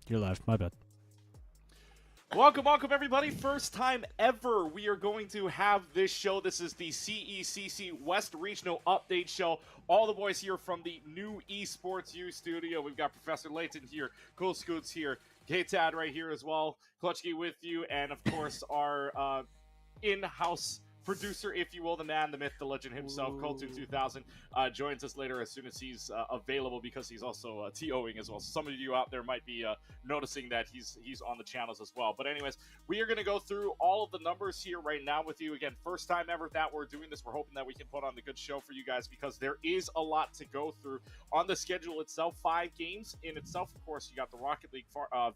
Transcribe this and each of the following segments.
You're live. My bad. Welcome, everybody. First time ever we are going to have this show. This is the CECC West Regional Update Show. All the boys here from the new Esports U studio. We've got Professor Layton here, Cool Scoots here, K-Tad right here as well, Clutchkey with you, and of course our in-house producer, if you will, the man, the myth, the legend himself, Coltoon 2000, joins us later as soon as he's available, because he's also TOing as well. So some of you out there might be noticing that he's on the channels as well. But anyways, we are going to go through all of the numbers here right now with you. Again, first time ever that we're doing this. We're hoping that we can put on the good show for you guys, because there is a lot to go through on the schedule itself. 5 games in itself. Of course, you got the Rocket League,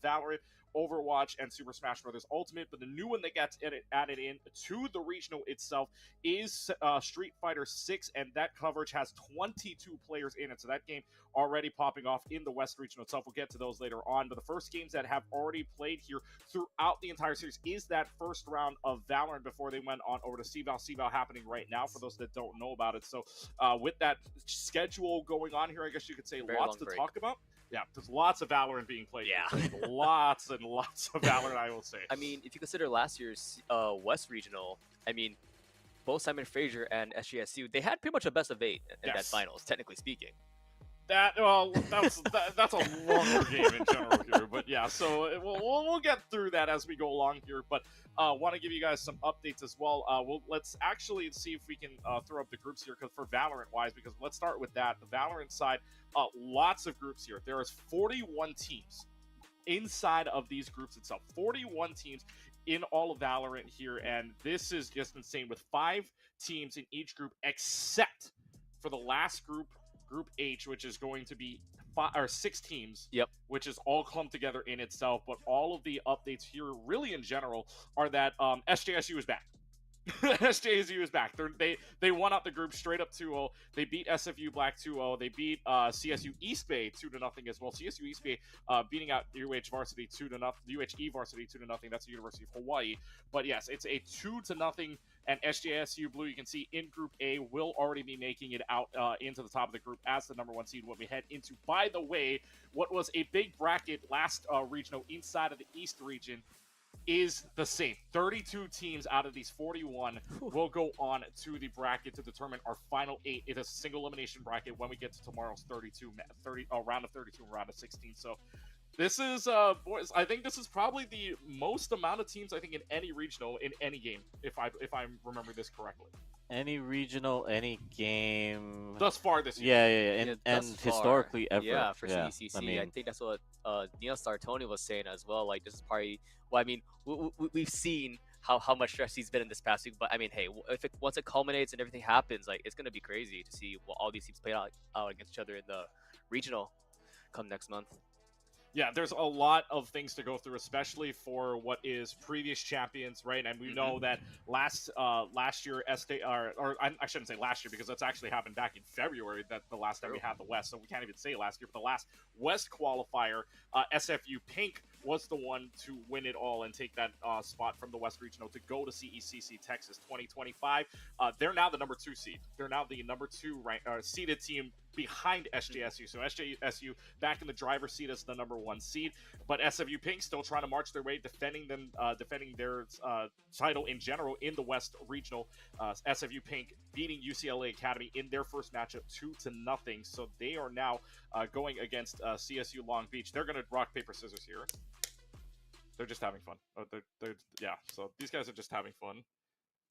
Valorant, Overwatch, and Super Smash Bros. Ultimate, but the new one that gets added in to the regional itself is Street Fighter 6, and that coverage has 22 players in it, so that game already popping off in the West regional itself. We'll get to those later on, but the first games that have already played here throughout the entire series is that first round of Valorant before they went on over to CVAL happening right now, for those that don't know about it. So with that schedule going on here, I guess you could say lots to talk about. Yeah, there's lots of Valorant being played. Yeah. Lots and lots of Valorant, I will say. I mean, if you consider last year's West Regional, I mean, both Simon Fraser and SGSU, they had pretty much a best of 8 in that finals, technically speaking. That's a longer game in general here, but yeah. So we'll get through that as we go along here. But want to give you guys some updates as well. Let's actually see if we can throw up the groups here, because for Valorant wise, because let's start with that. The Valorant side, lots of groups here. There is 41 teams inside of these groups itself. 41 teams in all of Valorant here, and this is just insane, with 5 teams in each group except for the last group, Group H, which is going to be 6 teams. Yep. Which is all clumped together in itself. But all of the updates here, really in general, are that SJSU is back. SJSU is back. They won out the group straight up 2-0. They beat SFU Black 2-0. They beat CSU East Bay 2-0 as well. CSU East Bay beating out Varsity 2-0. UHE Varsity 2-0. That's the University of Hawaii. But yes, it's a 2-0. And SJSU Blue, you can see in Group A, will already be making it out into the top of the group as the number 1 seed when we head into, by the way, what was a big bracket last regional inside of the East region is the same. 32 teams out of these 41 will go on to the bracket to determine our final 8. It is a single elimination bracket when we get to tomorrow's round of 32 and round of 16. So this is, boys, I think this is probably the most amount of teams, I think, in any regional, in any game, if I'm remembering this correctly. Any regional, any game. Thus far this year. Yeah, and historically ever. Yeah, for yeah. CECC. I mean, I think that's what Neil Sartoni was saying as well. Like, this is probably, well, I mean, we've seen how much stress he's been in this past week, but I mean, hey, once it culminates and everything happens, like, it's going to be crazy to see all these teams play out against each other in the regional come next month. Yeah, there's a lot of things to go through, especially for what is previous champions, right? And we know that last year, or I shouldn't say last year because that's actually happened back in February. That the last time we had the West, so we can't even say last year. But the last West qualifier, SFU Pink was the one to win it all and take that spot from the West Regional to go to CECC Texas 2025. They're now the number 2 seed. They're now the number 2 seeded team behind SJSU. So SJSU back in the driver's seat as the number 1 seed, but SFU Pink still trying to march their way, defending their title in general in the West Regional. SFU Pink beating UCLA Academy in their first matchup 2-0. So they are now going against CSU Long Beach. They're going to rock, paper, scissors here. They're just having fun. Yeah, so these guys are just having fun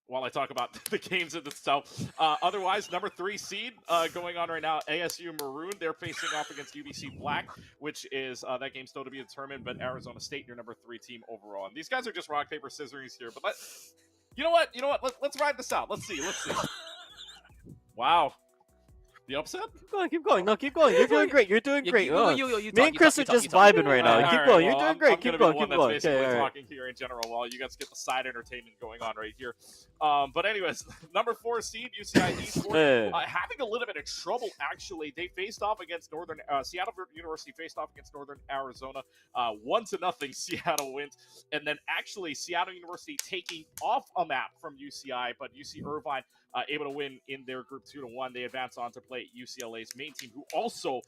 while I talk about the games in itself. Otherwise, number 3 seed going on right now, ASU Maroon. They're facing off against UBC Black, which is that game still to be determined, but Arizona State, your number 3 team overall. And these guys are just rock, paper, scissors here. But you know what? Let's ride this out. Let's see. Wow. The upset? Keep going. No, keep going. You're doing great. You're doing great. You Me and Chris are just vibing right now. Keep going. You're doing great. Keep going. Keep going. Basically talking here in general while you guys get the side entertainment going on right here. But anyways, number 4 seed UCI Esports having a little bit of trouble. Actually, they faced off against Seattle University faced off against Northern Arizona. 1-0 Seattle wins, and then actually Seattle University taking off a map from UCI, but UC Irvine able to win in their group 2-1. They advance on to play UCLA's main team, who also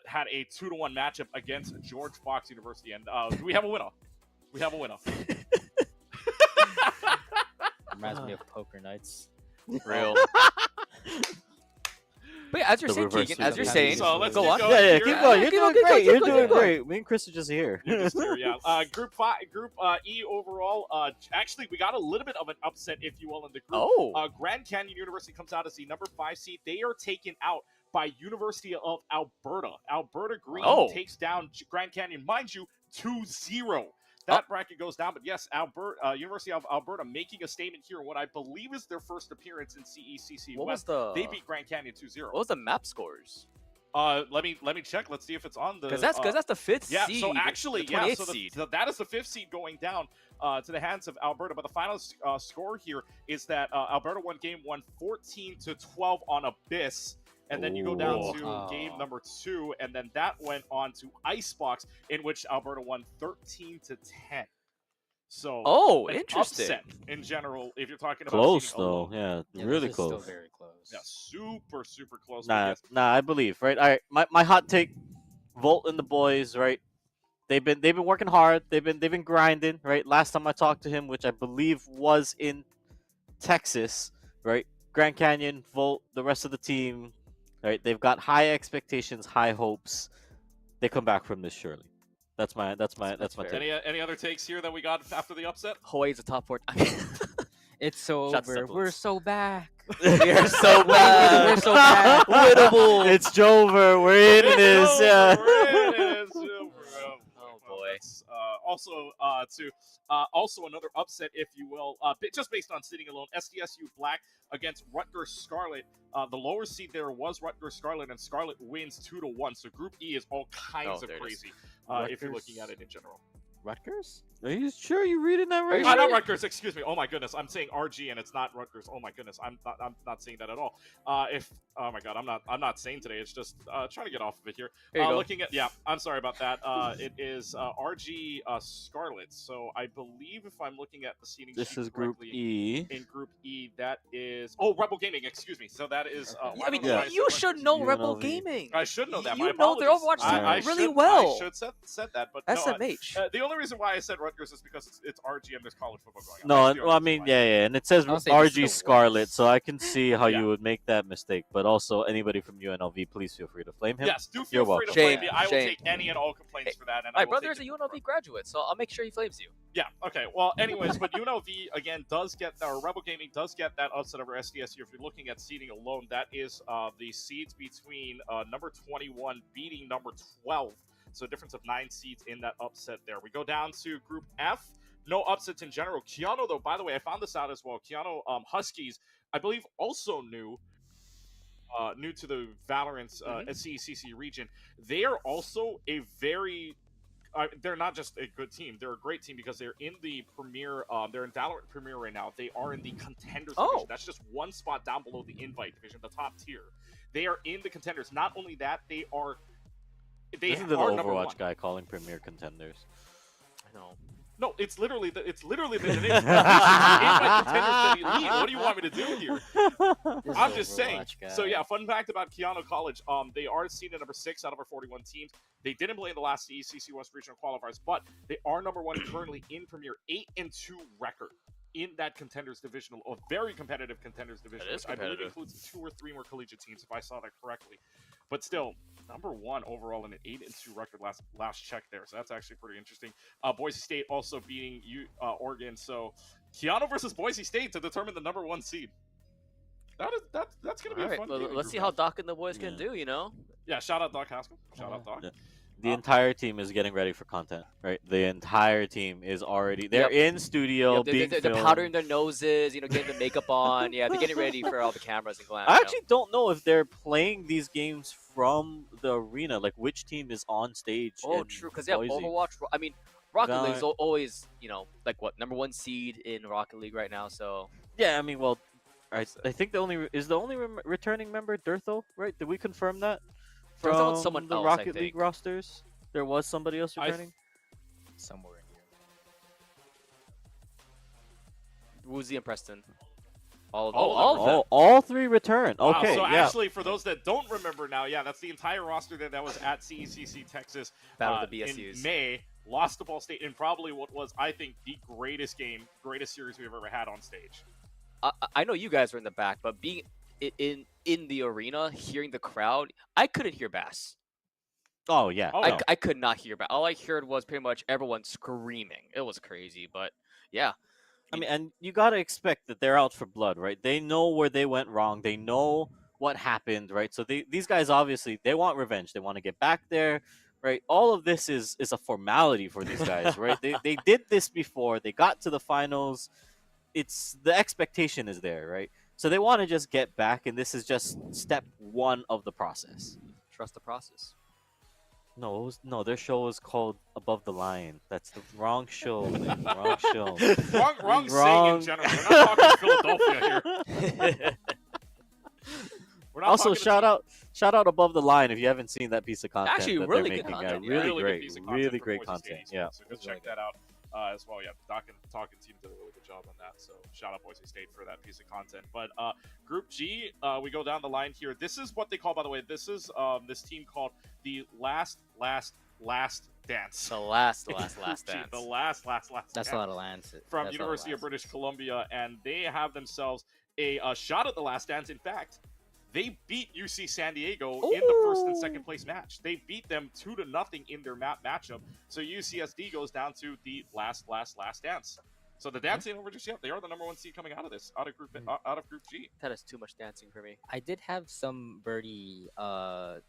had a 2-1 matchup against George Fox University. And we have a winner. We have a winner. Reminds me of poker nights. Real. But yeah, as you're saying, Keegan, as you're saying, so let's go on. Yeah, keep going. You're doing great. You're doing great. Me and Chris are just here. Yeah. Group E overall. Actually, we got a little bit of an upset, if you will, in the group. Oh. Grand Canyon University comes out as the number 5 seed. They are taken out by University of Alberta. Alberta Green takes down Grand Canyon, mind you, 2-0. That bracket goes down, but yes, University of Alberta making a statement here in what I believe is their first appearance in CECC West. They beat Grand Canyon 2-0. What was the map scores? Let me check. Let's see if it's on the. Because that's the 5th seed. Yeah. So actually, so that is the 5th seed going down to the hands of Alberta. But the final score here is that Alberta won game 1 14-12 on Abyss. And then you go down to game number 2, and then that went on to Icebox, in which Alberta won 13-10. So, interesting. Upset in general, if you're talking about close though, yeah, really close. Still very close. Yeah, super close. Nah, I believe, right? All right, my hot take: Volt and the boys, right? They've been working hard. They've been grinding, right? Last time I talked to him, which I believe was in Texas, right? Grand Canyon, Volt, the rest of the team. Right, they've got high expectations, high hopes. They come back from this surely. That's my take. Any other takes here that we got after the upset? Hawaii's a top 4. It's so over. We're so back. We're so bad. We're so bad. Winnable. It's Jover. We're in this. Yeah. We're in this. Oh boy. also to also another upset, if you will, just based on sitting alone. SDSU Black against Rutgers Scarlet. The lower seed there was Rutgers Scarlet, and Scarlet wins 2-1. So Group E is all kinds of crazy if you're looking at it in general. Rutgers? Are you sure you're reading that right? Not Rutgers, excuse me. Oh my goodness, I'm saying RG and it's not Rutgers. Oh my goodness, I'm not saying that at all. Oh my god, I'm not saying today. It's just trying to get off of it here. Looking at I'm sorry about that. It is RG Scarlet. So I believe if I'm looking at the seating this sheet is Group E. In Group E, that is Rebel Gaming. Excuse me. So that is. I mean, you should know Rebel Gaming. I should know that. You know their Overwatch team really well. I should said that, but SMH. No, the only reason why I said Rutgers is because it's RG and there's college football going on. No, well, I mean, yeah, and it says RG Scarlet, so I can see how you would make that mistake. But also, anybody from UNLV, please feel free to flame him. Yes, do feel free to flame me. I will take any and all complaints for that. And my brother is a UNLV graduate, so I'll make sure he flames you. Yeah, okay. Well, anyways, but UNLV, again, does get, or Rebel Gaming does get that upset over SDSU. If you're looking at seeding alone, that is the seeds between number 21 beating number 12. So a difference of 9 seeds in that upset there. We go down to Group F. No upsets in general. Keanu, though, by the way, I found this out as well. Keanu Huskies, I believe, also new to the Valorant CECC region. They are also a very... they're not just a good team. They're a great team because they're in the Premier. They're in Valorant Premier right now. They are in the Contenders division. That's just one spot down below the Invite division, the top tier. They are in the Contenders. Not only that, they are... This is the Overwatch guy calling Premier Contenders. I know. No, it's literally the name. What do you want me to do here? I'm just saying. Guy. So yeah, fun fact about Keanu College. They are seeded number 6 out of our 41 teams. They didn't play in the last CECC West Regional qualifiers, but they are number 1 currently in Premier, 8-2 record in that Contenders divisional, a very competitive Contenders division, which I believe includes 2 or 3 more collegiate teams, if I saw that correctly. But still, number 1 overall in an 8-2 record last check there. So that's actually pretty interesting. Boise State also beating Oregon. So Keanu versus Boise State to determine the number 1 seed. That's going to be a fun game. Let's see how Doc and the boys can do, you know? Yeah, shout out Doc Haskell. Shout out Doc. Yeah. The entire team is getting ready for content, right? The entire team is already... They're in studio, being they're powdering their noses, getting the makeup on. Yeah, they're getting ready for all the cameras and glam. I actually don't know if they're playing these games from the arena, like which team is on stage. Oh, true, because they have Overwatch. I mean, Rocket League is always, like what, number 1 seed in Rocket League right now, so... Yeah, I mean, well, I think the only returning member Dirtho, right? Did we confirm that? From someone the Rocket League rosters, there was somebody else returning. Somewhere in here. Woozy and Preston. All 3 return. Okay. Wow, so actually, for those that don't remember now, that's the entire roster that was at CECC Texas Battle of the BSUs in May. Lost to Ball State in probably what was, I think, the greatest series we've ever had on stage. I know you guys were in the back, but being in the arena, hearing the crowd, I couldn't hear Bass. Oh, yeah. I could not hear Bass. All I heard was pretty much everyone screaming. It was crazy, but yeah. I mean, and you got to expect that they're out for blood, right? They know where they went wrong. They know what happened, right? So these guys, obviously, they want revenge. They want to get back there, right? All of this is a formality for these guys, right? They did this before. They got to the finals. The expectation is there, right? So they want to just get back, and this is just step 1 of the process. Trust the process. No, their show was called Above the Line. That's the wrong show. Wrong show. wrong saying in general. We're not talking Philadelphia here. Also, shout out Above the Line if you haven't seen that piece of content. Actually, that really they're good making. content. Really great content. Yeah. So go check that out as well. Yeah, Doc and Talking Team did a really good job on that. So shout out Boise State for that piece of content. But Group G, we go down the line here. This is what they call, by the way, this is this team called the last dance. The last dance. The last That's dance. a lot of lands. From University of British Columbia, and they have themselves a shot at the last dance. In fact, they beat UC San Diego in the first and second place match. They beat them 2-0 in their matchup. So UCSD goes down to the last dance. So the dancing over just yet. They are the number 1 seed coming out of this, out of Group G. That is too much dancing for me. I did have some birdie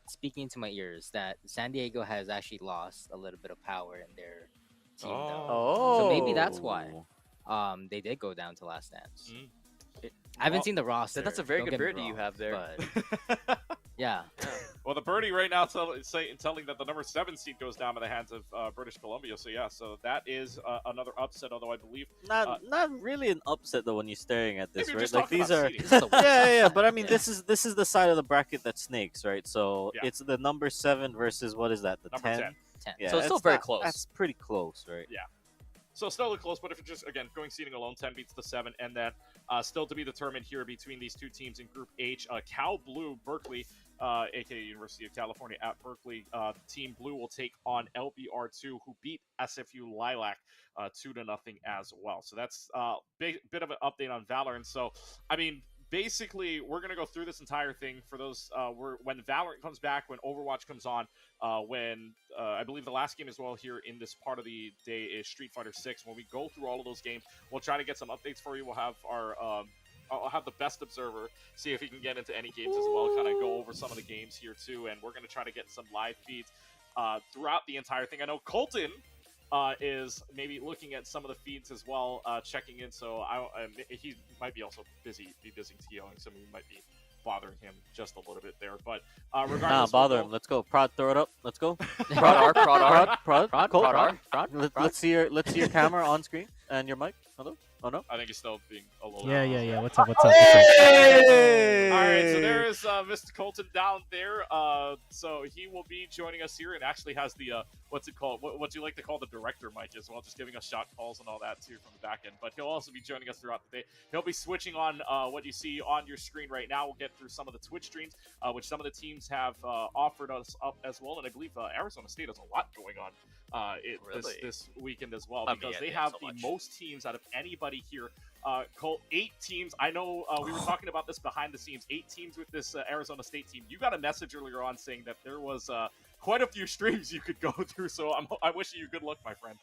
speaking into my ears that San Diego has actually lost a little bit of power in team though. Oh. So maybe that's why they did go down to last dance. I haven't seen the roster. That's a very don't good get me birdie you wrong, have there. But yeah. Well, the birdie right now telling that the number 7 seed goes down in the hands of British Columbia. So yeah, so that is another upset. Although I believe not really an upset though when you're staring at this, maybe you're right? just Like talking these about are seeding. yeah. But I mean, this is the side of the bracket that snakes, right? So Yeah. it's the number 7 versus what is that? The Number 10. 10. Yeah, So it's still very close. That's pretty close, right? Yeah. So still close, but if you're just, again, going seeding alone, 10 beats the 7, and then still to be determined here between these two teams in Group H. Cal Blue, Berkeley, aka University of California at Berkeley. Team Blue will take on LBR2, who beat SFU Lilac 2-0 as well. So that's a bit of an update on Valorant. So, I mean, basically, we're going to go through this entire thing for those when Valorant comes back, when Overwatch comes on, when I believe the last game as well here in this part of the day is Street Fighter 6. When we go through all of those games, we'll try to get some updates for you. We'll have our I'll have the best observer see if he can get into any games as well, kind of go over some of the games here too, and we're going to try to get some live feeds throughout the entire thing. I know Colton is maybe looking at some of the feeds as well, checking in. So he might be also busy TOing, so we might be bothering him just a little bit there. But regardless, bother him. Let's go. Prod, throw it up. Let's go. Prod R. Prod. Let's see your camera on screen and your mic. Hello. Oh no. I think he's still being a little. Yeah. What's up? Hey! All right, so there is Mr. Colton down there. So he will be joining us here, and actually has the what's it called? What do you like to call the director mic as well, just giving us shot calls and all that too from the back end. But he'll also be joining us throughout the day. He'll be switching on what you see on your screen right now. We'll get through some of the Twitch streams, which some of the teams have offered us up as well, and I believe Arizona State has a lot going on this weekend as well, because they have the most teams out of anybody here. Colt, 8 teams. I know we were talking about this behind the scenes. 8 teams with this Arizona State team. You got a message earlier on saying that there was quite a few streams you could go through. So I wish you good luck, my friend.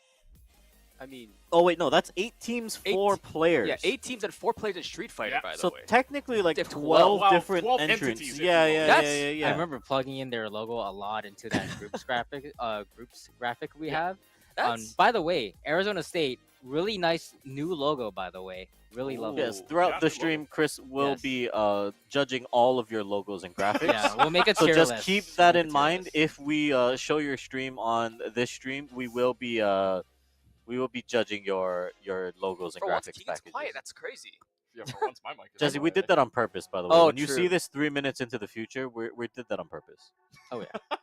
I mean, oh wait, no, that's 8 teams, 4 players. Yeah, 8 teams and 4 players in Street Fighter. By the way, so technically, like They have 12 different 12 entrants. entities, if Yeah, you will. yeah. I remember plugging in their logo a lot into that groups graphic we have. By the way, Arizona State, really nice new logo. By the way, really love it. Yes, throughout the stream, Chris will be judging all of your logos and graphics. Yeah, we'll make a So tier just list. keep that in mind. If we show your stream on this stream, we will be judging your logos and for once, graphics Keegan's packages. quiet. That's crazy. Yeah, for once my mic is Jesse, we quiet. did that on purpose, by the way. Oh, when you true. see this 3 minutes into the future, we did that on purpose. Oh yeah.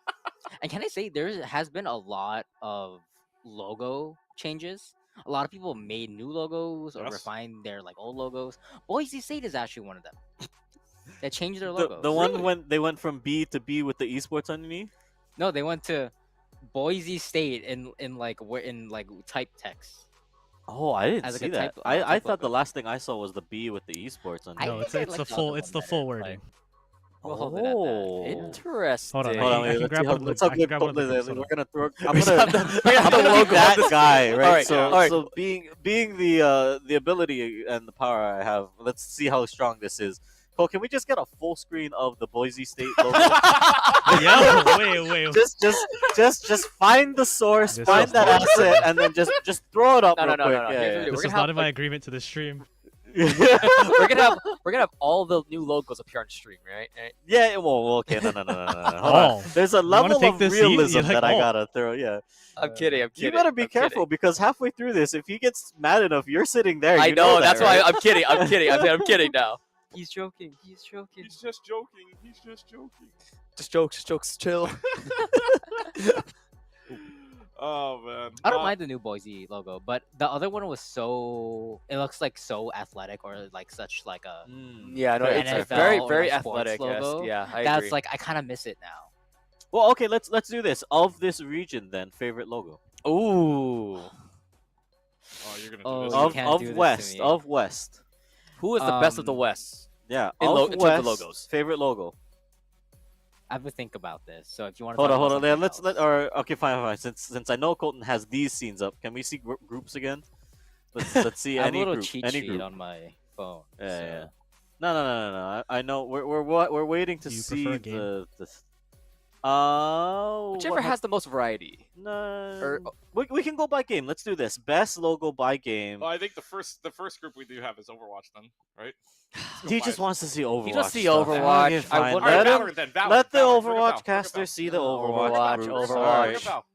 And can I say there has been a lot of logo changes. A lot of people made new logos or refined their old logos. Boise State is actually one of them. They changed their logo. The one when they went from B to B with the esports underneath. No, they went to Boise State in type text. Oh, I didn't As like see a that. type- I type thought the logo. last thing I saw was the B with the esports underneath. No, think I it's like the the full. other It's the one full better, wording. We'll hold it at that. Interesting. Hold on, Hold on, I wait, can let's grab see how, one of let's the- how I can good grab one of the Coldplay is. clips, We're gonna throw. We're I'm gonna gonna have to be logo that this. guy, right? All right, so, all right. so being the ability and the power I have, let's see how strong this is. Cole, can we just get a full screen of the Boise State logo? Yo, wait. just find the source, This find is that not- asset, and then just throw it up No, real no, quick. no, no. Yeah, Here's yeah. what we do. This We're is gonna not have, in my agreement to the stream. we're gonna have all the new logos appear on stream, right? Yeah, well, okay, no. Hold on. Oh, There's a you wanna level take of this easy? realism You're like, that I oh. gotta throw. Yeah, I'm kidding. you better be careful because halfway through this, if he gets mad enough, you're sitting there. I you know. that, That's right? why I'm kidding. I'm kidding now. He's joking. He's joking. He's just joking. He's just joking. Just jokes. Chill. Oh man. I don't mind the new Boise logo, but the other one was it looks like so athletic or like such like a Yeah, no, Very it's NFL very, or very a sports athletic. Yes. logo. Yeah, I that's agree. like I kind of miss it now. Well, okay, let's do this. Of this region, then, favorite logo Ooh. Oh, you're gonna do Oh, this. you of can't do this to West me. of West. Who is the best of the West? Yeah, In of lo- in terms West. of logos. Favorite logo. I have to think about this. So if you want to Hold on. Yeah, okay, fine. Since I know Colton has these scenes up, can we see groups again? Let's see I have any a little group. cheat Any sheet group. on my phone. Yeah. No. I know. We're waiting to Do you see prefer a game? the. Whichever what has the most variety. No, we can go by game. Let's do this. Best logo by game. Well, I think the first group we do have is Overwatch then, right? Let's go He by just it. wants to see Overwatch. He just see stuff. Overwatch. Okay, I fine. would- All right, Let him. Valorant then. Valorant, Let the Valorant. Bring it Overwatch Val, caster see the Overwatch. Overwatch, groups. Overwatch. All Bring right. it Val.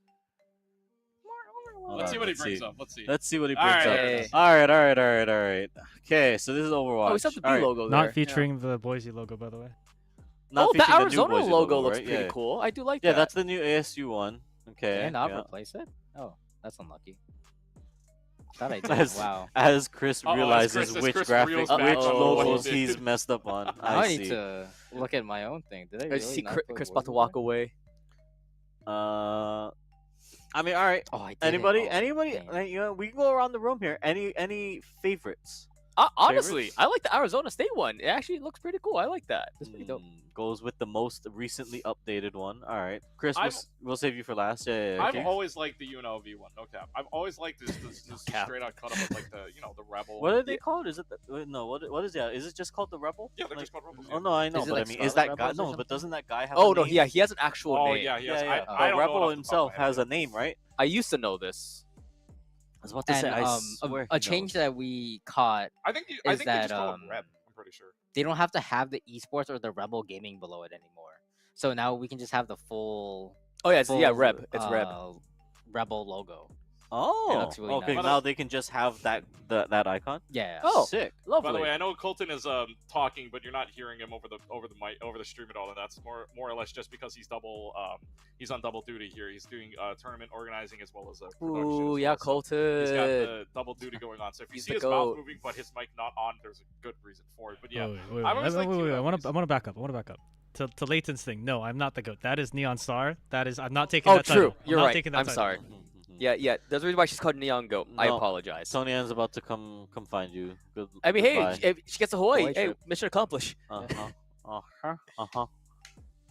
Hold Let's on, see what he let's brings see. up. Let's see. Let's see what he All brings right, up. there it is. All right. Okay, so this is Overwatch. Oh, we still have the B All right. logo there. Not featuring the Boise logo, by the way. Not Oh, the featuring new Arizona Boise logo looks right? pretty Yeah. cool. I do like Yeah, that. that's the new ASU one. Okay. Can I not yeah. replace it? Oh, that's unlucky. Thought I did. As- Wow. As Chris Uh-oh, as realizes Chris which reels graphic, back which on what he logos did. he's messed up on. Now I I need see. to look at my own thing. Did I I really see not put Chris about to Boise walk there? away. I mean, all right. Oh, I did Anybody? it. Oh, Anybody? dang. You know, we can go around the room here. Any favorites? Honestly, Favorites? I like the Arizona State one. It actually looks pretty cool. I like that. It's pretty dope. Goes with the most recently updated one. All right, Chris, I'm- we'll save you for last. Yeah. I've okay. always liked the UNLV one. No cap. I've always liked this cap. straight out cut up of like the the rebel. What are they called? Is it no? What is that? Is it just called the Rebel? Yeah, they're Like- just called rebels. Oh no, I know, Is it but like I mean, is Scarlet that guy? Rebels or No, but something? doesn't that guy have? Oh a no, name? yeah, he has an actual Oh name. yeah, yes. Yeah, yeah. I The don't know it Rebel off the top of himself my head, has yeah. a name, right? I used to know this. I was about to And say. I a swear a he change knows. that we caught, I think Is they just that, call him Reb. I'm pretty sure. they don't have to have the esports or the Rebel gaming below it anymore. So now we can just have the full. Oh yeah, yeah, full, Reb. It's Reb. Rebel logo. Oh, looks really okay. nice. Now they can just have that icon. Yeah. Oh, Sick. lovely. By the way, I know Colton is talking, but you're not hearing him over the mic over the stream at all, and that's more or less just because he's he's on double duty here. He's doing tournament organizing as well as production. Ooh, as yeah, well, so Colton. he's got the double duty going on. So if you He's see the his mouth goat. moving but his mic not on, there's a good reason for it. But yeah, Oh, wait, I've always liked wait. I UNLVs. want to back up. To Leighton's thing. No, I'm not the goat. That is Neon Star. That is. I'm not taking Oh, that title. true. I'm You're not right. taking that I'm title. sorry. Yeah. There's a reason why she's called Neon Goat. I No, apologize. Tony Ann's about to come find you. Good. I mean, hey, goodbye. if she gets to Hawaii. Hawaii Hey, trip. mission accomplished. Uh-huh.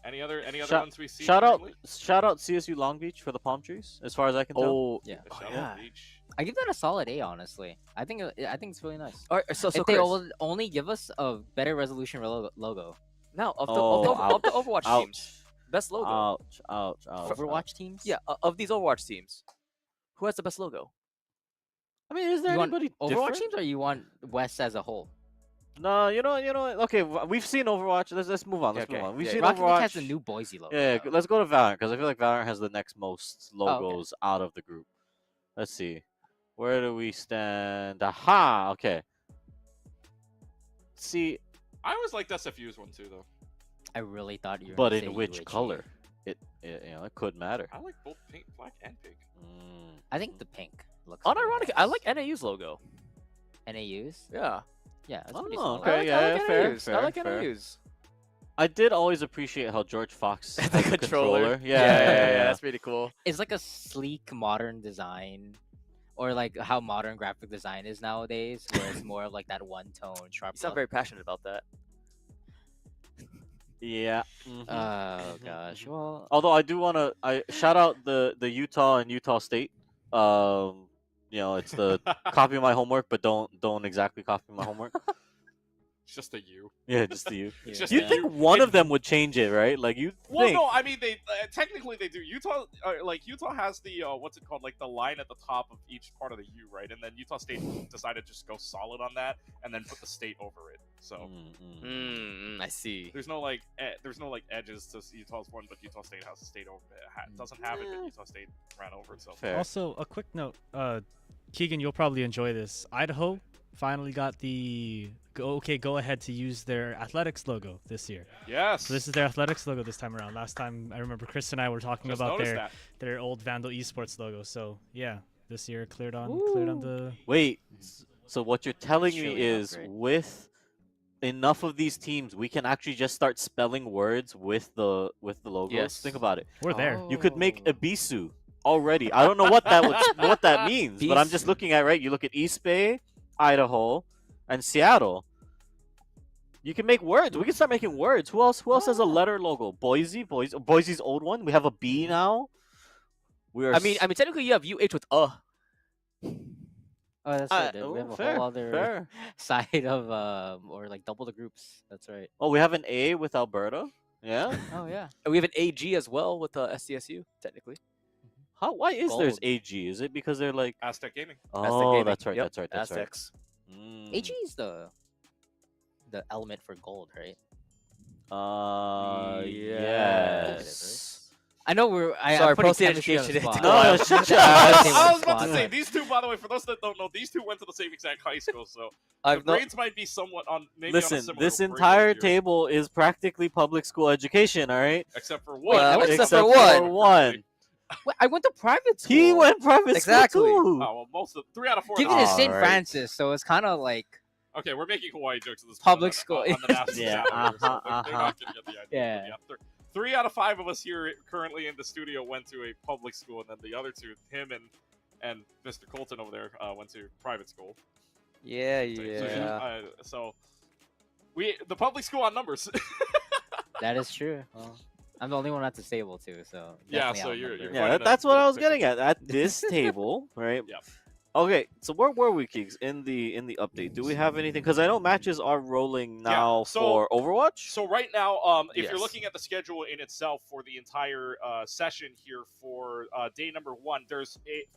any other Shout- ones we see? Shout out currently? CSU Long Beach for the palm trees. As far as I can tell. Oh, Yeah. The Oh, Shout yeah. Out Beach. I give that a solid A, honestly. I think it's really nice. All right, so if they Chris, only give us a better resolution logo. now of the, Oh, of the Overwatch ouch. teams, best logo. Ouch. Overwatch teams. Yeah, of these Overwatch teams, who has the best logo? I mean, is there You want anybody Overwatch different? teams, or you want West as a whole? No, you know. Okay, we've seen Overwatch. Let's move on. Let's Okay, move on. We've yeah. seen Rocket League Overwatch. has the new Boise logo. Yeah, though. let's go to Valorant because I feel like Valorant has the next most okay. logos out of the group. Let's see. Where do we stand? Aha! Okay. See, I always liked SFU's one too, though. I really thought you were. but gonna in say which UHE. color? It could matter. I like both pink, black, and pink. I think the pink looks. Unironically, really I nice. like NAU's logo. NAUs. Yeah, Yeah, that's Oh, pretty okay. solid. I like fair, NAUs. I fair, like fair. NAUs. I did always appreciate how George Fox The had the controller. Yeah. That's pretty cool. It's like a sleek modern design, or like how modern graphic design is nowadays, where it's more of like that one tone sharp. You sound look. very passionate about that. Yeah. mhm. Oh gosh. Well, Although I do want to, I shout out the Utah and Utah State. It's the copy my homework, but don't exactly copy my homework. It's just a U. Yeah, just to you. It's just You'd a think U. one of them would change it, right? Like you Well, think. no, I mean they technically they do. Utah has the what's it called, like the line at the top of each part of the U, right? And then Utah State decided to just go solid on that and then put the state over it. So I see. there's no edges to Utah's one, but Utah State has the state over it. Doesn't have it, but Utah State ran over it. So Fair. Also, a quick note. Keegan, you'll probably enjoy this. Idaho finally got the go ahead to use their athletics logo this year. yes, So this is their athletics logo this time around. Last time I remember Chris and I were talking just about noticed that. their old Vandal Esports logo. So yeah, this year cleared on the. Wait. So what you're telling me Surely an is, upgrade. with enough of these teams, we can actually just start spelling words with the logos. Yes. Think about it. We're there. You could make Oh. Ibisu already. I don't know what that means, but I'm just looking at You look at East Bay, Idaho, and Seattle. You can make words. We can start making words. Who else has a letter logo? Boise's old one. We have a B now. We are. I mean, technically you have UH with oh, that's right. We have a fair, whole other fair. side of or like double the groups. That's right. Oh, we have an A with Alberta. Yeah. Oh yeah. And we have an AG as well with SCSU, technically. Why is there's Gold. AG? Is it because they're like? Aztec Gaming. Aztec Oh, Gaming. that's right. Yep, That's right. That's right. Aztecs. AG is the element for gold, right? Yes. I know Sorry, I'm putting proceed chemistry on the education. spot. No, I'm it's putting just- chemistry on I the was about to spot. say, these two, by the way, for those that don't know, these two went to the same exact high school, so the I've no. grades might be somewhat on maybe on a Listen, similar this break entire here, table is practically public school education. All right. except for Wait, one. I went which to is except for on the one. currently. Wait, I went to private school. He went private Exactly. school too. Oh well, most of 3 out of 4. Given is St. Alright. Francis, so it's kind of like Okay, we're making Hawaii jokes at this Public point school. on the national Yeah, channel here, so uh-huh, they're not gonna get the idea. Yeah. But 3 out of 5 of us here currently in the studio went to a public school, and then the other two, him and Mr. Colton over there, went to private school. Yeah, So, yeah. so the public school on numbers. that is true. Well, I'm the only one at the table too, so Yeah, definitely so outnumbered. you're Yeah, finding that that's what I was picture. getting at this table, right? Yep. Okay, so where were we, Keeks, in the update? Do we have anything? Because I know matches are rolling now so- for Overwatch. So right now, if you're Yes. looking at the schedule in itself for the entire session here for day number 1,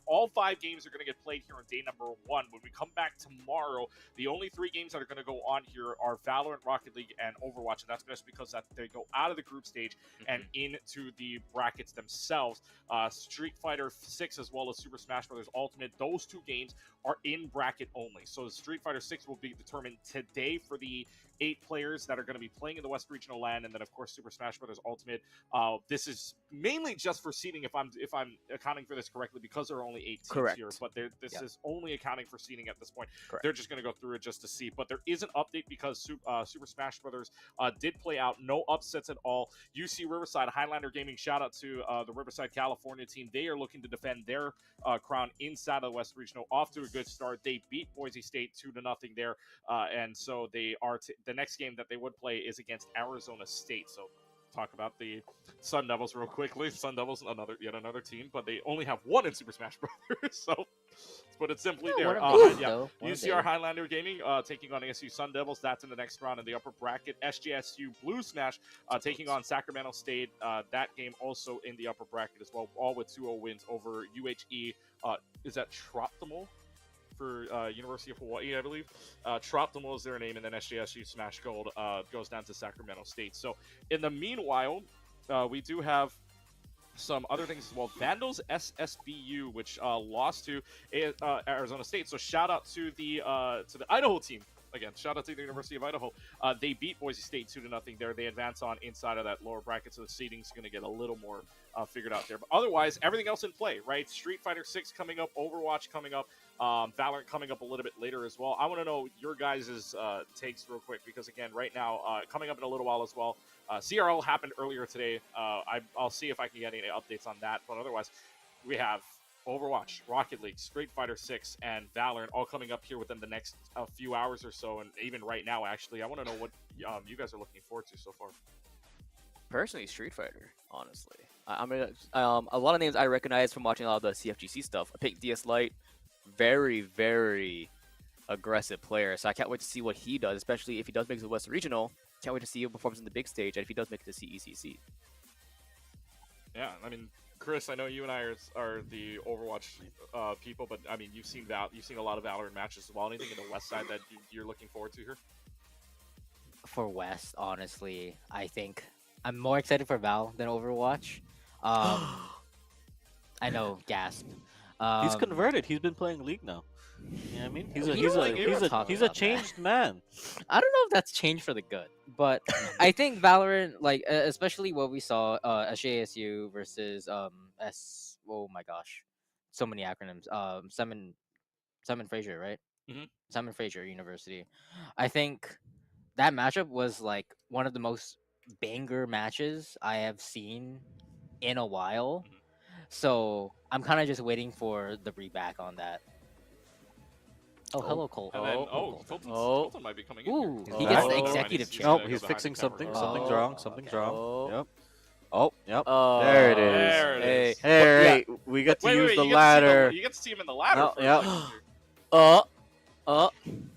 all 5 games are going to get played here on day number 1. When we come back tomorrow, the only 3 games that are going to go on here are Valorant, Rocket League, and Overwatch, and that's just because they go out of the group stage and into the brackets themselves. Street Fighter 6 as well as Super Smash Bros. Ultimate, those 2 games are in bracket only. So Street Fighter 6 will be determined today for the 8 players that are going to be playing in the West Regional LAN, and then of course Super Smash Bros. Ultimate. This is mainly just for seeding, if I'm accounting for this correctly, because there are only 8 teams Correct. here. But this is only accounting for seeding at this point. Correct. They're just going to go through it just to see. But there is an update because Super Smash Bros. Did play out. No upsets at all. UC Riverside, Highlander Gaming, shout out to the Riverside, California team. They are looking to defend their crown inside of the West Regional. Off to a good start. They beat Boise State 2-0 there. And so they are the next game that they would play is against Arizona State. So talk about the Sun Devils real quickly. Sun Devils, yet another team, but they only have one in Super Smash Brothers. So let's put it simply there. UCR Highlander Gaming taking on ASU Sun Devils. That's in the next round in the upper bracket. SGSU Blue Smash taking on Sacramento State. That game also in the upper bracket as well, all with 2-0 wins over UHE. Is that Troptimal? For University of Hawaii, I believe. Troptimal is their name, and then SJSU Smash Gold goes down to Sacramento State. So in the meanwhile, we do have some other things as well. Vandals SSBU, which lost to Arizona State. So shout out to the Idaho team. Again, shout out to the University of Idaho. They beat Boise State 2-0 there. They advance on inside of that lower bracket, so the seeding's going to get a little more figured out there. But otherwise, everything else in play, right? Street Fighter 6 coming up, Overwatch coming up, Valorant coming up a little bit later as well. I want to know your guys' takes real quick because, again, right now, coming up in a little while as well, CRL happened earlier today. I'll see if I can get any updates on that. But otherwise, we have Overwatch, Rocket League, Street Fighter 6, and Valorant all coming up here within the next few hours or so, and even right now, actually. I want to know what you guys are looking forward to so far. Personally, Street Fighter, honestly. I mean, a lot of names I recognize from watching a lot of the CFGC stuff. I picked DS Lite, very, very aggressive player, so I can't wait to see what he does, especially if he does make it to the West Regional. Can't wait to see him perform in the big stage, and if he does make it to CECC. Yeah, I mean, Chris, I know you and I are the Overwatch people, but I mean, you've seen a lot of Valorant matches as well. Anything in the West side that you're looking forward to here? For West, honestly, I think I'm more excited for Val than Overwatch. I know, gasp. He's converted. He's been playing League now. You know what I mean? He's a changed man. I don't know if that's changed for the good, but I think Valorant, like especially what we saw, SJSU versus oh my gosh, so many acronyms. Simon Fraser, right? Mhm. Simon Fraser University. I think that matchup was like one of the most banger matches I have seen in a while. So I'm kind of just waiting for the reback on that. Oh, hello, Cole. And then, Colton might be coming in. Ooh, here. he gets the executive chair. Oh, to he's go behind fixing the camera something. here. Something's Oh, wrong. Something's okay. wrong. Oh. Yep. Oh, yep. Oh, There it is. There it Hey. is. Hey, Yeah. right. We get to Wait, use the you ladder. You get to see him in the ladder. No, for a yep. second here. Uh,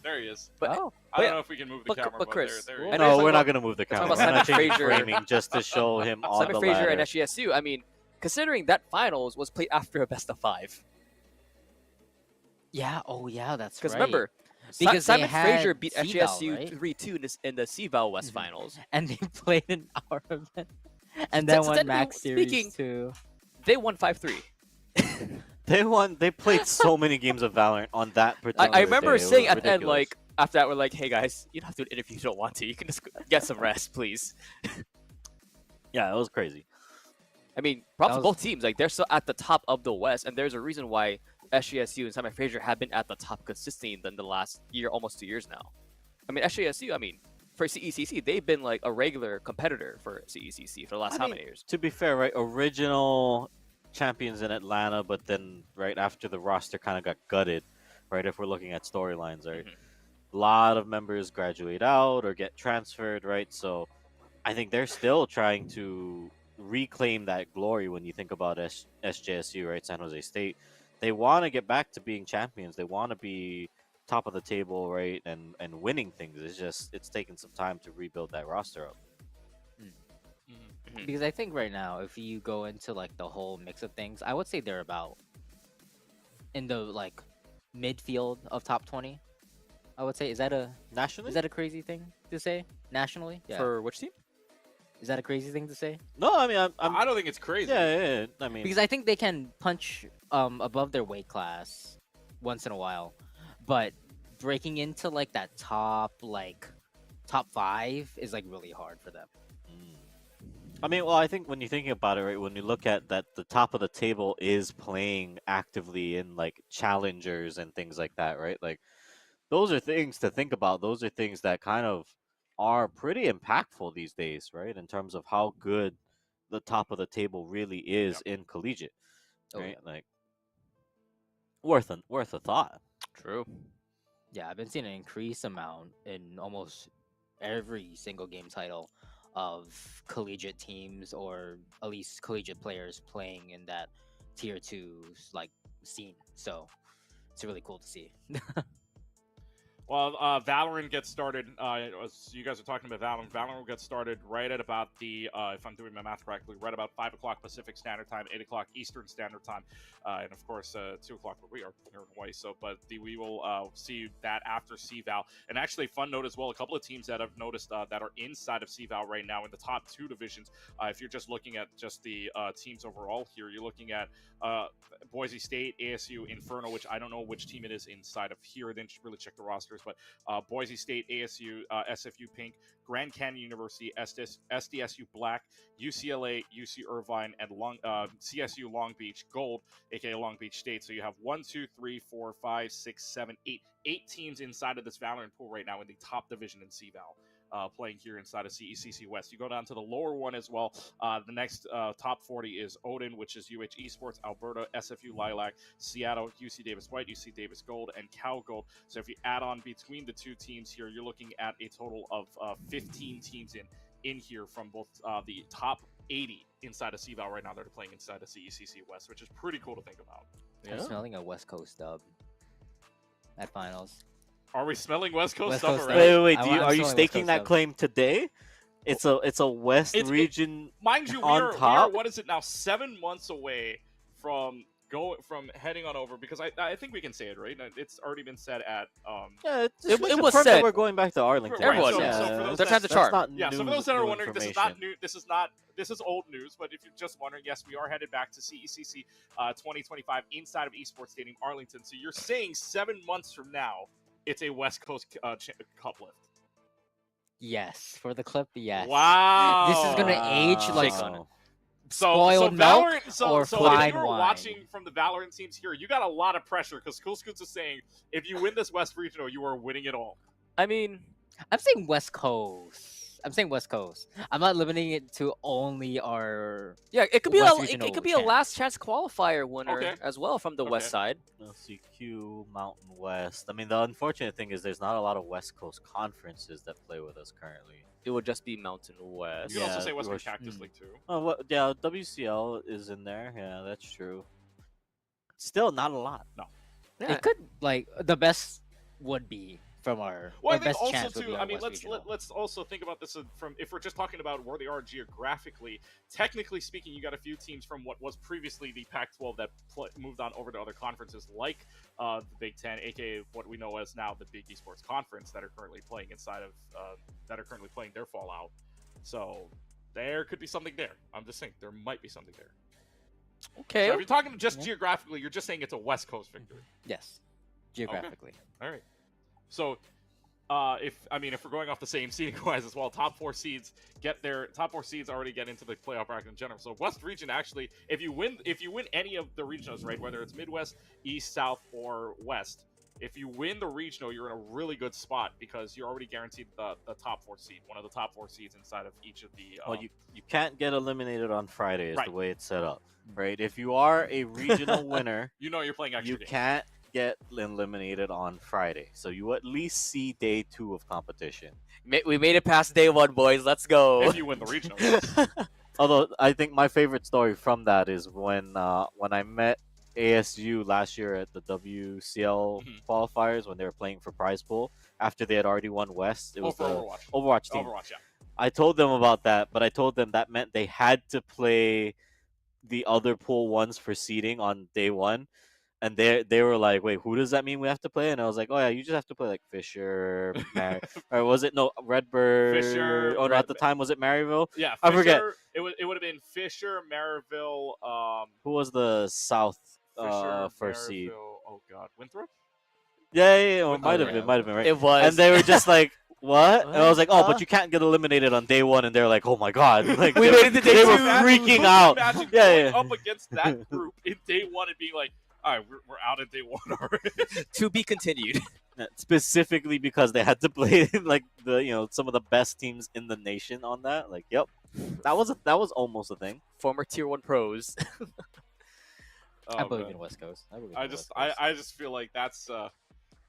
There he is. but Oh, I don't yeah. know if we can move the but- camera, but but Chris, there he I is. know No, you're we're talking not gonna move the talking camera. about We're gonna Simon change the Fraser. framing just to show him on Simon the Fraser ladder. and SGSU. I mean, considering that finals was played after a best of 5. yeah. Oh, yeah. That's Because right. remember, Because they Simon Fraser had beat CVAL, SGSU right? 3-2 in the CVAL West Mhm. finals. And they played in our event, and So then won technically Max Series speaking, 2. They won 5-3. They played so many games of Valorant on that particular I remember day. It saying was at the end, ridiculous. like, after that, we're like, hey guys, you don't have to do an interview if you don't want to. You can just get some rest, please. Yeah, it was crazy. I mean, props to was- both teams. Like, they're still at the top of the West, and there's a reason why SGSU and Simon Fraser have been at the top consistently in the last year, almost 2 years now. I mean, SGSU, I mean, for CECC, they've been like a regular competitor for CECC for the last how many years? To be fair, right, original champions in Atlanta, but then right after the roster kind of got gutted, right? If we're looking at storylines, right, a lot of members graduate out or get transferred, right? So I think they're still trying to reclaim that glory when you think about SJSU, right? San Jose State. They want to get back to being champions. They want to be top of the table, right? And winning things. It's taken some time to rebuild that roster up. Because I think right now, if you go into like the whole mix of things, I would say they're about in the like midfield of top 20. I would say, is that a Nationally? crazy thing to say nationally? Yeah. For which team? Is that a crazy thing to say? No, I mean I don't think it's crazy. yeah. I mean, Because I think they can punch above their weight class once in a while, but breaking into like that top 5 is like really hard for them. I mean, well, I think when you're thinking about it, right, when you look at that, the top of the table is playing actively in like challengers and things like that, right? Like, those are things to think about. Those are things that kind of are pretty impactful these days, right? In terms of how good the top of the table really is in collegiate, Oh, right? Like, worth a thought. True. Yeah, I've been seeing an increased amount in almost every single game title of collegiate teams or at least collegiate players playing in that tier 2 like scene. So it's really cool to see. Well, Valorant gets started. As you guys are talking about Valorant, Valorant will get started right at about the, if I'm doing my math correctly, right about 5 o'clock Pacific Standard Time, 8 o'clock Eastern Standard Time, and of course 2 o'clock where we are here in Hawaii. So, but we will see that after CVAL. And actually, fun note as well, a couple of teams that I've noticed that are inside of CVAL right now in the top 2 divisions. If you're just looking at just the teams overall here, you're looking at Boise State, ASU, Inferno, which I don't know which team it is inside of here. I didn't really check the rosters, but Boise State, ASU, SFU Pink, Grand Canyon University, SDSU Black, UCLA, UC Irvine, and CSU Long Beach Gold, aka Long Beach State. So you have 1, 2, 3, 4, 5, 6, 7, 8 teams inside of this Valorant pool right now in the top division in CVAL. Playing here inside of CECC West. You go down to the lower one as well. The next top 40 is Odin, which is UH Esports, Alberta, SFU Lilac, Seattle, UC Davis White, UC Davis Gold, and Cal Gold. So if you add on between the two teams here, you're looking at a total of 15 teams in here from both the top 80 inside of CVAL right now that are playing inside of CECC West, which is pretty cool to think about. I'm smelling a West Coast dub at finals. Are we smelling West Coast West stuff Coast already? Wait. I'm Are you smelling West staking Coast that dub. claim today? It's a West It's- region. Mind you, we on are top? what is it now? 7 months away from heading on over, because I think we can say it, right? It's already been said at Yeah, It been was confirmed that said. we're going back to Arlington. Everyone, so yeah, for those They're that- time to chart. Not Yeah, so for new- those that are new wondering, this is not information. new. This is old news. But if you're just wondering, yes, we are headed back to CECC 2025 inside of Esports Stadium, Arlington. So you're saying 7 months from now, it's a West Coast cup lift. Yes, for the clip, yes. Wow, This is gonna age like Shake on it. spoiled milk Valorant, so or if fine you were wine. watching from the Valorant teams here, you got a lot of pressure because Cool Scoots is saying if you win this West Regional, you are winning it all. I mean, I'm saying West Coast. I'm not limiting it to only our. yeah, it could be West it Regional could be a champ. last chance qualifier winner Okay. as well from the West Okay. side. LCQ, Mountain West. I mean, the unfortunate thing is there's not a lot of West Coast conferences that play with us currently. It would just be Mountain West. You can also Yeah, say Western we're- Cactus League too. Oh, yeah, WCL is in there. Yeah, that's true. Still not a lot. Yeah. It could like the best would be from our Well, I our think best also chance would too. be I our mean, West Regional. let's also think about this from if we're just talking about where they are geographically. Technically speaking, you got a few teams from what was previously the Pac-12 that moved on over to other conferences, like the Big Ten, aka what we know as now the Big Esports Conference, that are currently playing inside of that are currently playing their Fallout. So there could be something there. I'm just saying there might be something there. Okay. So if you're talking just geographically, you're just saying it's a West Coast victory. Yes, geographically. All right. So, if we're going off the same seeding wise as well, top four seeds already get into the playoff bracket in general. So West Region actually, if you win any of the regionals, right, whether it's Midwest, East, South, or West, if you win the regional, you're in a really good spot because you're already guaranteed the top four seed, one of the top four seeds inside of each of the. Well, you can't get eliminated on Friday, is Right. the way it's set up, right? If you are a regional winner, you're playing extra you games. can't get eliminated on Friday. So you at least see day 2 of competition. We made it past day 1, boys. Let's go. If you win the regional. Yes. Although I think my favorite story from that is when I met ASU last year at the WCL qualifiers when they were playing for prize pool after they had already won West. It was for the Overwatch. Overwatch team. Overwatch, yeah. I told them about that, but I told them that meant they had to play the other pool ones for seeding on day 1. And they were like, wait, who does that mean we have to play? And I was like, oh yeah, you just have to play like Fisher, or was it Redbird? Fisher, Oh no, at the time was it Maryville? Yeah, Fisher, I forget. It would have been Fisher, Maryville. Who was the South Fisher, first seed? Oh God, Winthrop. Yeah, it might have been right. It was. And they were just like, what? And I was like, oh, Huh? but you can't get eliminated on day 1. And they're like, oh my god, like We made it to day they were 2. freaking out. Imagine Yeah, going up against that group in day 1 and being like, all right, we're out at day 1 already. To be continued. Specifically because they had to play like some of the best teams in the nation on that. Like, yep, that was almost a thing. Former Tier 1 pros. I believe in West Coast. I just feel like that's.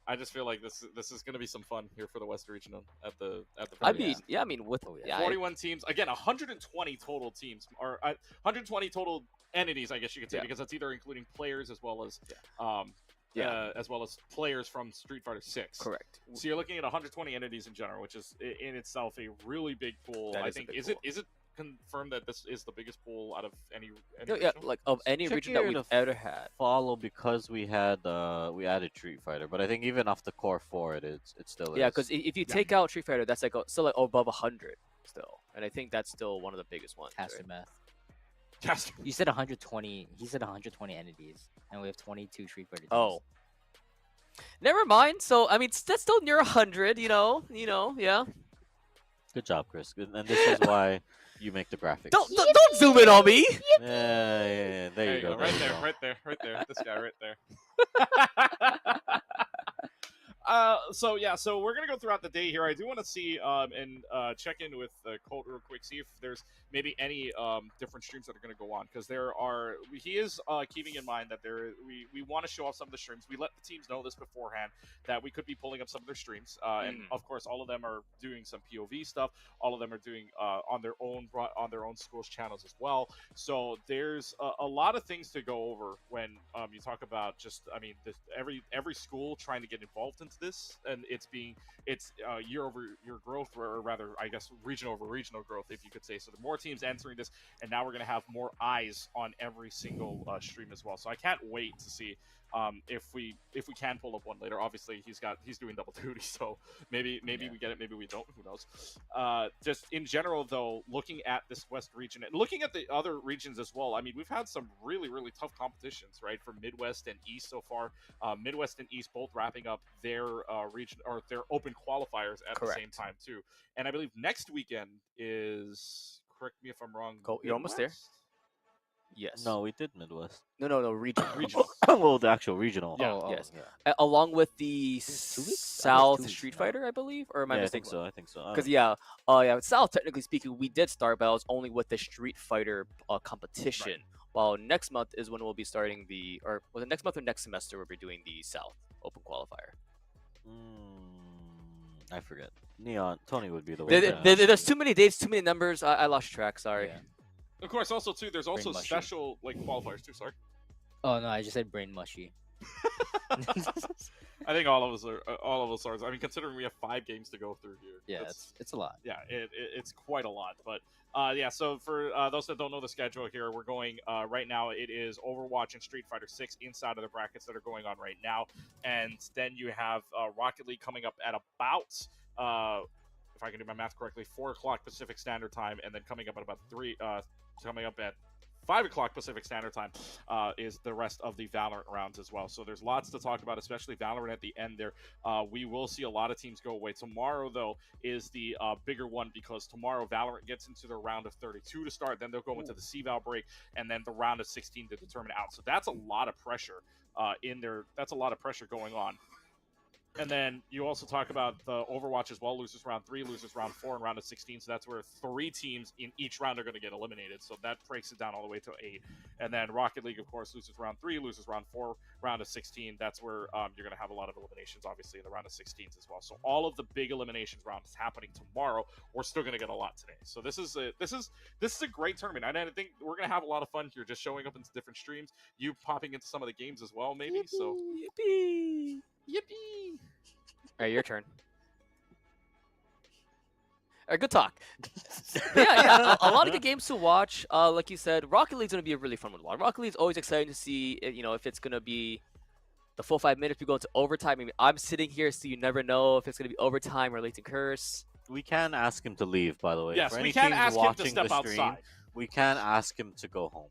I just feel like this is going to be some fun here for the West Regional at the. I mean, with 41 teams again, 120 total teams or 120 total entities, I guess you could say, because that's either including players as well as as well as players from Street Fighter 6. Correct. So you're looking at 120 entities in general, which is in itself a really big pool. That I is a think big is pool. it confirmed that this is the biggest pool out of any Yeah, regional? like of any region that Trickier we've to ever had. Follow because we had we added Street Fighter, but I think even off the core 4, it still is. Yeah, because if you take out Street Fighter, that's like still like above 100 still, and I think that's still one of the biggest ones. Caster Right? math. Caster. You said 120. He said 120 entities, and we have 22 Street Fighter teams. Oh, never mind. So I mean, that's still near 100. Yeah. Good job, Chris. And this is why you make the graphics. Don't zoom in on me. Yeah. There you go. Right there you there, go. right there. This guy right there. So we're gonna go throughout the day here. I do want to see and check in with Colt real quick, see if there's maybe any different streams that are gonna go on, because he is keeping in mind that we want to show off some of the streams. We let the teams know this beforehand that we could be pulling up some of their streams, and of course all of them are doing some POV stuff. All of them are doing on their own schools channels as well. So there's a lot of things to go over when you talk about every school trying to get involved into this, and it's year over year growth, or rather, I guess, region over regional growth, if you could say. So the more teams entering this, and now we're going to have more eyes on every single stream as well. So I can't wait to see if we can pull up one later. Obviously, he's doing double duty, so maybe we get it, maybe we don't. Who knows? Just in general, though, looking at this West region and looking at the other regions as well. I mean, we've had some really tough competitions, right, for Midwest and East so far. Midwest and East both wrapping up their region or their open qualifiers at the same time too. And I believe next weekend is. Correct me if I'm wrong. You're almost there. Midwest? Yes. No, we did Midwest. No. Regional. Well, the actual regional. Yeah. Yes. Yeah. Along with the 2 weeks? I thought it was South 2 weeks Street now. Fighter, I believe, or am I I mistaken? think so. I think so. Because South, technically speaking, we did start, but it was only with the Street Fighter competition. Right. While next month is when we'll be starting was it next month or next semester we'll be doing the South Open Qualifier. I forget. Neon Tony would be the one. There's too many dates, too many numbers. I lost track. Sorry. Yeah. Of course, also too, there's also mushy. special qualifiers too. Sorry. Oh no, I just said brain mushy. I think all of us are. I mean, considering we have 5 games to go through here. Yeah, it's a lot. Yeah, it's quite a lot. But yeah, so for those that don't know the schedule here, we're going right now. It is Overwatch and Street Fighter 6 inside of the brackets that are going on right now, and then you have Rocket League coming up at about if I can do my math correctly, 4 o'clock Pacific Standard Time, and then coming up at about coming up at 5 o'clock Pacific Standard Time is the rest of the Valorant rounds as well. So there's lots to talk about, especially Valorant at the end there. We will see a lot of teams go away. Tomorrow, though, is the bigger one because tomorrow Valorant gets into their round of 32 to start. Then they'll go into the CVAL break and then the round of 16 to determine out. So that's a lot of pressure in there. That's a lot of pressure going on. And then you also talk about the Overwatch as well, losers round 3, losers round 4, and round of 16. So that's where 3 teams in each round are going to get eliminated. So that breaks it down all the way to 8. And then Rocket League, of course, losers round 3, losers round 4, round of 16. That's where you're going to have a lot of eliminations, obviously, in the round of 16s as well. So all of the big eliminations rounds happening tomorrow. We're still going to get a lot today. So this is a great tournament. And I think we're going to have a lot of fun here, just showing up into different streams. You popping into some of the games as well, maybe. Yippee. So yippee. All right, your turn. All right, good talk. yeah, a lot of good games to watch. Like you said, Rocket League's gonna be a really fun one to watch. Rocket League's always exciting to see. If it's gonna be the full 5 minutes, we go into overtime. I mean, I'm sitting here, so you never know if it's gonna be overtime or Leighton Curse. We can ask him to leave, by the way. Yes, For any we can teams ask him to watching step the stream, outside. We can ask him to go home.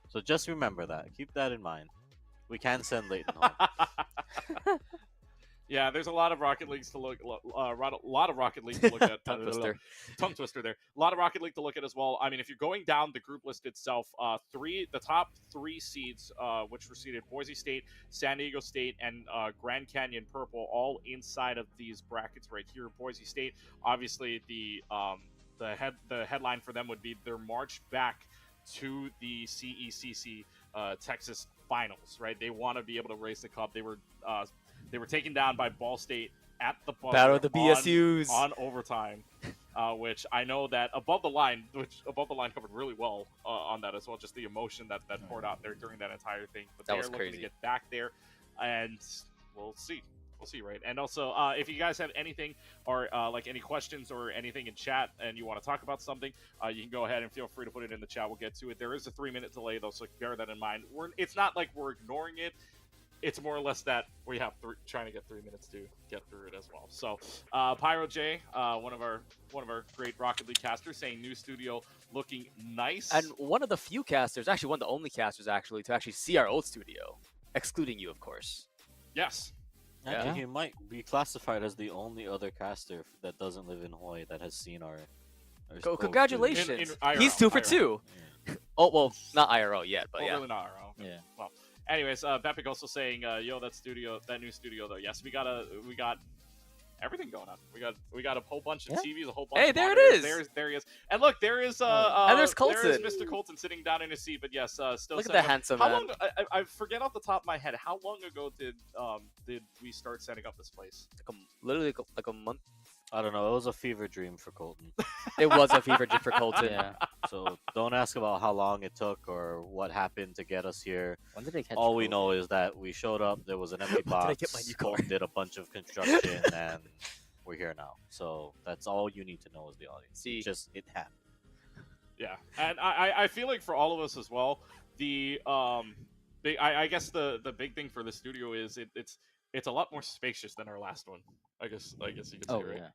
So just remember that. Keep that in mind. We can send Leighton home. Yeah, there's a lot of Rocket Leagues to look. A lot of Rocket League to look at. Tongue twister. Tongue twister there. A lot of Rocket League to look at as well. I mean, if you're going down the group list itself, the top 3 seeds, which were seeded Boise State, San Diego State, and Grand Canyon Purple, all inside of these brackets right here. Boise State, obviously, the headline for them would be their march back to the CECC Texas finals. Right, they want to be able to raise the cup. They were taken down by Ball State at the buzzer Battle of the BSUs on overtime, which I know that Above the Line covered really well on that as well. Just the emotion that poured out there during that entire thing. But That they're was looking crazy. to get back there, and we'll see. We'll see, right? And also, if you guys have anything or like any questions or anything in chat and you want to talk about something, you can go ahead and feel free to put it in the chat. We'll get to it. There is a 3-minute delay, though, so bear that in mind. It's not like we're ignoring it. It's more or less that we have trying to get 3 minutes to get through it as well. So, Pyro J, one of our great Rocket League casters, saying new studio looking nice. And one of the few casters, actually one of the only casters actually, to actually see our old studio, excluding you, of course. Yes. Actually, Yeah. he might be classified as the only other caster that doesn't live in Hawaii that has seen our studio. Congratulations. In IRL, He's 2 for IRL. 2. Oh, well, not IRL yet, but Well, yeah. really not our own. Yeah. Well, anyways, Bepic also saying, yo, that new studio though. Yes, we got everything going on. We got a whole bunch of TVs, a whole bunch. Hey, of there it monitors. is. There he is. And look, there is And there's There is Colton. Mr. Colton sitting down in his seat. But yes, still. Look at setting that up. handsome How man. long? I forget off the top of my head. How long ago did we start setting up this place? Literally like a month. I don't know. It was a fever dream for Colton. It was a fever dream for Colton. Yeah. So don't ask about how long it took or what happened to get us here. When did they catch All we COVID? know is that we showed up. There was an empty When did I box. get my new car? Colton did a bunch of construction, and we're here now. So that's all you need to know as the audience. See. It happened. Yeah, and I feel like for all of us as well, the I guess the big thing for the studio is it's a lot more spacious than our last one. I guess you could say, Oh right? yeah.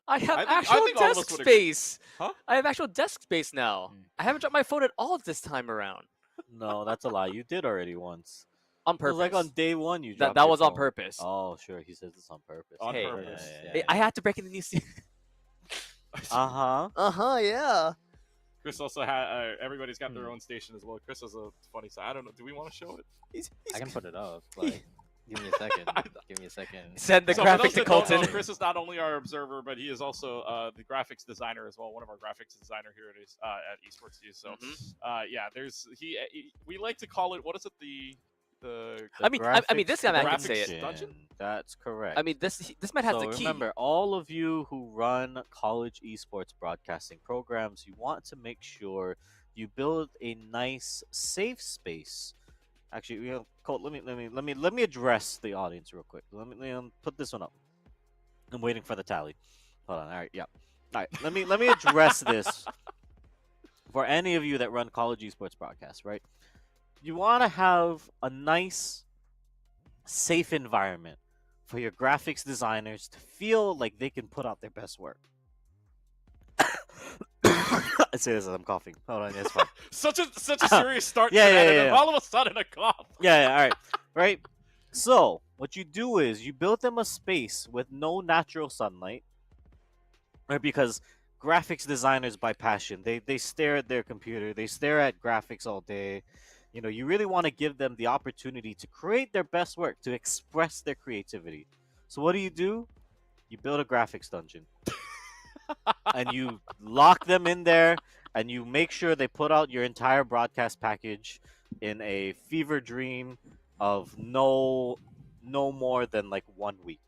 I have I actual think all of us desk would agree. space. Huh? I have actual desk space now. Mm. I haven't dropped my phone at all this time around. No, that's a lie. You did already once. On It purpose. was like on day one you that dropped that your was on phone. purpose. Oh, sure. He says it's on purpose. On Hey. purpose. Hey, I had to break into the new studio. Uh-huh. Yeah. Chris also had everybody's got their Hmm. own station as well. Chris has a funny side. I don't know. Do we want to show it? I can put it up. Like, give me a second. Give me a second. Send the So for those graphic to that don't know, Colton. Chris is not only our observer, but he is also the graphics designer as well. One of our graphics designer here at Esports U. So yeah, we like to call it. What is it? The I mean, this guy I can say graphics it. dungeon? That's correct. I mean, this man has so the key. remember, all of you who run college esports broadcasting programs, you want to make sure you build a nice, safe space Actually, Colt, let me address the audience real quick. Let me put this one up. I'm waiting for the tally. Hold on. All right, yeah. All right, let me address this for any of you that run college esports broadcasts, right? You want to have a nice, safe environment for your graphics designers to feel like they can put out their best work. I say this as I'm coughing. Hold on, it's fine. Such a serious start Yeah, to that, yeah, and then yeah. all of a sudden a cough. Yeah, all right, right. So what you do is you build them a space with no natural sunlight, right? Because graphics designers by passion, they stare at their computer, they stare at graphics all day. You know, you really want to give them the opportunity to create their best work, to express their creativity. So what do? You build a graphics dungeon. And you lock them in there and you make sure they put out your entire broadcast package in a fever dream of no more than like 1 week.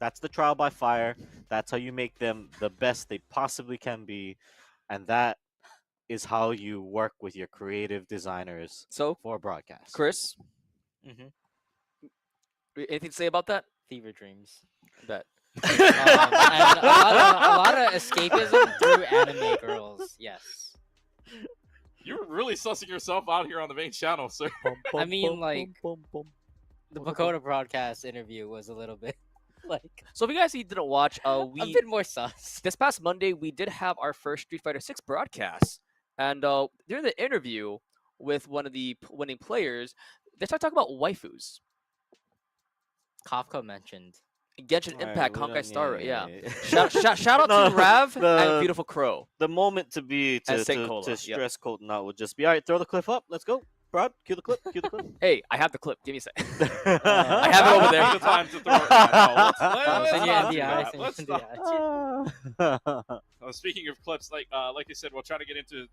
That's the trial by fire. That's how you make them the best they possibly can be, and that is how you work with your creative designers So, for broadcast. Chris, Hmm. anything to say about that? Fever dreams. That. And a lot of escapism through anime girls. Yes. You're really sussing yourself out here on the main channel, sir. I mean, like, the Pagoda broadcast interview was a little bit like So if you guys didn't watch, a bit more sus. this past Monday we did have our first Street Fighter 6 broadcast, and during the interview with one of the winning players, they started talking about waifus. Kafka mentioned. Genshin Alright, Impact, we Honkai don't- Star, yeah. Shout out No, to Rav the- and Beautiful Crow. The moment to be And to, Saint to, Cola, to yep. stress Colton out would just be, all right, throw the clip up. Let's go. Brad, cue the clip. Cue the clip. Hey, I have the clip. Give me a sec. I have it over there. The time to throw it. Yeah, no, let's Send you not in do the eye, that. send you Let's in the not. eye. Speaking of clips, like you said, we'll try to get into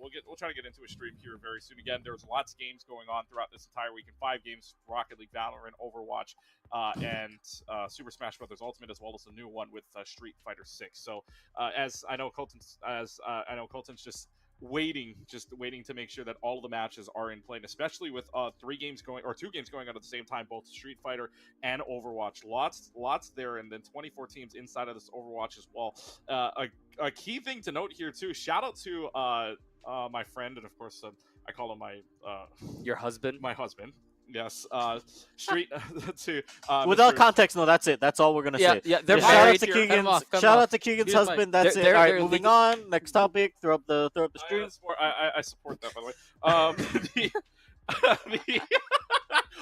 we'll try to get into a stream here very soon. Again, there's lots of games going on throughout this entire weekend. 5 games: Rocket League, Valorant, Overwatch, and Super Smash Bros. Ultimate, as well as a new one with Street Fighter 6. So, as I know, Colton's just waiting to make sure that all of the matches are in play, and especially with 2 games going on at the same time, both Street Fighter and Overwatch. Lots there, and then 24 teams inside of this Overwatch as well. A key thing to note here too. Shout out to my friend, and of course I call him Your husband. my husband. Yes, Street to Without Mr. context, no, that's it. That's all we're gonna say. Yeah, they're Just shout out married. to Here. Cut him Keegan's. off, cut him Shout off. out to Keegan's Here's my- husband. That's They're- it. All right, they're moving legal- on. Next topic. Throw up the stream. I support that, by the way.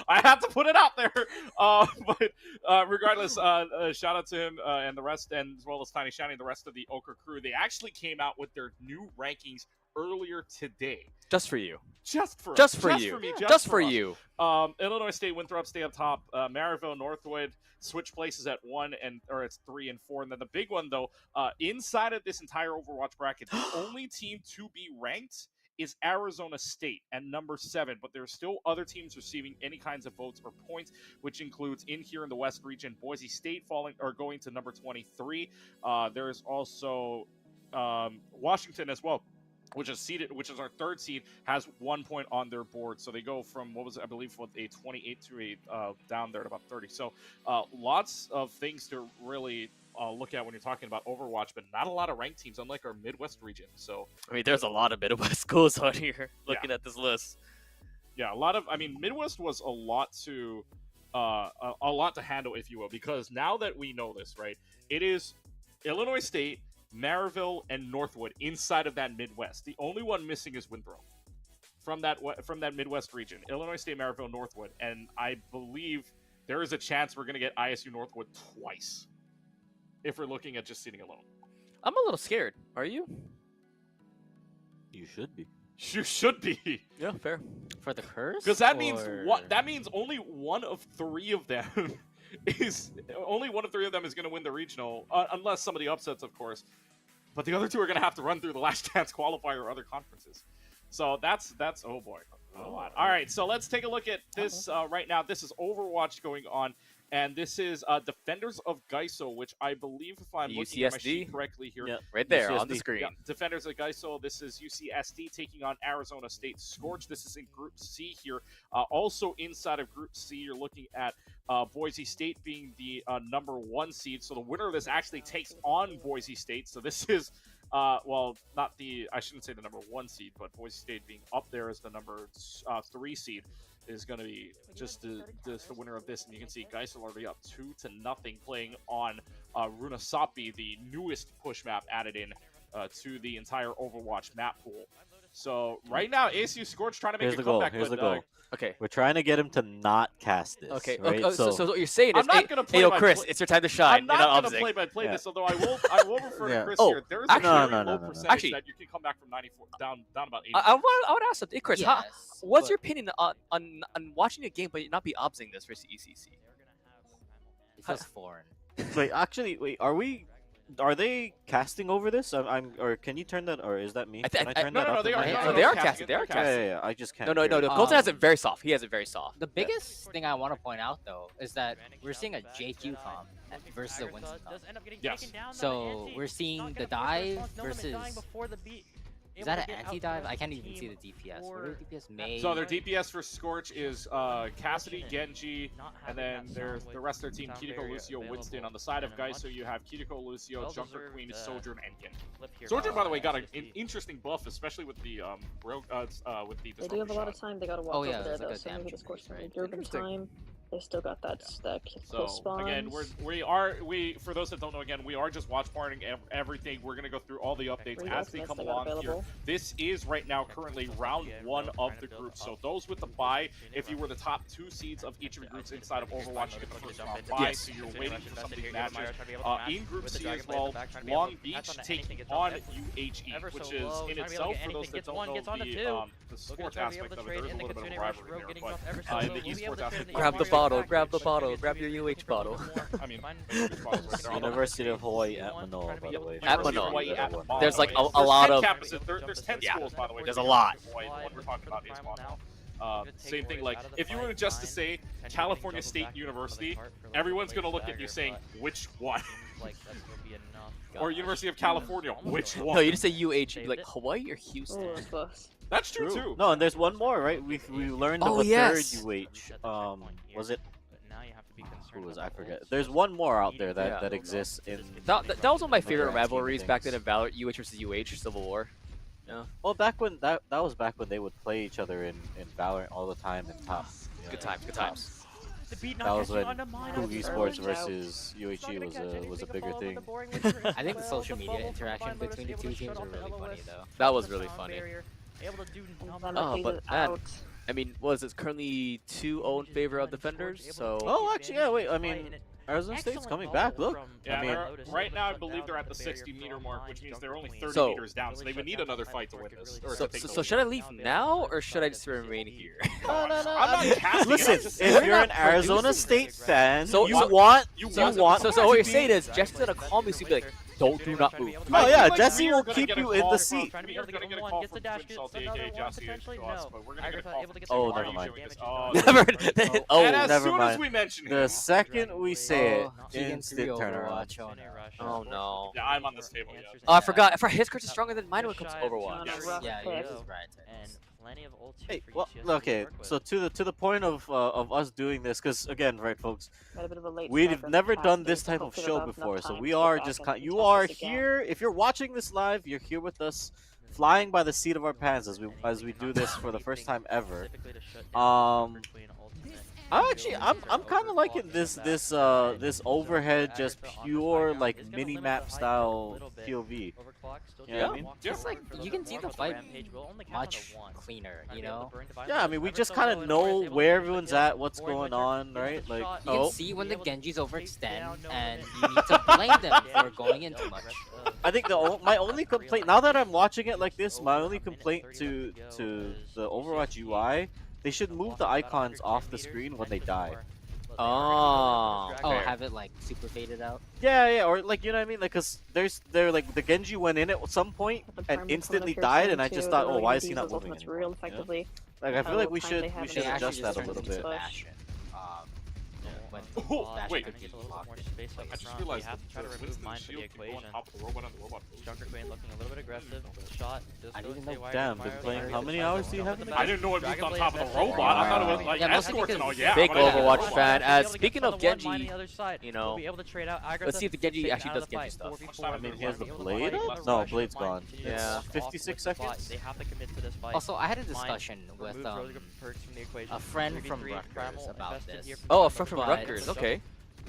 I had to put it out there. But regardless, shout out to him and the rest, and as well as Tiny Shiny and the rest of the Ochre crew. They actually came out with their new rankings earlier today. Just for you. Just for Just us. for just you. For me, Just for us. you. Illinois State, Winthrop stay up top. Maryville, Northwood switch places at 1 or it's 3 and 4. And then the big one though, inside of this entire Overwatch bracket, the only team to be ranked is Arizona State at number 7, but there are still other teams receiving any kinds of votes or points, which includes in here in the West region, Boise State going to number 23. There's also Washington as well, which is our 3rd seed, has 1 point on their board. So they go from I believe a 28 to a down there at about 30. So lots of things to really look at when you're talking about Overwatch, but not a lot of ranked teams, unlike our Midwest region. So I mean, there's a lot of Midwest schools out here looking at this list. yeah, Midwest was a lot to handle, if you will, because now that we know this, right, it is Illinois State, Maryville, and Northwood inside of that Midwest. The only one missing is Winthrop from that Midwest region. Illinois State, Maryville, Northwood, and I believe there is a chance we're going to get ISU Northwood twice if we're looking at just seeding alone. I'm a little scared. Are you? You should be. You should be, Yeah, fair. For the curse? because that means Or- that means only one of 3 of them is going to win the regional, unless somebody upsets, of course. But the other 2 are going to have to run through the last chance qualifier or other conferences. So that's oh boy. All right, so let's take a look at this right now. This is Overwatch going on And this is Defenders of Gaiso, which I believe, if I'm looking at my sheet UCSD? correctly here, Yeah. Right there on the UCSD. screen. yeah, Defenders of Gaiso. This is UCSD taking on Arizona State Scorch. This is in Group C here. Also inside of Group C, you're looking at Boise State being the #1 seed. So the winner of this actually takes on Boise State. So this is, well, not the, I shouldn't say the #1 seed, but Boise State being up there as the #3 seed is going to be just the winner of this. And you can see Geisel already up 2-0 playing on Runasapi, the newest push map added in to the entire Overwatch map pool. So right now, ASU Scorch trying to make Here's a the goal. comeback. Here's but, the goal. Okay. We're trying to get him to not cast this. Okay. Right? So what you're saying is, I'm not gonna play hey, yo, by Chris, play- it's your time to shine. I'm not You're going to play by play Yeah. this, although I will refer Yeah. to Chris Oh, here. There is actually- a very No, low no. percentage Actually- that you can come back from 94 down about 80. I want to ask something, Chris. Yes, What's but your opinion on watching a game but not be obsing this for CECC? It feels foreign. Wait, actually, are they casting over this? Or can you turn that? Or is that me? Can I turn no, that no, up? they on are- my no, headset? no, they are casting casting. it, They are they're casting. Yeah, I just can't. No. hear it. Colton has it very soft. He has it very soft. The biggest thing I want to point out though is that we're seeing a JQ comp versus a Winston comp. Yes. So we're seeing the dive versus. Is that an anti-dive? I can't even see the DPS. What are the DPS? May. So their DPS for Scorch is Cassidy, Genji, and then there's the rest of their team, Kiriko, Lucio, Winston. On the side of Gaiso, you have Kiriko, Lucio, Jumper Queen, Sojourn, and Ken. Sojourn, by the way, got an interesting buff, especially with the with the They do have a lot of time. They gotta walk Oh, yeah, over there there's like though, a so maybe damage the Scorch increase, right? do have Interesting. time. They still got that So close spawns. again, we for those that don't know, again, we are just watch partying everything. We're gonna go through all the updates Three as they ultimates come they got along here. available. This is right now currently round 1 of the group. So those with the bye, if you were the top 2 seeds of each of your groups inside of Overwatch, you get the first round bye. Yes. So you're waiting for some big matches. In Group C as well, Long Beach taking on UHE, which is in itself, for those that don't know the sports aspect of it, there is a little bit of a rivalry there. But in the esports aspect, Grab the bottle. Grab the bottle. Grab your UH bottle. I mean, they're all University of Hawaii at Manoa, by the way. At University of Manoa. Hawaii at Manoa. There's like a There's lot 10 of. campuses. There's 10 Yeah. schools, by the way. There's for a the lot. University of Hawaii. The one we're talking about is Manoa. Same thing, like, if you were just to say California State University, everyone's going to look at you saying, which one? Or University of California, which one? No, you just say UH. You'd be like Hawaii or Houston. Oh, that's close. That's true, too. No, and there's one more, right? We learned Oh, of a yes. third UH. Was it? Who was I forget? There's one more out there that, Yeah. that exists in. That was one of my favorite Other scheme of rivalries back then things. in Valor. UH versus UH Civil War. Well, back when that was back when they would play each other in Valorant all the time in top. you know, Good times. Good times. That was when Cool Esports versus UHE was a bigger thing. I think the social media interaction between the two teams were really funny though. That was really funny. Oh, but man, I mean, was it currently 2-0 in favor of Defenders? So. Oh, actually, yeah. Wait, I mean, Arizona State's coming back. Look. Yeah, I mean, right now I believe they're at the 60-meter mark, which means they're only 30 So- meters down, so they would need another fight to win this. Or So, to take so, the so lead. should I leave now or should I just remain here? no. I'm not casting it, Listen, I'm just if saying. you're an Arizona State fan, So- you so- want you you want- want. So to what you're be- saying is Jesse's gonna call me, so he'd be like, do not move. Oh I yeah, feel like Jesse we are will gonna keep get a you in call the from- seat. We are gonna get a call from Twitch Salt, aka Jesse, to us, but we're gonna get a call from Oh, Why are never you mind. doing this? Oh, Never. And Oh, as never soon as mind. we mention The him, second we say it, Keegan 3 instant turnaround. Overwatch. oh no. yeah, I'm on this table. Yeah. Oh, I forgot. His cards are stronger than mine when it comes to Overwatch. Yes. Yeah, Yeah, he was right. Hey, well, okay. So to the point of us doing this, because again, right, folks, we've never done this type of show before, so we are just you are here. If you're watching this live, you're here with us, flying by the seat of our pants as we do this for the first time ever. I'm kind of liking this overhead, just pure like mini map style POV. You know what I mean? It's like you can see the fight much cleaner, you know? Yeah, I mean, we just kind of know where everyone's at, what's going on, right? Like, You can see when the Genjis overextend, and you need to blame them for going in too much. I think my only complaint now that I'm watching it like this, my only complaint to the Overwatch UI, they should move the icons off the screen when they die. Oh. Oh, fair. have it like super faded out. Yeah, or like you know what I mean, like cause they're like the Genji went in at some point and instantly died, and I just thought, oh, why is he not moving That's anymore? real You know? effectively. Like I feel like we Time should they have we it should in adjust actually that a just little turns bit. into Bastion. when Oh, Bash wait. could Trying to be get a little bit blocked. more space up I just front. realized We have to try to remove Winston's mine from the shield can go on equation. top of the robot and the robot goes. Junker Queen looking a little bit aggressive. Shot. Just I goes didn't even know. haywire. Damn, Fire been the playing. fire, How the many fire, hours do you jump have in in the the I didn't know it moved on Dragon top of Blade the message. robot. I thought it was like Yeah, most escorts and all. because Yeah, Big I'm gonna- Overwatch We'll fan. be able to get Speaking on of the one Genji, mine on the other side. you know, We'll be able to trade out let's see if the Genji taken actually out of does the Genji fight. stuff. 4v4. I mean, he has the Be able to blade fight up? the No, rush blade's of mine, gone. continue to Yeah. walk off 56 with the fight. seconds? They have to commit to this fight. Also, I had a Mine discussion with remove really good perks from the equation. a friend 3v3 from Rutgers Primal about invested this. here Oh, a Primal friend from But- Rutgers. Okay.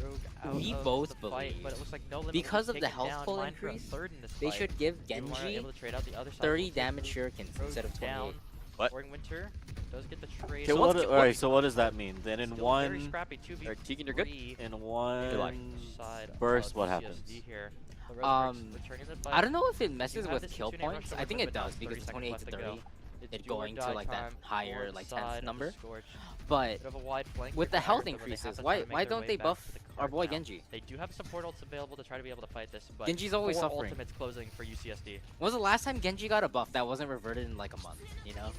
Rogue out We of both the fight, believe but it looks like no limit because will of be the taken health down. pool Mine for a increase, third in this they fight. should give We weren't Genji able to trade out the other side. 30 We'll damage take shurikens Rogue instead of 28. down. What? Oregon Winter does get the trade. Okay, So what's what? the- All right. So what does that mean? Then in Still very one scrappy, 2v3 Alright, Keegan, you're good? in one side burst, of what CSD happens? here. The Resurrects returning the fight. I don't know if it messes have with this kill 2-2 rush points. over I think mid, it but now does it's because 30 it's seconds 28 to left to 30. go. It's It do or going to die like that time higher for like the side 10th of number. Scorch. But Bit of a wide flank with here the for health Iron, but they have increases, to try why to make their don't way they back buff to the our card boy now. Genji? They do have support ults available to try to be able to fight this, but Genji's always 4 suffering. ultimates closing for UCSD. When was the last time Genji got a buff that wasn't reverted in like a month? You know?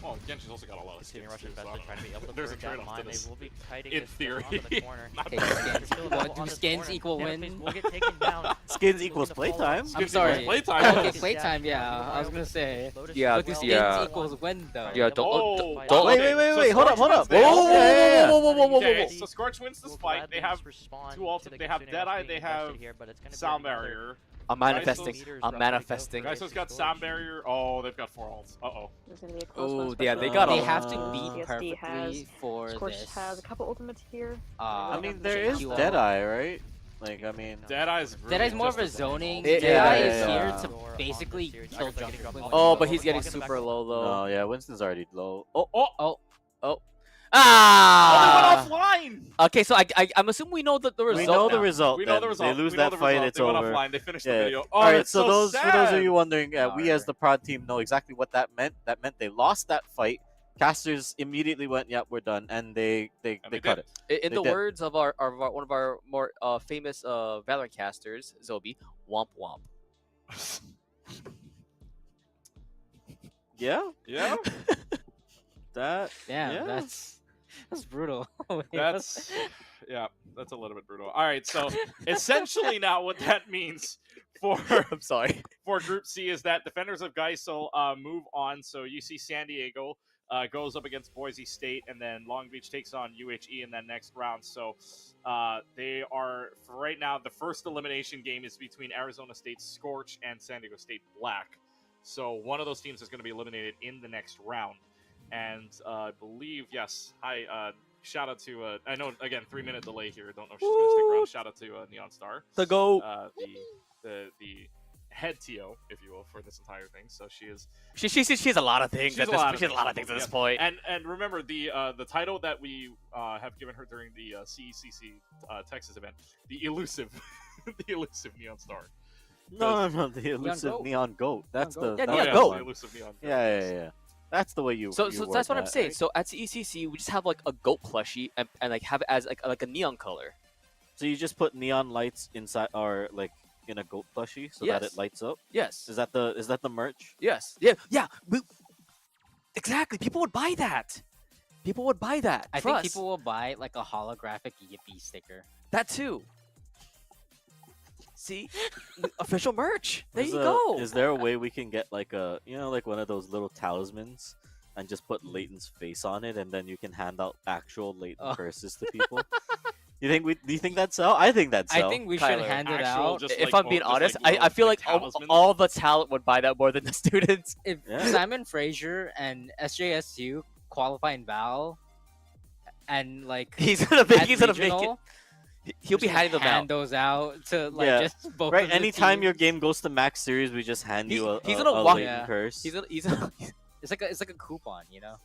Oh, Genji's also got a lot of Continuing skins Rush too, so I invested don't trying to be know. able to There's a burn down trade-off mine. to They this. will be kiting In this theory. onto the corner. Not Okay, bad. skins. Still What, available do on this skins corner. equal Nanophase win? will get taken down. Skins Looking equals to follow playtime. up. I'm Skins sorry. equals playtime. Okay, Yes. playtime, yeah. I was gonna say. Lotus Yeah, as this- well. Skins yeah. equals win though. Yeah, don't- Oh, don't- Wait, okay, wait, wait, so wait. Hold up, Scorch hold up. wins this. Whoa, yeah, yeah, yeah. Okay, so Scorch wins this Will fight. They gladly have respond two to ultimates. the They have Kitsune Rush Deadeye. being They invested have here, but it's gonna be Sound another Barrier. I'm manifesting. meters I'm roughly to go. manifesting. Guyso's got Sound Barrier. Oh, they've got 4 ults. Uh-oh. There's gonna be a close Oh, one, yeah, especially they got They a- have to Uh, beat CSD perfectly has for Scorch this. has a couple ultimates here. I They mean, got there the is Shake Deadeye, right? Like, I mean, Deadeye's really Deadeye's more of just a zoning. Yeah, Deadeye yeah, is yeah, here yeah. to Door on basically this series. kill Actually getting Junker dropped Queen. Oh, off. but he's getting Walk in the back super row. low though. no, yeah, Winston's already low. Oh, Oh. they Ah. went offline. Okay, so I'm assuming we know the result. We know the now. result. We know then. the result. They lose We know that the fight. result. It's They went over. offline. They finished the Yeah. video. Oh, All right, that's so those for those of sad. you wondering, we as Nar. the prod team know exactly what that meant. That meant they lost that fight. Casters immediately went, "Yep, we're done," and they they cut did. it. In They the did. words of our one of our more famous Valorant casters, Zobi, womp womp. Yeah, Yeah, that. Damn, yeah. that's brutal. that's yeah, that's a little bit brutal. All right, so essentially now what that means for I'm sorry. for Group C is that Defenders of Geisel move on. So UC San Diego goes up against Boise State, and then Long Beach takes on UHE in that next round. So they are, for right now, the first elimination game is between Arizona State Scorch and San Diego State Black. So one of those teams is going to be eliminated in the next round. And I believe, yes, hi, shout out to, I know, again, 3-minute delay here. Don't know if she's going to stick around. Shout out to Neon Star. The go. The head TO, if you will, for this entire thing. So she is, She has a lot of things. She's At a this, lot of she has a lot of things, things at this yes. point. and remember the title that we have given her during the CECC Texas event, the elusive, the elusive Neon Star. No, the elusive Goat. Neon Goat. That's Neon the Goat. Yeah, that's Neon the Goat. one. The elusive Neon Goat. Yeah. That's the way you. So you that's word what I'm that, saying. right? So at CECC, we just have like a goat plushie and like have it as like a neon color. So you just put neon lights inside, or like in a goat plushie, so that Yes. it lights up. Yes. Is that the merch? Yes. Yeah. Exactly. People would buy that. People would buy that. I For think us. people will buy like a holographic Yippee sticker. That too. See, official merch. There Is you a- go. Is there a way we can get like like one of those little talismans, and just put Leighton's face on it, and then you can hand out actual Leighton Oh. curses to people? Do you think that'd sell? I think that'd sell. I think we should Kyler, hand it Actual out. just If like, I'm being just honest, like I feel little, like talismans. all the talent would buy that more than the students. If Yeah. Simon Fraser and SJSU qualify in Val, and like He's gonna make. at He's gonna make it. regional, He'll be just handing them hand out. those out to like Yeah. just both Right, of the anytime your teams. game goes to max series, we just hand He- you he's a gonna walk- Leighton Yeah. curse. He's It's like a coupon, you know.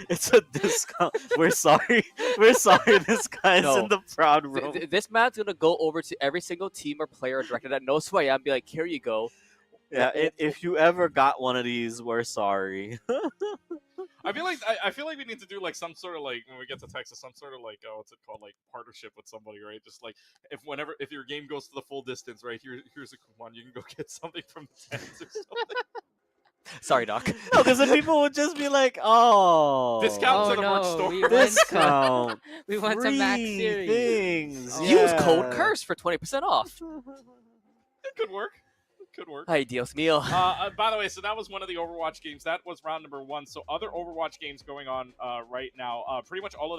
It's a discount. We're sorry. We're sorry. This guy's No. in the proud room. This man's gonna go over to every single team or player or director that knows who I am and be like, here you go. Yeah, if you ever got one of these, we're sorry. I feel like we need to do like some sort of like when we get to Texas, some sort of like what's it called, like partnership with somebody, right? Just like if your game goes to the full distance, right? Here's a coupon, you can go get something from the tents or something. Sorry, Doc. No, because then people would just be like, "Oh, Discount to Oh the merch no, store. we went to, discount, we went to Max free Series. things." Oh. Use code yeah. curse for 20% off. It could work. It could work. Ay, Dios mío. By the way, so that was one of the Overwatch games. That was round number 1. So other Overwatch games going on right now. Pretty much all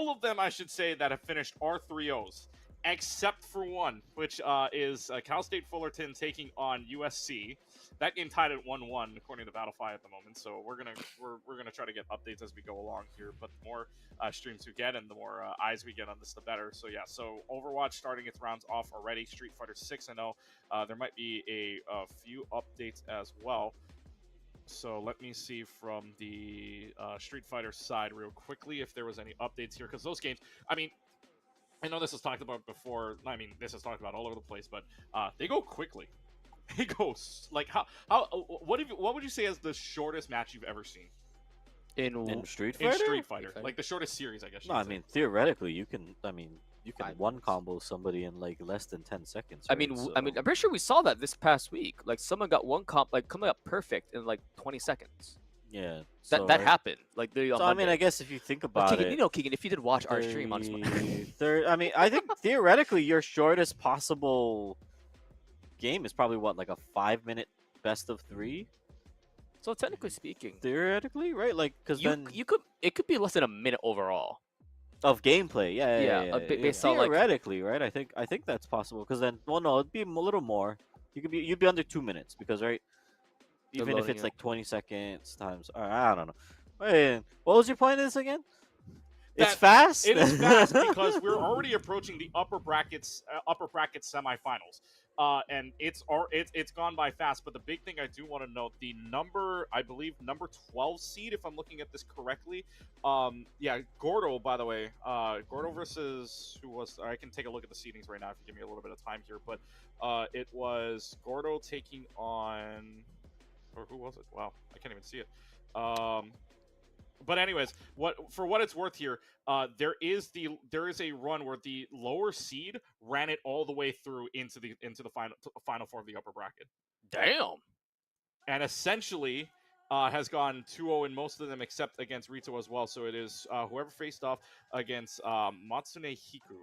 of them, I should say, that have finished are 3-0s, except for one, which is Cal State Fullerton taking on USC. That game tied at 1-1 according to Battlefy at the moment. So we're gonna try to get updates as we go along here. But the more streams we get and the more eyes we get on this, the better. So yeah, so Overwatch starting its rounds off already. Street Fighter 6-0. There might be a few updates as well. So let me see from the Street Fighter side real quickly if there was any updates here, because those games, I mean, I know this was talked about before. I mean, this is talked about all over the place, but they go quickly. They go like what would you say is the shortest match you've ever seen In Street in Fighter? Street Fighter? Like the shortest series, I guess. No, I mean theoretically, you can. I mean, you can 5 one minutes. combo somebody in like less than 10 seconds. I right? mean, So- I'm pretty sure we saw that this past week. Like someone got one comp, like coming up perfect in like 20 seconds. yeah. That so, that right? happened. Like the. So I mean, I guess if you think But about Keegan, it, you know, Keegan, if you did watch our stream on. I mean, I think theoretically, your shortest possible game is probably what, like a 5-minute best of 3. So technically speaking, Theoretically, right? Like, because then you could it could be less than a minute overall. of gameplay, yeah, Yeah, based on, like- theoretically, right? I think that's possible. Because then, well, no, it'd be a little more. You'd be under 2 minutes because, right? The Even if loading, it's yeah. like 20 seconds times, I don't know. Wait, what was your point of this again? It's That- fast. It is fast because we're already approaching the upper bracket semifinals, and it's gone by fast. But the big thing I do want to note, the I believe number 12 seed, if I'm looking at this correctly, yeah, Gordo. By the way, Gordo versus who was? I can take a look at the seedings right now if you give me a little bit of time here. But it was Gordo taking on, or who was it? Wow, I can't even see it. But anyways, for what it's worth here, there is a run where the lower seed ran it all the way through into the final four of the upper bracket, Damn. and essentially has gone 2-0 in most of them except against Rito as well. So it is whoever faced off against Matsune Hiku,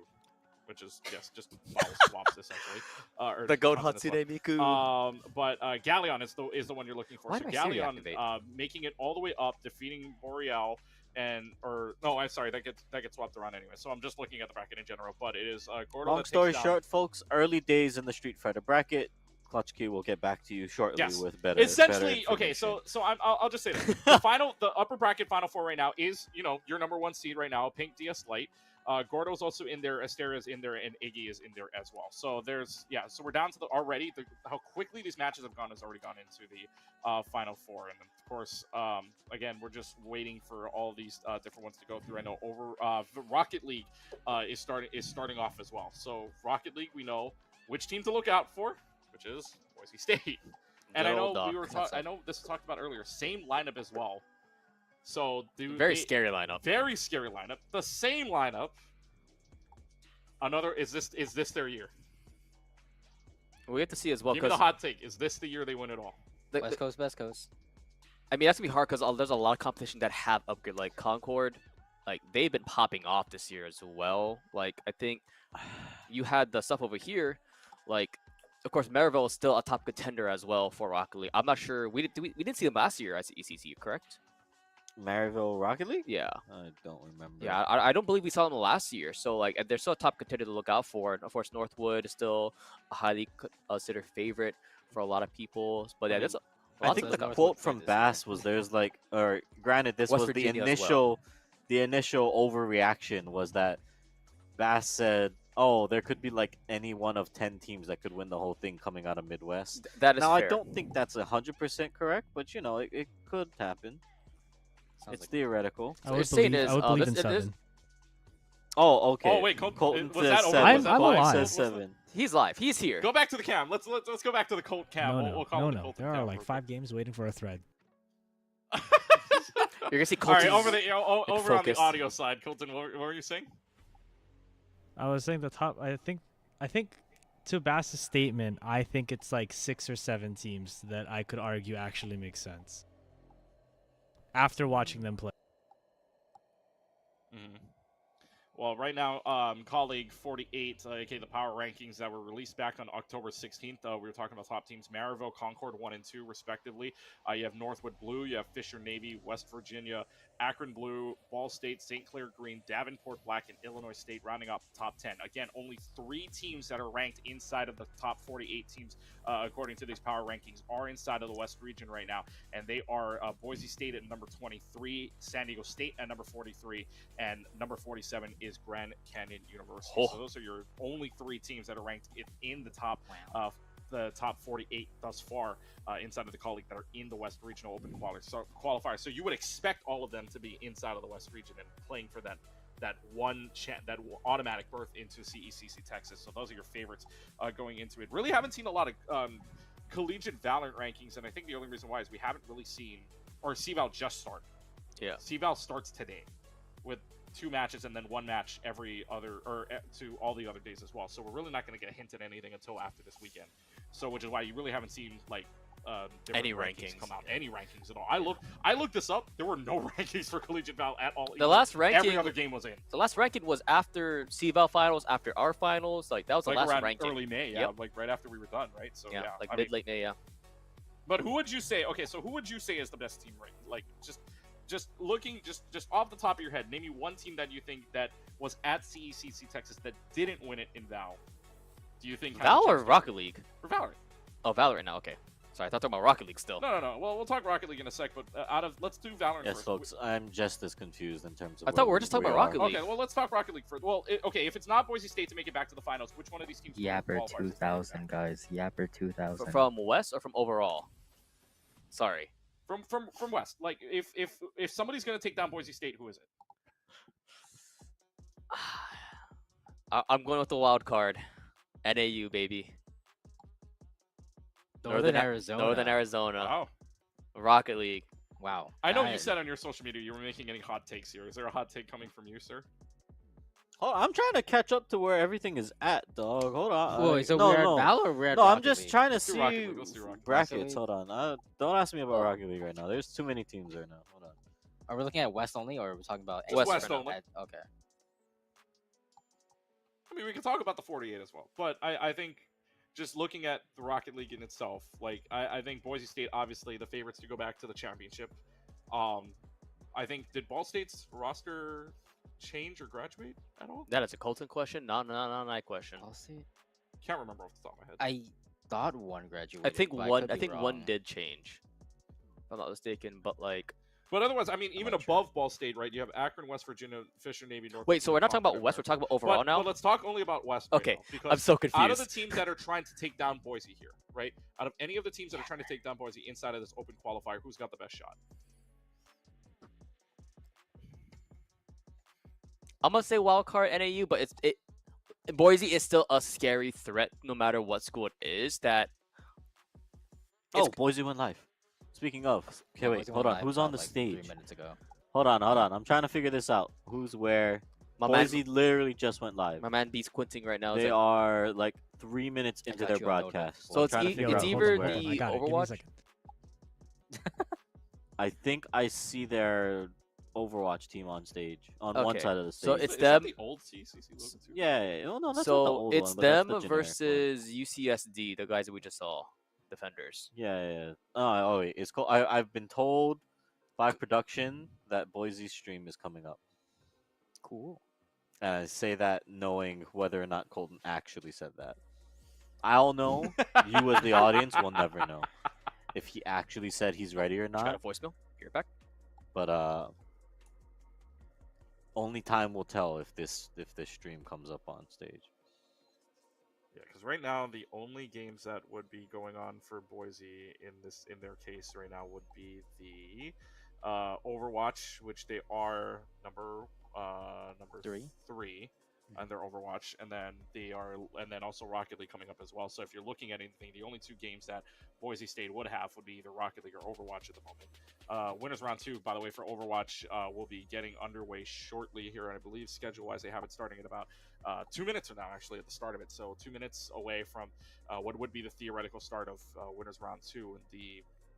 which is just model swaps essentially. Or The goat Hatsune Hatsune Miku. swap. But Galleon is the one you're looking for. Why So did I Siri Galleon activate? making it all the way up, defeating Boreal, I'm sorry, that gets swapped around anyway. So I'm just looking at the bracket in general. But it is Gordo. Long that takes story down- short, folks, early days in the Street Fighter bracket. Clutch Key will get back to you shortly Yes. with better. Essentially, better okay. information. So I'll just say this: the upper bracket final four right now is your number 1 seed right now, Pink DS Light. Gordo's also in there, Asteria's in there, and Iggy is in there as well. So so we're down to how quickly these matches have gone has already gone into the final four, and of course, again, we're just waiting for all these different ones to go through. I know the Rocket League is starting off as well. So Rocket League, we know which team to look out for, which is Boise State. And I Good know old Doc. I know this was talked about earlier. Same lineup as well. So Very scary lineup. very scary lineup. The same lineup. Another is this their year? We have to see as well Give me the because hot take. Is this the year they win it all? West Coast, West Coast. I mean that's gonna be hard because there's a lot of competition that have upgrade like Concord. Like they've been popping off this year as well. Like I think you had the stuff over here, like of course Maryville is still a top contender as well for Rocket League. I'm not sure we didn't see them last year at ECC, correct? Maryville Rocket League? Yeah. I don't remember. Yeah, I don't believe we saw them last year. So like they're still a top contender to look out for. And of course Northwood is still a highly considered favorite for a lot of people. But yeah, there's I think the Northwood quote played from this year. Bass was or granted this West was Virginia as well. the initial overreaction was that Bass said, "Oh, there could be like any one of 10 teams that could win the whole thing coming out of Midwest." that is Now fair. I don't think that's 100% correct, but it could happen. Sounds It's like theoretical. So you're saying is, I would uh, believe this- in this- 7. Oh, okay. Oh wait, Colton Colton was says that over? 7. Was that I'm live? alive. Says Was that- 7. He's live. He's here. Go back to the cam. Let's go back to the Colt cam. No, we'll no, call no, it the no. Colton There are cam like real 5 games waiting for a thread. quick. You're gonna see All right, Colton's over on the focus. audio side, Colton. What were you saying? I was saying the top. I think to Bass's statement, I think it's like 6 or 7 teams that I could argue actually make sense after watching them play. Mhm. Well, right now, colleague 48, aka the power rankings that were released back on October 16th. We were talking about top teams: Maryville, Concord 1 and 2, respectively. You have Northwood Blue, you have Fisher Navy, West Virginia, Akron Blue, Ball State, St. Clair Green, Davenport Black, and Illinois State, rounding up the top 10. Again, only 3 teams that are ranked inside of the top 48 teams, according to these power rankings, are inside of the West region right now, and they are Boise State at number 23, San Diego State at number 43, and number 47 is Grand Canyon University. Oh. So those are your only 3 teams that are ranked in the top the top 48 thus far inside of the colleague that are in the West Regional Open qualifier. So you would expect all of them to be inside of the West region and playing for that automatic berth into CECC Texas. So those are your favorites going into it. Really haven't seen a lot of collegiate Valorant rankings, and I think the only reason why is we haven't really seen, or CVAL just started. Yeah. CVAL starts today with 2 matches and then 1 match every other, or to all the other days as well. So we're really not going to get a hint at anything until after this weekend. So which is why you really haven't seen like Any different rankings come out, any rankings at all. I looked this up. There were no rankings for collegiate Val at all. The last ranking, every other game was in. The last ranking was after CVAL finals, after our finals. Like that was the Like last around ranking. early May, yeah, like right after we were done, right? So yeah, like I mid mean, late May, yeah. But who would you say? Okay, so who would you say is the best team right? Like just looking just off the top of your head, name me one team that you think that was at CECC Texas that didn't win it in Val. Do you think Val or Rocket League? For Valorant. Oh, Valorant now. Okay. Sorry, I thought talking about Rocket League still. No. Well, we'll talk Rocket League in a sec, but let's do Valorant Yes, first. folks, I'm just as confused in terms of. I thought we were just talking about Rocket League. Okay, well, let's talk Rocket League first. Well, okay, if it's not Boise State to make it back to the finals, which one of these teams? Yapper 2000, guys. Yapper 2000. From West or from overall? Sorry. From West. Like, if somebody's gonna take down Boise State, who is it? I'm going with the wild card. NAU, baby. Northern Arizona. Northern Arizona. Wow. Rocket League. Wow. I know you said on your social media you were making any hot takes here. Is there a hot take coming from you, sir? Oh, I'm trying to catch up to where everything is at, dog. Hold on. Wait, so no, we're no. at Val or we're at No, I'm Rocket just League? trying to Let's do see Rocket League, let's do Rocket League. brackets. Hold on. Don't ask me about Rocket League right now. There's too many teams there now. Hold on. Are we looking at West only, or are we talking about Just AU West right now? only. Okay. I mean, we can talk about the 48 as well, but I think just looking at the Rocket League in itself, like I think Boise State obviously the favorites to go back to the championship. I think did Ball State's roster change or graduate at all? That is a Colton question, not my question. I'll see. Can't remember off the top of my head. I thought one graduated. I think but one. could I be think one wrong. did change. If I'm not mistaken, but like. But otherwise, I mean, even not above Ball State, right? You have Akron, West Virginia, Fisher Navy, North. Wait, so we're not talking about Concord, West. We're talking about overall now. But let's talk only about West. Right Okay, now, because I'm so confused. out of the teams that are trying to take down Boise here, right? Out of any of the teams that are trying to take down Boise inside of this open qualifier, who's got the best shot? I'm gonna say wildcard NAU, but Boise is still a scary threat no matter what school it is. That Oh, Boise went live. Speaking of, okay, Yeah, wait, Boise hold went on. live Who's on about, the like, stage? 3 minutes ago. Hold on. I'm trying to figure this out. Who's where? my man, Boise literally just went live. my man beats Quinting right now. It's They like- are like 3 minutes I into got their you on Node broadcast. before. So I'm it's trying to e- figure it's out either who's Hold where. on, I the got it. Give me a Overwatch. second. I think I see their Overwatch team on stage on one Okay, side of the stage. so it's Is that them. the old CCC logo too? yeah. Oh no, that's not the So old it's one, but that's them the generic one. versus UCSD, the guys that we just saw, defenders. Yeah. Oh wait, it's cool. I've been told by production that Boise's stream is coming up. Cool. And I say that knowing whether or not Colton actually said that. I'll know. You as the audience will never know if he actually said he's ready or Got a not. voicemail. Hear it back. But only time will tell if this stream comes up on stage. Yeah, because right now the only games that would be going on for Boise in their case right now would be the Overwatch, which they are number Three. three and their Overwatch, and then also Rocket League coming up as well. So if you're looking at anything, the only two games that Boise State would have would be either Rocket League or Overwatch at the moment. Winners round 2, by the way, for Overwatch will be getting underway shortly here, and I believe schedule-wise they have it starting in about 2 minutes from now, actually, at the start of it. So 2 minutes away from what would be the theoretical start of Winners round 2. And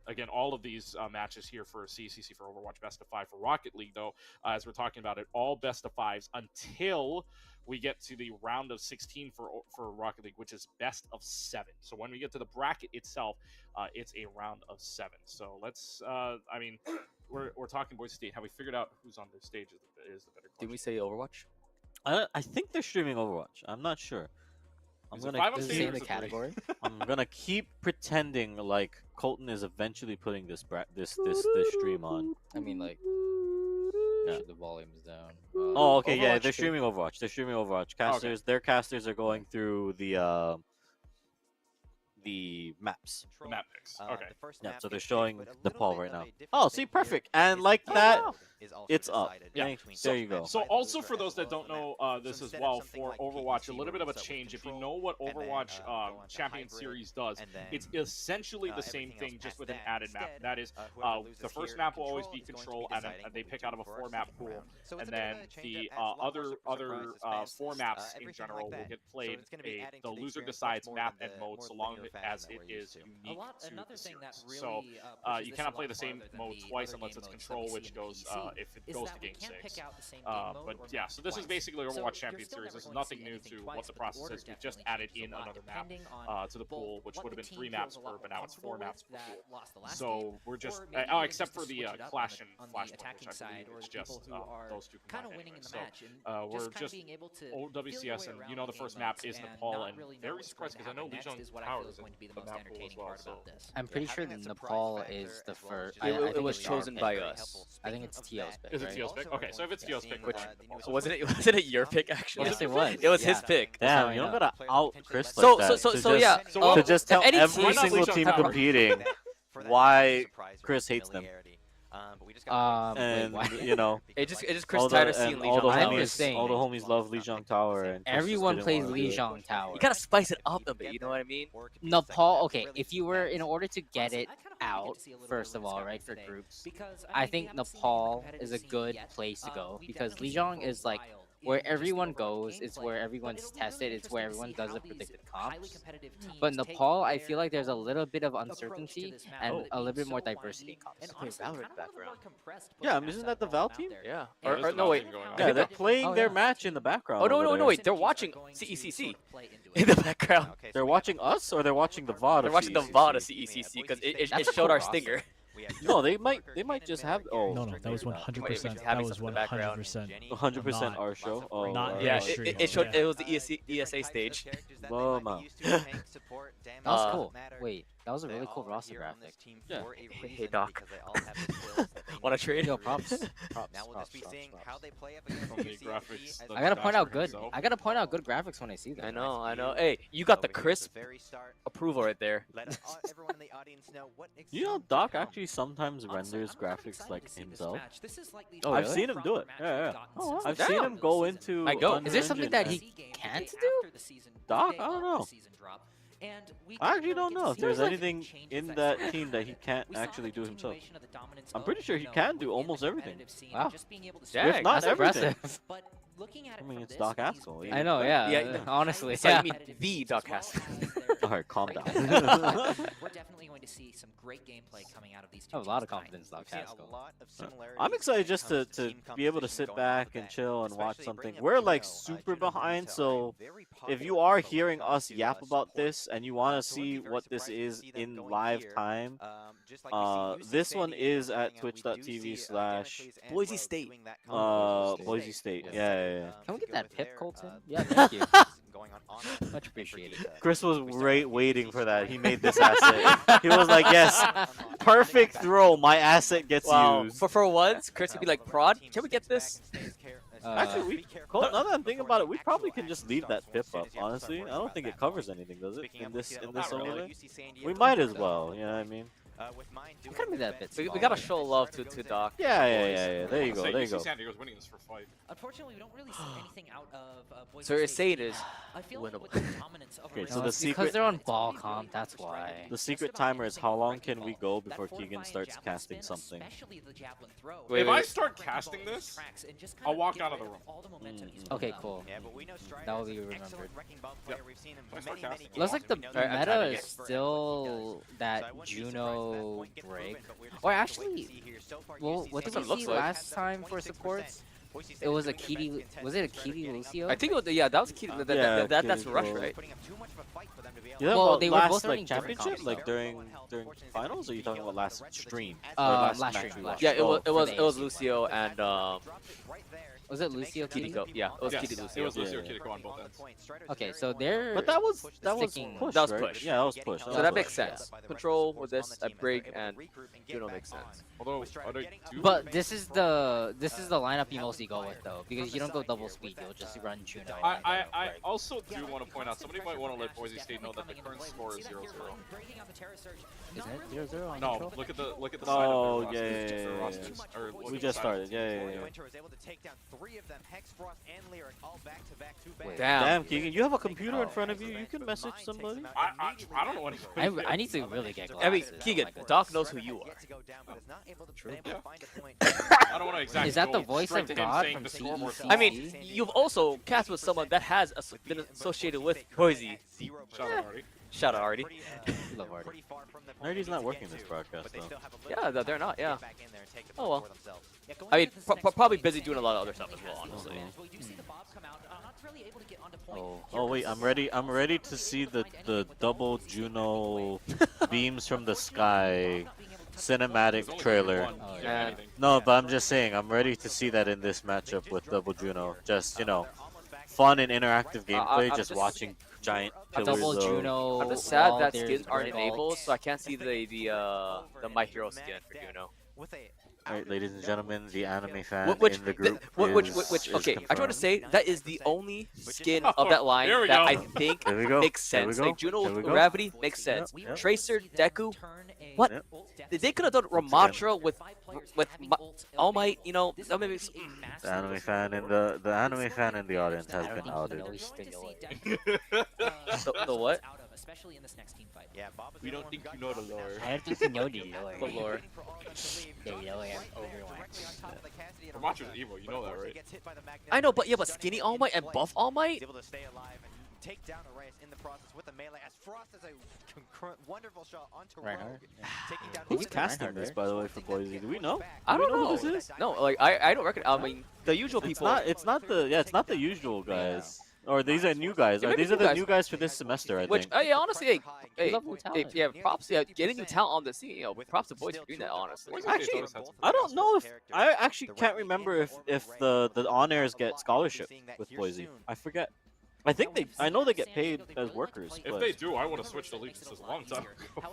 again, all of these matches here for CECC for Overwatch best of 5. For Rocket League, though, as we're talking about it, all best of 5s until we get to the round of 16 for Rocket League, which is best of 7. So when we get to the bracket itself, it's a round of 7. So let's, we're talking Boise State. Have we figured out who's on their stage is the better question. Did we say Overwatch? I think they're streaming Overwatch. I'm not sure. Is it 5 Does it upstairs say or the is it 3? category? I'm gonna keep pretending like Colton is eventually putting this stream on. I mean, like, Yeah. the volume's down. Oh, okay, yeah, Overwatch they're too. streaming Overwatch. They're streaming Overwatch. Casters, their casters are going through the maps. The map picks. Okay. Yeah, so they're showing Nepal right now. Oh, see, perfect. And like that, it's up. Yeah. There you go. So also for those that don't know this as well, for Overwatch, a little bit of a change. If you know what Overwatch Champion Series does, it's essentially the same thing, just with an added map. That is, the first map will always be Control, and they pick out of a 4-map pool, and then the other 4 maps in general will get played. The loser decides map and mode, so long as it is unique to the series. So you cannot play the same mode twice unless it's Control, which goes if it goes to Game 6. But yeah, so this is basically Overwatch Champion Series. This is nothing new to what the process is. We've just added in another map to the pool, which would have been 3 maps per, but now it's 4 maps per pool. So we're just, except for the Clash and Flashpoint, which I believe is just those two combined anyway. So we're just OWCS, and you know the first map is Nepal, and very surprised because I know Lijiang Tower is in the map pool as well. So I'm pretty sure Nepal is the first. It was chosen by us. I think it's TO's pick. is it right? TO's pick? Okay, so if it's TO's pick, Which wasn't wasn't it your pick actually? Yes, it was. It was Yeah. his pick. Damn, you don't gotta out Chris like So that. yeah. So To just if tell any every team- single team competing why Chris hates them. And why? you know, It just Chris all tired of the, seeing and Lee all the Jong I'm Tower. just saying. all the homies love Lijiang Tower, and Chris just Everyone didn't plays wanna do it. Lijiang Tower. You gotta spice it up a bit. You know what I mean? Nepal, okay, if you were, in order to get it out, first of all, right, for groups, I think Nepal is a good place to go, because Lijiang is like, where everyone goes, it's where everyone's tested, it's where everyone does the predicted comps. But Nepal, I feel like there's a little bit of uncertainty and a little bit more diversity in comps. Play Valorant background. Yeah, isn't that the Val team? Yeah. There is Or the no Val wait. team going on. Yeah, they're playing Oh, their yeah. match in the background. Oh no over no there. no wait. They're watching CECC in the background. They're watching us, or they're watching the VOD. They're of watching the CECC? VOD of CECC because it That's a showed our cool stinger. No, they might just have. Oh, No, that was 100%. That having was stuff in the background. 100%. 100% Not- our show. Oh, not Yeah, stream. it showed Yeah. it was the ESA stage. Mama. That was Uh, cool. Wait, that was a really cool roster graphic. Yeah. Hey Doc. Wanna trade? Yo, props. From the graphics, I gotta point out dashboard good. itself. I gotta point out good graphics when I see them. I know. Hey, you got the crisp approval right there. You know, Doc actually sometimes renders graphics like himself. Oh, I've really? seen him do it. Yeah. Oh, I've Damn. seen him go into. I go. Unreal Is there something Engine that and- he can't do? Doc? I don't know. I actually don't know if there's anything in that team that he can't actually do himself. I'm pretty sure he can do almost everything. Wow. Dang, If not That's everything. impressive. I mean, it's Doc Haskell. I know, yeah. Yeah, Honestly, So yeah. you mean the Doc Haskell? Alright, calm down. We're definitely going to see some great gameplay coming out of these two I have a lot teams of confidence, tonight. Doc Haskell. I'm excited just to be able to sit back and chill and watch something. We're like super behind, so if you are hearing us yap about this and you want to see what this is in live time, this one is at twitch.tv/ Boise State. Boise State. Yeah. Can we get that pip, Colton? Yeah, thank you. Much appreciated. Chris was waiting for that. He made this asset. He was like, yes, perfect throw. My asset gets Wow. used. For once, Chris would be like, "Prod, can we get this?" Actually, now that I'm thinking about it, we probably can just leave that pip up. Honestly, I don't think it covers anything, does it? In this Not really. overlay, we might as well. You know what I mean? You could have made that a bit We smaller. gotta show love to Doc. Yeah. There you go. Say, There you UC go. San Diego's winning this for fight. Unfortunately, we don't really see anything out of Boise So you're State. saying is I feel like winnable. with the dominance of Okay, Oregon so No, the it's State, because secret- they're on ball comp. That's why. The secret timer is how long can we go before Keegan starts casting something? Wait, If wait. I start casting this, I'll walk out of the room. Okay, cool. That will be remembered. Yep. I start casting. Looks like the Alright, I'm meta timing is it. still that Juno break. Or actually, well, what did That's what we it looks see like. last time for supports? It was a Kitty. Was it a Kitty Lucio? I think it was, yeah, that was key. Yeah, That's Kitty Rush, Gold. right? You know Well, about they were last, both running like different championship, comps, like though. during finals, or are you talking about last stream? Or Last match stream, we last watched? Yeah, Oh, it was the it was AC. Lucio and Was it Lucio Kitty Kitty? Go. Yeah, it was Yes, Kitty it Lucio. was Lucio Yeah. Kitty on both ends. Okay, so they're. But that was sticking- push. That was right? push. Yeah, that was push. So that makes sense. Control with this, I break, and Juno makes sense. Although, are they two? But this is the lineup you mostly go with though, because you don't go double speed. You'll just run Juno. I also do want to point out, somebody might want to let Boise State know that the current score is 0-0. Isn't it 0-0 on No, control? look at the Oh, side of their yeah, rosters, yeah, their yeah, rosters, or look We at just the side of started. Yeah. Winter was able to take down 3 of them, Hex, Frost, and Lyric, all back-to-back 2 bangs. Damn. Damn, Keegan, you have a computer in front of you. You can message somebody. I don't know what I need to really get glasses. I mean, oh Keegan, my goodness. Doc knows who you are. I don't want to exactly Is that the go voice straight of to him God saying from the scoreboard. CECC? I mean, you've also cast with someone that has been associated with Boise. Shout out, Artie. Shout out, Artie. Love Artie. Nerdy's not working this broadcast though. Yeah, they're not. Yeah. Oh well. I mean, probably busy doing a lot of other stuff as well, honestly. Oh wait, I'm ready. I'm ready to see the double Juno beams from the sky cinematic trailer. Oh, Yeah, yeah. anything. No, but I'm just saying, I'm ready to see that in this matchup with double Juno. Just fun and interactive gameplay. I'm just just- watching giant I'm pillars Double of. Juno. I'm just sad while that there's skins aren't Great enabled, Vault. so I can't see the My Hero skin for Juno. Alright, ladies and gentlemen, the anime fan Which, in the group which, is okay, I just want to confirmed. say that is the only skin of that line There we that go. I think There we go. makes There we sense. go. Like Juno There we with go. gravity makes sense. Yep. Tracer, Deku, what? Yep. They could have done Ramatra with All Might. You know, that maybe. The anime fan in the anime fan in the audience has I been don't outed. think he knows the lore. The what? Especially in this next team fight. We don't think you know the lore. I don't think you know the lore. The lore. The lore of Overwatch. Ramatra's evil, you know that, right? I know, but yeah, but skinny All Might and buff All Might. Able to stay alive and take down Arias in the process with a melee as Frost has a wonderful shot onto Reinhardt? Rogue, taking down Who's both casting of them. this, by the way, for Boise? Do we know? I don't Do we know. who this is? No, like I don't reckon. I mean, the usual It's people. not. It's not the usual guys. Or these are new guys. Yeah, Or maybe these are new the guys. new guys for this semester, I Which, think. yeah, honestly, hey, love new talent. yeah, props, yeah, getting new talent on the scene, you know, props to boys for doing that, honestly. Boise Actually, State's always had some I don't good know if I actually can't remember if the on-airs get scholarship with Boise. I forget. I think they. I know they get paid as workers. If but- they do, I would have switched allegiances a long time ago.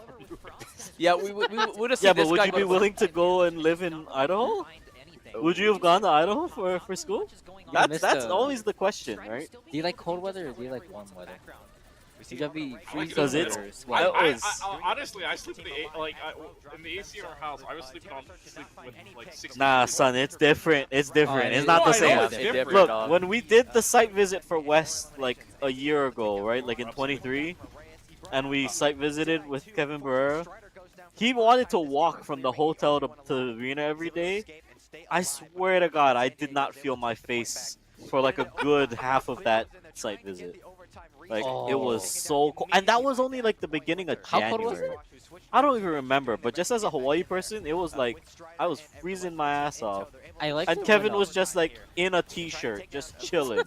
Yeah, we would have seen Yeah, but this would guy you be go- willing to go and live in Idaho? Would you have gone to Idaho for school? That's missed always the question, right? Do you like cold weather or do you like warm weather? You gotta be freezing Because it's- or I, sweating. I I, was- I, honestly, I sleep in the in the AC in our house. I was sleeping with like 6. Nah, son, it's different. It's different. it it's is not the different. same. No, it's different, Look, dog. when we did the site visit for West like a year ago, right? Like in 23, and we site visited with Kevin Barrera, he wanted to walk from the hotel to the arena every day. I swear to God, I did not feel my face for like a good half of that site visit. Like it was so cold, and that was only like the beginning of How January. cold was it? I don't even remember, but just as a Hawaii person, it was like I was freezing my ass off. I like And Kevin was just like in a t-shirt, just chilling,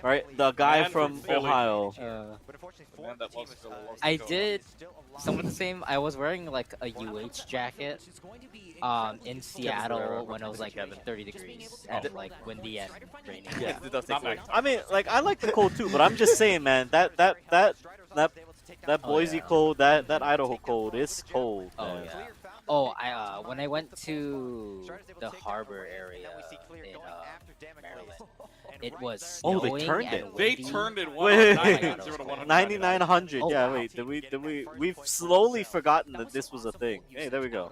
right? The guy Man from from Philly. Ohio. The man that loves Philly loves I Philly. did somewhat the same. I was wearing like a UH jacket in Seattle when it was like 30 degrees and like windy and rainy. Yeah, it does take Not away. bad. I mean, like I like the cold too, but I'm just saying, man, that Boise yeah. cold, that Idaho cold, it's cold. Oh man. yeah. Oh, I when I went to the harbor area in Maryland, it was Oh, they snowing turned and it. They windy. turned it Wait. 199 to 199. 9900. Oh, Yeah, wow. wait. We've slowly forgotten that this was a thing. Hey, there we go.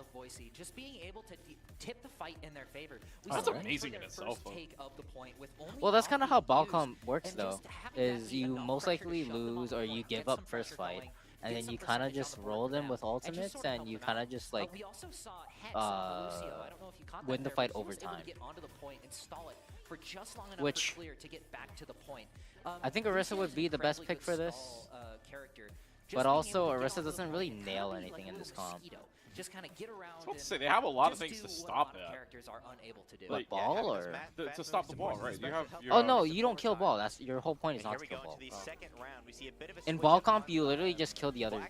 Just being able to tip the fight in their favor. We That's saw them amazing for in their itself, first though. take of the point with only Well, that's kind of how option used, Balcom works, and though. just having Is that be you enough most pressure to likely shove them on lose the or point, you get give up some first pressure fight, going, and get then some you kind of percentage on just the roll board for them them, with and just ultimates, sort of and help you them kind of out. just like We also saw Hex on Lucio. I don't know if you caught win that the there, fight but he was able overtime. to get onto the point and stall it for just long enough Which- for clear to get back to the point. I think Orisa would be the best pick for this. But also, Orisa doesn't really nail anything in this comp. Just kind of get around. I was about to say, they have a lot of things to stop that. Characters are unable to do. Like ball or? To stop the ball, right? You have your, Oh no, you don't kill ball. That's your whole point is not to kill ball. In ball comp, you literally just kill the other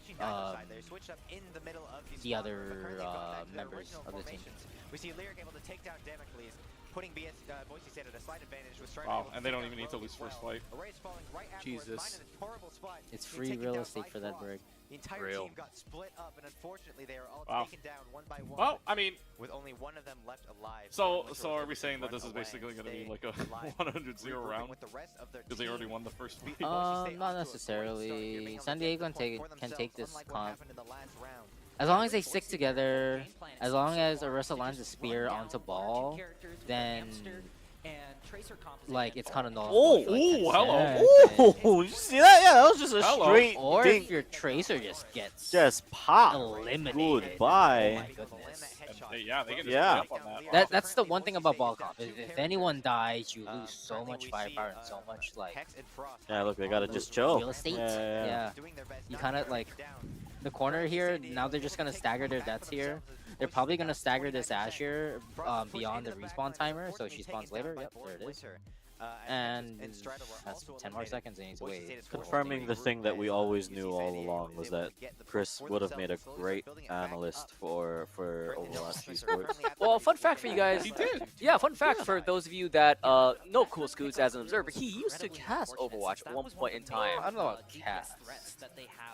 members of the team. We see Lyric able to take down Damocles, putting Boise State at a slight advantage. Wow, and they don't even need to lose first fight. Jesus. It's free real estate for that break. The entire Real. team got split up, and unfortunately, they are all Wow. taken down one by one. Well, I mean, with only one of them left alive. so are we saying that this is basically going to be like a 100-0 round? Because they already won the first fight. Not necessarily. San Diego can take this comp. As long as they stick together, as long as Orisa lands a spear onto ball, then like it's kind of null. Oh, ooh, hello. Ooh, you see that? Yeah, that was just a Hello. straight Or dink. if your Tracer just gets Just pop. eliminated. Goodbye. Oh my goodness. They can just Yeah. flip on that. That's the one thing about ball comp. If anyone dies, you lose so much firepower and so much like Yeah, look, they gotta just chill. real estate. Yeah. You kind of like the corner here. Now they're just gonna stagger their deaths here. They're probably gonna stagger this Ash here beyond the respawn timer, so she spawns later. Yep, there it is. And that's 10 more seconds and he's away. Confirming the thing that we always knew all along was that Chris would have made a great analyst for Overwatch esports. Well, fun fact for you guys. He did. Yeah, fun fact for those of you that know Cool Scoots as an observer. He used to cast Overwatch at one point in time. I don't know about cast.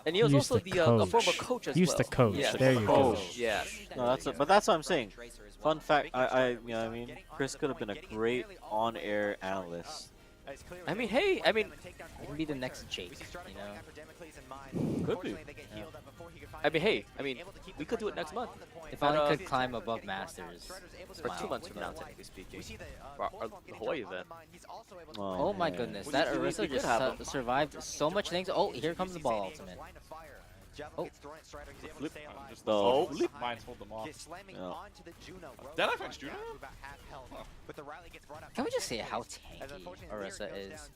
And he was Used also to the former coach. coach as Used well. to coach. Yeah, There you go. Coach. Yeah. No, but that's what I'm saying. Fun fact, I you know what I mean, Chris could have been a great on-air analyst. I mean, hey, I mean, It can be the next Jake, you know. Could be. I mean, hey, I mean, we could do it next month. If But, only could climb above Masters. Or Wow. 2 months from now, technically speaking. Or the Hawaii event. Oh my man. goodness, that we Orisa could just have him. survived so much things. Oh, here comes the ball ultimate. Oh. Flip. Just Oh. flip. Mines hold them off. Yeah. Did I finish Juno? Can we just say how tanky Orisa is?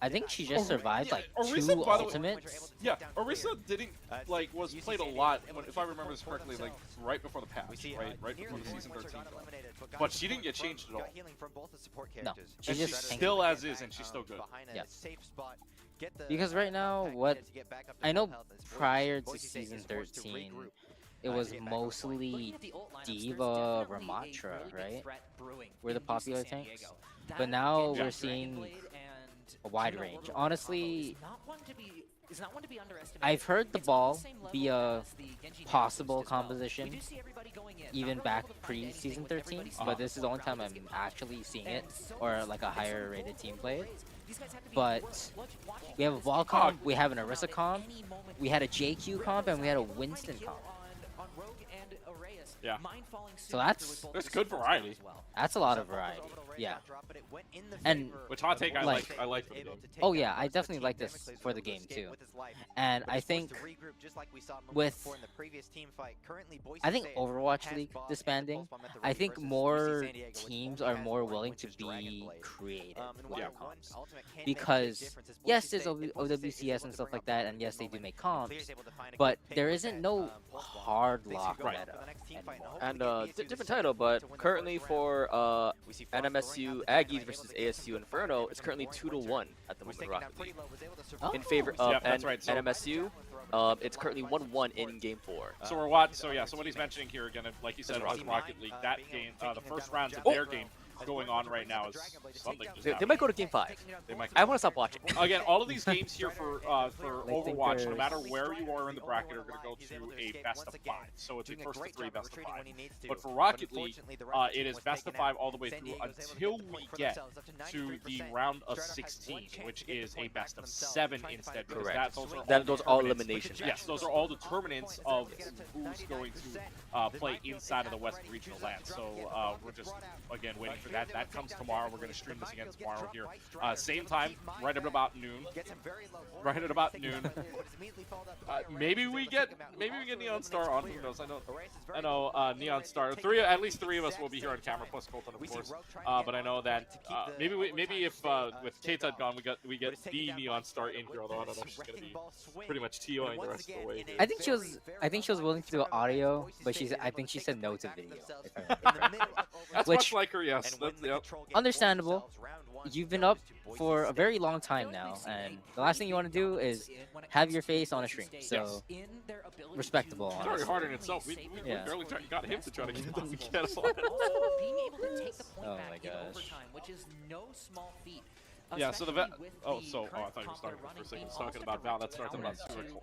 I think she just Oh, survived yeah, like Orisa, 2 by the way- ultimates. Yeah, Orisa didn't was played a lot. If I remember this correctly, like right before the patch, right before the season 13. But she didn't get changed at all. No, And she's she's just tanky. still as is, and she's still good. Yeah. Because right now, what I know prior to season 13, it was mostly Diva, Ramatra, right? Were the popular tanks. But now we're seeing a wide range. Honestly, I've heard the ball be a possible composition even back pre-season 13, but this is the only time I'm actually seeing it, or like a higher rated team play it. But we have a Vol comp, we have an Orisa comp, we had a JQ comp, and we had a Winston comp. Yeah. So that's good variety. a lot of variety. Yeah. And Which hot take I Like- like for the game. oh yeah, I definitely like this for the game too. And I think with Overwatch League disbanding, I think more teams are more willing to be creative with their comps. Because yes, there's OWCS and stuff like that, and yes, they do make comps, but there isn't no hard lock meta anymore. And different title, but currently for NMSU Aggies versus ASU Inferno, it's currently 2-1 at the moment. Rocket League. In favor of Yep, that's right, so- NMSU, it's currently 1-1 in Game 4. So we're watching. So what he's mentioning here again, like you said, about Rocket League, that game, the first rounds of their game going on right now is something. Just They might go to game 5. They might. I want to stop watching. Again, all of these games here for think Overwatch, no there's- matter where you are in the bracket, are going to go to a best of 5. So it's a first of 3, best of 5. But for Rocket League, it is best of 5 all the way through until we get to the round of 16, which is a best of 7 instead. Because Correct. those are all Those are all determinants. elimination Yes, matches. those are all determinants of who's going to play inside of the Western Regional land. So we're just, again, waiting for that. That comes tomorrow. We're going to stream this again tomorrow here. Same time, right at about noon. Right at about noon. Maybe we get Neon Star on. Who knows? I know Neon Star. At least three of us will be here on camera, plus Colton, of course. But I know that maybe if with K-Tut gone, we get the Neon Star in here. Although I don't know if she's going to be pretty much TOing the rest of the way. I think she was willing to do audio, but I think she said no to video. If I remember correctly. That's Which- much like her, yes. Yep. Understandable. You've been up for a very long time now, and the last thing you want to do is have your face on a stream. So respectable. It's already honestly. hard in itself. We Yeah. barely got him to try to get them to get on. Being able to take the point Oh back my in gosh. overtime, which is no small feat. Yeah, so the especially with I the thought you current were comp starting they're for a second. running It's in talking all about Val. That sorts starts of about rounds.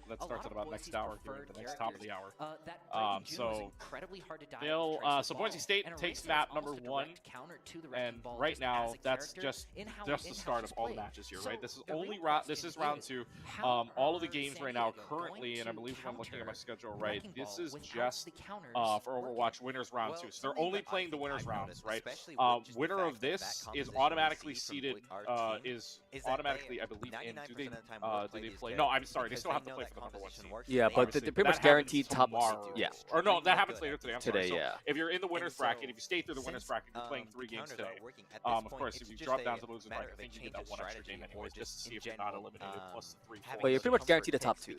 that A starts lot at of about next Boise's hour, here, preferred the next top of the hour. That Um, breaking June was so incredibly hard to dive they'll into trace so the Boise ball, State and takes Eraser's map almost number a 1, direct counter to the wrecking and ball right just now as a that's character just in how the start of she's all the played. matches here, So right? This is the only real round. This question is round is, 2. how All of the are games San right now Diego currently, going and I to believe if I'm looking at my counter schedule the right, wrecking this ball is without just the counters for working? Overwatch winners round 2. So they're only playing the winners rounds, right? Winner of this is automatically seeded. Is automatically, I believe, in. Do they play? No, I'm sorry. They still have to play for the number 1 seed. Yeah, but Obviously, they're pretty much that happens guaranteed top. tomorrow. Yeah. Or no, that happens later today. I'm Today, sorry. So yeah. if you're in the winners bracket, if you stay through the winners bracket, you're playing 3 games today. Of course, if you drop down to the losers bracket, I think you get that 1 extra game anyways, just to see if you're not eliminated, plus the 3 But you're pretty much guaranteed the top 2.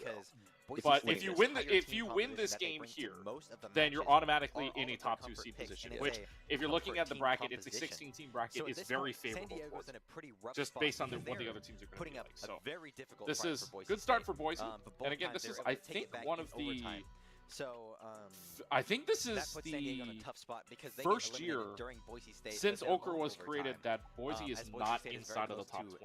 But if you win this game here, then you're automatically in a top 2 seed position. Which, if you're looking at the bracket, it's a 16-team bracket. It's very favorable for them, just based on what the other teams are going to be like. So this is good start for Boise. And again, this is I think one of the. I think this is the first year since Ochre was created that Boise is not inside of the top 20.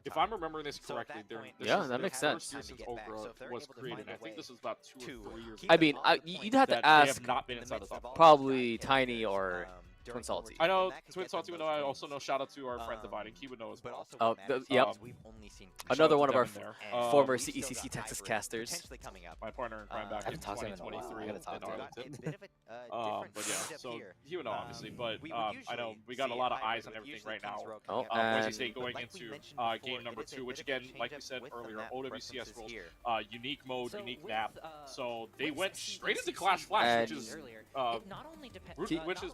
If I'm remembering this correctly, Yeah, that makes sense. First year since Ochre was created. I think this is about 2 or 3 years. I mean, you'd have that to they ask have not been inside the top 20. probably Tiny or Twin Salty. I know Twin Salty would know. I also know. Shout out to our friend Dividing. He would know as well. Oh, yep. Another one of our former CECC CECC Texas casters. My partner in crime back in 2023 in Arlington. But yeah, so he would know obviously. But I know we got a lot of eyes on everything right now. Oh, Boise and State going into game number 2, which again, like we said earlier, OWCS rules, unique mode, unique map. So they went straight into Clash Flash, which is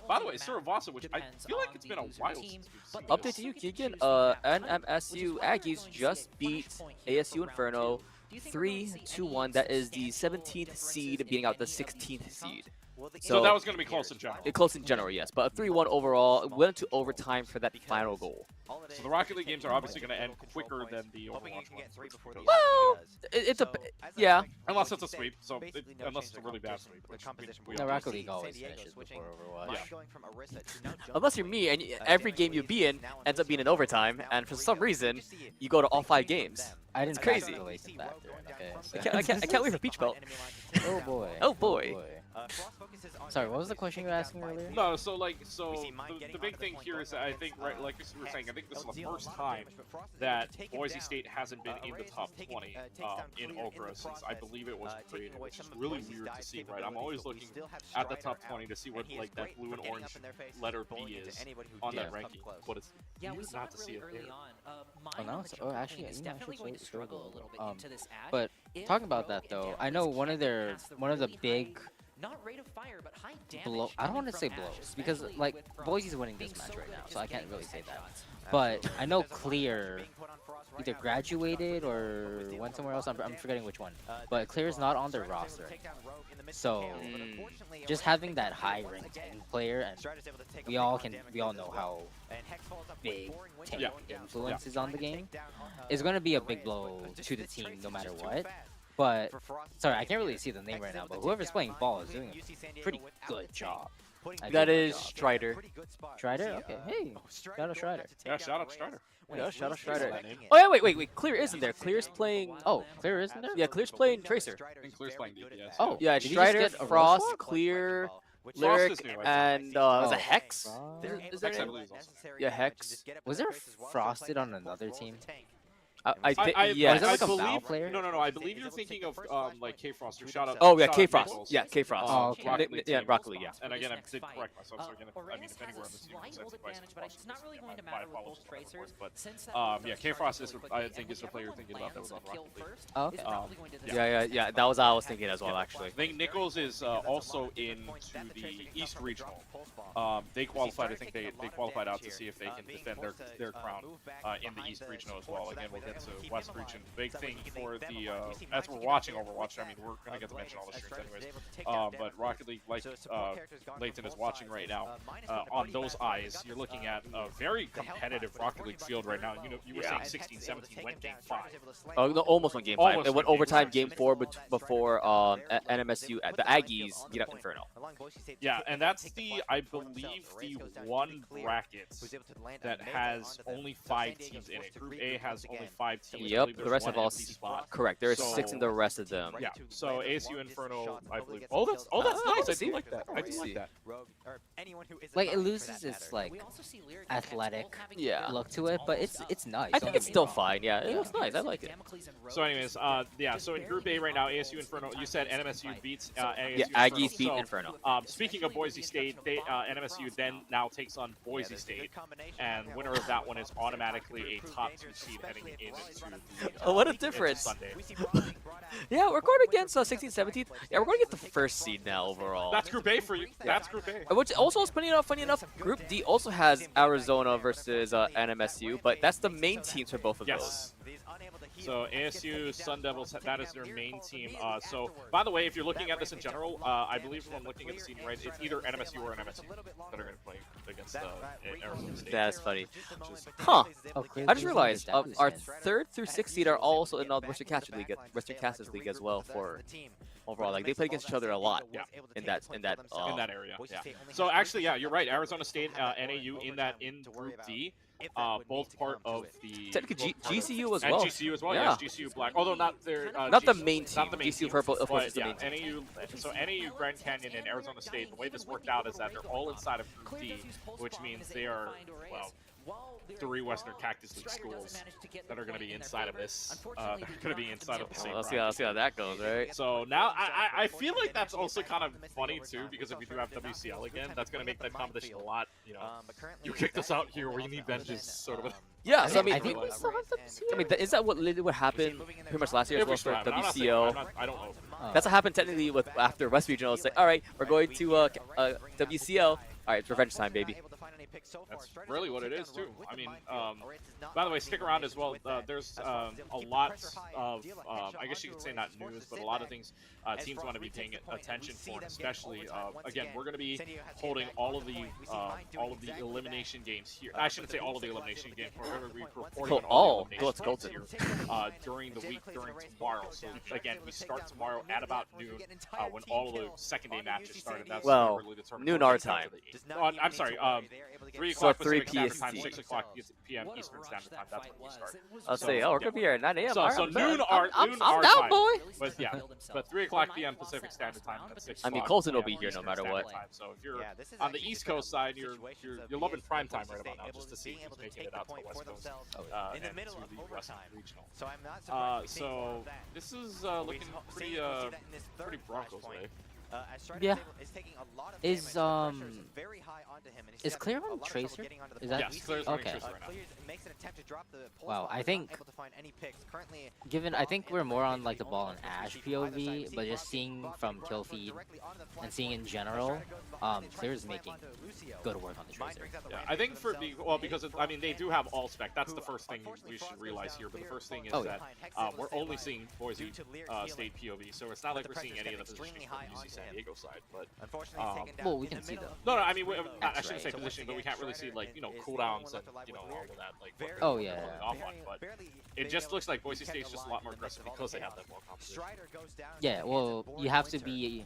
by the way, Suravasa, which I feel like it's been a while since we've seen update this. to you, Keegan. NMSU Aggies just beat ASU Inferno 3-1. That is the 17th seed beating out the 16th seed. So that was going to be close in general. Close in general, yes, but a 3-1 overall. Went to overtime for that final goal. So the Rocket League games are obviously going to end quicker than the Overwatch ones. Well, it's a yeah. Unless it's a sweep, so unless it's a really bad sweep. No, Rocket League always finishes before Overwatch. Unless you're me, and every game you be in ends up being in overtime, and for some reason you go to all 5 games. I didn't crazy. relate to that there, I can't wait for Peach Belt. Oh boy. Oh boy. Sorry, what was the question you were asking earlier? No, so the big thing here is that I think, right, like we were saying, I think this is the first time that Boise State hasn't been in the top 20 in Okra since I believe it was created, which is really weird to see, right? I'm always looking at the top 20 to see what like that blue and orange letter B is on that ranking, but it's weird not to see it there. Oh no, actually, you know, I should show the but talking about that though, I know one of the big blow. I don't want to say blows because like Boise's winning this match right now, so I can't really say that. But I know Clear either graduated or went somewhere else. I'm forgetting which one. But Clear is not on their roster, so just having that high ranked player, and we all know how big team influence is on the game, is going to be a big blow to the team no matter what. But sorry, I can't really see the name right now. But whoever's playing ball is doing a pretty good job. That is Strider. Strider? Okay. Hey, shout out Strider. Yeah, shout out Strider. Yeah, shout out Strider. that name. Oh yeah, wait. Clear isn't there? Clear's playing. Oh, Clear isn't there? Yeah, Clear's playing Tracer. I think Clear's playing DPS. Oh, Yeah, did he just Strider, get a Rose Frost, Walk? Clear, Frost Lyric, is new, I think. and was Oh. it Hex? Frost? Is there Hex, I name? believe, is also Yeah, Hex. Was there Frosted on another team? I think Or is that like a believe, Valve player? No. I believe you're thinking of like K Frost. Shout out. Oh yeah, shout out K Frost. Nichols. Yeah, K Frost. Oh, okay. Rocket League Yeah, team. Rocket League. Yeah. And again, I did correct myself. So again, I mean, if anywhere in the season, slight it's ult advice advantage, from but it's not really going to my matter with apologies both for that, of course, tracers. but Since that yeah, K Frost is I think is the player you're thinking about that was on Rocket League. Okay. Yeah. That was what I was thinking as well, actually. I think Nichols is also into the East Regional. They qualified. I think they qualified out to see if they can defend their crown in the East Regional as well. Again, we'll get to West Region. Big thing for the as we're watching Overwatch. I mean, we're gonna get to mention all the streams anyways. But Rocket League, like Layton is watching right now, on those eyes, you're looking at a very competitive Rocket League field right now. You know, you were saying 16, 17 went game 5. Oh, no, almost won game 5. Almost It went won game overtime five. game 4 before NMSU. The Aggies beat up Inferno. Yeah, and that's I believe the one bracket that has only 5 teams in it. Group A has only 5 teams. I Yep, believe the there's rest one have all empty spot. correct. There are So- 6 in the rest of them. Yeah, so ASU Inferno, I believe. Oh, that's nice. I do like that. I do like that. Like it loses its like athletic Yeah. look to it, but it's nice. I don't think get it's me still wrong. fine. Yeah, it looks nice. I like it. So anyways, yeah, so in Group A right now, ASU Inferno, you said NMSU beats ASU Yeah, Inferno. Aggies beat So, Inferno. speaking of Boise State, NMSU then now takes on Boise State, and winner of that one is automatically a top 2 seed heading into the, Oh, what a into difference. Sunday. Yeah, we're going against 16th, 17th. Yeah, we're going to get the first seed now overall. That's Group A for you. That's Group A. Which also is funny enough, Group D also has Arizona versus NMSU, but that's the main teams for both of those. Yes. So ASU Sun Devils, that is their main team. So by the way, if you're looking at this in general, I believe from looking at the seeding right, it's either NMSU or NMSU that are going to play against Arizona State. That's funny. Huh. Oh, clearly I just losing realized its depth our position. 3rd through 6th seed are also in the Western Casters League as well for overall. Like they play against each other a lot. Yeah. In that in that area. Yeah. So actually, yeah, you're right. Arizona State, NAU in Group D, both part of the Technically, GCU as and well. GCU as well. Yeah. Yes, GCU Black. Although not their Not the main team. Not the main GCU team. Purple, of course, But is the yeah, main team. NAU. So NAU, Grand Canyon, and Arizona State. The way this worked out is that they're all inside of Group D, which means they are well 3 Western Cactus League schools that are going to be inside of this. They're going to be inside of the same. Well, let's see how that goes, right? So now I feel like that's also kind of funny too, because if we do have WCL again, that's going to make that competition a lot. You know, you kicked us out here where you need benches, sort of. Yeah, so I mean, I think we still have is that what literally what happened pretty much last year as If well we still for have it. I'm not saying- WCL? I don't know. That's what happened technically with after West Regional. It's like, all right, we're going to WCL. All right, it's revenge time, baby. That's really what it is too. I mean, by the way, stick around as well. There's a lot of, I guess you could say not news, but a lot of things teams want to be paying attention for, especially again, we're going to be holding all of the elimination games here. I shouldn't say all of the elimination games. We're going to be reporting on all the elimination games here during the week, during tomorrow. So again, we start tomorrow at about noon when all of the second day matches start. And that's Well, when we really determine noon who our gets down time. to the 8th. I'm sorry. 3 So o'clock 3 Pacific Standard Time, PST. 6 o'clock p.m. Eastern Standard Time. That's when we start. I'll say, oh, we're gonna be here at 9 a.m. So, All right, so I'm noon down. our I'm noon our down, time. boy. But yeah, but 3 o'clock p.m. Pacific Standard Time and 6 I mean, o'clock Colton will p.m. be here no Eastern matter Standard what. Time. So if you're on the East Coast side, you're loving prime time right about now, just to see who's making it out to the West Coast and to the Western Regional. So this is looking pretty Broncos way. Yeah. Is Clear on Tracer? Is that Yes, Claire's running okay? Tracer right now. Wow, I think given I think we're more on like the ball and Ash POV, but just seeing from kill feed and seeing in general, Clear is making good work on the Tracer. Yeah, I think because I mean they do have all spec. That's the first thing we should realize here. But the first thing is that we're only seeing Boise State POV, so it's not like we're seeing any of the positioning from UC San Diego side. But Well, we can see though. no, I mean I shouldn't say positioning, but we can't really see like cooldowns and all of that like. Oh yeah. Off on, but it just looks like Boise State's just a lot more aggressive because they have that more competition. Yeah, well, you have to be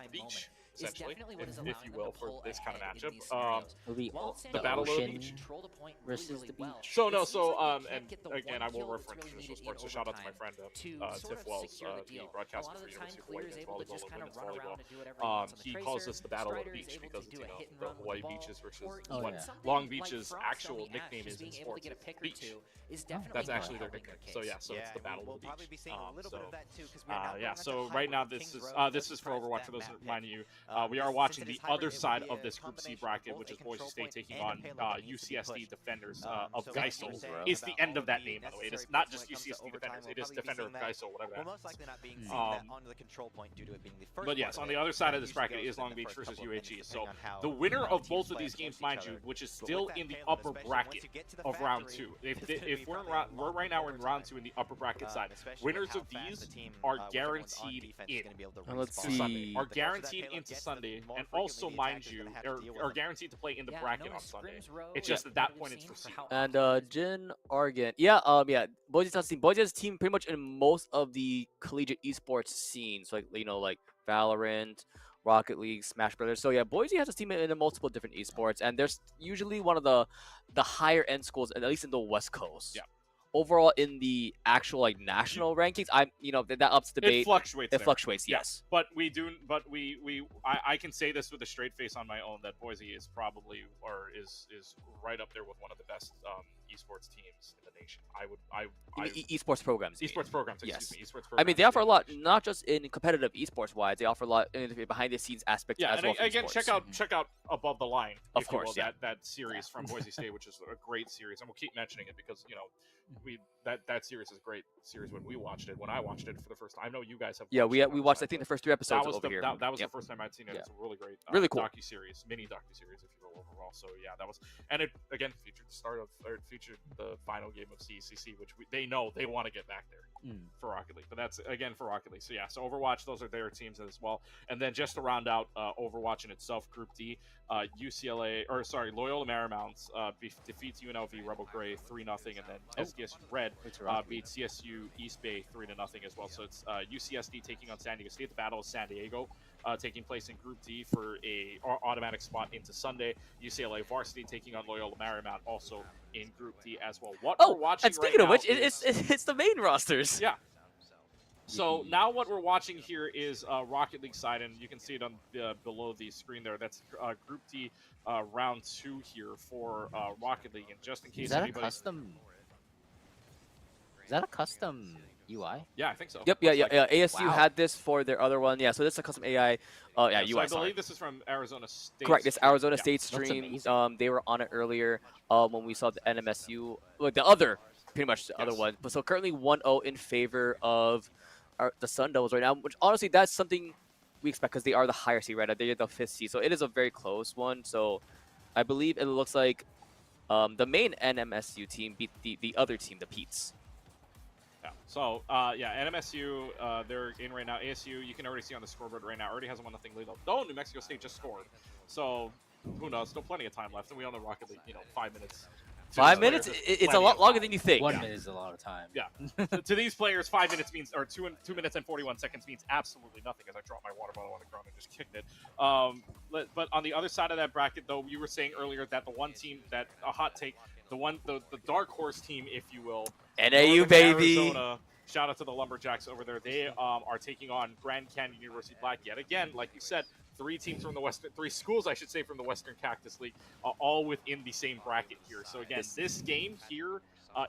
the beach, is essentially, definitely what is if allowing you them will, to for pull this kind of ahead in matchup. these scenarios. It'll be While the Sandbox Battle of the can ocean control the point versus really, the well, beach. So it no, seems so like they and can't get the again, one I will kill that's reference really traditional needed in sports. So shout out to my overtime friend to Tiff sort of Wells, secure the the deal. A broadcaster lot of for the time, University of Clear Hawaii is men's able to volleyball just and kind of women's run volleyball. around and do whatever he wants on the He tracer. calls this the Battle of the Strider is Beach able because to it's, do you a know, hit and the run with Hawaii the ball, beaches versus or Oh, even yeah. something Long like Beach's Frost on actual the Ashe, nickname just is in being able to sports get a pick or beach. two is definitely That's not actually their helping nickname. case. So yeah, so it's the and Battle we'll of the probably Beach. be seeing a little bit of that too, because we're now Yeah. going So onto right now hybrid this Kings is Road this versus is for Overwatch. For those map who pick. mind you, we This are is- watching since it the is hybrid, other it will side be of a this Group C combination of bracket, both which a is Boise control State point taking and a on payload that needs to be UCSD pushed. Defenders So of what Geisel. you're saying It's the about end all of that the name, by the way. It is necessary not push just when it comes to UCSD overtime, Defenders. we'll It is probably be Defender of seeing that. Geisel, whatever We'll that most likely not being is. seeing that onto the control point due to it being the first But yes, part on of the it, other side and of this usually bracket goes is within Long the Beach first versus couple of minutes, UHE. So depending on how the winner of teams both of play these up games, against mind each you, other. which is But still with that in the payload upper especially, bracket once you get to the of round factory, two. it's gonna be If we're probably a we're lot right of now in round overtime. two in the upper bracket side, Especially with winners how of fast these the team, are whichever one's on guaranteed defense in is gonna be able to Let's to respawn. Sunday, see. are The closer that guaranteed payload into gets, the Sunday, more and frequently also, the mind attacker's you, gonna have to deal with are them. guaranteed to play in the Yeah, bracket no, on Sunday. Scrims Row It's is just at that competitive point it's scene for for seed. how And often it is Jin Argan. Yeah, Boise's team. Boise's team pretty much in most of the collegiate esports scenes, like like Valorant, Rocket League, Smash Brothers. So yeah, Boise has a team in multiple different esports, and there's usually one of the higher end schools, at least in the West Coast. Yeah. Overall, in the actual like national rankings, that ups debate. It fluctuates. It there. fluctuates, Yeah. yes. But I can say this with a straight face on my own that Boise is probably is right up there with one of the best esports teams in the nation. Esports programs. Esports programs. Yes. Excuse me. Esports programs. I mean, they offer a lot, not just in competitive esports wise. They offer a lot in the behind the scenes aspects Yeah, as and well. for again, esports. check out Above the Line, Of if you course, will, yeah. that series from Boise State, which is a great series, and we'll keep mentioning it because that series is a great series when I watched it for the first time. I know you guys have. Yeah, watched it we on watched the I think the side, first 3 but episodes that was over here. that was Yep. the first time I'd seen it. Yeah. It's a really great, Really cool docu-series, mini docu-series, if you will, overall. So yeah, that was, and it again featured the final game of CECC, which they know they want to get back there for Rocket League, but that's again for Rocket League. So yeah, so Overwatch, those are their teams as well. And then just to round out Overwatch in itself, Group D, Loyola Marymount defeats UNLV Rebel Gray 3-0, and then SDSU Red beats CSU East Bay 3-0 as well. So it's UCSD taking on San Diego State. The Battle of San Diego taking place in Group D for a automatic spot into Sunday. UCLA Varsity taking on Loyola Marymount also in Group D as well. What we're watching and speaking right of which, now it's the main rosters. Yeah. So now what we're watching here is Rocket League side, and you can see it on below the screen there. That's Group D round 2 here for Rocket League. And just in case Is that anybody... Is that a custom UI? Yeah, I think so. Yep, Looks yeah. like it. ASU had this for their other one. Yeah, so this is a custom AI. UI. So I believe this is from Arizona State. Correct. It's Arizona Yeah. State stream. They were on it earlier when we saw the NMSU, like the other, pretty much the other one. But so currently 1-0 in favor of the Sun Devils right now, which honestly that's something we expect because they are the higher seed right now. They're the 5th seed, so it is a very close one. So I believe it looks like the main NMSU team beat the other team, the Peets. Yeah. So, NMSU, they're in right now. ASU, you can already see on the scoreboard right now, already has a 1-0 lead. Though New Mexico State just scored. So, who knows? Still plenty of time left. And we all know Rocket League, 5 minutes. 5 minutes? It's a lot longer than you think. 1 minute is a lot of time. Yeah. to these players, 5 minutes means, or 2 minutes and 41 seconds means absolutely nothing, as I dropped my water bottle on the ground and just kicked it. But on the other side of that bracket, though, you were saying earlier that the one team that, a hot take, the dark horse team, if you will, NAU, baby. Arizona, shout out to the Lumberjacks over there. They are taking on Grand Canyon University Black yet again. Like you said, 3 schools, I should say, from the Western Cactus League, all within the same bracket here. So again, this game here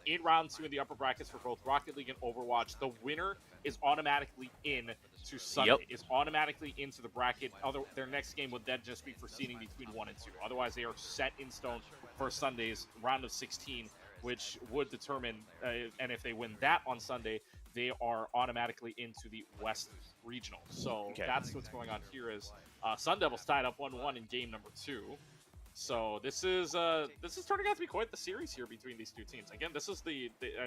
in round 2 in the upper brackets for both Rocket League and Overwatch, the winner is automatically in to Sunday. Is automatically into the bracket. Their next game would then just be for seeding between 1 and 2. Otherwise, they are set in stone for Sunday's round of 16. Which would determine, and if they win that on Sunday, they are automatically into the West Regional. So that's what's going on here. Is Sun Devils tied up 1-1 in game number 2. So this is turning out to be quite the series here between these two teams. Again, this is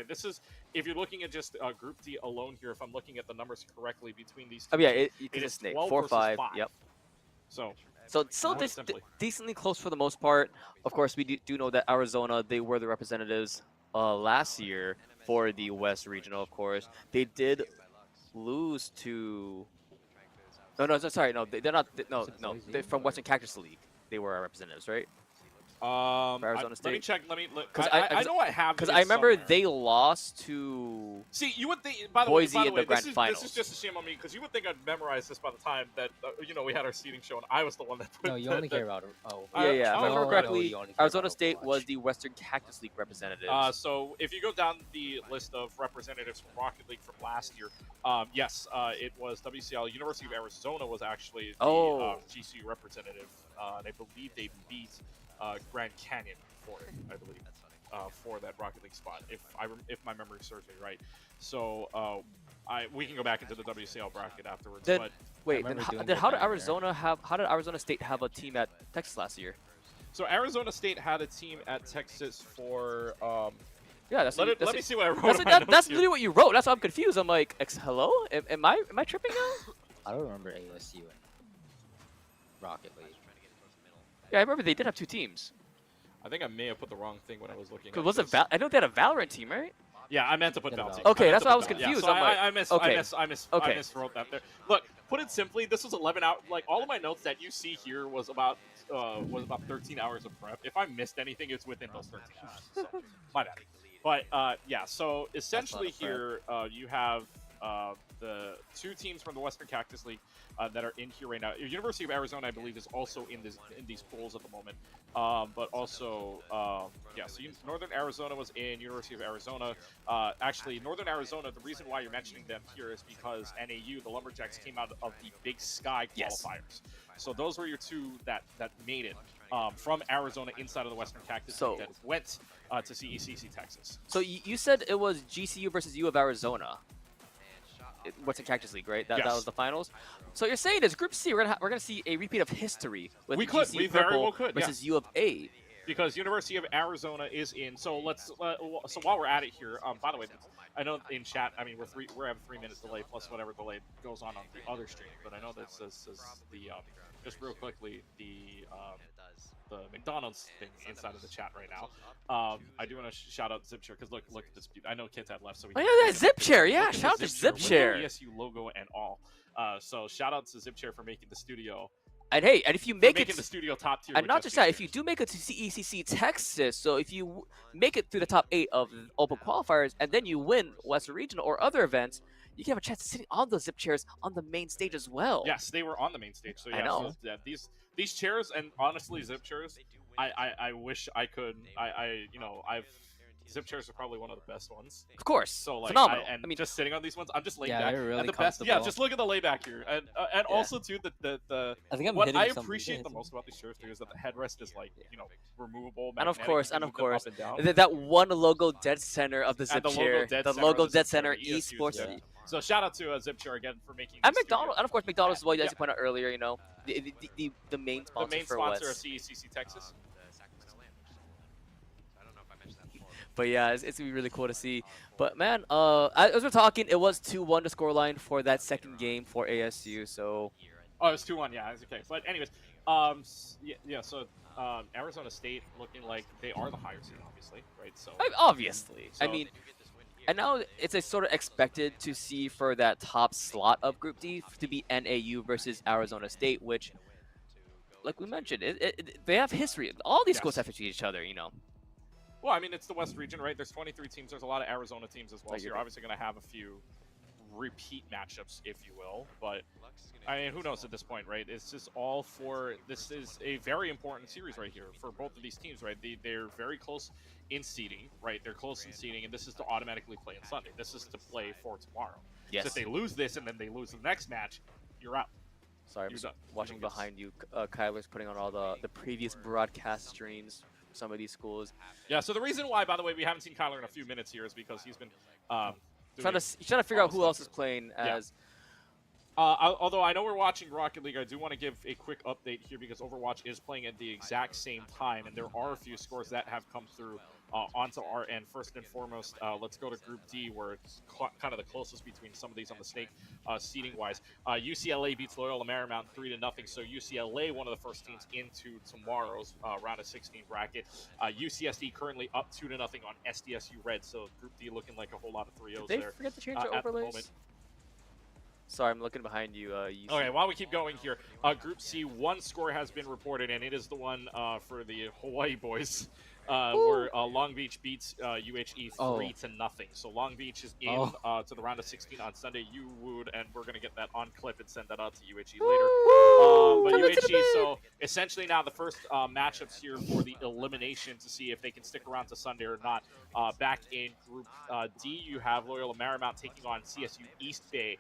this is if you're looking at just Group D alone here. If I'm looking at the numbers correctly between these two, it is is 12 4-5. versus 5. Yep. So it's still decently close for the most part. Of course, we do know that Arizona, they were the representatives last year for the West Regional, of course. They did lose to... No, sorry. No, they're not... No. They're from Western Cactus League. They were our representatives, right? For Arizona State. Let me check. Let me look. Because I know I have. Because I remember they lost to. See, you would think. By the Boise way, in the grand finals. This is just a shame on me because you would think I'd memorize this by the time that we had our seeding show and I was the one that put. No, you only care about. Yeah. If I remember correctly, Arizona State Overwatch. was the Western Cactus League representative. So if you go down the list of representatives from Rocket League from last year, yes, it was WCL. University of Arizona was actually the GCU representative, and I believe they beat Grand Canyon for it. I believe for that Rocket League spot, if my memory serves me right. So we can go back into the WCL bracket afterwards. But wait, how did Arizona State have a team at Texas last year? So Arizona State had a team at Texas for. Yeah, let me see what I wrote. That's literally what you wrote. That's why I'm confused. I'm like, hello? Am I tripping now? I don't remember ASU and Rocket League. Yeah, I remember they did have 2 teams. I think I may have put the wrong thing when I was looking. Was it I know they had a Valorant team, right? Yeah, I meant to put Valorant. Okay, that's why I was confused. So I'm like, I miswrote that there. Look, put it simply, this was 11 hours. Like all of my notes that you see here was about 13 hours of prep. If I missed anything, it's within those 13 hours. So my bad. But yeah, so essentially of prep. here you have the two teams from the Western Cactus League that are in here right now. University of Arizona, I believe, is also in these pools at the moment. But also, yeah, so Northern Arizona was in University of Arizona. Actually, Northern Arizona, the reason why you're mentioning them here is because NAU, the Lumberjacks, came out of the Big Sky qualifiers. So those were your two that made it from Arizona inside of the Western Cactus League that went to CECC Texas. So you said it was GCU versus U of Arizona. Western Cactus League, right? That was the finals. So you're saying is Group C, we're gonna see a repeat of history with we GCU very Purple well could versus U of A. Because University of Arizona is in. So let's. So while we're at it here, by the way, I know in chat. I mean, we're having 3 minutes delay plus whatever delay goes on the other stream. But I know this is the just real quickly the McDonald's thing inside of the chat right now. I do want to shout out Zipchair because look at this. I know Kit had left, so we. Oh yeah, that Zipchair. Yeah, shout out to Zipchair. ESU logo and all. So shout out to Zipchair for making the studio. And hey, and if you make it to the studio top tier, and not just that, if you do make it to CECC Texas, so if you make it through the top 8 of open qualifiers, and then you win Western Regional or other events, you can have a chance of sitting on those Zip chairs on the main stage as well. Yes, they were on the main stage. So yeah, I know. So, yeah, these chairs and honestly Zip chairs, I wish I could. Zip chairs are probably one of the best ones. Of course. So like, phenomenal. I mean, just sitting on these ones, I'm just laying Yeah, back. they're really and the best, comfortable. yeah, just look at the layback here, and also too the I think I'm what hitting I something. appreciate the most about these chairs too is that the headrest is like removable. And of magnetic, course, you can move them up and down. that one logo dead center of the Zip And the chair, logo dead the center logo of the dead Zip chair, center ESU, esports. yeah. So shout out to Zip chair again for making. And the McDonald's, studio. and of course McDonald's as well. Yeah. As you pointed out earlier, you know, the main sponsor The main for sponsor of West. CECC Texas. But yeah, it's gonna be really cool to see. But man, as we're talking, it was 2-1 the scoreline for that second game for ASU. So Oh, it's 2-1. Yeah, it's okay. But anyways, yeah. So Arizona State looking like they are the higher seed, obviously, right? So obviously, So- I mean, and now it's a sort of expected to see for that top slot of Group D to be NAU versus Arizona State, which, like we mentioned, they have history. All these schools have to each other, you know. Well, I mean, it's the West region, right? There's 23 teams. There's a lot of Arizona teams as well. Like So you're obviously going to have a few repeat matchups, if you will. But I mean, who knows at this point, right? It's just all for this is a very important series right here for both of these teams, right? They're very close in seeding, right? They're close in seeding, and this is to automatically play on Sunday. This is to play for tomorrow. Yes. So if they lose this and then they lose the next match, you're out. Sorry, I'm You're just done. watching You don't get behind you. Kyler's putting on all the previous broadcast streams for some of these schools. Yeah. So the reason why, by the way, we haven't seen Kyler in a few minutes here is because he's been Trying to figure out who else is playing Yeah. as. Although I know we're watching Rocket League, I do want to give a quick update here because Overwatch is playing at the exact same time, and there are a few scores that have come through onto our end. First and foremost, let's go to Group D, where it's kind of the closest between some of these on the snake seeding-wise. UCLA beats Loyola Marymount 3-0, so UCLA, one of the first teams into tomorrow's round of 16 bracket. UCSD currently up 2-0 on SDSU Red, so Group D looking like a whole lot of 3-0s Did they there. forget to change at the the overlays? moment. Sorry, I'm looking behind you. Okay, while we keep going here, Group C, one score has been reported, and it is the one for the Hawaii boys, where Long Beach beats UHE 3-0. So Long Beach is in to the round of 16 on Sunday. You would, and we're going to get that on clip and send that out to UHE later. But UHE, so essentially now the first matchups here for the elimination to see if they can stick around to Sunday or not. Back in Group D, you have Loyola Marymount taking on CSU East Bay.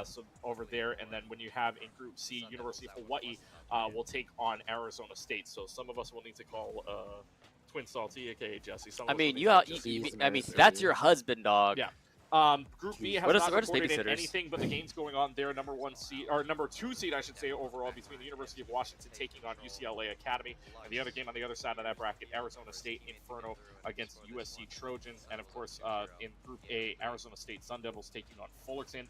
So over there, and then when you have in Group C, University of Hawaii will take on Arizona State. So some of us will need to call Twin Salty, aka Jesse. Some of I us mean, will you, need to you, Jesse. I mean, that's your husband, dog. Yeah. Group B has What is- not what is reported in babysitters? anything but the games going on there. Number 1 seed, or number 2 seed, I should say, overall between the University of Washington taking on UCLA Academy, and the other game on the other side of that bracket, Arizona State Inferno against USC Trojans, and of course in Group A, Arizona State Sun Devils taking on Fullerton,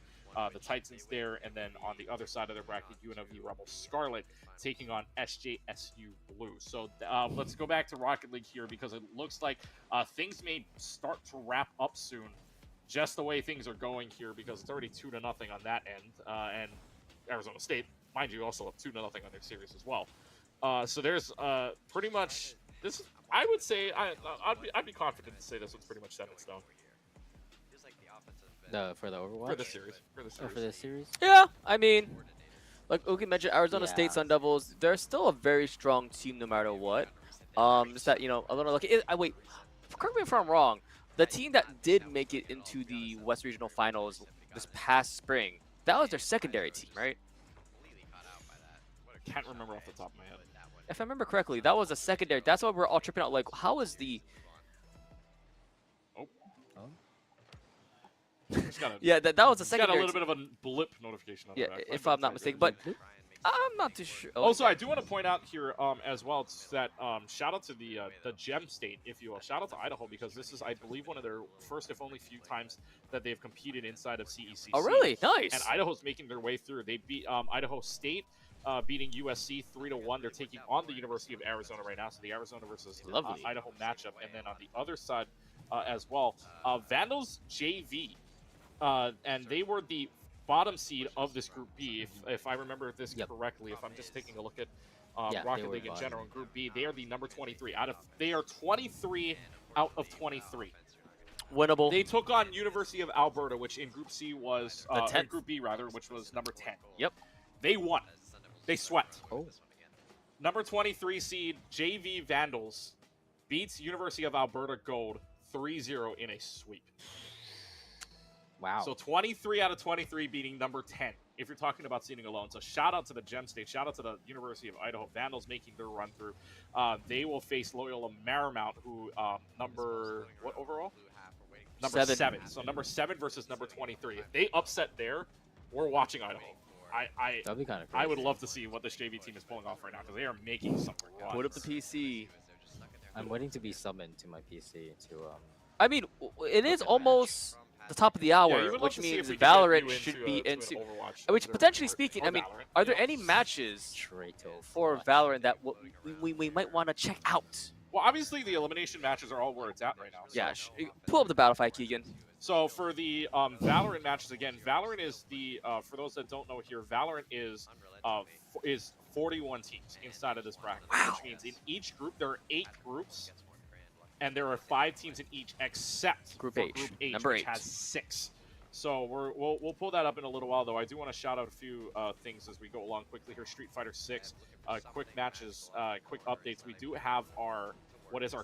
the Titans there, and then on the other side of the bracket, UNLV Rebel Scarlet taking on SJSU Blue. So let's go back to Rocket League here because it looks like things may start to wrap up soon. Just the way things are going here, because it's already 2-0 on that end, and Arizona State, mind you, also up 2-0 on their series as well. So there's pretty much this. I would say I'd be confident to say this one's pretty much set in stone For the Overwatch? for this series. For this series? Yeah, I mean, like Uki mentioned, Arizona Yeah. State Sun Devils, they're still a very strong team no matter what. Just that, you know, a little lucky. Wait, correct me if I'm wrong. The team that did make it into the West Regional Finals this past spring, that was their secondary team, right? Can't remember off the top of my head. If I remember correctly, that was a secondary. That's why we're all tripping out. Like, how is the... Yeah, that was a Got a secondary. little bit of a blip notification on the Yeah, back, if right? I'm not mistaken. But I'm not too sure. Also, I do want to point out here as well that shout out to the Gem State, if you will. Shout out to Idaho because this is, I believe, one of their first, if only few times that they've competed inside of CECC. Oh, really? Nice. And Idaho's making their way through. They beat Idaho State, beating USC 3-1. They're taking on the University of Arizona right now. So the Arizona versus Lovely. Idaho matchup. And then on the other side as well, Vandals JV. And they were the bottom seed of this Group B, if I remember this correctly. If I'm just taking a look at Rocket League in general, in Group B, they are the number 23 They are 23 out of 23. Winnable. They took on University of Alberta, which in Group C was The Group B rather, which was number 10. Yep. They won. They swept. Oh. Number 23 seed JV Vandals beats University of Alberta Gold 3-0 in a sweep. Wow. So 23 out of 23 beating number 10, if you're talking about seeding alone. So shout out to the Gem State. Shout out to the University of Idaho. Vandals making their run through. They will face Loyola Marymount, who number, what overall? Number 7. So number 7 versus number 23. If they upset there, we're watching Idaho. That'd be kind of crazy. I would love to see what this JV team is pulling off right now because they are making something. Put up the PC. I'm waiting to be summoned to my PC to I mean, it is almost the top of the hour, which means Valorant should be into. Which, potentially speaking, I mean, are there any matches straight to for Valorant that we might want to check out? Well, obviously the elimination matches are all where it's at right now. So. Yeah, pull up the battle fight, Keegan. So for the Valorant matches, again, Valorant is the for those that don't know here, Valorant is 41 teams inside of this bracket, which means in each group there are 8 groups, and there are 5 teams in each except Group for H, Group H, number which 8 has 6. So we'll pull that up in a little while, though. I do want to shout out a few things as we go along quickly here. Street Fighter 6, quick matches, quick updates. We do have our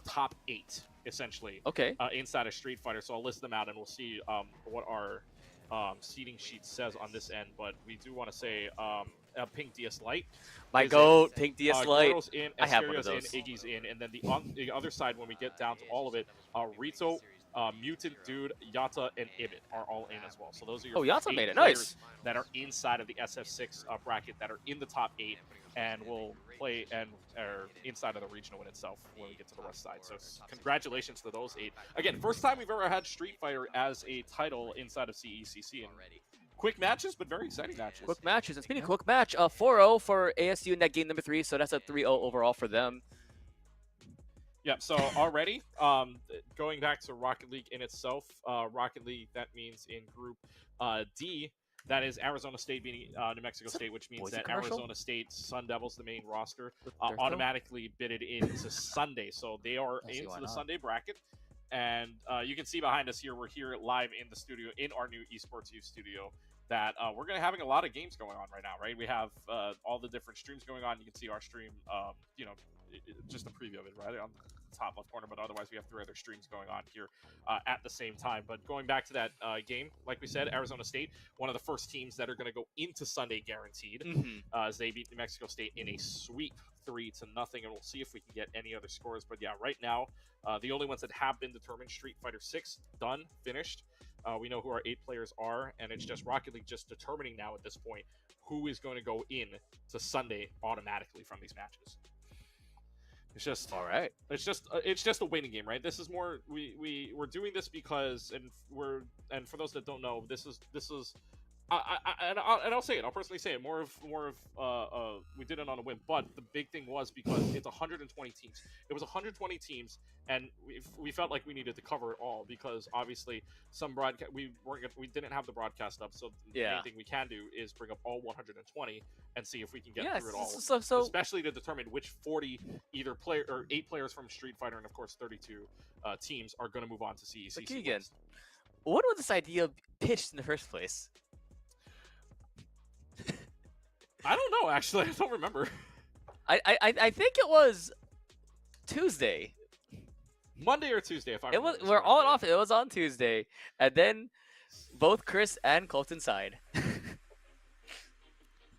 top 8 essentially. Okay. Inside of Street Fighter, so I'll list them out and we'll see what our seating sheet says on this end. But we do want to say Pink DS Lite. My goat, Pink DS Lite. Goro's in, I have one of Asterios those. in, Iggy's in, and then on the other side, when we get down to all of it, Rito, Mutant Dude, Yata, and Ibit are all in as well. So those are your Yata 8 made it. players Nice. that are inside of the SF6 bracket that are in the top 8 and will play and are inside of the regional in itself when we get to the west side. So congratulations to those 8. Again, first time we've ever had Street Fighter as a title inside of CECC. And quick matches, but very exciting matches. Quick matches. And speaking of quick match, 4-0 for ASU in that game number 3, so that's a 3-0 overall for them. Yeah, so already, going back to Rocket League in itself, Rocket League, that means in Group D, that is Arizona State beating New Mexico State, which means that Arizona State Sun Devils, the main roster, automatically bidded into Sunday. So they are into the Sunday bracket. And you can see behind us here, we're here live in the studio, in our new Esports U studio, that we're going to having a lot of games going on right now, right? We have all the different streams going on. You can see our stream, just a preview of it, right? On the top left corner, but otherwise we have 3 other streams going on here at the same time. But going back to that game, like we said, Arizona State, one of the first teams that are going to go into Sunday guaranteed, as they beat New Mexico State in a sweep 3-0, and we'll see if we can get any other scores. But yeah, right now, the only ones that have been determined, Street Fighter 6, done, finished. We know who our 8 players are, and it's just Rocket League just determining now at this point who is going to go in to Sunday automatically from these matches. It's just all right. It's just a waiting game, right? This is more we're doing this because, and for those that don't know, this is And I'll say it. I'll personally say it. More of we did it on a whim, but the big thing was because it's 120 teams. It was 120 teams, and we felt like we needed to cover it all because obviously some broadcast we didn't have the broadcast up. So the main thing we can do is bring up all 120 and see if we can get through it all. So especially to determine which 40 either player or 8 players from Street Fighter and of course 32 teams are going to move on to CECC. Keegan, what was this idea pitched in the first place? I don't know, actually. I don't remember. I think it was Tuesday. Monday or Tuesday, if I remember. It was. We're all off. It was on Tuesday, and then both Chris and Colton sighed.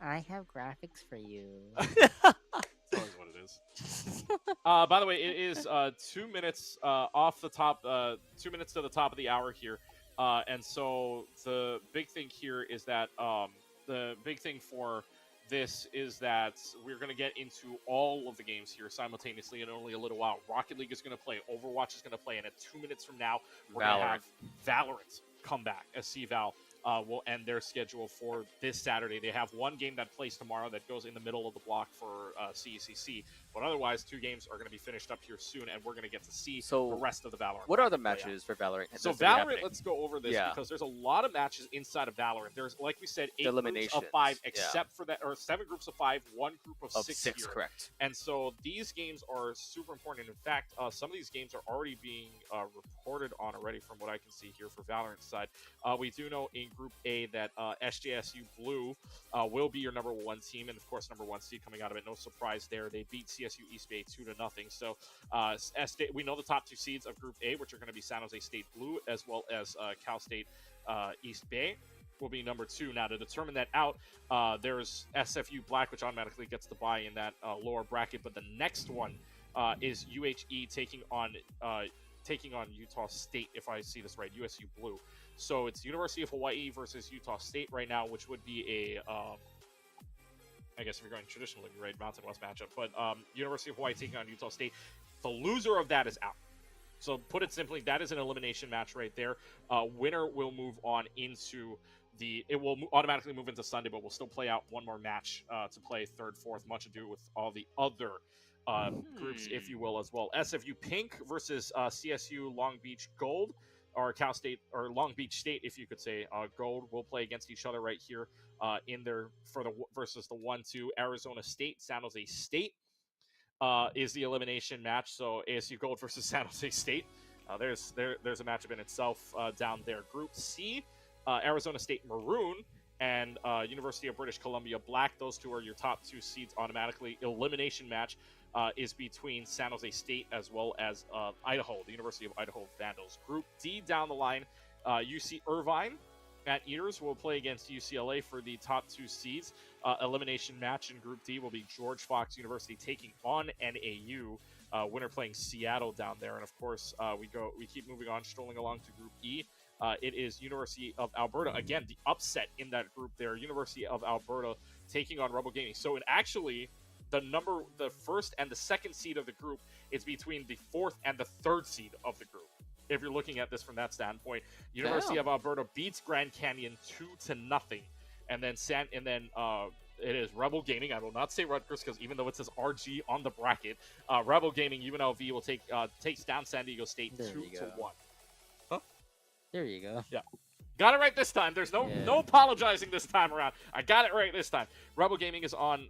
I have graphics for you. That's always what it is. By the way, it is 2 minutes off the top. 2 minutes to the top of the hour here, and so the big thing here is that the big thing for this is that we're going to get into all of the games here simultaneously in only a little while. Rocket League is going to play, Overwatch is going to play, and at 2 minutes from now, we're going to have Valorant come back as C-Val will end their schedule for this Saturday. They have one game that plays tomorrow that goes in the middle of the block for CECC, but otherwise 2 games are going to be finished up here soon, and we're going to get to see the rest of the Valorant. What are the matches for Valorant? So Valorant, let's go over this because there's a lot of matches inside of Valorant. There's, like we said, 8 groups of 5, except for that, or 7 groups of 5, 1 group of 6 here. Correct. And so these games are super important. In fact, some of these games are already being reported on already from what I can see here for Valorant's side. We do know in Group A that SJSU Blue will be your number 1 team, and of course number 1 seed coming out of it. No surprise there. They beat CSU East Bay 2-0. So we know the top 2 seeds of Group A, which are going to be San Jose State Blue as well as Cal State East Bay, will be number 2. Now to determine that out, there's SFU Black, which automatically gets the bye in that lower bracket. But the next one is UHE taking on Utah State, if I see this right, USU Blue. So it's University of Hawaii versus Utah State right now, which would be a, I guess if you're going traditionally, right, Mountain West matchup. But University of Hawaii taking on Utah State. The loser of that is out. So put it simply, that is an elimination match right there. Winner will move on into it will automatically move into Sunday, but we'll still play out one more match to play 3rd, 4th, much ado with all the other groups, if you will, as well. SFU Pink versus CSU Long Beach Gold, or Cal State, or Long Beach State, if you could say. Gold will play against each other right here in there versus the 1-2. Arizona State, San Jose State is the elimination match. So ASU Gold versus San Jose State. There's a matchup in itself down there. Group C, Arizona State Maroon and University of British Columbia Black. Those 2 are your top 2 seeds automatically. Elimination match is between San Jose State as well as Idaho, the University of Idaho Vandals. Group D down the line, UC Irvine at Eaters will play against UCLA for the top 2 seeds. Elimination match in Group D will be George Fox University taking on NAU. Winner playing Seattle down there. And of course, we keep moving on, strolling along to Group E. It is University of Alberta. Again, the upset in that group there. University of Alberta taking on Rebel Gaming. So it actually, the 1st and the 2nd seed of the group is between the 4th and the 3rd seed of the group. If you're looking at this from that standpoint, University of Alberta beats Grand Canyon 2-0, and then it is Rebel Gaming. I will not say Rutgers because even though it says RG on the bracket, Rebel Gaming UNLV will takes down San Diego State 2-1. Huh? There you go. Yeah. Got it right this time. There's no apologizing this time around. I got it right this time. Rebel Gaming is on,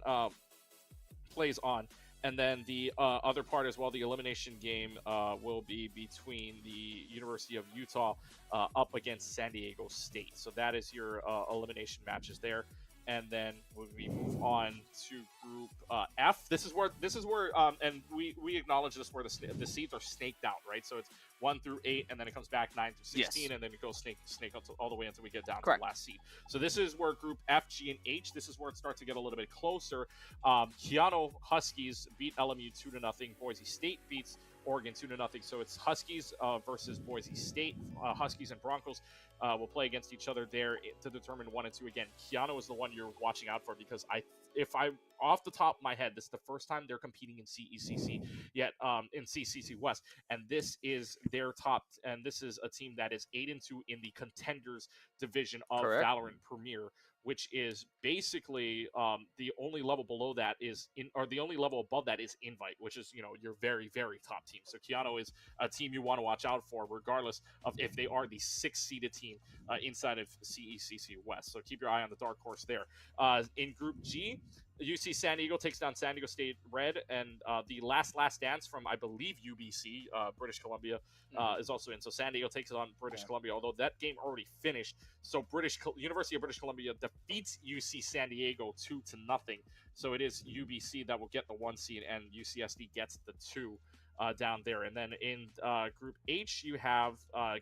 plays on. And then the other part as well, the elimination game will be between the University of Utah up against San Diego State. So that is your elimination matches there. And then when we move on to Group F, this is where and we acknowledge this, where the seeds are snaked out, right? So it's 1 through 8, and then it comes back 9 through 16, and then it goes snake all the way until we get down to the last seed. So this is where Group F, G, and H. This is where it starts to get a little bit closer. Keanu Huskies beat LMU 2-0. Boise State beats Oregon 2-0. So it's Huskies versus Boise State. Huskies and Broncos will play against each other there to determine 1 and 2. Again, Keanu is the one you're watching out for because if I'm off the top of my head, this is the first time they're competing in CECC yet, in CECC West, and this is their top, and this is a team that is 8 and 2 in the contenders division of Correct. Valorant Premier, which is basically the only level below that is the only level above that is Invite, which is your very, very top team. So Keanu is a team you want to watch out for, regardless of if they are the 6th seeded team inside of CECC West. So keep your eye on the dark horse there. In Group G, UC San Diego takes down San Diego State Red, and the last dance from, I believe, UBC, British Columbia, is also in. So San Diego takes on British Columbia, although that game already finished. So University of British Columbia defeats UC San Diego 2-0. So it is UBC that will get the 1 seed, and UCSD gets the 2 down there. And then in Group H, you have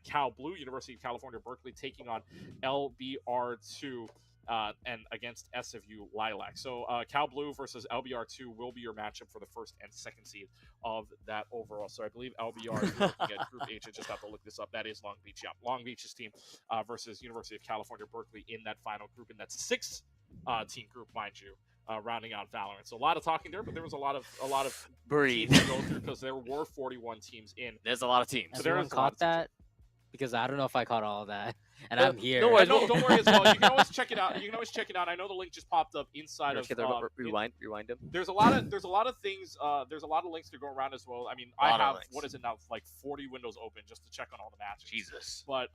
Cal Blue, University of California, Berkeley, taking on LBR2. And against SFU Lilac. So Cal Blue versus LBR2 will be your matchup for the 1st and 2nd seed of that overall. So I believe LBR, if you're looking at Group H, I just have to look this up. That is Long Beach. Yeah, Long Beach's team versus University of California, Berkeley in that final group. And that's 6 team group, mind you, rounding out Valorant. So a lot of talking there, but there was a lot of Breathe. teams to go through because there were 41 teams in. There's a lot of teams. So there Everyone is a lot caught of teams. that? Because I don't know if I caught all of that. And No, I'm here. no worries. No, don't worry as well. You can always check it out. I know the link just popped up inside of. Rewind him. There's a lot of things. There's a lot of links to go around as well. I mean, I have what is it now? Like 40 windows open just to check on all the matches. Jesus. But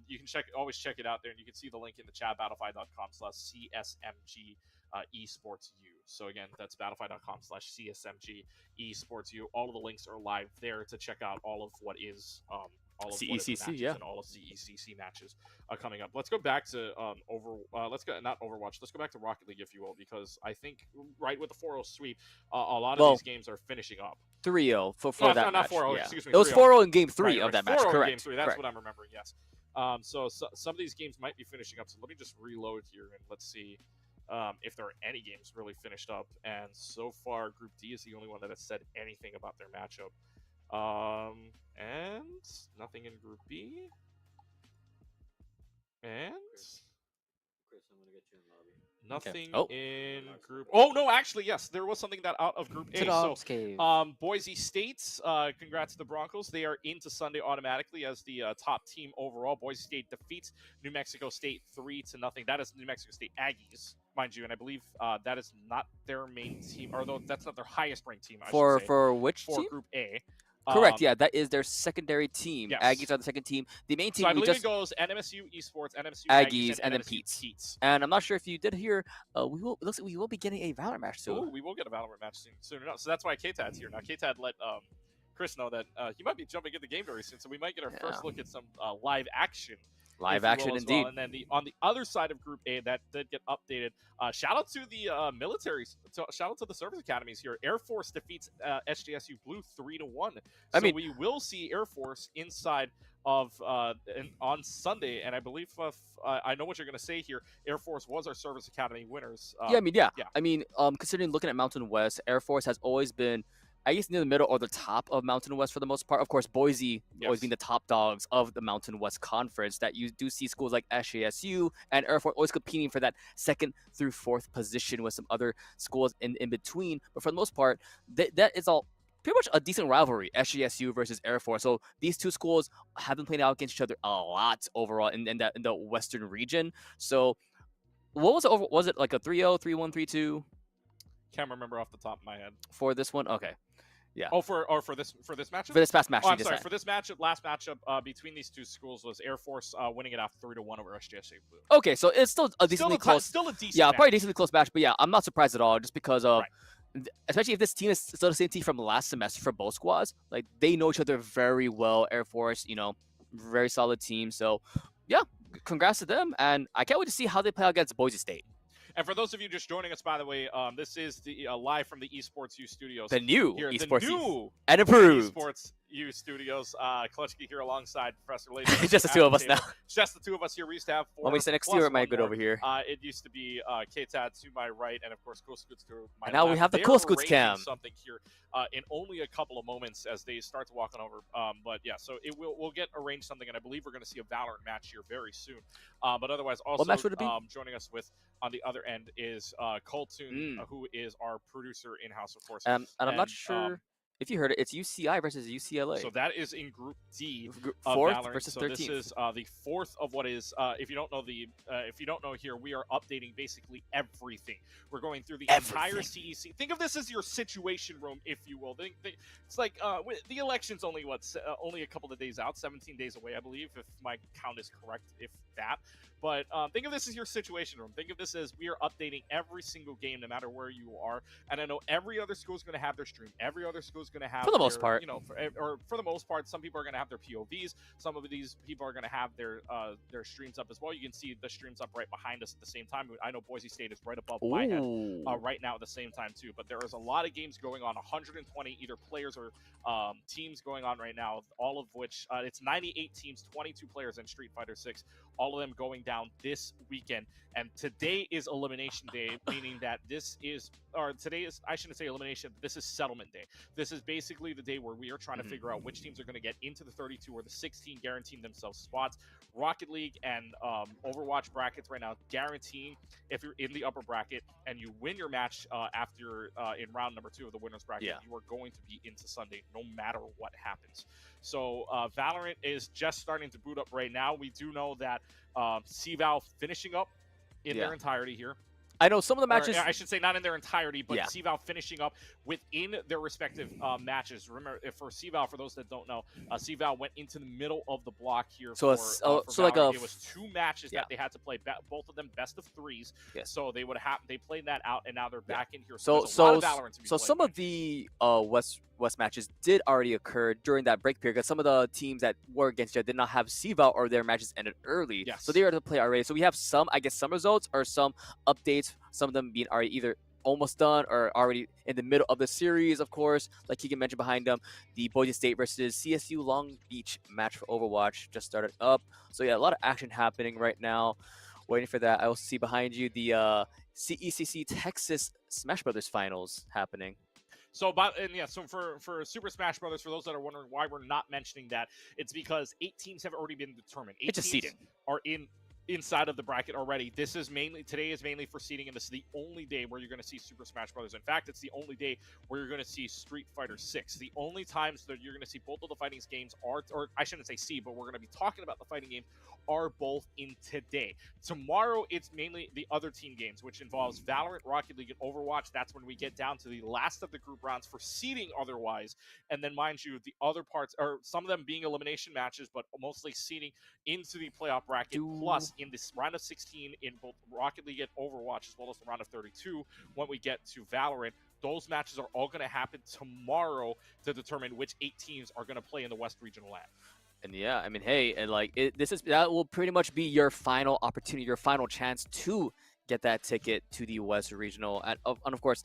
you can always check it out there, and you can see the link in the chat, battlefy.com/CSMG esports U. So again, that's battlefy.com/CSMG esports U. All of the links are live there to check out all of what is all of CECC, yeah, and all of CECC matches coming up. Let's go back to not Overwatch. Let's go back to Rocket League, if you will, because I think right with the 4-0 sweep, a lot of these games are finishing up. 3-0 for that not match. 4-0. Yeah. Excuse me. It was 4-0 in Game 3 of that match. 4-0 in Correct. Game 3. That's Correct. what I'm remembering. Yes. So some of these games might be finishing up. So let me just reload here and let's see if there are any games really finished up. And so far, Group D is the only one that has said anything about their matchup. And nothing in Group B. And Chris, I'm gonna get you in lobby. nothing Okay. in Group. Oh no, actually yes, there was something that out of Group A. So Cave. Boise State's congrats to the Broncos. They are into Sunday automatically as the top team overall. Boise State defeats New Mexico State 3-0. That is New Mexico State Aggies, mind you, and I believe that is not their main team, although that's not their highest ranked team. I should say, For which for team? Group A. Correct. Yeah, that is their secondary team. Yes. Aggies are the second team. The main team So I we believe just it goes NMSU Esports, NMSU Aggies, and then NMSU Pete's. And I'm not sure if you did hear, it looks like we will be getting a Valor match soon. Ooh, we will get a Valorant match soon enough. So that's why K-Tad's here. Now, K-Tad let Chris know that he might be jumping in the game very soon, so we might get our first look at some live action. Live if you will, action as indeed. well. And then on the other side of Group A, that did get updated. Shout out to the militaries. Shout out to the service academies here. Air Force defeats SJSU Blue 3-1. So we will see Air Force inside of on Sunday, and I believe I know what you're going to say here. Air Force was our service academy winners. Considering looking at Mountain West, Air Force has always been, I guess, near the middle or the top of Mountain West for the most part. Of course, Boise always being the top dogs of the Mountain West Conference. That you do see schools like SJSU and Air Force always competing for that 2nd through 4th position with some other schools in between. But for the most part, that is all pretty much a decent rivalry, SJSU versus Air Force. So these two schools have been playing out against each other a lot overall in the Western region. So what was it over? Was it like a 3-0, 3-1, 3-2? Can't remember off the top of my head. For this one? Okay. Yeah. Oh, for this matchup? For this past match. Oh, I'm sorry. For this matchup, last matchup between these two schools was Air Force winning it off 3-1 over SJSU Blue. Okay, so it's still a decently close. Still a decent. Yeah, match. probably a decently close match. But yeah, I'm not surprised at all, just because of, especially if this team is still the same team from last semester for both squads. Like, they know each other very well. Air Force, very solid team. So yeah, congrats to them, and I can't wait to see how they play against Boise State. And for those of you just joining us, by the way, this is the live from the Esports U Studios. The new here, Esports the new and improved Esports U Studios. Clutchkey here alongside Professor Layton. It's just the two of us now. It's just the two of us here. We used to have 4. When we sit next to you, plus or am I one good more. over here? It used to be K-Tad to my right, and of course Cool Scoots to my And now left. we have the They're Cool Scoots arranging cam. something here in only a couple of moments as they start to walk on over. But yeah, so we'll get arranged something, and I believe we're going to see a Valorant match here very soon. But otherwise, also match would it be? joining us with on the other end is Coltoon, who is our producer in house, of course. And I'm not sure if you heard it. It's UCI versus UCLA. So that is in Group D. Fourth Valorant. versus so 13th. This is the fourth of what is. If you don't know here, we are updating basically everything. We're going through the entire CEC. Think of this as your situation room, if you will. It's like the election's only only a couple of days out, 17 days away, I believe, if my count is correct, if that. But think of this as your situation room. Think of this as we are updating every single game, no matter where you are. And I know every other school is going to have their stream. Every other school is going to have, for the most part, you know, for the most part, some people are going to have their POVs. Some of these people are going to have their streams up as well. You can see the streams up right behind us at the same time. I know Boise State is right above my head right now at the same time too. But there is a lot of games going on. 120 either players or teams going on right now. All of which it's 98 teams, 22 players in Street Fighter 6. All of them going down this weekend. And today is elimination day, meaning that today is, I shouldn't say elimination, this is settlement day. This is basically the day where we are trying to figure out which teams are going to get into the 32 or the 16, guaranteeing themselves spots. Rocket League and Overwatch brackets right now guaranteeing if you're in the upper bracket and you win your match after in round number 2 of the winners bracket, you are going to be into Sunday no matter what happens. So Valorant is just starting to boot up right now. We do know that CVal finishing up in their entirety here. I know some of the matches. I should say not in their entirety, but Yeah. CVal finishing up within their respective matches. Remember, for CVal, for those that don't know, CVal went into the middle of the block here. So for like Valorant. It was 2 matches that they had to play, both of them best of 3s. Yes. So they they played that out, and now they're back in here. So there's a lot of Valorant to be played some of the West matches did already occur during that break period because some of the teams that were against each other did not have CVal or their matches ended early. Yes. So they are to play already. So we have some results or some updates, some of them being already either almost done or already in the middle of the series, of course. Like Keegan mentioned behind them, the Boise State versus CSU Long Beach match for Overwatch just started up. So yeah, a lot of action happening right now. Waiting for that. I also see behind you the CECC Texas Smash Brothers finals happening. So, so for Super Smash Brothers, for those that are wondering why we're not mentioning that, it's because 8 teams have already been determined. 8 It's just teams seeding. are inside of the bracket already. Today is mainly for seeding, and this is the only day where you're going to see Super Smash Brothers. In fact, it's the only day where you're going to see Street Fighter 6. The only times that you're going to see both of the fighting games or I shouldn't say see, but we're going to be talking about the fighting games are both in today. Tomorrow, it's mainly the other team games, which involves Valorant, Rocket League, and Overwatch. That's when we get down to the last of the group rounds for seeding otherwise. And then, mind you, the other parts are some of them being elimination matches, but mostly seeding into the playoff bracket. Plus, in this round of 16 in both Rocket League and Overwatch, as well as the round of 32, when we get to Valorant, those matches are all going to happen tomorrow to determine which 8 teams are going to play in the West Regional Land. And yeah, I mean, hey, and like that will pretty much be your final opportunity, your final chance to get that ticket to the West Regional, and of course,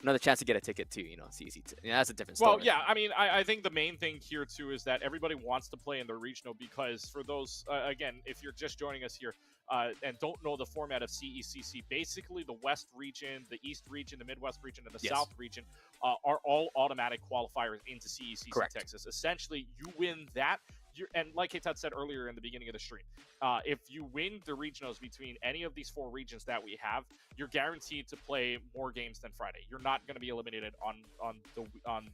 another chance to get a ticket to, CEC. That's a different story. Well, yeah, I mean, I think the main thing here too is that everybody wants to play in the regional because for those, again, if you're just joining us here and don't know the format of CECC, basically the West region, the East region, the Midwest region, and the South region are all automatic qualifiers into CECC Texas. Essentially, you win that. And like K-Tad said earlier in the beginning of the stream, if you win the regionals between any of these 4 regions that we have, you're guaranteed to play more games than Friday. You're not going to be eliminated on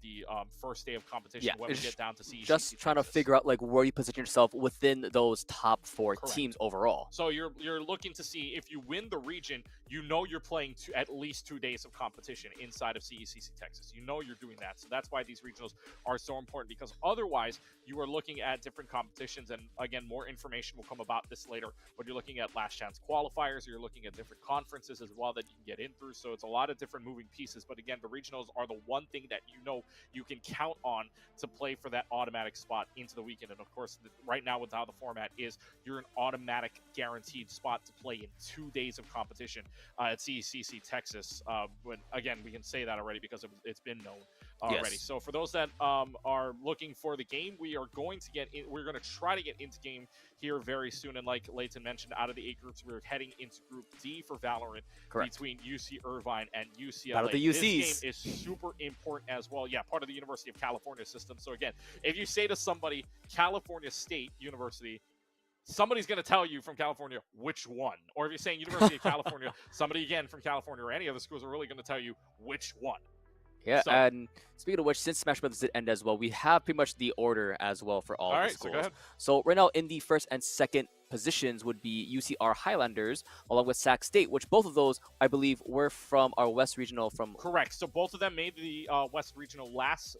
the first day of competition when we get down to CEC. Just trying to figure out like where you position yourself within those top 4 teams overall. So you're looking to see if you win the region, you're playing at least 2 days of competition inside of CECC Texas. You're doing that. So that's why these regionals are so important because otherwise you are looking at different competitions. And again, more information will come about this later when you're looking at last chance qualifiers, or you're looking at different conferences as well that you can get in through. So it's a lot of different moving pieces. But again, the regionals are the one thing that you can count on to play for that automatic spot into the weekend. And of course, right now with how the format is, you're an automatic guaranteed spot to play in 2 days of competition at CECC Texas. When again, we can say that already because it's been known already. Yes. So for those that are looking for the game, we're going to try to get into game here very soon. And like Layton mentioned, out of the 8 groups, we're heading into Group D for Valorant. Correct. Between UC Irvine and UCLA. Battle of the This UCs. game is super important as well. Yeah, part of the University of California system. So again, if you say to somebody California State University, somebody's going to tell you from California which one. Or if you're saying University of California, somebody again from California or any other schools are really going to tell you which one. Yeah, So- and speaking of which, since Smash Brothers did end as well, we have pretty much the order as well for all All the right, so schools. go ahead. So right now in the first and second positions would be UCR Highlanders along with Sac State, which both of those I believe were from our West Regional from Correct. So both of them made the West Regional last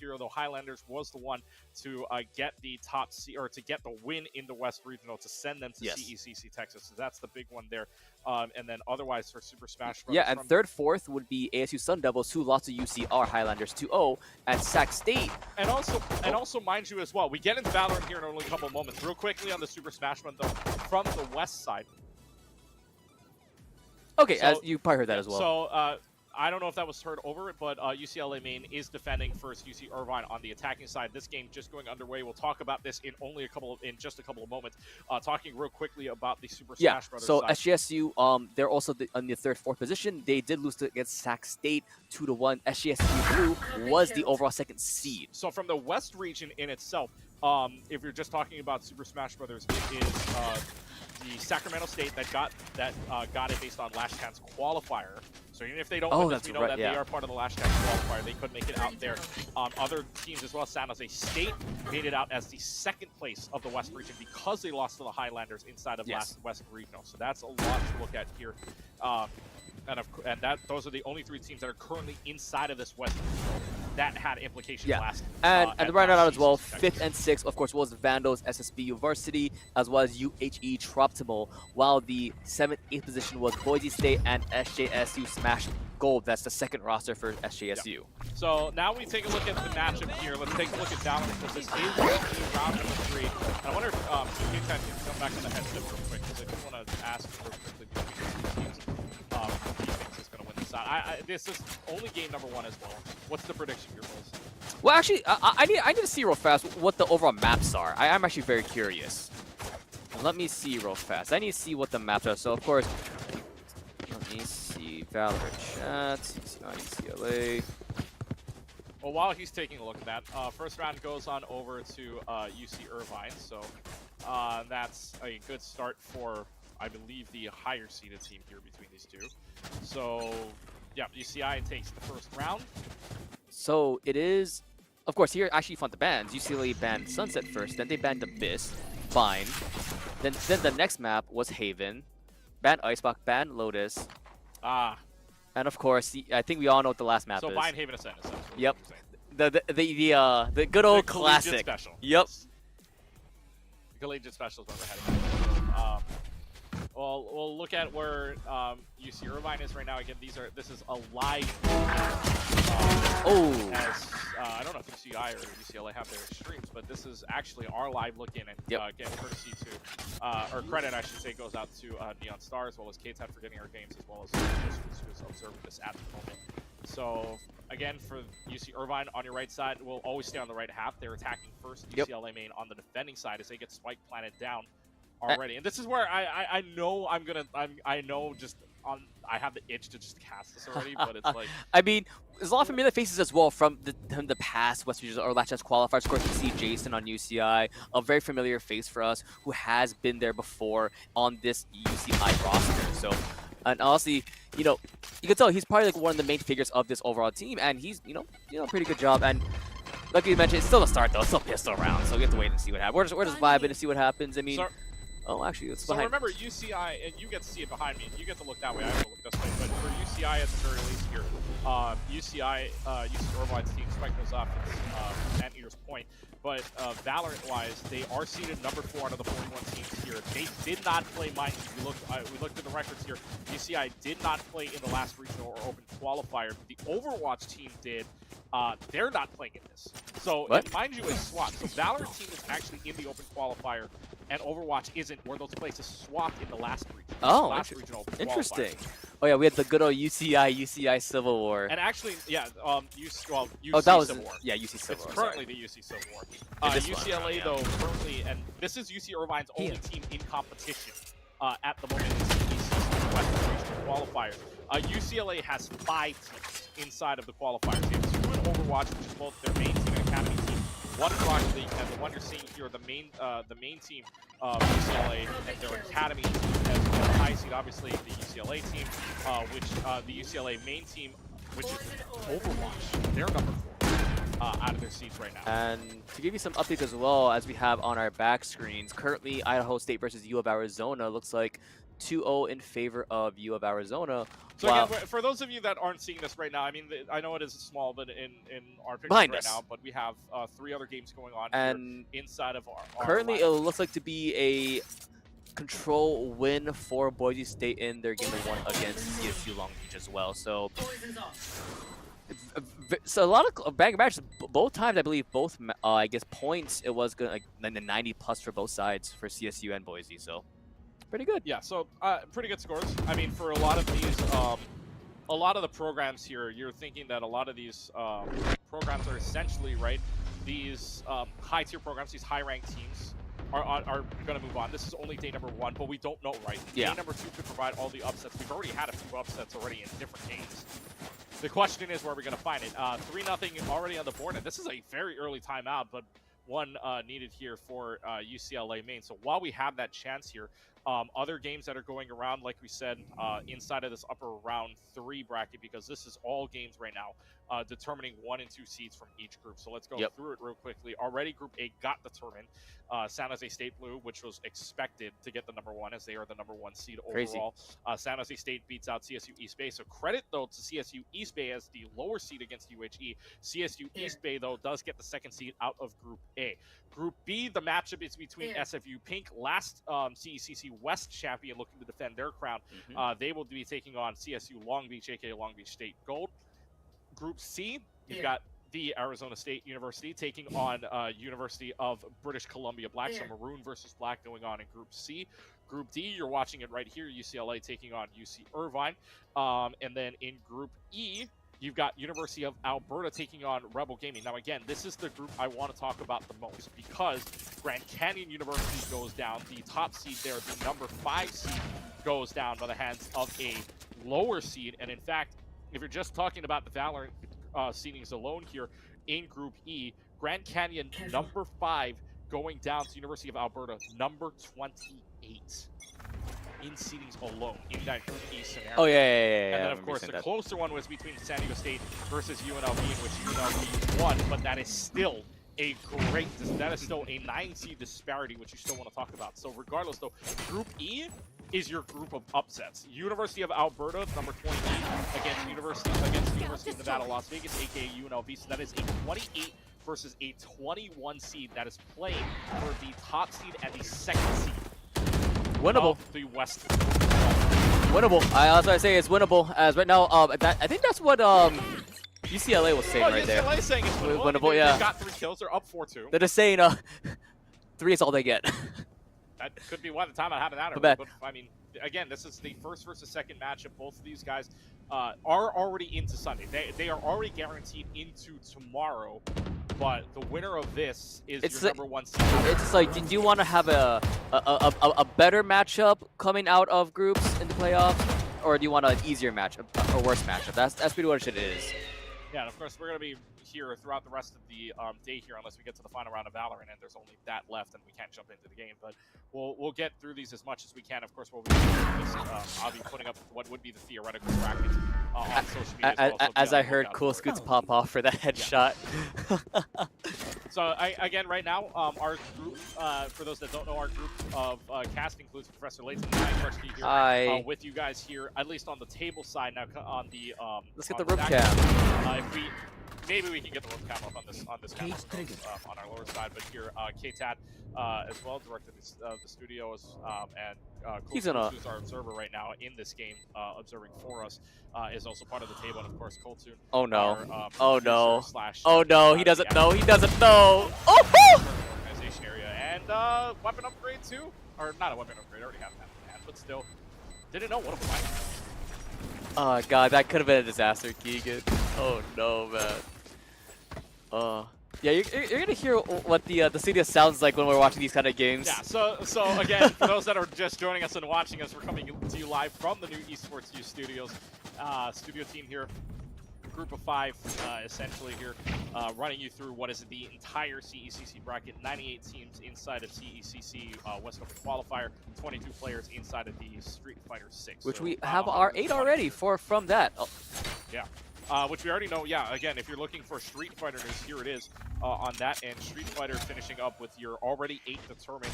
year, although Highlanders was the one to get the top or to get the win in the West Regional to send them to Yes. CECC Texas. So that's the big one there. And then otherwise for Super Smash Bros. Yeah, and from- third, fourth would be ASU Sun Devils, who lost to UCR Highlanders 2-0, and Sac State. And also, mind you as well, we get into Valorant here in only a couple of moments. Real quickly on the Super Smash Run, though, from the west side. Okay, So- as you probably heard that as well. So, I don't know if that was heard over it, but UCLA main is defending first UC Irvine on the attacking side. This game just going underway. We'll talk about this in just a couple of moments. Talking real quickly about the Super Smash Brothers so side. SGSU, they're also on the third, fourth position. They did lose against Sac State 2-1. SGSU Blue was the overall second seed. So from the West region in itself, if you're just talking about Super Smash Brothers, it is the Sacramento State that got it based on last chance qualifier. So even if they don't win this, that's we know right, that yeah. they are part of the last chance qualifier. They could make it out there. Other teams as well, San Jose State made it out as the second place of the West region because they lost to the Highlanders inside of Yes. West Regional. So that's a lot to look at here. Those are the only 3 teams that are currently inside of this West Regional that had implications last. And at right now last as well, season. 5th and 6th, of course, was Vandals, SSB Varsity, as well as UHE Troptimal, while the 7th, 8th position was Boise State and SJSU Smash Gold. That's the second roster for SJSU. So now we take a look at the matchup here. Let's take a look at Valorant because this is round number 3. And I wonder if K-Tan can come back on the headset real quick because I do want to ask real quickly who he thinks is going to win this out. This is only game number 1 as well. What's the prediction here, Bulls? Well, actually, I need to see real fast what the overall maps are. I'm actually very curious. Let me see real fast. I need to see what the maps are. So, of course, let me see. Valorant chat, UCLA. Well, while he's taking a look at that, first round goes on over to UC Irvine. So that's a good start for, I believe, the higher seeded team here between these two. So, yeah, UCI takes the first round. So it is, of course, here actually found the bans. UCLA banned Sunset first, then they banned Abyss, fine. Then the next map was Haven, banned Icebox, banned Lotus, and of course, I think we all know what the last map So is. Bind Haven Ascent. Yep. The good old The collegiate classic. Special. Yep. The collegiate special is what we're heading. Well, we'll look at where UC Irvine is right now. Again, this is a live. As I don't know if UCI or UCLA have their streams, but this is actually our live look in and getting courtesy to, or credit I should say, goes out to Neon Star as well as K-Tat for getting our games as well as who's observing this at the moment. So again, for UC Irvine on your right side, will always stay on the right half. They're attacking first. UCLA main on the defending side as they get Spike planted down already. And this is where I know I have the itch to just cast this already, but it's like I mean, there's a lot of familiar faces as well from the past West Regions or last chance qualifiers. Of course, we see Jason on UCI, a very familiar face for us who has been there before on this UCI roster. So, and honestly, you can tell he's probably like one of the main figures of this overall team, and he's pretty good job. And like you mentioned, it's still a start though, it's still pistol round, so we have to wait and see what happens. We're just vibing and see what happens. I mean. Oh, actually, it's so behind. remember UCI, and you get to see it behind me. You get to look that way. I have to look this way. But for UCI at the very least here. UC Irvine's team, Spike goes off its Anteater's point. But Valorant-wise, they are seeded number 4 out of the 41 teams here. They did not play, mind you, we looked at the records here. UCI did not play in the last regional or open qualifier. The Overwatch team did. They're not playing in this. So, mind you, it's swapped. So Valorant team is actually in the open qualifier, and Overwatch isn't, where those places swapped in the last region. Regional open interesting. qualifier. Oh yeah, we had the good old UCI Civil War. And actually, yeah, UC Civil War. Yeah, UC Civil War. It's currently the UC Civil War. UCLA, though, currently, and this is UC Irvine's only team in competition at the moment in the CECC Western Regional Qualifier. UCLA has 5 teams inside of the qualifiers. They have 2 in Overwatch, which is both their main team and academy team. 1 in Rocket League, and the one you're seeing here, the main team of UCLA and their academy team as well. High seed, obviously, the UCLA team, which the UCLA main team, which is Overwatch, they're number 4 out of their seeds right now. And to give you some updates as well, as we have on our back screens, currently Idaho State versus U of Arizona looks like 2-0 in favor of U of Arizona. So again, for those of you that aren't seeing this right now, I mean, I know it is small, but in our picture Behind right us. now, but we have 3 other games going on And here inside of our currently, lineup. it looks like to be a control win for Boise State in their game 1 against CSU Long Beach as well. So a lot of banger matches. Both times, I believe, both I guess points. It was good, like the 90 plus for both sides for CSU and Boise. So pretty good. Yeah, so pretty good scores. I mean, for a lot of these, a lot of the programs here, you're thinking that a lot of these programs are essentially, right, these high-tier programs, these high-ranked teams are going to move on. This is only day number 1, but we don't know, right? Yeah. Day number 2 could provide all the upsets. We've already had a few upsets already in different games. The question is where we're going to find it. 3-0 already on the board, and this is a very early timeout, but one needed here for UCLA main. So while we have that chance here, other games that are going around, like we said, inside of this upper round 3 bracket, because this is all games right now, determining 1 and 2 seeds from each group. So let's go through it real quickly. Already Group A got determined. San Jose State Blue, which was expected to get the number 1 as they are the number 1 seed overall. San Jose State beats out CSU East Bay. So credit, though, to CSU East Bay as the lower seed against UHE. CSU East Bay, though, does get the 2nd seed out of Group A. Group B, the matchup is between SFU Pink, last CECC West champion looking to defend their crown. They will be taking on CSU Long Beach, aka Long Beach State Gold. Group C, you've got the Arizona State University taking on University of British Columbia Black, so Maroon versus Black going on in Group C. Group D, you're watching it right here, UCLA taking on UC Irvine. And then in Group E, you've got University of Alberta taking on Rebel Gaming. Now, again, this is the group I want to talk about the most because Grand Canyon University goes down. The top seed there, the number 5 seed, goes down by the hands of a lower seed. And in fact, if you're just talking about the Valorant seedings alone here in Group E, Grand Canyon, number 5, going down to University of Alberta, number 28. In seedings alone in that Group E scenario. Oh, yeah. And then, of course, the closer one was between San Diego State versus UNLV, in which UNLV won, but that is still a that is still a 9-seed disparity, which you still want to talk about. So regardless, though, Group E is your group of upsets. University of Alberta, number 28, against University of Nevada, Las Vegas, aka UNLV. So that is a 28 versus a 21 seed that is playing for the top seed and the 2nd seed. Winnable. The West. Winnable. That's what I say. It's winnable. As right now, I think that's what UCLA was saying right there. UCLA saying it's winnable. Winnable, yeah. They've got 3 kills. They're up 4-2. They're just saying 3 is all they get. That could be why the timeout happened that early. But I mean, again, this is the 1st versus 2nd matchup. Both of these guys are already into Sunday. They are already guaranteed into tomorrow. But the winner of this is your number 1 seed. It's just like, do you want to have a better matchup coming out of groups in the playoffs, or do you want an easier matchup, a worse matchup? That's pretty much what it is. Yeah, and of course, we're going to be here throughout the rest of the day here, unless we get to the final round of Valorant, and there's only that left, and we can't jump into the game. But we'll get through these as much as we can. Of course, we'll be doing this. I'll be putting up what would be the theoretical bracket on social media as well. So as I heard Cool Scoots pop off for that headshot. So again, right now, our group, for those that don't know, our group of cast includes Professor Layton and I Crush here Hi. with you guys here, at least on the table side. Now on the Let's get on the room back cam. end, if we maybe we can get the room cam up on this camera on our lower side, but here K-Tat as well, director of the studios, and He's in a- who's our observer right now in this game, observing for us, is also part of the table, and of course Coltoon. Oh no. Our, Oh no. slash, Oh no, he doesn't know. He doesn't know. Oh! Organization area, and weapon upgrade too, or not a weapon upgrade. Already have that in hand, but still didn't know what it was like. Oh god, that could have been a disaster, Keegan. Oh no, man. Yeah, you're gonna hear what the CDS sounds like when we're watching these kind of games. Yeah. So again, for those that are just joining us and watching us, we're coming to you live from the new Esports U Studios. Studio team here, group of 5, essentially here, running you through what is the entire CECC bracket. 98 teams inside of CECC West Coast qualifier, 22 players inside of the Street Fighter 6. Which so, we have our 8 already from that. Oh. Yeah. Which we already know, yeah, again, if you're looking for Street Fighter news, here it is on that, and Street Fighter finishing up with your already 8 determined,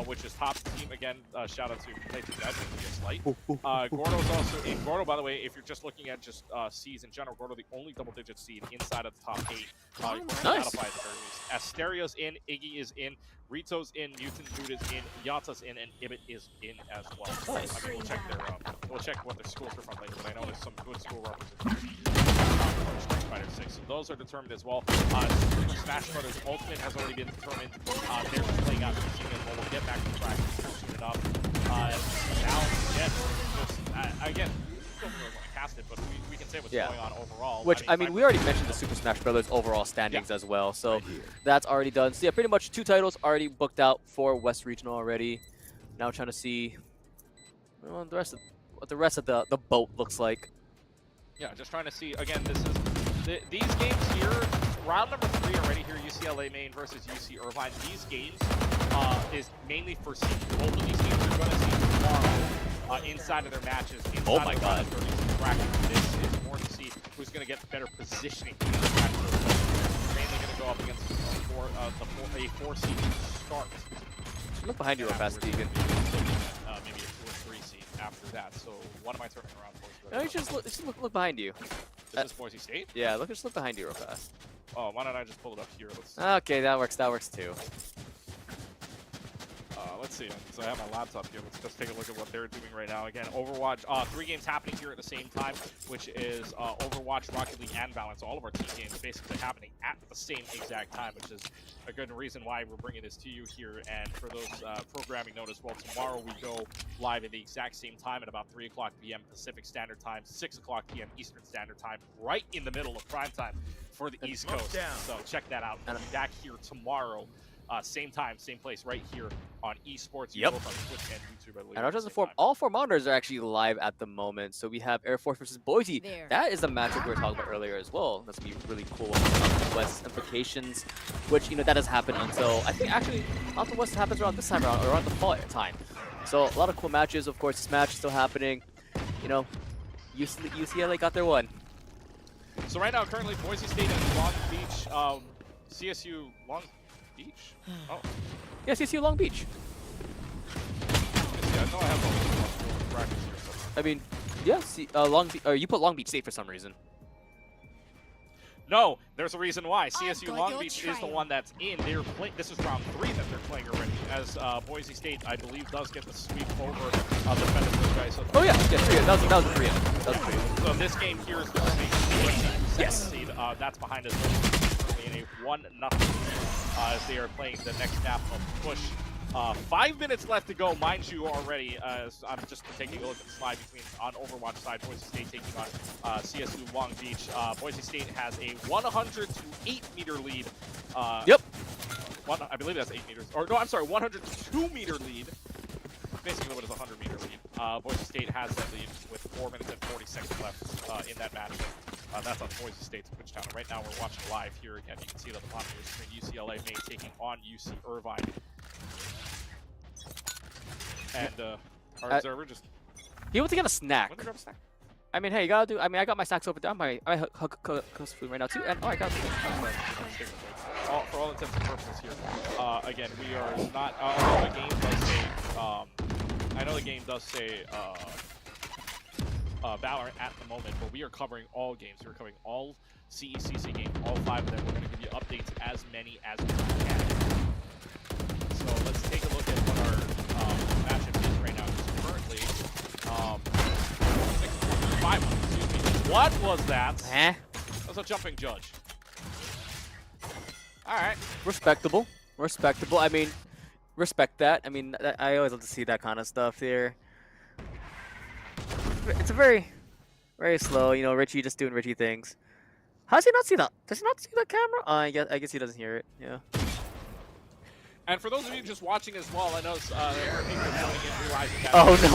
which is top team. Again, shout out to Nathan Dad, Slight. Gordo's also in. Gordo, by the way, if you're just looking at just seeds in general, Gordo the only double-digit seed inside of the top 8. Nice. Asteria's in, Iggy is in, Rito's in, Mutant Dude is in, Yata's in, and Ibit is in as well. Nice. I mean, we'll check what their schools are from later, but I know there's some good school representation. Street Fighter 6. So those are determined as well. Super Smash Brothers Ultimate has already been determined. They're playing out this season, but we'll get back to practice soon enough. Now, again, we don't really want to cast it, but we can say what's going on overall. Which, I mean, we already mentioned the Super Smash Brothers overall standings as well, so that's already done. So yeah, pretty much 2 titles already booked out for West Regional already. Now trying to see what the rest of the boat looks like. Yeah, just trying to see, again, this is, these games here, round number 3 already here, UCLA Maine versus UC Irvine. These games is mainly for seed. Both of these games are going to see tomorrow inside of their matches. Oh my god. Bracket. This is more to see who's going to get better positioning in the bracket. Mainly going to go up against a 4 seed start. Look behind you real fast, Deegan. Maybe a 2 or 3 seed after that. So what am I turning around for? No, you just look behind you. Is this Boise State? Yeah, just look behind you real fast. Oh, why don't I just pull it up here? Okay, that works too. Let's see. So I have my laptop here. Let's just take a look at what they're doing right now. Again, Overwatch, 3 games happening here at the same time, which is Overwatch, Rocket League, and Balance. All of our team games basically happening at the same exact time, which is a good reason why we're bringing this to you here. And for those programming note as well, tomorrow we go live at the exact same time at about 3 o'clock p.m. Pacific Standard Time, 6 o'clock p.m. Eastern Standard Time, right in the middle of prime time for the East Coast. So check that out. We'll be back here tomorrow. Same time, same place, right here on Esports. Yep. Both on Twitch and YouTube, I believe. And our all 4 monitors are actually live at the moment. So we have Air Force versus Boise. That is the matchup we were talking about earlier as well. That's gonna be really cool. West implications, which that doesn't happen until I think actually Mountain West happens around this time around the fall time. So a lot of cool matches. Of course, this match is still happening. UCLA got their one. So right now, currently, Boise State and Long Beach, CSU Long Beach? Oh. Yeah, CSU Long Beach. Yeah, I know I have practice here. So. I mean, yeah, you put Long Beach State for some reason. No, there's a reason why. CSU Long Beach is the one that's in. This is round 3 that they're playing already. As Boise State, I believe, does get the sweep over the Fenton guys. So oh yeah, 3. That was a 3. So this game here is going to be seed. That's behind us in a 1-0 as they are playing the next half of push. 5 minutes left to go, mind you, already. As I'm just taking a look at the slide between on Overwatch side, Boise State taking on CSU Long Beach. Boise State has a 100 to 8 meter lead. Yep. I believe that's 8 meters. Or no, I'm sorry, 100 to 2 meter lead. Basically, what is a 100 meter lead? Boise State has that lead with 4 minutes and 40 seconds left in that match. That's on Boise State's Twitch channel. Right now, we're watching live here again. You can see it on the bottom of your screen. UCLA Maine taking on UC Irvine. And our observer just... He went to get a snack. Went to grab a snack. I mean, hey, you gotta do. I mean, I got my stacks open down. I hook food right now too, and oh, I got. For all intents and purposes here, again, we are not. Although the game does say, I know the game does say Valorant at the moment, but we are covering all games. We're covering all CECC games, all 5 of them. We're going to give you updates as many as we can. So let's take a look at what our matchup is right now. Currently, 5. Excuse me. What was that? Eh? That was a jumping judge. All right. Respectable. Respectable. I mean, respect that. I mean, I always love to see that kind of stuff here. It's a very slow. You know, Richie just doing Richie things. How does he not see that? Does he not see the camera? I guess he doesn't hear it. Yeah. And for those of you just watching as well, I know there are people coming in realizing that. Oh no!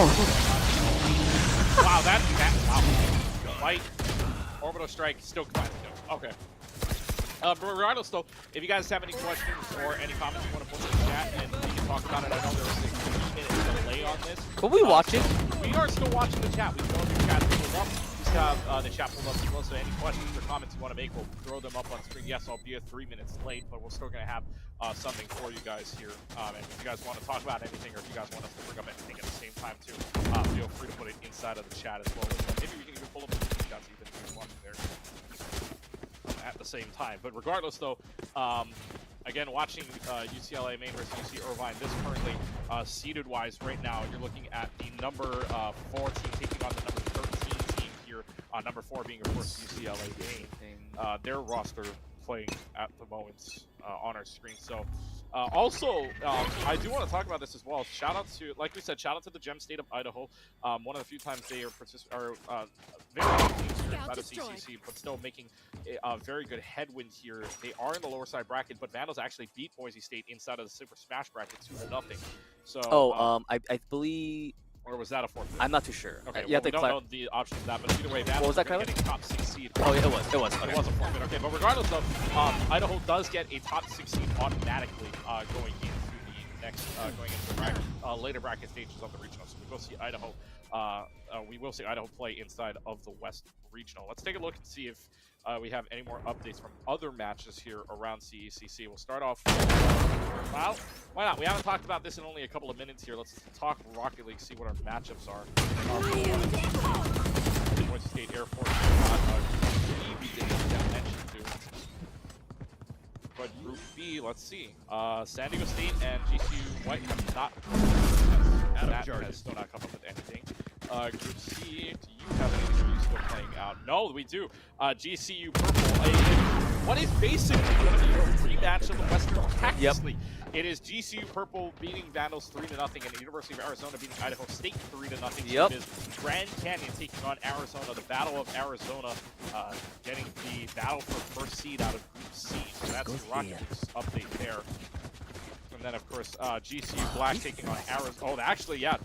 Wow, wow. Fight. Orbital strike still classic. Okay. But regardless, though, if you guys have any questions or any comments you want to put in the chat, and we can talk about it. I know there was a 3-minute delay on this. But we watching. We are still watching the chat. We still have your chat pulled up. We still have the chat pulled up as well. So any questions or comments you want to make, we'll throw them up on screen. Yes, I'll be 3 minutes late, but we're still going to have something for you guys here. And if you guys want to talk about anything, or if you guys want us to bring up anything at the same time too, feel free to put it inside of the chat as well. Maybe we can even pull up the screenshots even if you want there at the same time. But regardless, though, again, watching UCLA main versus UC Irvine, this currently seeded-wise right now, you're looking at the number 4 team taking on the number 13 team here. Number 4 being, of course, UCLA main. Their roster playing at the moment on our screen. So also, I do want to talk about this as well. Shout out to, like we said, shout out to the Gem State of Idaho. One of the few times they are very good teams here inside of CCC, but still making a very good headwind here. They are in the lower side bracket, but Vandals actually beat Boise State inside of the Super Smash bracket 2-0. So I believe. Or was that a forfeit? I'm not too sure. Okay, we don't know the options of that, but either way, Vandals was that, are getting top 6 seed. Oh, yeah, it was. It was a forfeit. Okay, but regardless of, Idaho does get a top 6 seed automatically going into the next, going into the bracket, later bracket stages of the regional. So we will see Idaho. We will see Idaho play inside of the West Regional. Let's take a look and see if we have any more updates from other matches here around CECC. We'll start off. Well, why not? We haven't talked about this in only a couple of minutes here. Let's talk Rocket League, see what our matchups are. Boise State Air Force. We didn't mention to. But Group B, let's see. San Diego State and GCU White have not. That has still not come up with anything. Group C, do you have anything you still playing out? No, we do. GCU Purple, what is basically going to be a rematch of the Western Cactus League. It is GCU Purple beating Vandals 3-0, and the University of Arizona beating Idaho State 3-0. Yep. It is Grand Canyon taking on Arizona, the Battle of Arizona, getting the battle for first seed out of Group C. So that's the Rocket League's update there. And then, of course, GCU Black taking on Arizona. Oh, actually, yeah,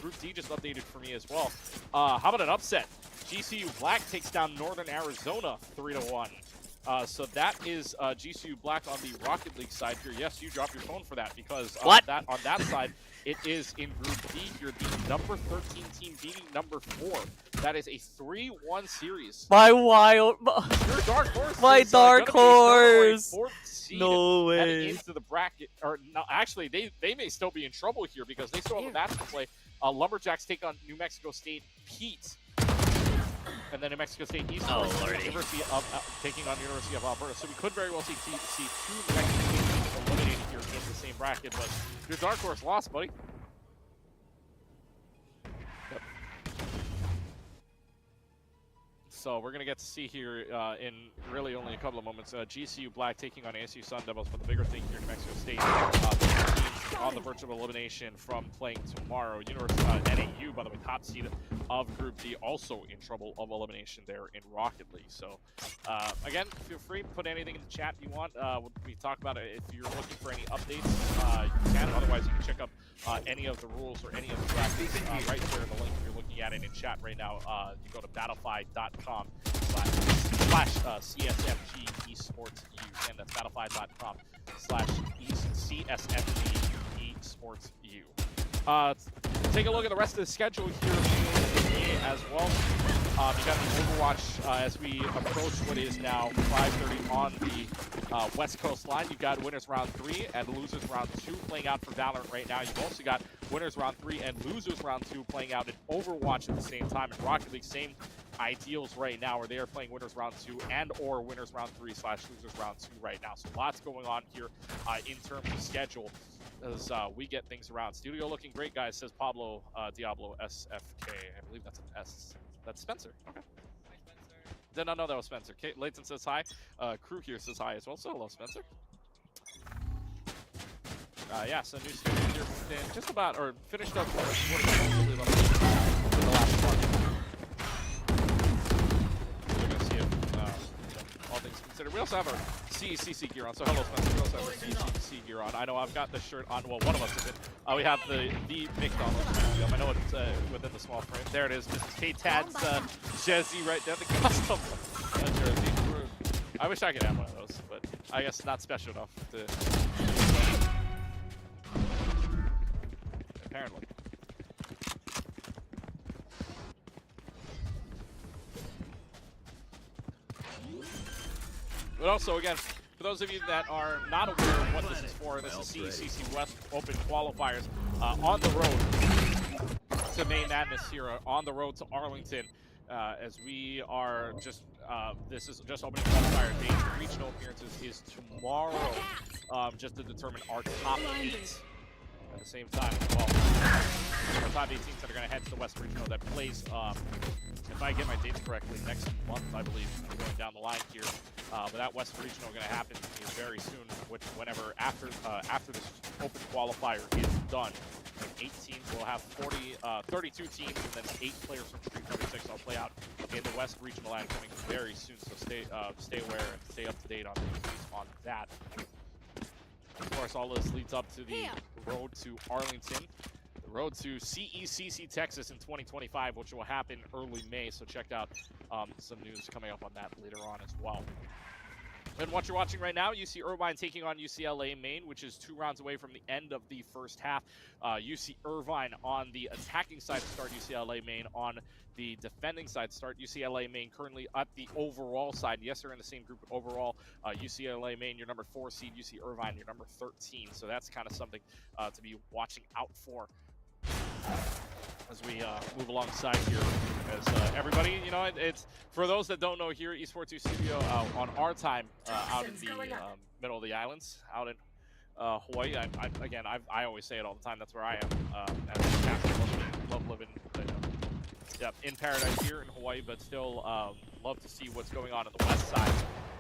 Group D just updated for me as well. How about an upset? GCU Black takes down Northern Arizona 3-1. So that is GCU Black on the Rocket League side here. Yes, you drop your phone for that because on that side, it is in Group D here, the number 13 team beating number 4. That is a 3-1 series. My wild. Your dark horse. My dark horse. No way. Heading into the bracket, or no, actually, they may still be in trouble here because they still have a match to play. Lumberjacks take on New Mexico State Pete. And then New Mexico State East University of taking on University of Alberta. So we could very well see 2 New Mexico State teams eliminated here in the same bracket. But your dark horse lost, buddy. Yep. So we're going to get to see here in really only a couple of moments. GCU Black taking on ASU Sun Devils. But the bigger thing here, New Mexico State on the virtual elimination from playing tomorrow. University NAU, by the way, top seed of Group D, also in trouble of elimination there in Rocket League. So, again, feel free to put anything in the chat you want. We talk about it. If you're looking for any updates, you can. Otherwise, you can check up any of the rules or any of the brackets right there in the link. If you're looking at it in chat right now, you go to battlefy.com/CSFG esports U. And that's battlefy.com/CSFG esports U. Take a look at the rest of the schedule here as well. You got the Overwatch as we approach what is now 5:30 on the West Coast line. You've got winners round 3 and losers round 2 playing out for Valorant right now. You've also got winners round 3 and losers round 2 playing out in Overwatch at the same time. In Rocket League, same ideals right now, where they are playing winners round 2 and or winners round 3 / losers round 2 right now. So lots going on here in terms of schedule as we get things around. Studio looking great, guys, says Pablo Diablo SFK. I believe that's an S. That's Spencer. Okay. Did not know that was Spencer. Kate Layton says hi. Crew here says hi as well. So hello, Spencer. Yeah, so new studio here in just about, or finished up what is the last part. We're gonna see if all things considered. We also have our CECC gear on. So hello, Spencer. We also have our CECC gear on. I know I've got the shirt on. Well, one of us is it. We have the McDonald's studio. I know it's within the small frame. There it is. This is K-Tad's jersey right there. The custom jersey. I wish I could have one of those, but I guess not special enough to. Apparently. But also, again, for those of you that are not aware of what this is for, this is CECC West Open Qualifiers on the road to May Madness here, on the road to Arlington, as we are just, this is just opening qualifier day. The regional appearances is tomorrow, just to determine our top 8 at the same time as well. Our top 8 teams that are going to head to the West Regional that plays, if I get my dates correctly, next month, I believe, going down the line here. But that West Regional going to happen very soon, which whenever after this open qualifier is done. 8 teams will have 32 teams, and then 8 players from Street Fighter 6 will play out in the West Regional line coming very soon. So stay aware and stay up to date on that. Of course, all this leads up to the road to Arlington. The road to CECC Texas in 2025, which will happen early May. So check out some news coming up on that later on as well. And what you're watching right now, UC Irvine taking on UCLA Maine, which is 2 rounds away from the end of the first half. UC Irvine on the attacking side to start UCLA Maine on the defending side to start UCLA Maine currently at the overall side. Yes, they're in the same group overall. UCLA Maine, your number 4 seed, UC Irvine, your number 13. So that's kind of something to be watching out for as we move alongside here. As everybody, you know, it's for those that don't know, here at Esports 2 Studio on our time out in the middle of the islands, out in Hawaii. I always say it all the time. That's where I am. As a captain, love living, in paradise here in Hawaii, but still love to see what's going on the west side.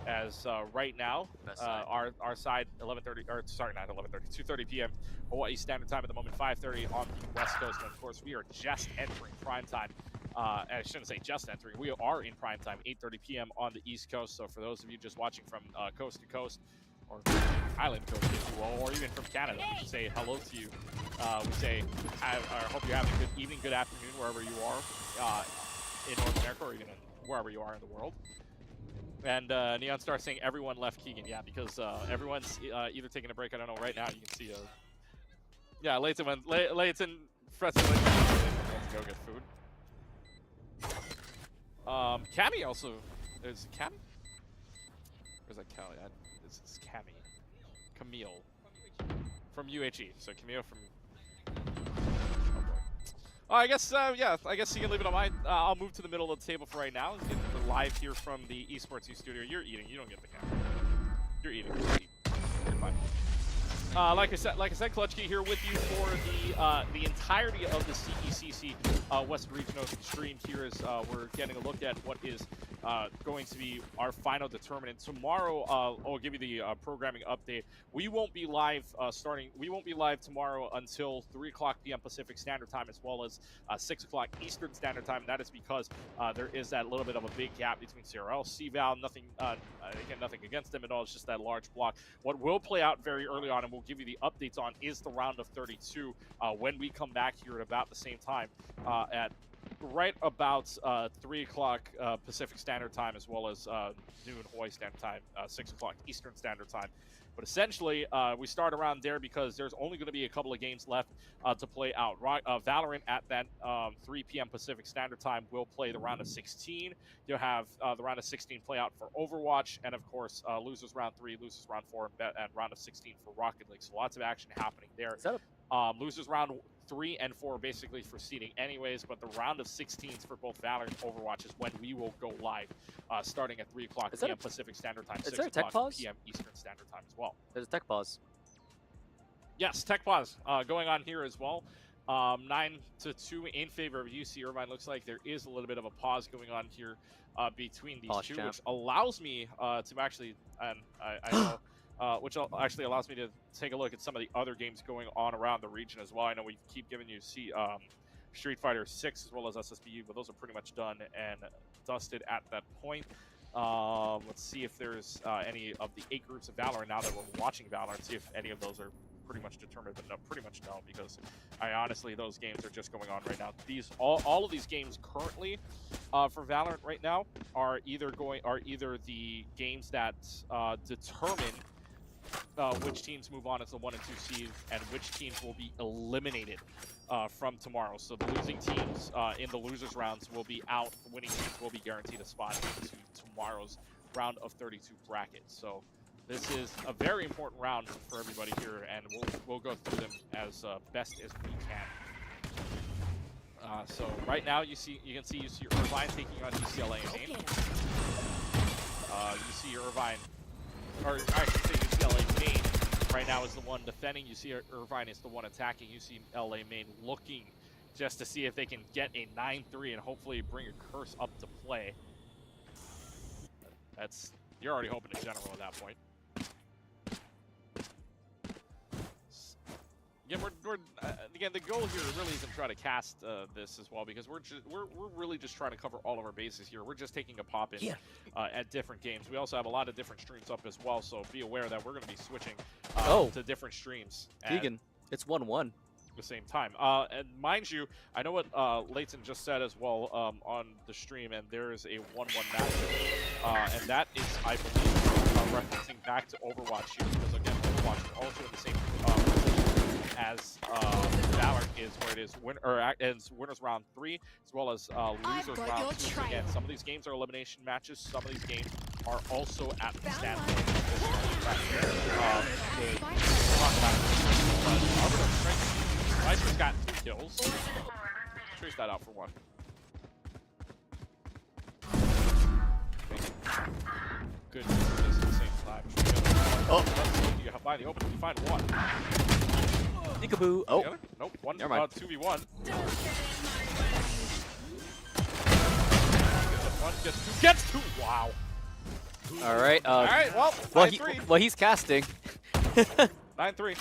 As right now, our side 11:30, or sorry, not 11:30, 2:30 p.m. Hawaii Standard Time at the moment, 5:30 on the West Coast. And of course, we are just entering prime time. I shouldn't say just entering. We are in prime time, 8:30 p.m. on the East Coast. So for those of you just watching from coast to coast, or island coast, if you will, or even from Canada, we should say hello to you. We say, I hope you're having a good evening, good afternoon, wherever you are in North America, or even wherever you are in the world. And Neon Star saying everyone left Keegan. Yeah, because everyone's either taking a break. I don't know. Right now, you can see. Yeah, Leighton went. Leighton Fretzel went to go get food. Cammy also. Is it Cammy? Or is that Callie? This is Cammy. Camille. From UHE. So Camille from. I guess, yeah, I guess you can leave it on mine. I'll move to the middle of the table for right now. Get the live here from the Esports 2 Studio. You're eating. You don't get the camera. You're eating. You're fine. Like I said, Clutch Key here with you for the entirety of the CECC West Regional stream here as we're getting a look at what is going to be our final determinant. Tomorrow, I'll give you the programming update. We won't be live we won't be live tomorrow until 3 o'clock p.m. Pacific Standard Time, as well as 6 o'clock Eastern Standard Time. That is because there is that little bit of a big gap between CRL, CVAL. Nothing, again, nothing against them at all. It's just that large block. What will play out very early on, and we'll give you the updates on, is the round of 32 when we come back here at about the same time at right about 3 o'clock Pacific Standard Time, as well as noon Hawaii Standard Time, 6 o'clock Eastern Standard Time. But essentially, we start around there because there's only going to be a couple of games left to play out. Valorant at that 3 p.m. Pacific Standard Time will play the round of 16. You'll have the round of 16 play out for Overwatch, and of course, losers round 3, losers round 4, and round of 16 for Rocket League. So lots of action happening there. Losers round 3 and 4 basically for seeding anyways, but the round of 16s for both Valorant and Overwatch is when we will go live, starting at 3 o'clock p.m. Pacific Standard Time, 6 o'clock p.m. Eastern Standard Time as well. There's a tech pause. Yes, tech pause going on here as well. 9-2 in favor of UC Irvine. Looks like there is a little bit of a pause going on here between these two, which allows me to actually, and I know, which actually allows me to take a look at some of the other games going on around the region as well. I know we keep giving you Street Fighter 6 as well as SSBU, but those are pretty much done and dusted at that point. Let's see if there's any of the 8 groups of Valorant now that we're watching Valorant, see if any of those are pretty much determined, but no, pretty much no, because I honestly, those games are just going on right now. All of these games currently for Valorant right now are either the games that determine which teams move on as the 1 and 2 seeds and which teams will be eliminated from tomorrow. So the losing teams in the losers rounds will be out. The winning teams will be guaranteed a spot into tomorrow's round of 32 bracket. So this is a very important round for everybody here, and we'll go through them as best as we can. So right now you can see UC Irvine taking on UCLA and Maine. UC Irvine, or I should say UCLA Maine right now is the one defending. UC Irvine is the one attacking. UCLA Maine looking just to see if they can get a 9-3 and hopefully bring a curse up to play. You're already hoping in general at that point. Again, the goal here really isn't try to cast this as well, because we're really just trying to cover all of our bases here. We're just taking a pop in at different games. We also have a lot of different streams up as well, so be aware that we're going to be switching to different streams. Keegan, it's 1-1. The same time. And mind you, I know what Leighton just said as well on the stream, and there is a 1-1 match, and that is, I believe, referencing back to Overwatch here, because again, Overwatch is also in the same position as Valorant is, where it is winners round 3, as well as losers round 2. So again, some of these games are elimination matches. Some of these games are also at the standpoint of this. Viper's got 2 kills. Trace that out for 1. Good at the same time. You find the opening. You find 1. Peekaboo. Oh. Nope. 2v1. 1 gets 2. Wow. All right. All right. Well, he's casting. 9-3.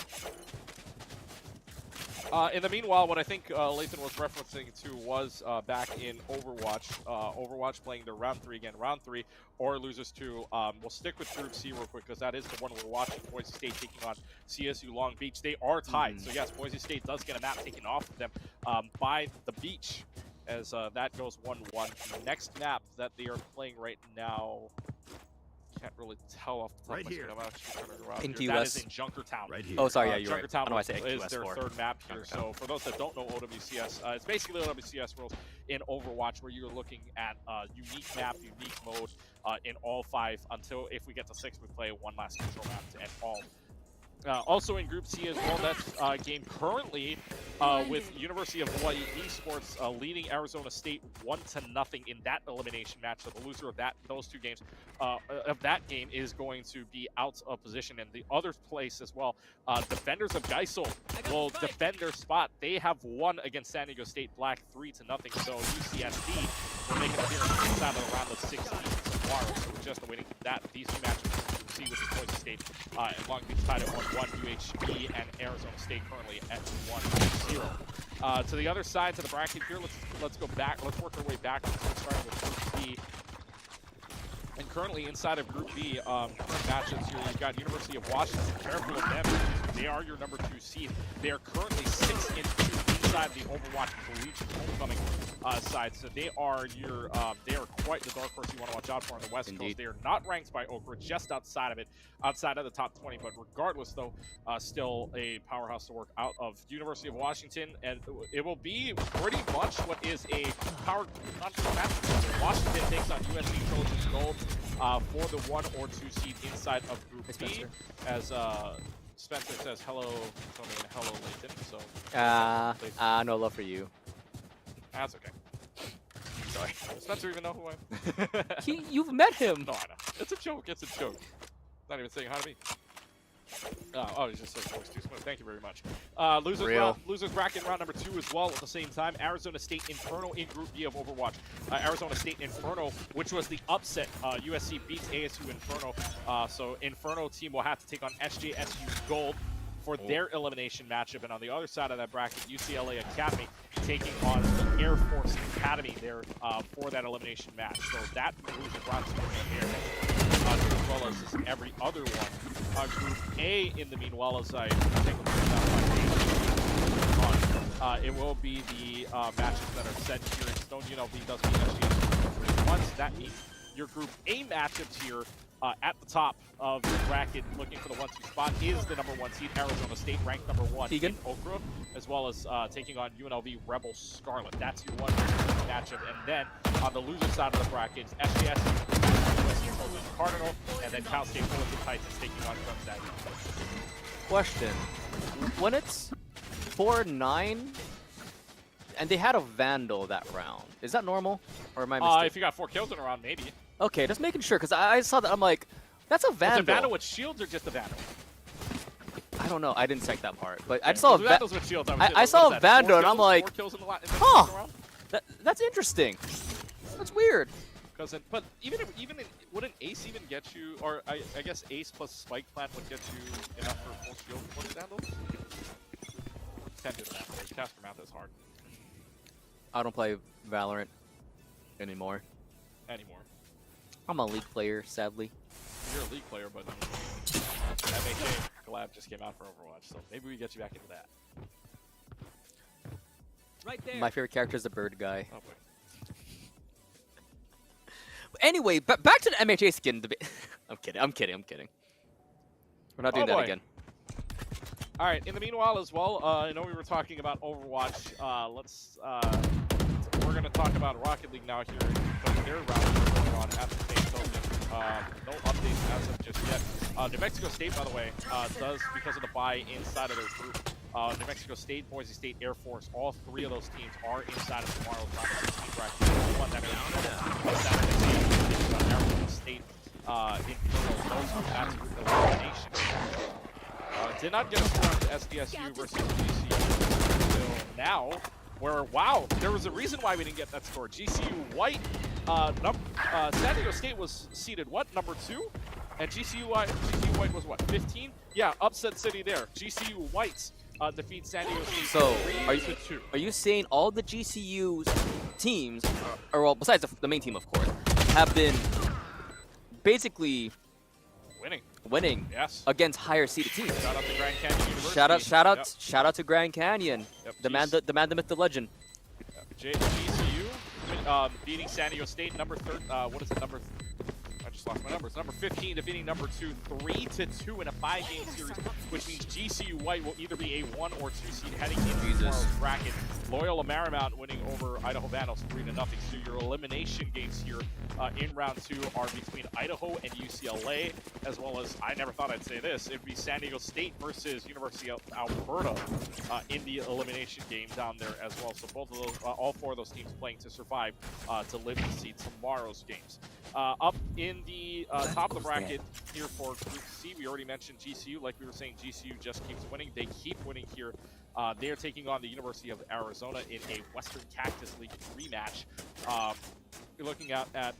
In the meanwhile, what I think Leighton was referencing to was back in Overwatch. Overwatch playing their round 3 again. Round 3 or losers 2. We'll stick with Group C real quick because that is the one we're watching. Boise State taking on CSU Long Beach. They are tied. So yes, Boise State does get a map taken off of them by the beach as that goes 1-1. The next map that they are playing right now, can't really tell off the top of my head. I'm actually trying to Pinky that West. is in Junkertown. Right here. Oh, sorry, yeah, you're right. Junkertown I know I say is West their 4. third map here. So for those that don't know OWCS, it's basically OWCS rules in Overwatch, where you're looking at unique map, unique mode in all 5 until, if we get to 6, we play one last control map to end all. Also in Group C as well, that game currently with University of Hawaii Esports leading Arizona State 1-0 in that elimination match. So the loser of those 2 games of that game is going to be out of position. And the other place as well, defenders of Geisel will defend their spot. They have won against San Diego State Black 3-0. So UCSD will make an appearance inside of the round of 16 tomorrow. So we're just awaiting these 2 matches. See with the Boise State and Long Beach tied at 1-1, UHB and Arizona State currently at 1-0. To the other side, to the bracket here, let's go back. Let's work our way back. Starting with Group B. And currently inside of Group B, current matches here, you've got University of Washington. Careful of them. They are your number 2 seed. They are currently 6-2 inside side of the Overwatch Collegiate Homecoming side. So they are quite the dark horse you want to watch out for on the West Coast. They are not ranked by Okra, just outside of it, outside of the top 20. But regardless, though, still a powerhouse to work out of University of Washington, and it will be pretty much what is a power match. Washington takes on USC Trojans Gold for the 1 or 2 seed inside of Group B, as Spencer says hello, Tony, and hello, Layton. So no love for you. that's okay. Sorry. Does Spencer even know who I am? You've met him. No, I know. It's a joke. It's a joke. Not even saying hi to me. Oh, he's just so voice too smooth. Thank you very much. Losers bracket round number 2 as well at the same time. Arizona State Inferno in Group B of Overwatch. Arizona State Inferno, which was the upset. USC beats ASU Inferno. So Inferno team will have to take on SJSU Gold for their elimination matchup. And on the other side of that bracket, UCLA Academy taking on the Air Force Academy there for that elimination match. So that move is brought to you from the Air, as well as every other one. Group A in the meanwhile, as I take a look at that, it will be the matches that are set here in stone. UNLV does beat SGS once. That means your Group A matchups here at the top of the bracket, looking for the 1-2 spot, is the number 1 seed, Arizona State, ranked number 1 in Okra, as well as taking on UNLV Rebel Scarlet. That's your 1 matchup. And then on the loser side of the bracket, SGS, Cardinal, and then Cal State Fullerton Titans taking on Gonzaga. Question: when it's 4-9, and they had a Vandal that round, is that normal, or am I mistaken? If you got 4 kills in a round, maybe. Okay, just making sure, because I saw that. I'm like, that's a Vandal. Was it Vandal with shields or just a Vandal? I don't know. I didn't check that part, but I just saw Vandals with shields. I saw a Vandal, and I'm like, 4 kills in the huh? That's interesting. That's weird. But wouldn't Ace even get you, or I guess Ace plus Spike Plant would get you enough for full shield for the Vandal? Can't do the math. Caster math is hard. I don't play Valorant anymore. I'm a League player, sadly. You're a League player, but MHA collab just came out for Overwatch, so maybe we get you back into that. Right there. My favorite character is the bird guy. Oh boy. Anyway, back to the MHA skin debate. I'm kidding. We're not doing that again. All right. In the meanwhile, as well, I know we were talking about Overwatch. We're gonna talk about Rocket League now here. But their round is going on at the same token. No updates as of just yet. New Mexico State, by the way, does, because of the bye inside of their group. New Mexico State, Boise State, Air Force, all 3 of those teams are inside of tomorrow's round of 16 bracket. One that Arizona State in group elimination. Did not get a score to SDSU versus GCU until now, where, wow, there was a reason why we didn't get that score. GCU White, San Diego State was seeded, what, number 2? And GCU White was what, 15? Yeah, upset city there. GCU Whites defeat San Diego State. So, 3-2. are you saying all the GCU teams, or well, besides the main team, of course, have been basically winning yes, against higher seeded teams? Shout out to Grand Canyon University. Shout out to Grand Canyon. Yep. The man, the myth, the legend. GCU beating San Diego State, number I just lost my numbers. Number 15 defeating number 2, 3-2 in a 5-game series, which means GCU White will either be a 1 or 2 seed heading into tomorrow's bracket. Loyola Marymount winning over Idaho Vandals 3-0. So your elimination games here in round 2 are between Idaho and UCLA, as well as, I never thought I'd say this, it'd be San Diego State versus University of Alberta in the elimination game down there as well. So both of those, all 4 of those teams playing to survive to live to see tomorrow's games. Up in the top of the bracket here for Group C, we already mentioned GCU. Like we were saying, GCU just keeps winning. They keep winning here. They are taking on the University of Arizona in a Western Cactus League rematch. You're looking at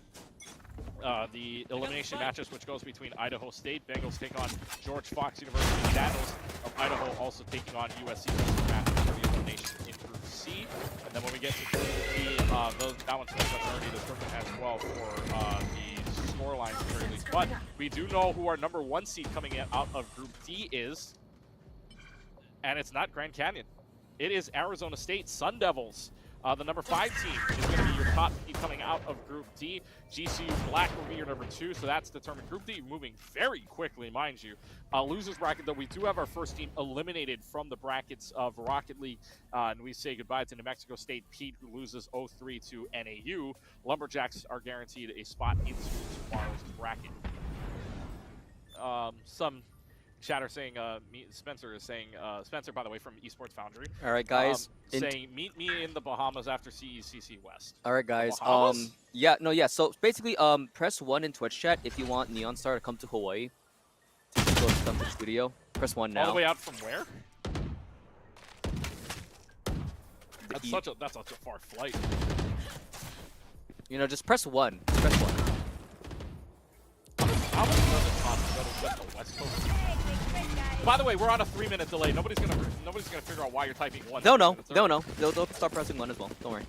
the elimination matches, which goes between Idaho State. Bengals take on George Fox University. Vandals of Idaho also taking on USC matches for the elimination in Group C. And then when we get to Group D, that one's already determined as well for the score lines at the very least. But we do know who our number 1 seed coming out of Group D is, and it's not Grand Canyon. It is Arizona State Sun Devils. The number 5 team is going to be your top team coming out of Group D. GCU Black will be your number 2, so that's determined. Group D moving very quickly, mind you. Losers bracket, though, we do have our first team eliminated from the brackets of Rocket League, and we say goodbye to New Mexico State Pete, who loses 0-3 to NAU. Lumberjacks are guaranteed a spot into tomorrow's bracket. Some chatter saying, Spencer is saying, Spencer, by the way, from Esports Foundry. All right, guys. Saying, meet me in the Bahamas after CECC West. All right, guys. Bahamas? Yeah. So basically, press 1 in Twitch chat if you want Neon Star to come to Hawaii. To go to the studio. Press 1 now. All the way out from where? That's such a far flight. You know, just press 1. Press 1. How much does it cost to go to just the West Coast? By the way, we're on a 3-minute delay. Nobody's gonna figure out why you're typing 1. No. They'll start pressing 1 as well. Don't worry.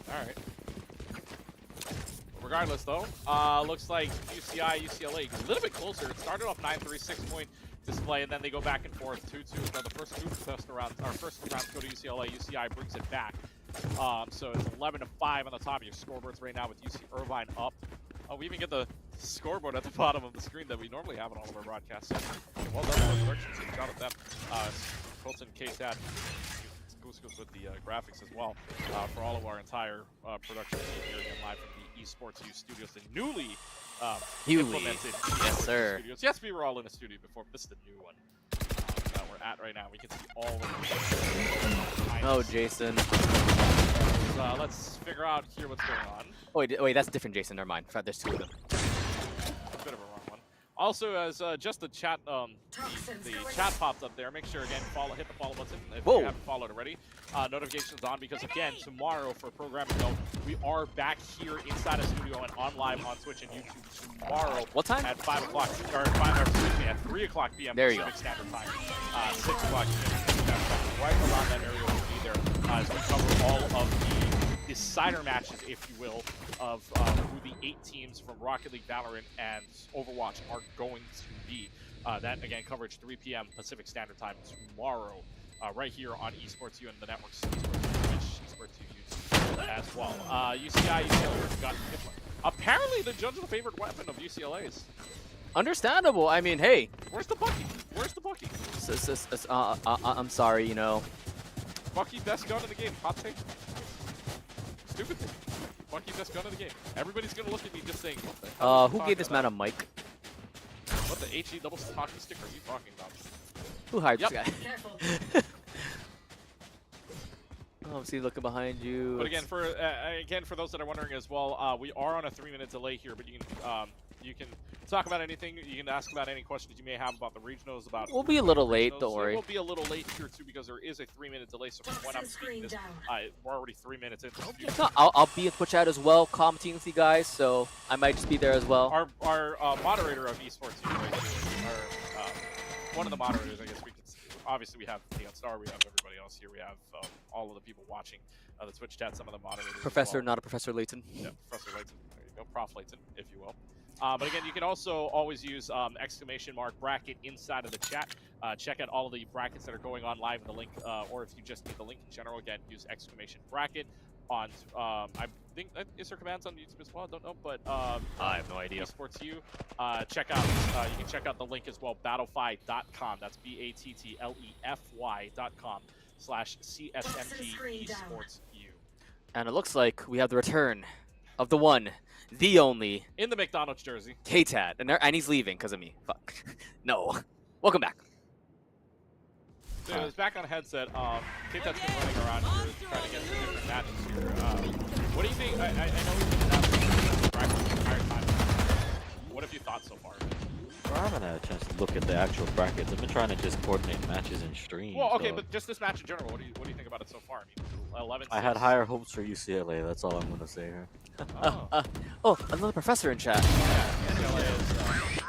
All right. Regardless, though, looks like UCI, UCLA a little bit closer. It started off 9-3, 6-point display, and then they go back and forth 2-2. Now the first first rounds go to UCLA. UCI brings it back. So it's 11-5 on the top of your scoreboards right now with UC Irvine up. We even get the scoreboard at the bottom of the screen that we normally have on all of our broadcasts. So, well done to our production team. Shout out to them. Colton, K-Tat, goes with the graphics as well for all of our entire production team here again live from the Esports U studios, the newly implemented Yes, sir. studios. Yes, we were all in a studio before, but this is the new one that we're at right now. We can see all of the Oh, Jason. Let's figure out here what's going on. Oh, wait, that's different, Jason. Never mind. There's 2 of them. A bit of a wrong one. Also, as just the chat, the chat popped up there. Make sure again hit the follow button if you haven't followed already. Notifications on because again tomorrow for programming note, we are back here inside a studio and on live on Twitch and YouTube tomorrow. What time? At 5 o'clock at 3 o'clock p.m. There you Pacific Standard Time. 6 o'clock p.m. Right around that area will be there as we cover all of the decider matches, if you will, of who the 8 teams from Rocket League, Valorant, and Overwatch are going to be. That, again, coverage 3 p.m. Pacific Standard Time tomorrow, right here on Esports U and the networks, Esports U YouTube as well. UCI, UCLA got hit. Apparently, the judge is the favorite weapon of UCLA's. Understandable. I mean, hey. Where's the Bucky? Where's the Bucky? I'm sorry, you know. Bucky, best gun in the game. Hot take. Stupid thing. Bucky, best gun in the game. Everybody's gonna look at me just saying, what the hell Who gave this man a mic? What the HE double hockey stick are you talking about? Who hired this guy? Oh, see, looking behind you. But again, for those that are wondering as well, we are on a 3-minute delay here, but you can talk about anything. You can ask about any questions you may have about the regionals. We'll be a little late. Don't worry. We'll be a little late here too because there is a 3-minute delay. So from when I'm speaking this, we're already 3 minutes in. No, I'll be in Twitch chat as well, commenting with you guys. So I might just be there as well. Our moderator of esports here, right here, one of the moderators, I guess we could. Obviously, we have Neon Star, we have everybody else here, we have all of the people watching the Twitch chat, some of the moderators. Professor, not a Professor Layton. Yeah, Professor Layton. There you go, Prof Layton, if you will. But again, you can also always use exclamation mark bracket inside of the chat. Check out all of the brackets that are going on live in the link, or if you just need the link in general, again, use exclamation bracket on. I think is there commands on YouTube as well? I don't know, but I have no idea. Esports U. Check out. You can check out the link as well. Battlefy.com. That's BATTLEFY.com/CSMG Esports U. And it looks like we have the return of the one, the only, in the McDonald's jersey. K-Tat, and he's leaving because of me. Fuck. No. Welcome back. So it's back on headset. K-Tat's been running around here trying to get some different matches here. What do you think? I know we've been having practice the entire time. What have you thought so far? Well, I haven't had a chance to look at the actual brackets. I've been trying to just coordinate matches in stream. Well, okay, so. but just this match in general. What do you think about it so far? I mean, 11. I had higher hopes for UCLA. That's all I'm gonna say here. Oh, another professor in chat. Yeah,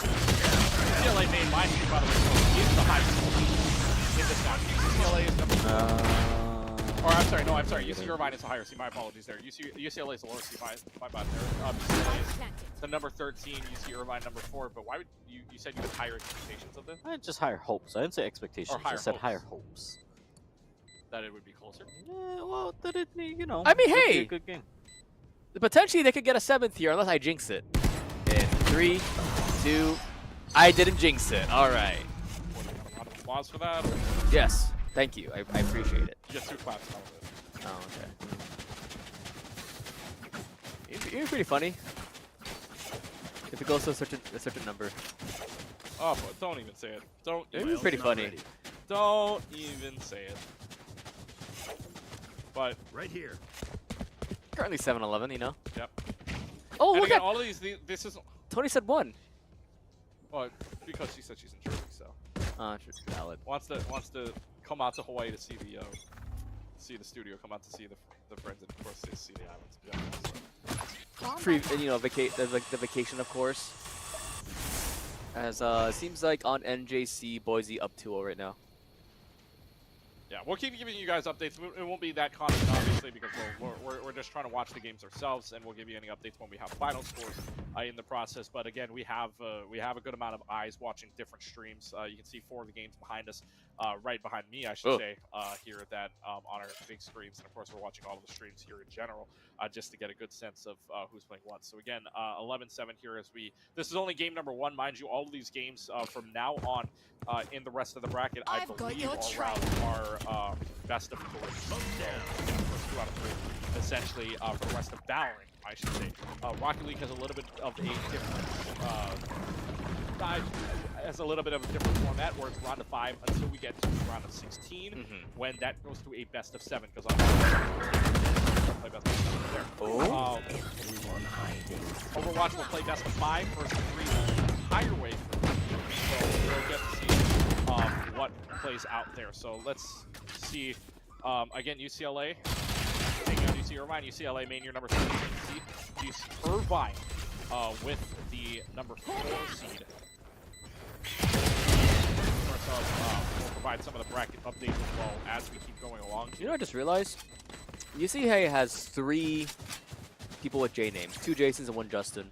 UCLA made my team, by the way, so is the highest in this match. UCLA is number 4. Or I'm sorry, UC Irvine is the higher seed. My apologies there. UCLA is the lower seed. My bad there. UCLA is the number 13. UC Irvine number 4. But why would you said you had higher expectations of this? I had just higher hopes. I didn't say expectations. I said higher hopes. That it would be closer. Yeah, well, that it, you know. I mean, could be hey! a good game. Potentially, they could get a 7th here unless I jinx it. In 3, 2, I didn't jinx it. All right. A round of applause for that. Yes. Thank you. I appreciate it. You get 2 claps out of it. Oh, okay. You're pretty funny. If it goes to a certain number. Oh, but don't even say it. Don't. You're pretty funny. Don't even say it. But right here. Currently 7-11, you know. Yep. Oh, and look again, at all of these. This is. Tony said 1. Well, because she said she's in Jersey, so. Valid. Wants to come out to Hawaii to see the studio. Come out to see the friends, and of course to see the islands. Yeah, The vacation, of course. As seems like on NJC, Boise up 2-0 right now. Yeah, we'll keep giving you guys updates. It won't be that constant, obviously, because we're just trying to watch the games ourselves, and we'll give you any updates when we have final scores in the process. But again, we have a good amount of eyes watching different streams. You can see 4 of the games behind us, right behind me, I should say, here that on our big screens. And of course, we're watching all of the streams here in general, just to get a good sense of who's playing what. So again, 11-7 here as this is only game number 1, mind you. All of these games from now on in the rest of the bracket, I believe, are best of 3. So, first 2 out of 3, essentially, for the rest of Valorant, I should say. Rocket League has a little bit of a different format where it's round of 5 until we get to round of 16, when that goes to a best of 7, because play best of 7 there. Overwatch will play best of 5 versus 3 the entire way through. So we'll get to see what plays out there. So let's see. Again, UCLA taking on UC Irvine. UCLA main year number 7 seed. UC Irvine with the number 4 seed. We'll provide some of the bracket updates as well as we keep going along. You know what I just realized? UCLA has 3 people with J names. 2 Jasons and 1 Justin.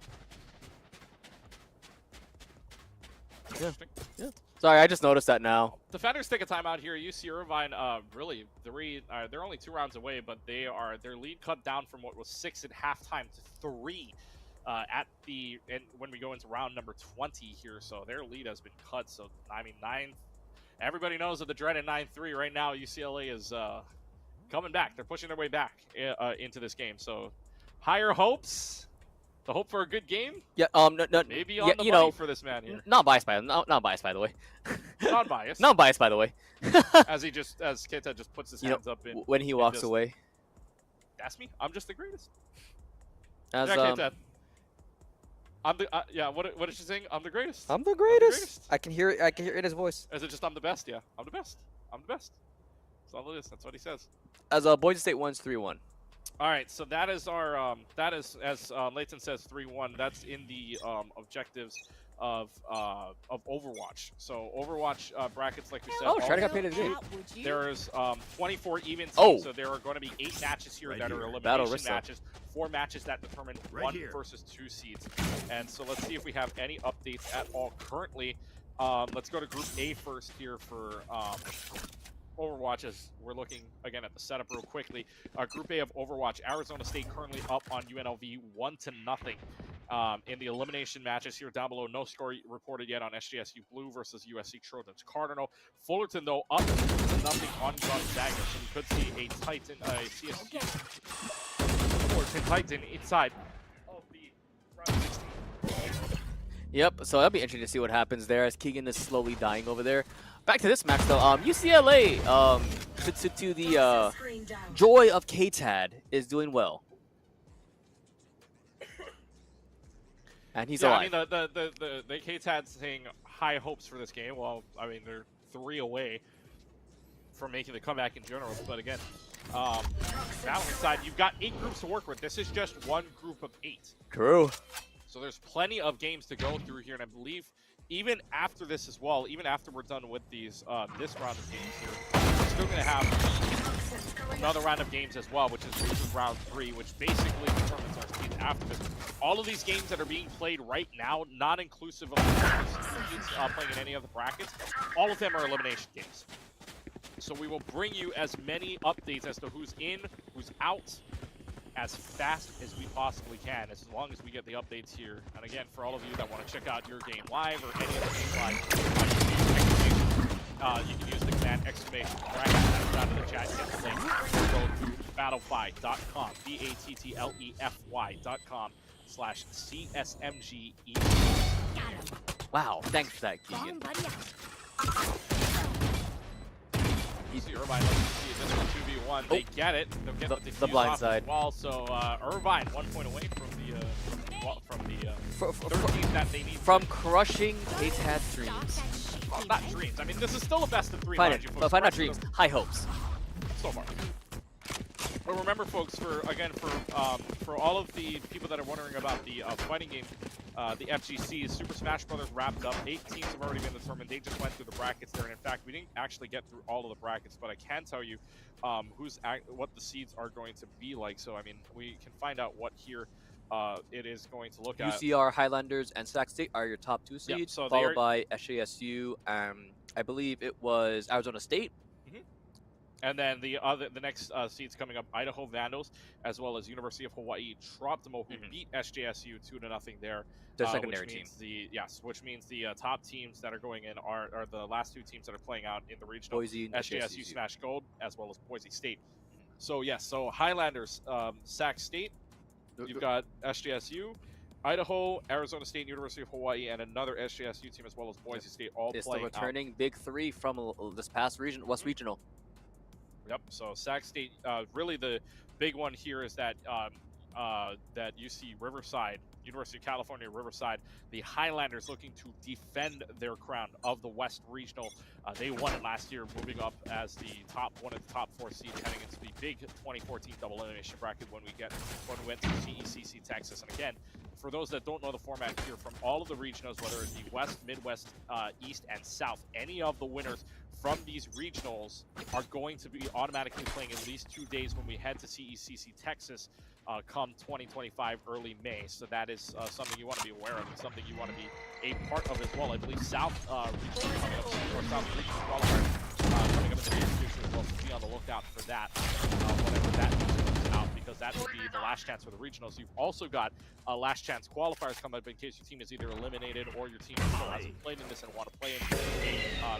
Interesting. Yeah. Sorry, I just noticed that now. Defenders take a timeout here. UC Irvine, really, they're only 2 rounds away, but their lead cut down from what was 6 at halftime to 3 when we go into round number 20 here. So their lead has been cut. So I mean, 9. Everybody knows of the dreaded 9-3 right now. UCLA is coming back. They're pushing their way back into this game. So higher hopes. The hope for a good game? Yeah, maybe on the money for this man here. Not biased by the way. Not biased. Not biased, by the way. as Keita just puts his hands up in when he walks away. That's me. I'm just the greatest. As Keita. I'm the yeah. What is she saying? I'm the greatest. I'm the greatest. I can hear it. I can hear it in his voice. Is it just I'm the best? Yeah, I'm the best. I'm the best. That's all it is. That's what he says. As Boise State wins 3-1. All right, so that is our that is, as Layton says, 3-1. That's in the objectives of Overwatch. So Overwatch brackets, like we said. Oh, Shredder got paid as good. There's 24 even teams, so there are going to be 8 matches here that are elimination matches. 4 matches that determine 1 versus 2 seeds. And so let's see if we have any updates at all currently. Let's go to Group A first here for Overwatch, as we're looking again at the setup real quickly. Group A of Overwatch, Arizona State currently up on UNLV 1-0 in the elimination matches here down below. No score reported yet on SJSU Blue versus USC Trojans Cardinal. Fullerton though up 1-0 on Gonzaga, so we could see a Titan, CSU Fullerton Titan inside of the round 16. Yep, so that'll be interesting to see what happens there as Keegan is slowly dying over there. Back to this match though, UCLA, to the joy of KTAD, is doing well. And he's alive. I mean, the KTAD's saying high hopes for this game. Well, I mean, they're 3 away from making the comeback in general. But again, balance side, you've got 8 groups to work with. This is just one group of 8. True. So there's plenty of games to go through here, and I believe even after this as well, even after we're done with these this round of games here, we're still going to have another round of games as well, which is round 3, which basically determines our seeds after this. All of these games that are being played right now, not inclusive of the seeds playing in any of the brackets, all of them are elimination games. So we will bring you as many updates as to who's in, who's out, as fast as we possibly can, as long as we get the updates here. And again, for all of you that want to check out your game live or any other game live, you can use the command exclamation bracket that's out of the chat. Get the link. Go to battlefy.com, battlefy.com/CSMGE. Wow, thanks for that, Keegan. Easy Irvine lets you see this one 2v1. They get it. They'll get the blind off side. as well. So Irvine 1 point away from the 13 that they need. From crushing K-Tad's dreams. Well, not dreams. I mean, this is still a best of 3. Fine, mind you, folks. but not dreams. High hopes. So far. But remember, folks, for all of the people that are wondering about the fighting game, the FGC, Super Smash Brothers wrapped up. 8 teams have already been determined. They just went through the brackets there, and in fact, we didn't actually get through all of the brackets, but I can tell you what the seeds are going to be like. So, I mean, we can find out what here it is going to look at. UCR, Highlanders, and Sac State are your top 2 seeds, Yep, so followed by SJSU. I believe it was Arizona State. And then the next seeds coming up, Idaho Vandals, as well as University of Hawaii Troptimo, who beat SJSU 2-0 there. Their secondary team. Which means the top teams that are going in are the last 2 teams that are playing out in the regional. Boise and SJSU Smash Gold, as well as Boise State. So yes, so Highlanders, Sac State. You've got SJSU, Idaho, Arizona State, University of Hawaii, and another SJSU team, as well as Boise State, all It's playing the returning Big 3 from this past West Regional. Yep. So Sac State, really the big one here is that that UC Riverside, University of California Riverside, the Highlanders looking to defend their crown of the West Regional. They won it last year, moving up as one of the top 4 seeds heading into the big 2014 double elimination bracket when we went to CECC Texas. And again, for those that don't know the format here, from all of the regionals, whether it's the West, Midwest, East, and South, any of the winners from these regionals are going to be automatically playing at least 2 days when we head to CECC Texas come 2025 early May. So that is something you want to be aware of and something you want to be a part of as well. I believe South regional coming up, or South regional qualifier coming up in the near future as well. So be on the lookout for that whenever that comes out, because that will be the last chance for the regionals. You've also got last chance qualifiers come up in case your team is either eliminated or your team still hasn't played in this and want to play in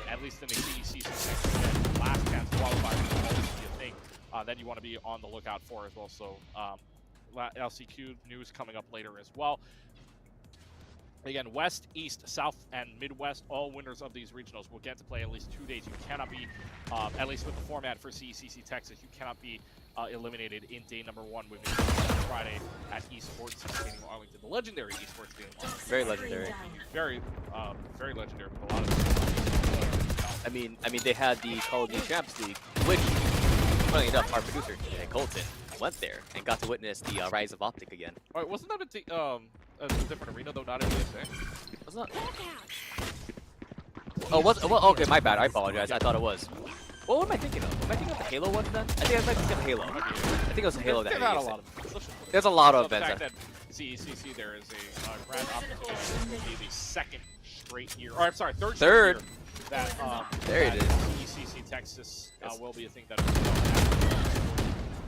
at least in the CECC section. Last chance qualifiers will always be a thing that you want to be on the lookout for as well. So LCQ news coming up later as well. Again, West, East, South, and Midwest, all winners of these regionals will get to play at least 2 days. You cannot be, at least with the format for CECC Texas, you cannot be eliminated in day number 1, which is Friday at Esports Stadium Arlington, the legendary Esports Stadium Arlington. Very legendary. Very legendary with a lot of. I mean, they had the Call of Duty Champs League, which, funny enough, our producer Colton went there and got to witness the rise of Optic again. All right, wasn't that a different arena though, not in ESA? Wasn't that? Oh, well, okay, my bad. I apologize. I thought it was. What am I thinking of? Am I thinking of the Halo one then? I think I might think of Halo. I think it was Halo that. There's a lot of events. The fact that CECC there is a grand opportunity to be the second straight year, or I'm sorry, third year that there it is. CECC Texas will be a thing that is at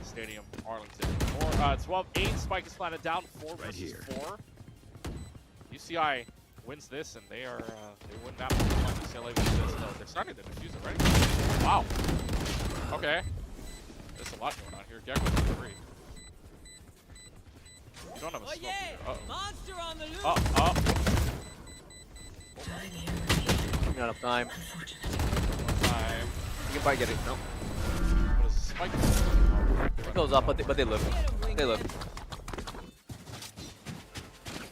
Stadium Arlington. 12-8, Spike is planted down 4 versus 4. UCI wins this, and they win that one. UCLA wins this. No, they're starting to defuse it, right? Wow. Okay. There's a lot going on here. Gecko with 3. You don't have a smoke here. Monster on the loose. Not enough time. You can probably get it. No. What is this? Spike? It goes up, but they live. They live.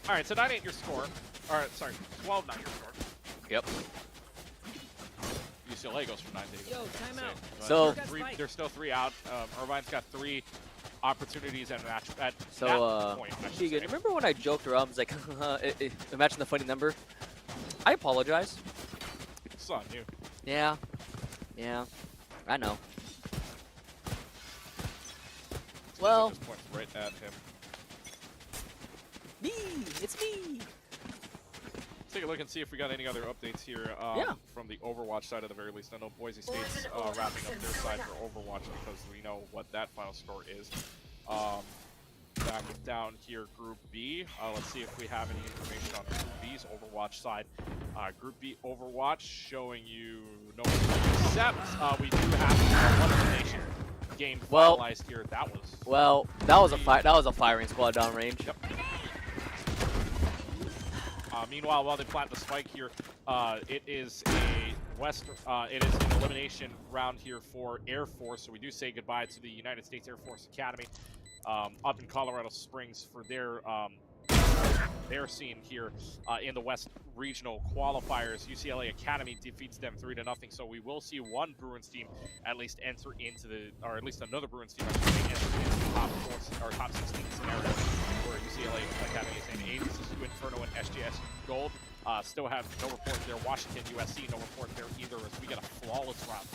All right, so 9-8 your score. All right, sorry, 12-9 your score. Yep. UCLA goes from 9-8. Yo, timeout. So there's still 3 out. Irvine's got 3 opportunities at that point. Keegan, remember when I joked around? I was like, imagine the funny number. I apologize. It's on you. Yeah. I know. Well, just points right at him. Me! It's me! take a look and see if we got any other updates here from the Overwatch side at the very least. I know Boise State's wrapping up their side for Overwatch because we know what that final score is. Back down here, Group B. Let's see if we have any information on Group B's Overwatch side. Group B Overwatch showing you no except we do have one elimination game finalized here. That was a firing squad downrange. Yep. Meanwhile, while they plant the spike here, it is it is an elimination round here for Air Force. So we do say goodbye to the United States Air Force Academy up in Colorado Springs for their scene here in the West Regional Qualifiers. UCLA Academy defeats them 3-0. So we will see one Bruins team at least enter into or at least another Bruins team enter into the top 16 scenario, where UCLA Academy is in ESU Inferno and SJS Gold. Still have no report there. Washington, USC, no report there either, as we get a flawless round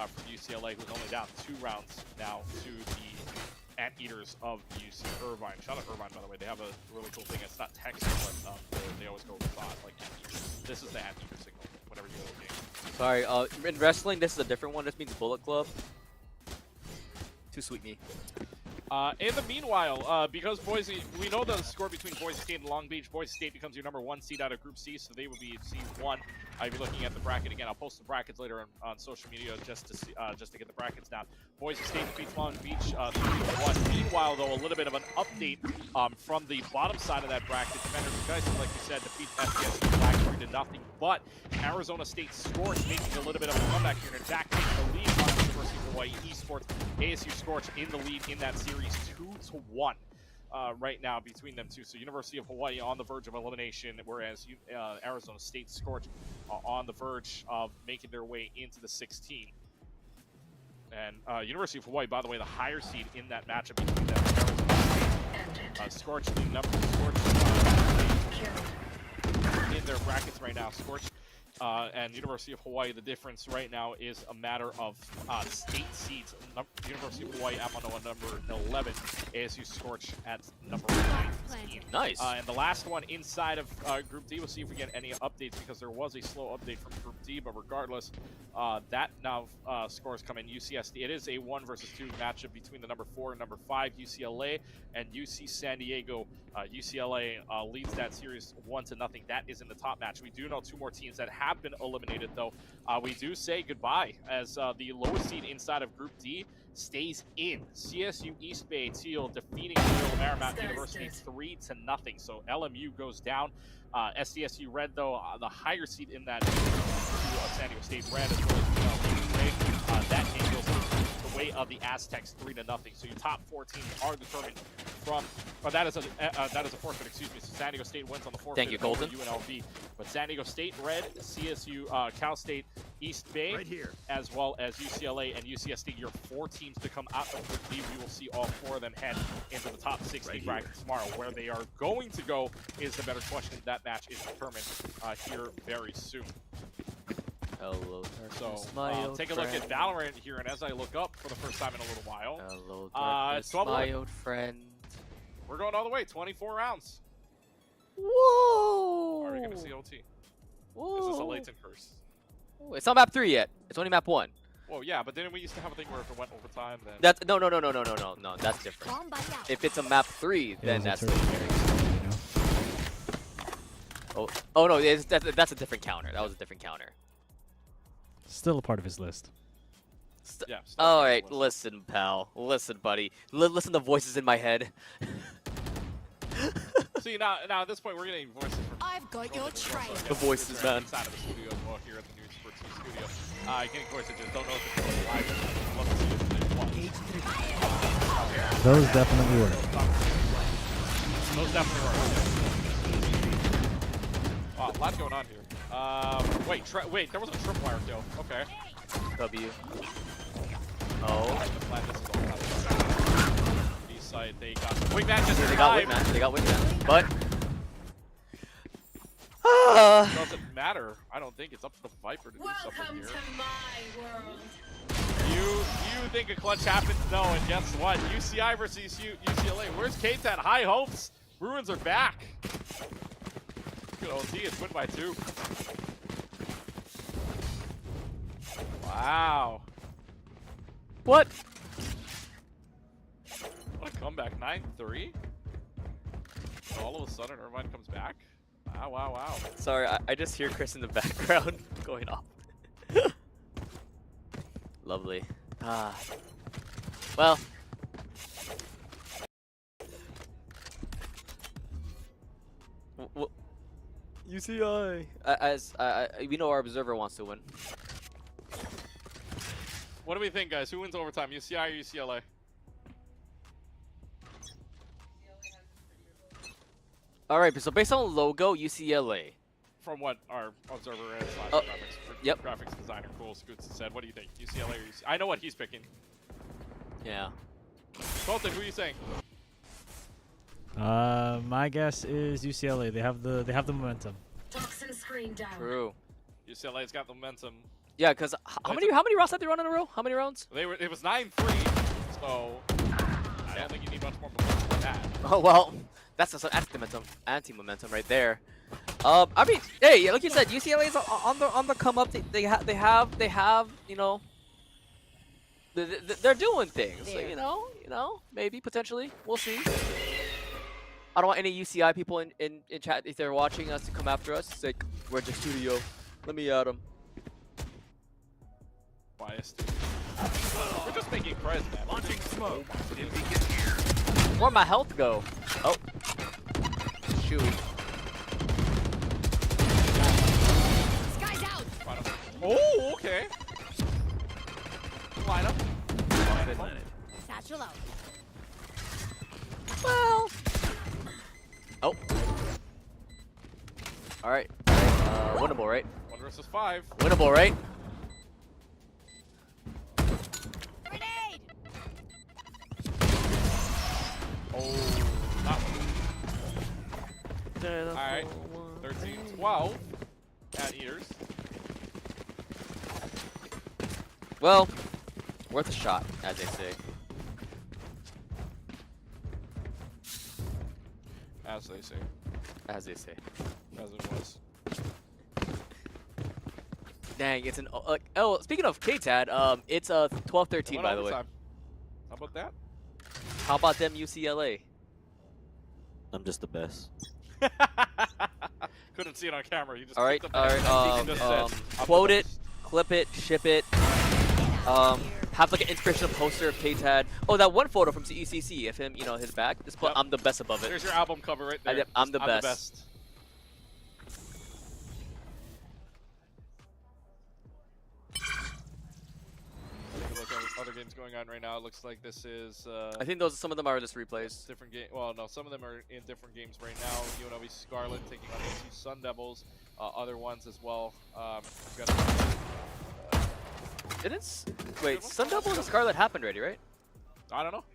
from UCLA, who's only down 2 rounds now to the Anteaters of UC Irvine. Shout out Irvine, by the way. They have a really cool thing. It's not Texas, but they always go with like Anteaters. This is the Anteater signal whenever you go to the game. Sorry, in wrestling, this is a different one. This means Bullet Club. Too sweet me. In the meanwhile, because we know the score between Boise State and Long Beach. Boise State becomes your #1 seed out of Group C, so they will be C1. If you're looking at the bracket again, I'll post the brackets later on social media just to get the brackets down. Boise State defeats Long Beach 3-1. Meanwhile, though, a little bit of an update from the bottom side of that bracket. Defender Geisel, like you said, defeats FPSU Black 3-0. But Arizona State Scorch making a little bit of a comeback here, and Jack takes the lead on University of Hawaii Esports. ASU Scorch in the lead in that series 2-1 right now between them two. So University of Hawaii on the verge of elimination, whereas Arizona State Scorch on the verge of making their way into the 16. And University of Hawaii, by the way, the higher seed in that matchup between them and Arizona State. Scorch leading up to Scorch in their brackets right now. Scorch and University of Hawaii, the difference right now is a matter of state seeds. University of Hawaii at number 11, ASU Scorch at number 19. Nice. And the last one inside of Group D, we'll see if we get any updates, because there was a slow update from Group D, but regardless, that now scores come in. UCSD, it is a 1 versus 2 matchup between the number 4 and number 5, UCLA, and UC San Diego. UCLA leads that series 1-0. That is in the top match. We do know 2 more teams that have been eliminated, though. We do say goodbye, as the lowest seed inside of Group D stays in. CSU East Bay Teal defeating Royal Marymount University 3-0. So LMU goes down. SDSU Red, though, the higher seed in that San Diego State Red, as well as that game goes the way of the Aztecs 3-0. So your top 4 teams are determined from, or that is a forfeit, excuse me. So San Diego State wins on the forfeit. Thank you, Colton. UNLV. But San Diego State Red, CSU, Cal State East Bay, right here, as well as UCLA and UCSD, your 4 teams to come out of Group D. We will see all 4 of them head into the top 60 bracket tomorrow. Where they are going to go is the better question. That match is determined here very soon. Hello, so take a look at Valorant here, and as I look up for the first time in a little while, hello, darkness, my old friend. We're going all the way, 24 rounds. Whoa! Are we going to see OT? Whoa! This is a latent curse. Ooh, it's not map 3 yet. It's only map 1. Well, yeah, but then we used to have a thing where if it went overtime, then that's no. That's different. If it's a map 3, then that's legendary. Oh no, that's a different counter. That was a different counter. Still a part of his list. Yeah. All right, listen, pal. Listen, buddy. Listen to voices in my head. See, now at this point, we're getting voices from... I've got your trail. The voices, man. Inside of the studio as well, here at the New Sports studio. Getting voices, just don't know if it's live. Love to see if they want. Those definitely were. Those definitely were. Wow, a lot going on here. Wait, there wasn't a trip wire kill. Okay. W. Oh. B-side, they got Wingman just They got Wingman. But doesn't matter. I don't think it's up to the Viper to do something here. To my world. You think a clutch happened? No, and guess what? UCI versus UCLA. Where's K-10? High hopes. Bruins are back. Good OT. It's win by 2. Wow. What? What a comeback. 9-3. All of a sudden, Irvine comes back. Wow, wow, wow. Sorry, I just hear Chris in the background going off. Lovely. Ah. Well. UCI. As we know, our observer wants to win. What do we think, guys? Who wins overtime, UCI or UCLA? All right, so based on logo, UCLA. From what our observer is, graphics designer, Cool Scoots said. What do you think, UCLA or UCLA? I know what he's picking. Yeah. Colton, who are you saying? My guess is UCLA. They have the momentum. Toxin screen down. True. UCLA's got the momentum. Yeah, because how many rounds did they run in a row? How many rounds? It was 9-3, so I don't think you need much more momentum than that. Oh well, that's the anti-momentum right there. I mean, hey, like you said, UCLA is on the come up. They have you know, they're doing things. So, you know, maybe potentially we'll see. I don't want any UCI people in chat if they're watching us to come after us. It's like, we're at the studio. Let me at them. Biased. We're just making press, man. Launching smoke. Where'd my health go? Oh. Shoot. Sky's out. Oh, okay. Lineup. Satchel out. Well. Oh. All right. Winnable, right? 1 versus 5. Winnable, right? Grenade. Oh, not one. All right. 13-12. Cat eaters. Well, worth a shot, as they say. As they say. As they say. As it was. Dang, it's an oh. Speaking of K-Tad, it's 12-13 by the way. How about that? How about them UCLA? I'm just the best. Couldn't see it on camera. You just all right. Quote it, clip it, ship it. Have like an inspirational poster of K-Tad. Oh, that one photo from CECC of him, you know, his back. Just put, I'm the best above it. There's your album cover right there. I'm the best. Look at other games going on right now. It looks like this is. I think some of them are just replays. Different game. Well, no, some of them are in different games right now. UNLV Scarlet taking on ESU Sun Devils. Other ones as well. Wait, Sun Devils and Scarlet happened already, right? I don't know.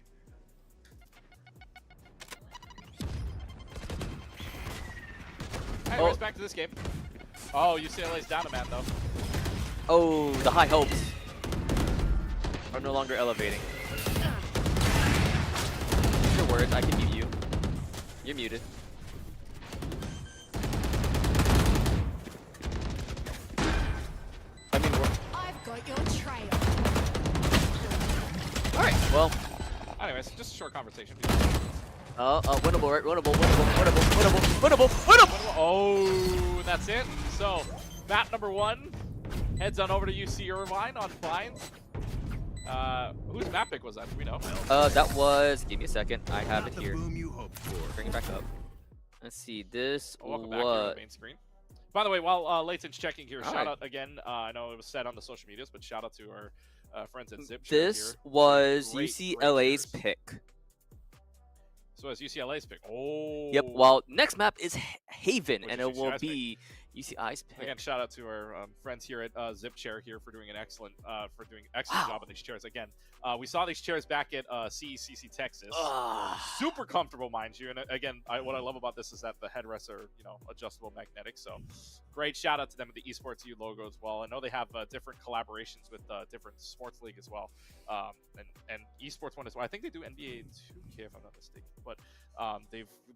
Anyways, back to this game. Oh, UCLA's down a man though. Oh, the high hopes are no longer elevating. Your words, I can mute you. You're muted. I mean, I've got your trail. all right. Well. Anyways, just a short conversation. Winnable, right? Winnable. Oh, that's it. So, map number 1 heads on over to UC Irvine on Vines. Whose map pick was that? Do we know? That was. Give me a second. I have it here. Boom you hoped for. Bring it back up. Let's see. This welcome back here to the main screen. By the way, while Layton's checking here, shout out again. I know it was said on the social medias, but shout out to our friends at Zip. This was UCLA's pick. So it's UCLA's pick. Oh. Yep. Well, next map is Haven, and it will be UC Ice Pick. Again, shout out to our friends here at Zip Chair here for doing an excellent Wow. job on these chairs. Again, we saw these chairs back at CECC Texas. Super comfortable, mind you. And again, what I love about this is that the headrests are adjustable magnetic. So great shout out to them with the Esports U logo as well. I know they have different collaborations with different sports league as well, and esports one as well. I think they do NBA 2K if I'm not mistaken, but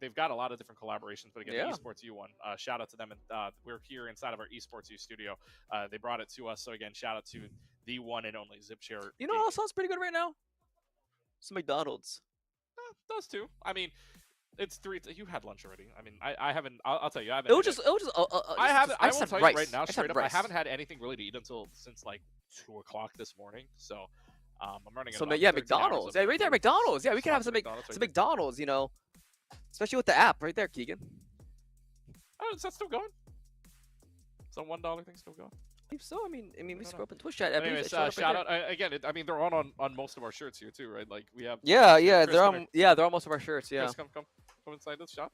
they've got a lot of different collaborations. But again, Yeah. the Esports U one, shout out to them. And we're here inside of our Esports U studio. They brought it to us, so again, shout out to the one and only ZipShare. You know what sounds pretty good right now? Some McDonald's. Those two. I mean, it's 3. You had lunch already. I mean, I haven't. I'll tell you, I haven't. It was just. I haven't. I just will had tell rice. you right now, I just straight had up, rice. I haven't had anything really to eat since like 2 o'clock this morning. So, I'm running. So about yeah, 13 hours McDonald's. of Yeah, right there, McDonald's. Yeah, we can have some McDonald's right there. McDonald's. You know, especially with the app right there, Keegan. Oh, is that still going? Is that $1 thing still going? I believe so. I mean, we don't scroll up in Twitch chat. I believe Anyways, it showed up shout right out again. I mean, they're on most of our shirts here too, right? Like we have. there. Yeah, Chris, they're come on. here. Yeah, they're on most of our shirts. Yeah. Chris, come inside this shop.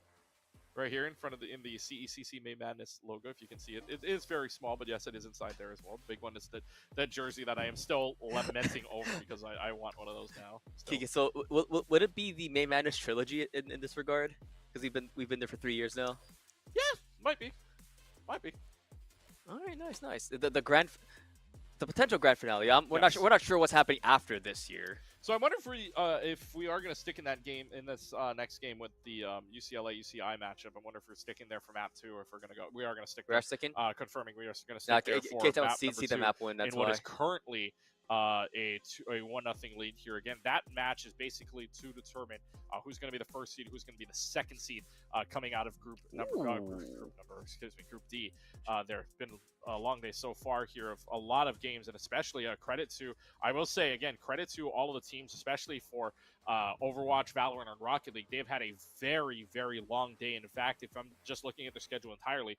Right here in front of the CECC May Madness logo, if you can see it. It is very small, but yes, it is inside there as well. The big one is that jersey that I am still lamenting over because I want one of those now. still. Keegan, so would it be the May Madness trilogy in this regard? Because we've been there for 3 years now. Yeah, might be. All right, nice. The potential grand finale. We're Yes. not sure what's happening after this year. So I wonder if we are going to stick in that game in this next game with the UCLA UCI matchup. I wonder if we're sticking there for map 2 or if we're going to go. We are going to stick. We there. are sticking. Confirming we are going to Nah, stick there for K-Town map see number the 2 map win. That's in what why. is currently a 1-0 lead here. Again, that match is basically to determine who's going to be the first seed, who's going to be the second seed coming out of group D. There's been a long day so far here of a lot of games, and especially credit to, I will say again, credit to all of the teams, especially for Overwatch, Valorant, and Rocket League. They've had a very, very long day. And in fact, if I'm just looking at their schedule entirely,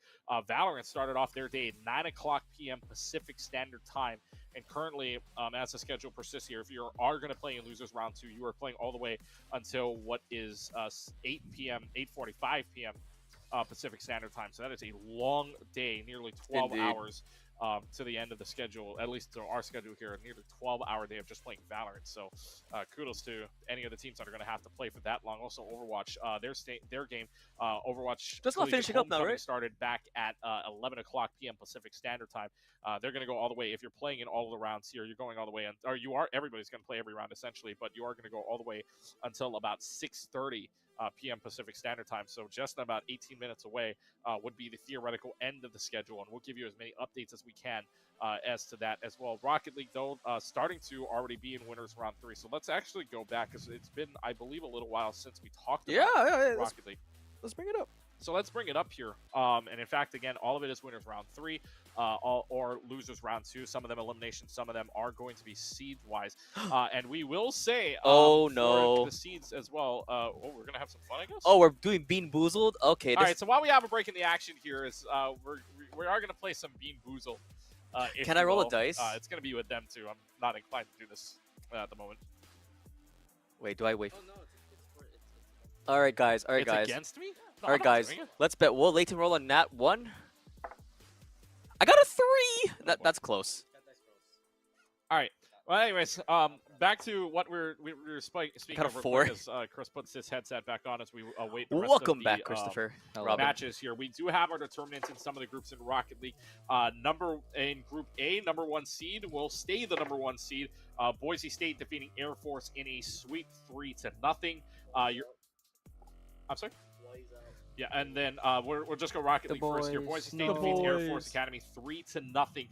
Valorant started off their day at 9 o'clock p.m. Pacific Standard Time. And currently, as the schedule persists here, if you are going to play in Losers Round 2, you are playing all the way until what is 8 p.m., 8:45 p.m. Pacific Standard Time. So that is a long day, nearly 12 Indeed. hours to the end of the schedule, at least to our schedule here, a nearly 12-hour day of just playing Valorant. So kudos to any of the teams that are going to have to play for that long. Also, Overwatch, their game, Overwatch Just not Collegiate finishing up now, Homecoming right? started back at 11 o'clock p.m. Pacific Standard Time. They're going to go all the way. If you're playing in all of the rounds here, you're going all the way, everybody's going to play every round essentially, but you are going to go all the way until about 6:30 p.m. Pacific Standard Time. So just about 18 minutes away would be the theoretical end of the schedule, and we'll give you as many updates as we can as to that as well. Rocket League, though, starting to already be in winners round 3. So let's actually go back, because it's been, I believe, a little while since we talked about Rocket League. Let's bring it up. So let's bring it up here. And in fact, again, all of it is winners round 3 or losers round 2. Some of them elimination, some of them are going to be seed-wise. And we will say Oh, for no. the seeds as well. We're going to have some fun, I guess? Oh, we're doing Bean Boozled? Okay. All right, so while we have a break in the action here, is we are going to play some Bean Boozle. Can I roll a dice? It's going to be with them, too. I'm not inclined to do this at the moment. Wait, do I wait? All right, guys. All right, It's guys. against me? No, All right, I'm not guys. doing it. Let's bet. Will Leighton roll a nat 1? I got a 3. That's close. All right. Well, anyways, back to what we were speaking Got a of real 4. quick as Chris puts his headset back on as we await the rest Welcome of the back, Christopher. matches here. We do have our determinants in some of the groups in Rocket League. In Group A, number 1 seed will stay the number 1 seed. Boise State defeating Air Force in a sweep 3-0. I'm sorry? Yeah, and then we'll just go Rocket League first here. Boise State defeats Air Force Academy 3-0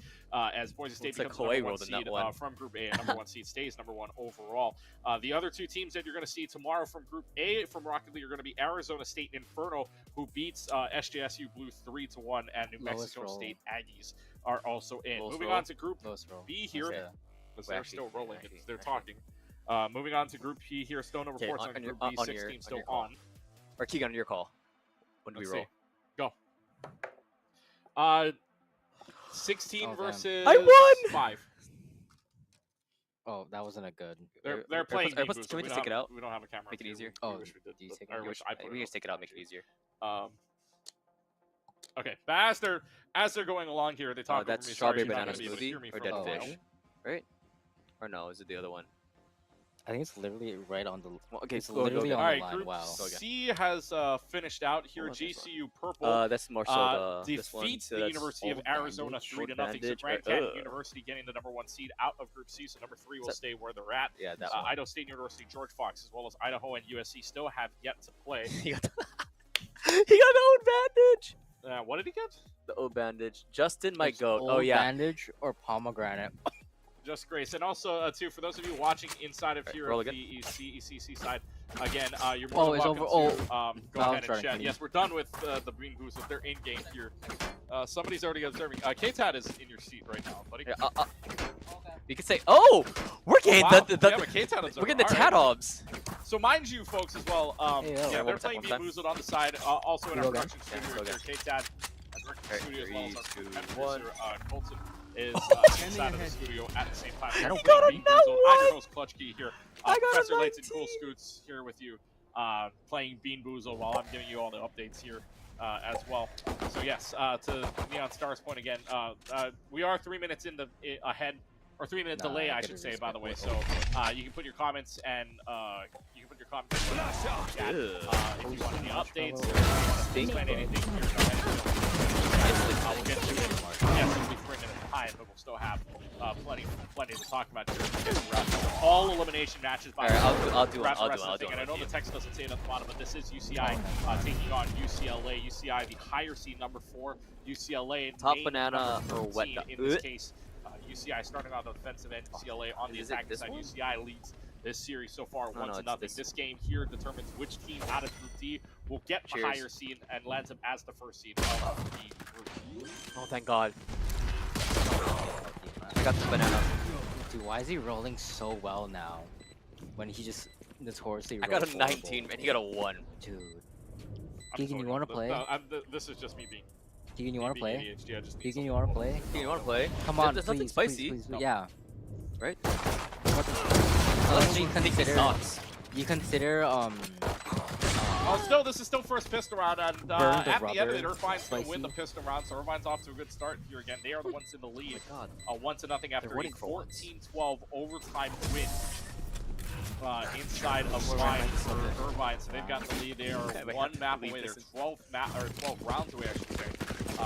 as Boise State becomes Hawaii number 1 rolled in that seed one. from Group A, and number 1 seed stays number 1 overall. The other 2 teams that you're going to see tomorrow from Group A from Rocket League are going to be Arizona State Inferno, who beats SJSU Blue 3-1, and New Mexico State Aggies are also in. Moving on to Group B here, because they're still rolling. They're talking. Moving on to Group P here, Stone over 4 on Group B, 6 teams still on. Or Keegan, on your call. When do we Let's roll? see. Go. 16 versus I won! 5. Oh, that wasn't a good. They're playing. Can we Bean just Boozled. take it have- out? We don't have a camera. Make it up here. easier? We Oh, wish we did. do you take it I out? wish I put We it just take it out, make it easier. Okay, but as they're going along here, they talk over That's me. strawberry Sorry, you're not banana gonna be able to hear smoothie me or from dead the Oh, fish, right? Or no, is it the other one? I think it's literally right on the. Well, okay, It's go literally again. on All the right, line. Group Wow. C has finished out here. Oh, okay, sorry. GCU Purple That's more so this one. defeats So the that's University of old Arizona bandage, 3 to old nothing. So bandage, Grand Canyon University getting the #1 seed out of Group C. So number 3 will Is that- stay where they're at. Yeah, that one. Idaho State University, George Fox, as well as Idaho and USC still have yet to play. he got the old bandage. What did he get? The old bandage. Justin, my It's goat. Oh old yeah. Bandage or pomegranate. Just Grace. And also, too, for those of you watching inside of here roll of again. the CECC side, again, you're Oh, more it's than welcome over- to go now ahead I'm and starting chat. to Yes, we're done with the Bean Boozled. They're in game here. Somebody's already observing. K-Tad is in your seat right now, buddy. Yeah, you could say, oh, we're getting wow. the We have a K-Tad observer. we're getting the All right. Tad-obs. So mind you, folks, as well, Hey, yeah, they're one playing time. Bean Boozled on the side, also in our Go again. production Yeah, studio go here. K-Tad, director of the studio, as well as our 3, 2, producer, 1. Colton, is inside of the studio at the same time. I We're got playing a Bean Boozled. nut I'm your host, Clutch Key here. I got a Professor Lights and 19. Cool Scoots here with you, playing Bean Boozled while I'm giving you all the updates here. As well. So yes, to Neon Star's point again, we are 3 minutes in the ahead, or 3 minute Nah, delay, I I get should it, say. By the way, respect. so you can put your comments and you can put your comments in the chat, if you want any updates, or if you want to explain anything. Here, go ahead and we'll get to it. Yes, it'll be 3 minutes behind, but we'll still have plenty to talk about here. All elimination matches. By the way, I'll do throughout the one. rest of the thing. And I know the text doesn't say it at the bottom, but this is UCI taking on UCLA. UCI, the higher seed, #4. UCLA, Top main banana #13 or wet in this case. UCI starting on the defensive end, UCLA on the Is it attacking this side. one? UCI leads this series so far, No, 1-0. it's This game here determines which team out of Group D will get the Cheers. higher seed and lands up as the first seed of the group. Oh, thank God. I got the banana. Dude, why is he rolling so well now? When he just notoriously. I got a rolls 19, horrible? and he got a 1. Dude. I'm Keegan, you sorry, want to play? this is just me being. Keegan, you want to being play? ADHD. I just need Keegan, you something want to to play? Hey, you want to play? Come on, There's please, nothing spicy. please, No. yeah. Right? Unless you think these consider, thoughts. you consider Oh, this is still first pistol round, and Burn the at the end of rubber, it, Irvine's going to win the spicy. pistol round, so Irvine's off to a good start here again. They are the ones in the lead, Oh my God. 1-0 after a winning for once. 14-12 overtime win inside of Irvine for Irvine. So they've got the lead. They are Yeah, we one have to map leave away. They're this. 12 rounds away, I should say,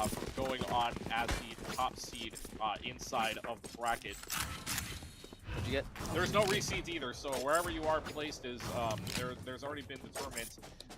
from going on as the top seed inside of the bracket. What'd you get? There's no reseeds either, so wherever you are placed is there's already been determined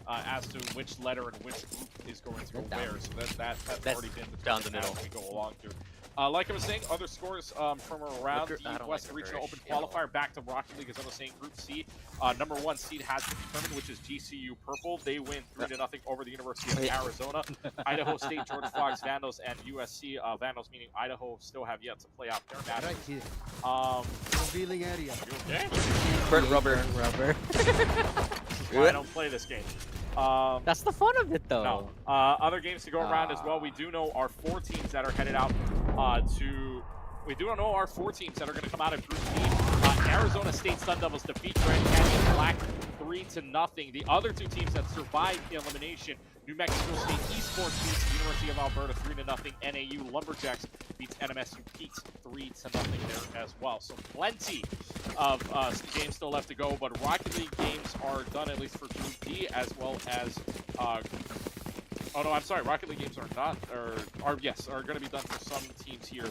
as to which letter and which group is going to go where. So that's already been determined down the middle. as we go along here. Like I was saying, other scores from around I the don't West like Regional licorice. Open Qualifier back to Rocket League. As I was saying, Group C, #1 seed has been determined, which is GCU Purple. They win 3-0 over the University of Arizona. Idaho State, George Fox, Vandals, and USC. Vandals meaning Idaho still have yet to play out their match. Right here. Revealing area. You okay? Burnt rubber. rubber. I don't play this game. That's the fun of it, though. No. Other games to go around as well. We do know our 4 teams that are headed out We do know our 4 teams that are going to come out of Group D. Arizona State Sun Devils defeat Grand Canyon Black 3-0. The other 2 teams that survived elimination, New Mexico State Esports beats the University of Alberta 3-0. NAU Lumberjacks beats NMSU Pete 3-0 there as well. So plenty of games still left to go, but Rocket League games are done at least for Group D, as well as oh no, I'm sorry. Rocket League games are not, are going to be done for some teams here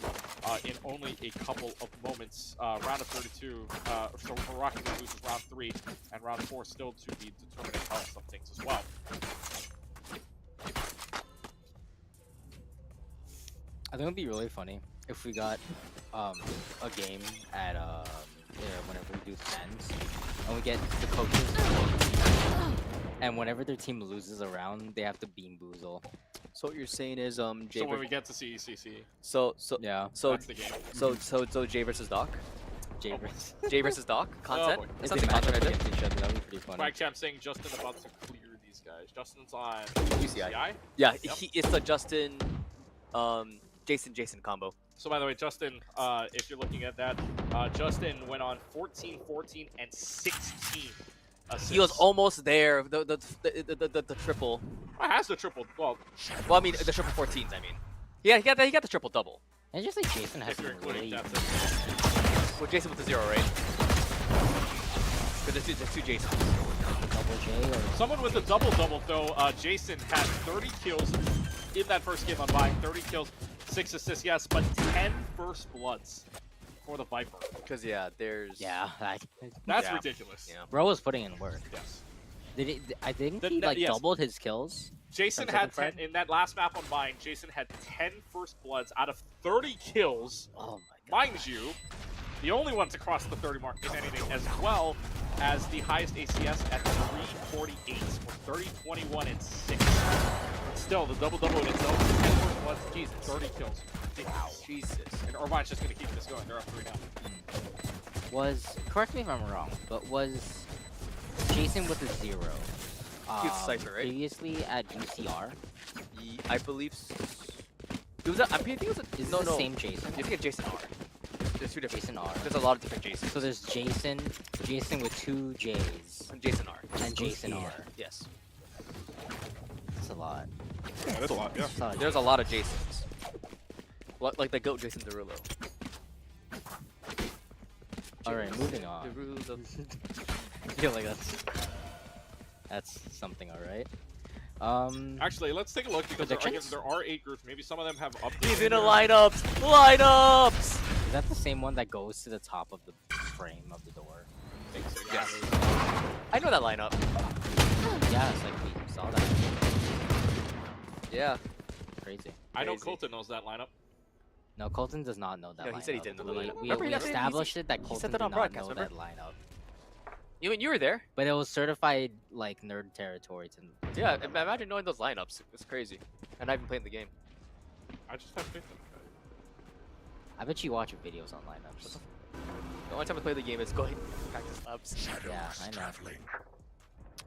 in only a couple of moments. Round of 32. So for Rocket League loses round 3, and round 4 still to be determined on some things as well. I think it would be really funny if we got a game at whenever we do stands, and we get the coaches, and whenever their team loses a round, they have to Bean Boozle. So what you're saying is Jay. So when we get to CECC, Yeah. So that's the game. so Jay versus Doc. Jay versus. Jay versus Doc content. boy. That's If not the they match content up right there. against each other, that'd be pretty funny. Quack Champ saying Justin about to clear these guys. Justin's on UCI. UCI. Yeah, Yep. it's the Justin, Jason combo. So by the way, Justin, if you're looking at that, Justin went on 14, 14, and 16 assists. He was almost there. The triple. Has the triple. Well, I mean the triple 14s. I mean, yeah, he got the triple double. And just like Jason has if you're been including really. that's With Jason with the 0, right? But there's two Jasons. Double J or someone with a double-double, though. Jason had 30 kills in that first game on buying. 30 kills, 6 assists, yes, but 10 first bloods for the Viper. Because yeah, there's That's yeah. ridiculous. Yeah. Bro was putting in work. Yes. Did he? I think The- he like yes. doubled his kills. Jason from had second 10 in that last map on buying. Jason had 10 first bloods out of 30 kills. Oh my god. Mind you, the only one to cross the 30 mark, if anything, as well as the highest ACS at 348 for 30, 21, and 6. But still, the double-double in itself, 10 first bloods, Jesus, 30 kills. Wow. Jesus. And Irvine's just going to keep this going. They're up 3 now. Correct me if I'm wrong, but was Jason with a 0? He was Cypher, right? Previously at UCR. I believe. It was. I think it was. Is No, this the no. same Jason? You think it's Jason R. There's two different. Jason R. There's a lot of different Jasons. So there's Jason with 2 J's, And Jason R. and Jason R. Yes. That's a lot. Yeah, that's a lot, yeah. That's a lot. There's a lot of Jasons. Like the GOAT Jason Derulo. Alright, moving on. Derulo. I feel like that's something, alright. Actually, let's take a look because Predictions? there are 8 groups. Maybe some of them have updated. He's in a lineups. Lineups. Is that the same one that goes to the top of the frame of the door? I think so, Yes. I know that lineup. Yeah, it's like we saw that. Yeah. Crazy. I know Crazy. Colton knows that lineup. No, Colton does not know that No, lineup. he said he didn't know the lineup. We Remember he established it that he Colton said that did on not broadcast, know remember? that lineup. You were there. But it was certified like nerd territory to Yeah. Imagine knowing those lineups. It's crazy. And I've been playing the game. I just have faith in him. I bet you watch videos on lineups. The only time I play the game is going practice labs. Yeah, I know.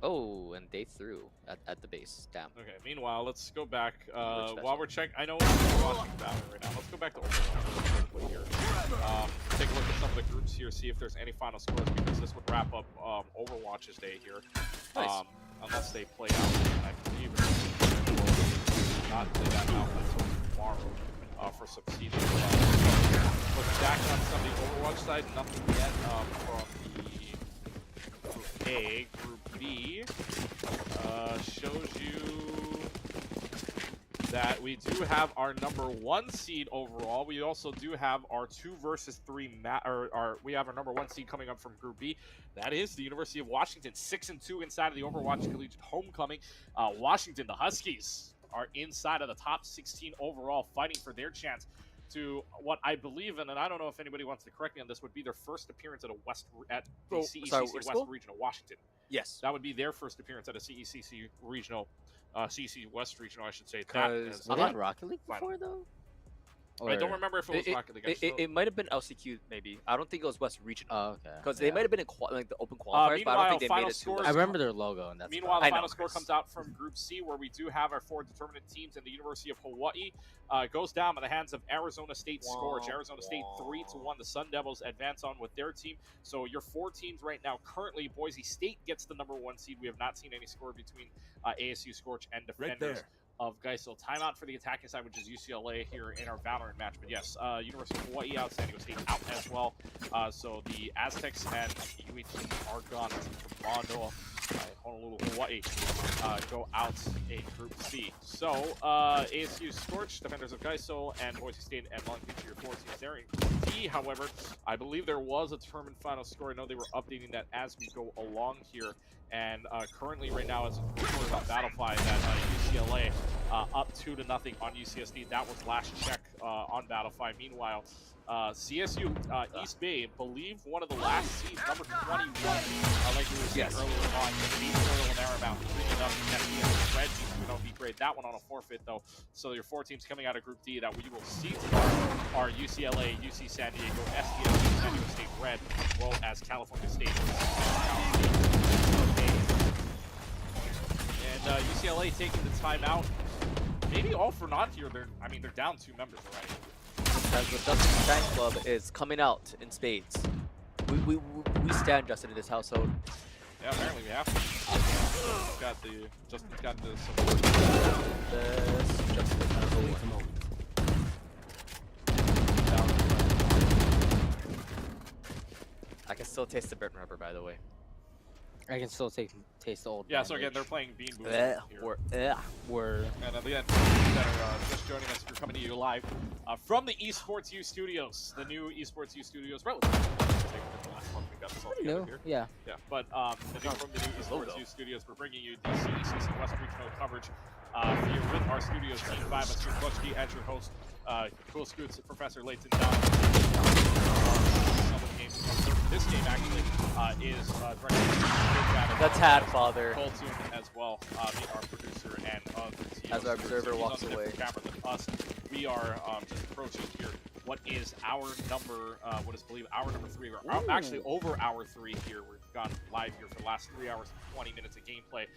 Oh, and they threw at the base. Damn. Okay, meanwhile, let's go back. Which While we're checking, I know we're watching Battle right now. Let's go back to Overwatch quickly here. Take a look at some of the groups here, see if there's any final scores, because this would wrap up Overwatch's day here. Nice. Unless they play out, I believe it will not play that out until tomorrow for some seeding. Looking back on some of the Overwatch side, nothing yet from the Group A. Group B shows you that we do have our number 1 seed overall. We also do have our 2 versus 3 we have our number 1 seed coming up from Group B. That is the University of Washington, 6-2 inside of the Overwatch Collegiate Homecoming. Washington, the Huskies, are inside of the top 16 overall, fighting for their chance to what I believe in, and I don't know if anybody wants to correct me on this, would be their first appearance at the CECC West Regional Washington. Yes. That would be their first appearance at a CECC Regional, CEC West Regional, I should say. Because Was that Rocket League before though? I don't remember if it was Rocket League. It might have been LCQ, maybe. I don't think it was West Regional. Oh, okay. Because they might have been in like the open qualifiers, but I don't think they made it to. I remember their logo, and that's. Meanwhile, about the it. final score comes out from Group C, where we do have our 4 determinant teams, and the University of Hawaii goes down by the hands of Arizona State Scorch. Arizona State 3-1. The Sun Devils advance on with their team. So your 4 teams right now, currently, Boise State gets the number 1 seed. We have not seen any score between ASU Scorch and Defenders of Geisel. Timeout for the attacking side, which is UCLA here in our Valorant match. But yes, University of Hawaii out, San Diego State out as well. So the Aztecs and UH are gone. Manoa, Honolulu, Hawaii go out in Group C. So ASU Scorch, Defenders of Geisel, and Boise State and Long Beach, your 4 teams there in Group D. However, I believe there was a determined final score. I know they were updating that as we go along here. And currently, right now, as reported on Battlefy, that UCLA up 2-0 on UCSD. That was last check on Battlefy. Meanwhile, CSU East Bay, believe one of the last seeds, number 21, like we were saying earlier on, beat Royal and Aramount, 3-0. The red teams would beat grade. That one on a forfeit, though. So your 4 teams coming out of Group D that we will see tomorrow are UCLA, UC San Diego, SDSU, San Diego State Red, as well as California State. And UCLA taking the timeout. Maybe all for naught here. They're down 2 members already. As the Dustin Giant Club is coming out in spades. We stand, Justin, in this household. Yeah, apparently we have to. Justin's got the support. I can still taste the burnt rubber, by the way. I can still taste the old. Yeah, so again, they're playing Bean Boozled here. We're And again, that are just joining us, we're coming to you live from the Esports U Studios, the new Esports U Studios. Relatively the last month we got this all together here. Yeah. Yeah, but from the new Esports U Studios, we're bringing you the CECC West Regional coverage here with our studios team 5, as your Clutchkey as your host, Cool Scoots, Professor Layton down. This game actually is directed the Tad Father. Colton as well, being our producer and as our observer walks away. Camera than us. We are just approaching here what is our number, what is believed our number 3. We're actually over hour 3 here. We've gone live here for the last 3 hours and 20 minutes of gameplay.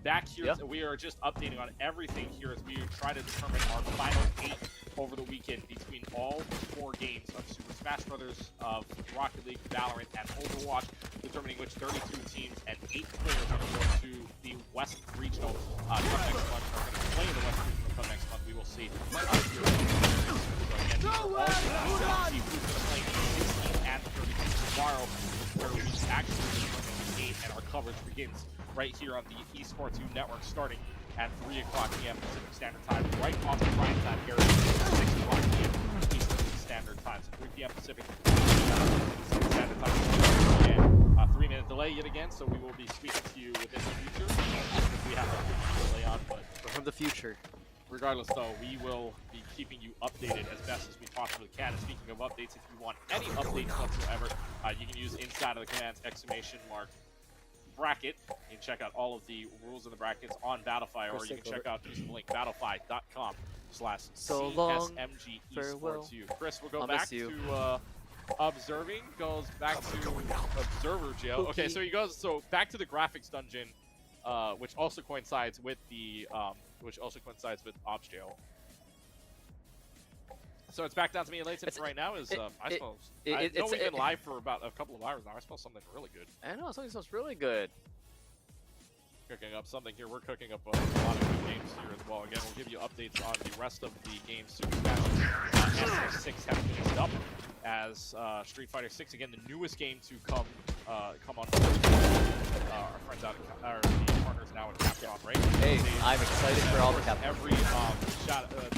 Back here, we are just updating on everything here as we try to determine our final 8 over the weekend between all 4 games of Super Smash Brothers, of Rocket League, Valorant, and Overwatch, determining which 32 teams and 8 players are going to the West Regional come next month. Are going to play in the West Regional come next month. We will see. So again, all see who's going to play 16 and 32 tomorrow, where we actually determine the game, and our coverage begins right here on the Esports U Network, starting at 3 o'clock p.m. Pacific Standard Time, right off the prime time here at 6 o'clock p.m. Eastern Standard Time. So 3 p.m. Pacific Standard Time. And 3-minute delay yet again, so we will be speaking to you within the future. We have a delay on, but from the future. Regardless, though, we will be keeping you updated as best as we possibly can. And speaking of updates, if you want any updates whatsoever, you can use inside of the commands !bracket. You can check out all of the rules of the brackets on Battlefy, or you can check out use the link battlefy.com/CSMG Esports U. Chris, we'll go back to observing. Goes back to observer jail. Okay, so he goes back to the graphics dungeon, which also coincides with the ops jail. So it's back down to me and Layton right now. I know we've been live for about a couple of hours now. I smell something really good. I know, something smells really good. Cooking up something here. We're cooking up a lot of good games here as well. Again, we'll give you updates on the rest of the games. Super Smash 6 have finished up as Street Fighter 6, again, the newest game to come on board. Our friends out at our partners now at Capcom, right? Hey, I'm excited for all the Capcom. Every the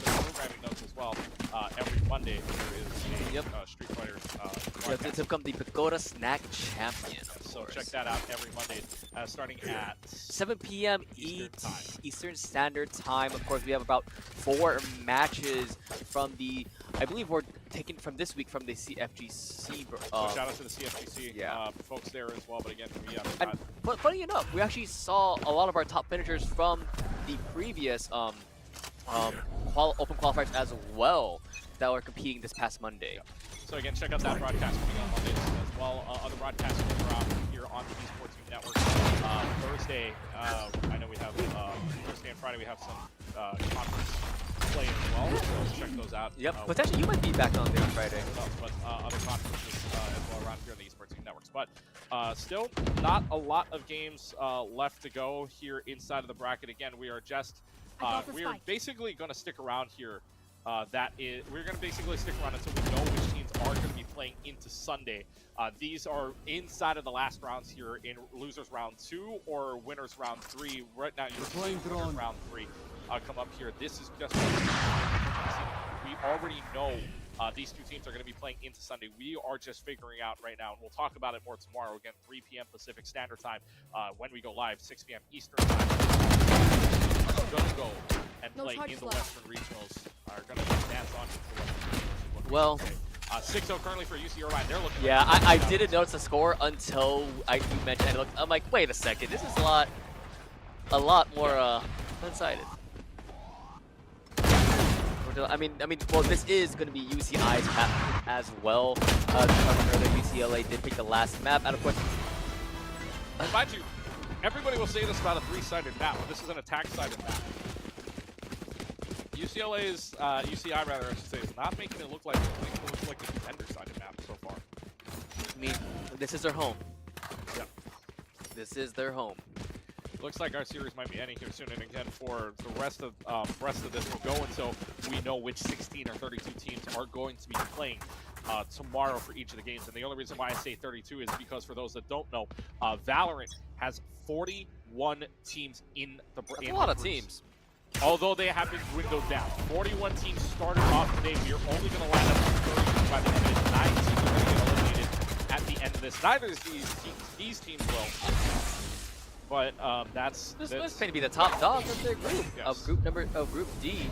programming notes as well. Every Monday there is a Street Fighter. To become the Pagoda Snack Champion. So check that out every Monday, starting at 7 p.m. Eastern Standard Time. Of course, we have about 4 matches from the. I believe we're taken from this week from the CFGC. So shout out to the CFGC folks there as well. But again, but funny enough, we actually saw a lot of our top finishers from the previous open qualifiers as well that were competing this past Monday. Yeah. So again, check out that broadcast coming on Mondays as well. Other broadcasts going around here on the Esports U Network. Thursday, I know we have Thursday and Friday we have some conference play as well. So check those out. Yep. Potentially you might be back on there on Friday. But other conferences as well around here on the Esports U Networks. But still, not a lot of games left to go here inside of the bracket. Again, we are just we are basically going to stick around here. We're going to basically stick around until we know which teams are going to be playing into Sunday. These are inside of the last rounds here in losers round 2 or winners round 3. Right now, you're playing round 3. Come up here. This is just we already know these two teams are going to be playing into Sunday. We are just figuring out right now, and we'll talk about it more tomorrow. Again, 3 p.m. Pacific Standard Time when we go live, 6 p.m. Eastern Time. We're going to go and play in the Western Regionals. Are going to dance on to the Western Regionals. Well, 6-0 currently for UC Irvine. They're looking. Yeah, I didn't notice the score until you mentioned it. I'm like, wait a second, this is a lot more one-sided. I mean, well, this is going to be UCI's map as well. Earlier, UCLA did pick the last map, and of course, mind you, everybody will say this about a 3-sided map. This is an attack-sided map. UCLA's UCI rather, I should say, is not making it look like a defender-sided map so far. I mean, this is their home. Yeah. This is their home. Looks like our series might be ending here soon, and again, for the rest of this will go until we know which 16 or 32 teams are going to be playing tomorrow for each of the games. And the only reason why I say 32 is because for those that don't know, Valorant has 41 teams in the That's a lot of teams. Although they have been dwindled down. 41 teams started off today. We are only going to land up to 30 by the end of it. 9 teams are going to get eliminated at the end of this. Neither of these teams will. But that's this going to be the top dog of their group. Yes. Group D,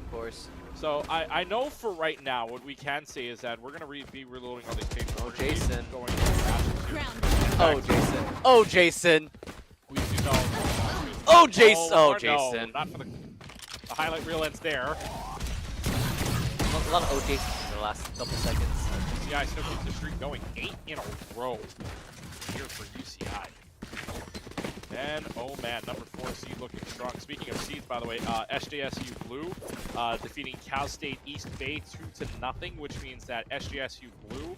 of course. So I know for right now what we can say is that we're gonna be reloading all these pages. Oh, Jason. Going to Oh, Jason. Oh, Jason. We do know. Oh, Jason. Oh, Oh, Jason. No, not for the highlight reel ends there. A lot of OJs in the last couple seconds. UCI still keeps the streak going. 8 in a row here for UCI. And, oh man, number 4 seed looking strong. Speaking of seeds, by the way, SJSU Blue defeating Cal State East Bay 2-0, which means that SJSU Blue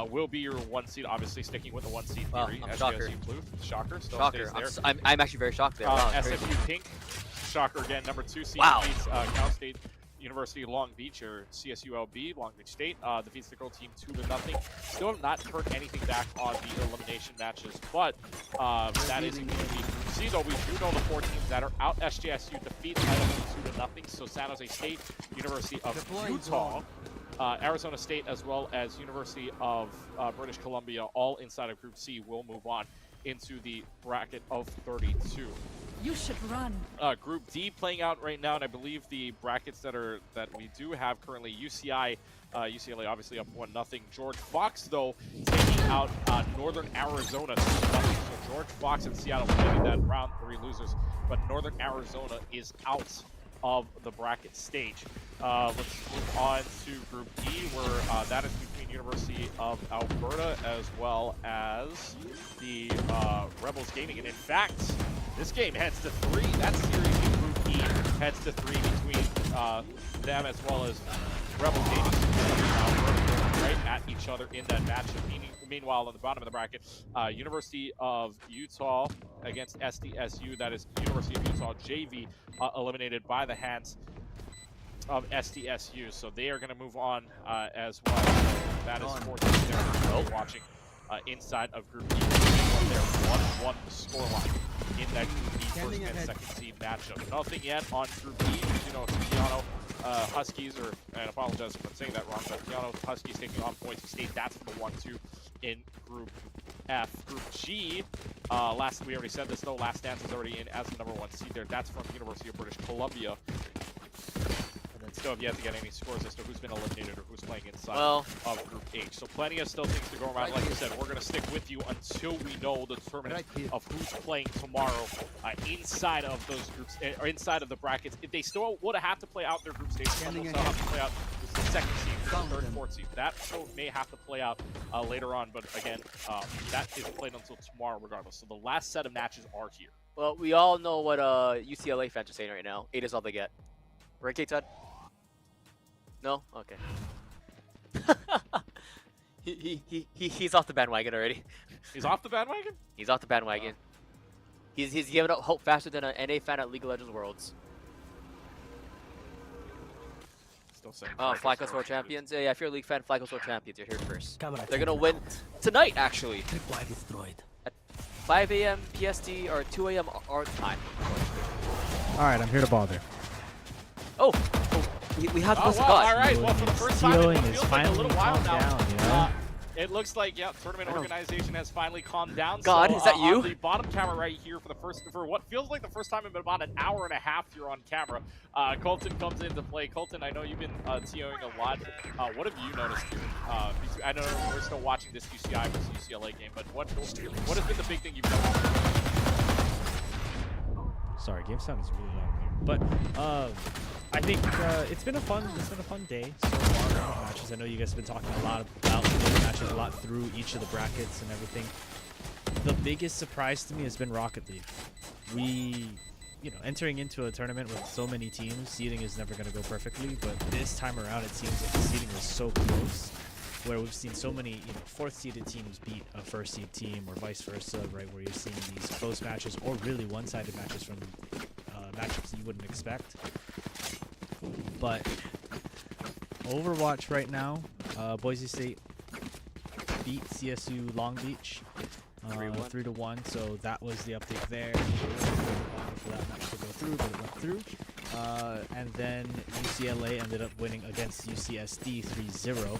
will be your 1 seed, obviously sticking with the 1 seed theory. I'm SJSU shocker. Blue, shocker, still Shocker. stays there. I'm actually very shocked there. Wow, SFU crazy. Pink, shocker again, number 2 seed Wow. defeats Cal State University Long Beach, or CSULB, Long Beach State, defeats the girl team 2-0. Still have not heard anything back on the elimination matches, but that is going to be Group C, though we do know the 4 teams that are out. SJSU defeats Idaho 2-0, so San Jose State, University of Utah, Arizona State, as well as University of British Columbia, all inside of Group C, will move on into the bracket of 32. You should run. Group D playing out right now, and I believe the brackets that we do have currently, UCI, UCLA obviously up 1-0. George Fox, though, taking out Northern Arizona 2-0. So George Fox and Seattle playing that round 3 losers, but Northern Arizona is out of the bracket stage. Let's move on to Group E, where that is between University of Alberta as well as the Rebels Gaming. And in fact, this game heads to 3. That series in Group E heads to 3 between them as well as Rebels Gaming right at each other in that matchup. Meanwhile, on the bottom of the bracket, University of Utah against SDSU. That is University of Utah JV eliminated by the hands of SDSU. So they are going to move on as well. So that is 4 teams there we're watching inside of Group E. There 1-1 scoreline in that Group E first and second seed matchup. Nothing yet on Group E. You know, Tiano Huskies, and I apologize if I'm saying that wrong, but Tiano Huskies taking on Boise State. That's for the 1-2 in Group F. Group G, we already said this though, Last Dance is already in as the number 1 seed there. That's from University of British Columbia. And then still have yet to get any scores as to who's been eliminated or who's playing inside of Group H. So plenty of still things to go around. Like I said, we're going to stick with you until we know the determinant of who's playing tomorrow inside of those groups, or inside of the brackets. If they still would have to play out their group stage, some will still have to play out the second seed, third, fourth seed. That still may have to play out later on, but again, that is played until tomorrow regardless. So the last set of matches are here. Well, we all know what UCLA fans are saying right now. 8 is all they get. Right, K-Tud? No? Okay. He's off the bandwagon already. He's off the bandwagon? He's off the bandwagon. He's giving up hope faster than an NA fan at League of Legends Worlds. Still saying. Oh, FlyQuest World Champions. Yeah, if you're a League fan, FlyQuest World Champions, you're here first. They're gonna win tonight, actually. At 5 a.m. PST or 2 a.m. our time. All right, I'm here to bother. Oh, we have to well, all right. Well, for the first time, it feels like a little while now. Down, you know? It looks like, yeah, tournament organization has finally calmed down. God, so, is that you? On the bottom camera right here for what feels like the first time in about an hour and a half here on camera, Colton comes into play. Colton, I know you've been TOing a lot. What have you noticed here? I know we're still watching this UCI versus UCLA game, but what has been the big thing you've noticed? Sorry, game sound is really loud here. But I think it's been a fun day so far. Matches. I know you guys have been talking a lot about the matches, a lot through each of the brackets and everything. The biggest surprise to me has been Rocket League. Entering into a tournament with so many teams, seeding is never going to go perfectly. But this time around, it seems like the seeding was so close where we've seen so many, fourth-seeded teams beat a first-seed team, or vice versa, right? Where you're seeing these close matches or really one-sided matches from matchups that you wouldn't expect. But Overwatch right now, Boise State beat CSU Long Beach 3-1. So that was the update there. For that match to go through, but it went through. And then UCLA ended up winning against UCSD 3-0.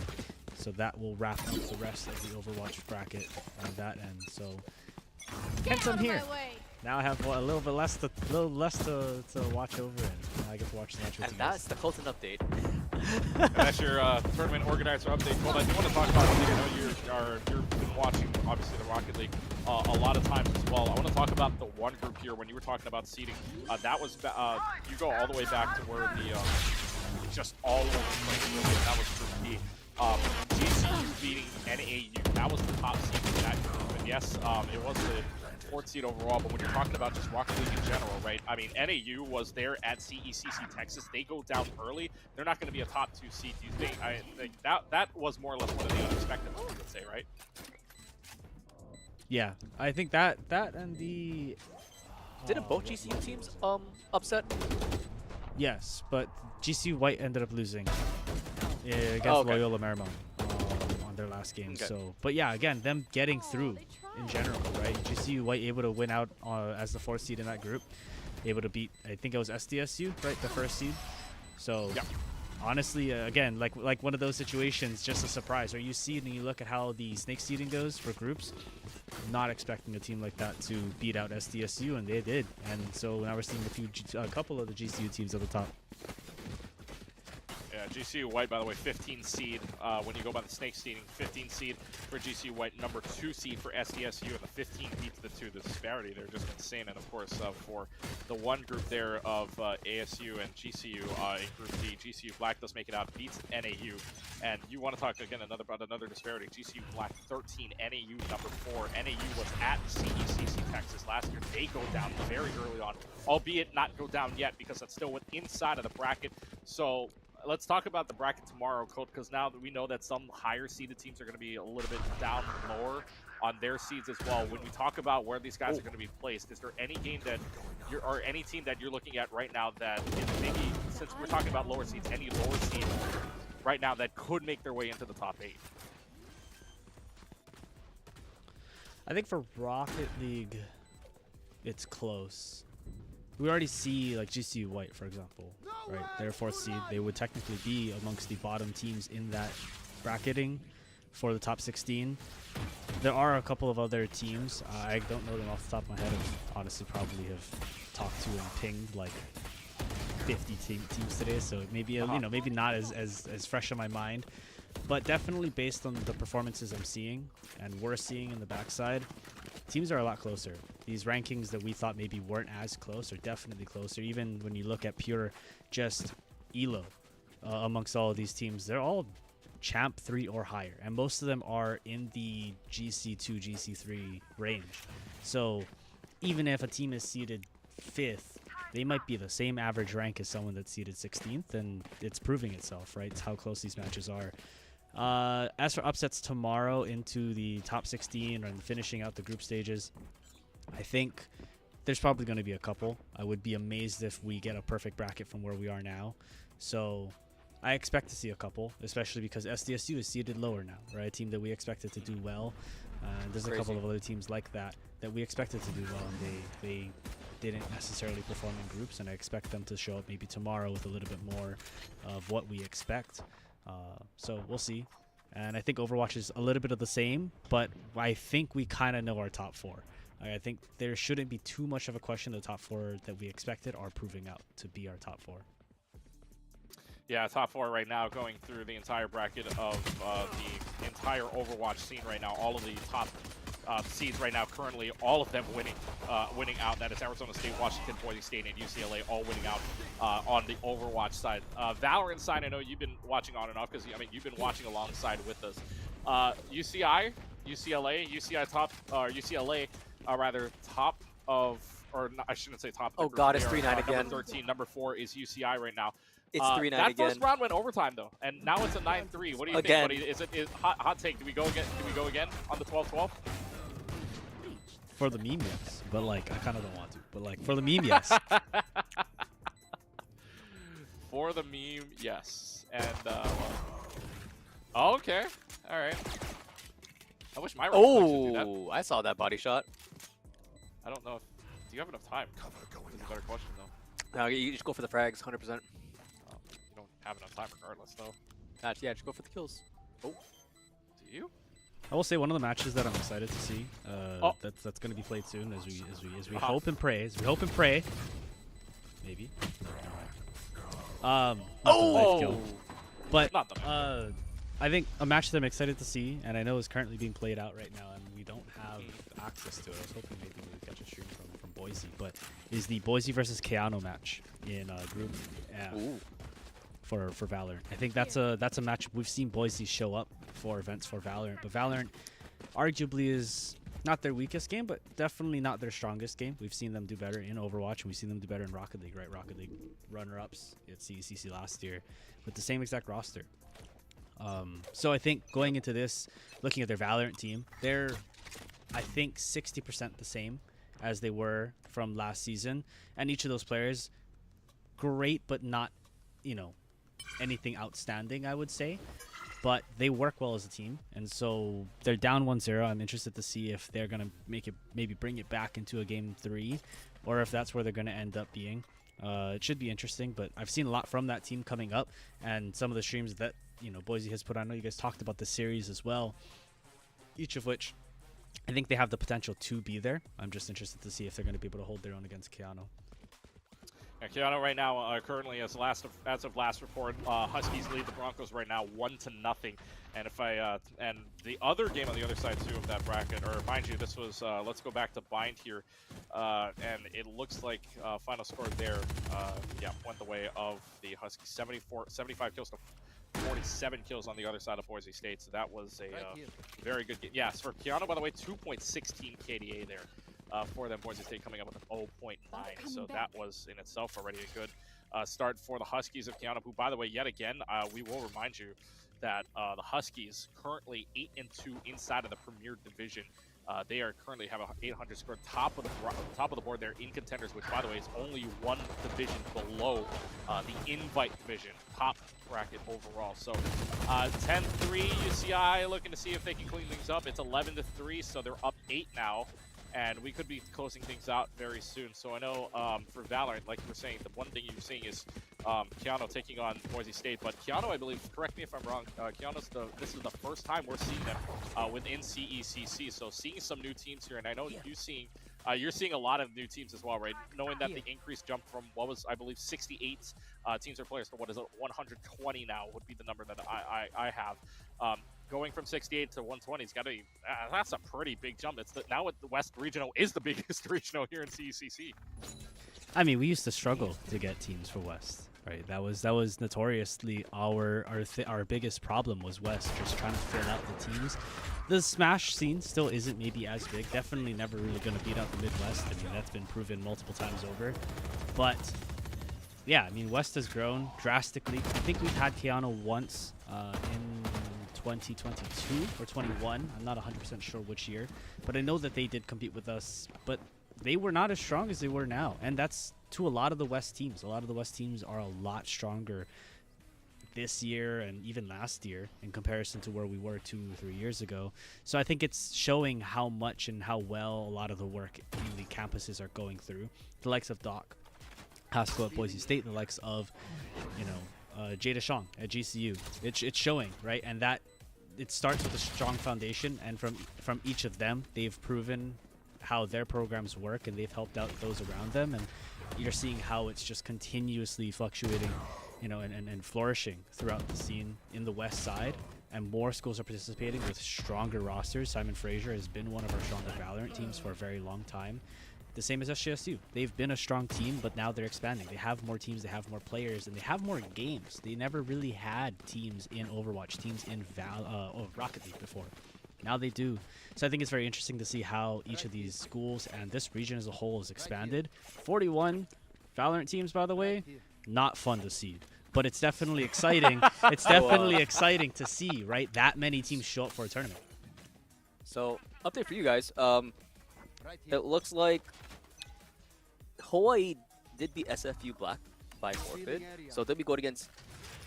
So that will wrap up the rest of the Overwatch bracket on that end. So hence I'm here. Now I have a little bit less to watch over, and I get to watch the match with And you guys. that's the Colton update. And that's your tournament organizer update. Well, I do want to talk about something. I know you've been watching, obviously, the Rocket League a lot of times as well. I want to talk about the one group here when you were talking about seeding. That was you go all the way back to where the just all over the place. Really, and that was Group B. GCU beating NAU. That was the top seed in that group. And yes, it was the fourth seed overall, but when you're talking about just Rocket League in general, right? I mean, NAU was there at CECC Texas. They go down early. They're not going to be a top 2 seed. Do you think? I think that was more or less one of the unexpected ones, I would say, right? Yeah, I think that and the Didn't both GCU teams upset? yes, but GCU White ended up losing against Loyola Marymount on their last game. Okay. So, but yeah, again, them getting through in general, right? GCU White able to win out as the 4th seed in that group, able to beat, I think it was SDSU, right, the 1st seed. So yeah. Honestly, again, like one of those situations, just a surprise. Or you see it and you look at how the snake seeding goes for groups, not expecting a team like that to beat out SDSU, and they did. And so now we're seeing a couple of the GCU teams at the top. Yeah, GCU White, by the way, 15 seed. When you go by the snake seeding, 15 seed for GCU White, number 2 seed for SDSU, and the 15 beats the 2. The disparity, they're just insane. And of course, for the one group there of ASU and GCU in Group D, GCU Black does make it out, beats NAU. And you want to talk again about another disparity. GCU Black 13, NAU number 4. NAU was at CECC Texas last year. They go down very early on, albeit not go down yet because that's still inside of the bracket. So let's talk about the bracket tomorrow, Colt, because now that we know that some higher seeded teams are going to be a little bit down lower on their seeds as well. When we talk about where these guys are going to be placed, is there any game that or any team that you're looking at right now that is maybe, since we're talking about lower seeds, any lower seed right now that could make their way into the top 8? I think for Rocket League, it's close. We already see like GCU White, for example, right? They're 4th seed. They would technically be amongst the bottom teams in that bracketing for the top 16. There are a couple of other teams. I don't know them off the top of my head. I honestly probably have talked to and pinged like 50 teams today, so maybe maybe not as fresh in my mind. But definitely based on the performances I'm seeing and we're seeing in the backside, teams are a lot closer. These rankings that we thought maybe weren't as close are definitely closer. Even when you look at pure just ELO amongst all of these teams, they're all champ 3 or higher. And most of them are in the GC2, GC3 range. So even if a team is seeded 5th, they might be the same average rank as someone that's seeded 16th, and it's proving itself, right? It's how close these matches are. As for upsets tomorrow into the top 16 and finishing out the group stages, I think there's probably going to be a couple. I would be amazed if we get a perfect bracket from where we are now. So I expect to see a couple, especially because SDSU is seeded lower now, right? A team that we expected to do well. There's a couple of other teams like that we expected to do well, and they didn't necessarily perform in groups, and I expect them to show up maybe tomorrow with a little bit more of what we expect. So we'll see. And I think Overwatch is a little bit of the same, but I think we kind of know our top 4. I think there shouldn't be too much of a question. The top 4 that we expected are proving out to be our top 4. Yeah, top 4 right now, going through the entire bracket of the entire Overwatch scene right now. All of the top seeds right now, currently, all of them winning out. That is Arizona State, Washington, Boise State, and UCLA all winning out on the Overwatch side. Valorant side, I know you've been watching on and off because you've been watching alongside with us. UCLA top, or UCLA rather top of, or not, I shouldn't say top. Oh God, it's 3-9 again. Number 13, number 4 is UCI right now. It's 3-9 that again. first round went overtime though, and now it's a 9-3. What do you Again. think, buddy? Is hot take? Do we go again on the 12-12? For the meme, yes. But like, I kind of don't want to. But like, for the meme, yes. For the meme, yes. And oh, okay, all right. I wish my reflexes do that. Oh, I saw that body shot. I don't know if do you have enough time? That's a better question though. No, you just go for the frags, 100%. You don't have enough time regardless though. Yeah, just go for the kills. Oh, do you? I will say one of the matches that I'm excited to see. That's going to be played soon, as we hope and pray. As we hope and pray. Maybe. Not the knife kill. But Not the I think a match that I'm excited to see, and I know is currently being played out right now, and we don't have access to it. I was hoping maybe we would catch a stream from Boise, but is the Boise versus Keanu match in Group F for Valorant. I think that's a match we've seen Boise show up for events for Valorant, but Valorant arguably is not their weakest game, but definitely not their strongest game. We've seen them do better in Overwatch, and we've seen them do better in Rocket League, right? Rocket League runner-ups at CECC last year with the same exact roster. So I think going into this, looking at their Valorant team, they're, I think, 60% the same as they were from last season. And each of those players, great, but not, anything outstanding, I would say. But they work well as a team. And so they're down 1-0. I'm interested to see if they're going to maybe bring it back into a game 3, or if that's where they're going to end up being. It should be interesting, but I've seen a lot from that team coming up, and some of the streams that Boise has put on. I know you guys talked about the series as well, each of which I think they have the potential to be there. I'm just interested to see if they're going to be able to hold their own against Keanu. Yeah, Keanu right now, currently as of last report, Huskies lead the Broncos right now 1-0. And if and the other game on the other side too of that bracket, or mind you, this was let's go back to Bind here, and it looks like final score there, went the way of the Huskies, 75 kills to 47 kills on the other side of Boise State. So that was a very good game. Yes, for Keanu, by the way, 2.16 KDA there. For them, Boise State coming up with an 0.9, so that was in itself already a good start for the Huskies of Keanu, who, by the way, yet again, we will remind you that the Huskies currently 8-2 inside of the Premier Division. They are currently have a 800 score, top of the board. They're in contenders, which, by the way, is only one division below the Invite division, top bracket overall. So 10-3 UCI looking to see if they can clean things up. It's 11-3, so they're up 8 now. And we could be closing things out very soon. So I know for Valorant, like you were saying, the one thing you were seeing is Keanu taking on Boise State. But Keanu, I believe, correct me if I'm wrong, this is the first time we're seeing them within CECC. So seeing some new teams here, and I know you're seeing a lot of new teams as well, right? Knowing that the increase jumped from what was, I believe, 68 teams or players to what is it, 120 now would be the number that I have. Going from 68 to 120 has got to be, that's a pretty big jump. Now the West Regional is the biggest regional here in CECC. I mean, we used to struggle to get teams for West, right? That was notoriously our biggest problem was West, just trying to fill out the teams. The Smash scene still isn't maybe as big. Definitely never really going to beat out the Midwest. I mean, that's been proven multiple times over. But yeah, I mean, West has grown drastically. I think we've had Keanu once in 2022 or 21. I'm not 100% sure which year, but I know that they did compete with us, but they were not as strong as they were now, and that's to a lot of the West teams. A lot of the West teams are a lot stronger this year and even last year in comparison to where we were 2 or 3 years ago. So I think it's showing how much and how well a lot of the work in the campuses are going through. The likes of Doc Haskell at Boise State, the likes of Jada Shong at GCU. It's showing, right? And that it starts with a strong foundation, and from each of them, they've proven how their programs work, and they've helped out those around them, and you're seeing how it's just continuously fluctuating, and flourishing throughout the scene in the West Side, and more schools are participating with stronger rosters. Simon Fraser has been one of our stronger Valorant teams for a very long time. The same as SJSU. They've been a strong team, but now they're expanding. They have more teams, they have more players, and they have more games. They never really had teams in Overwatch, teams in Rocket League before. Now they do. So I think it's very interesting to see how each of these schools and this region as a whole has expanded. 41 Valorant teams, by the way, not fun to seed. but it's definitely exciting. It's definitely exciting to see, right? That many teams show up for a tournament. So, update for you guys. It looks like Hawaii did beat SFU Black by forfeit, so they'll be going against.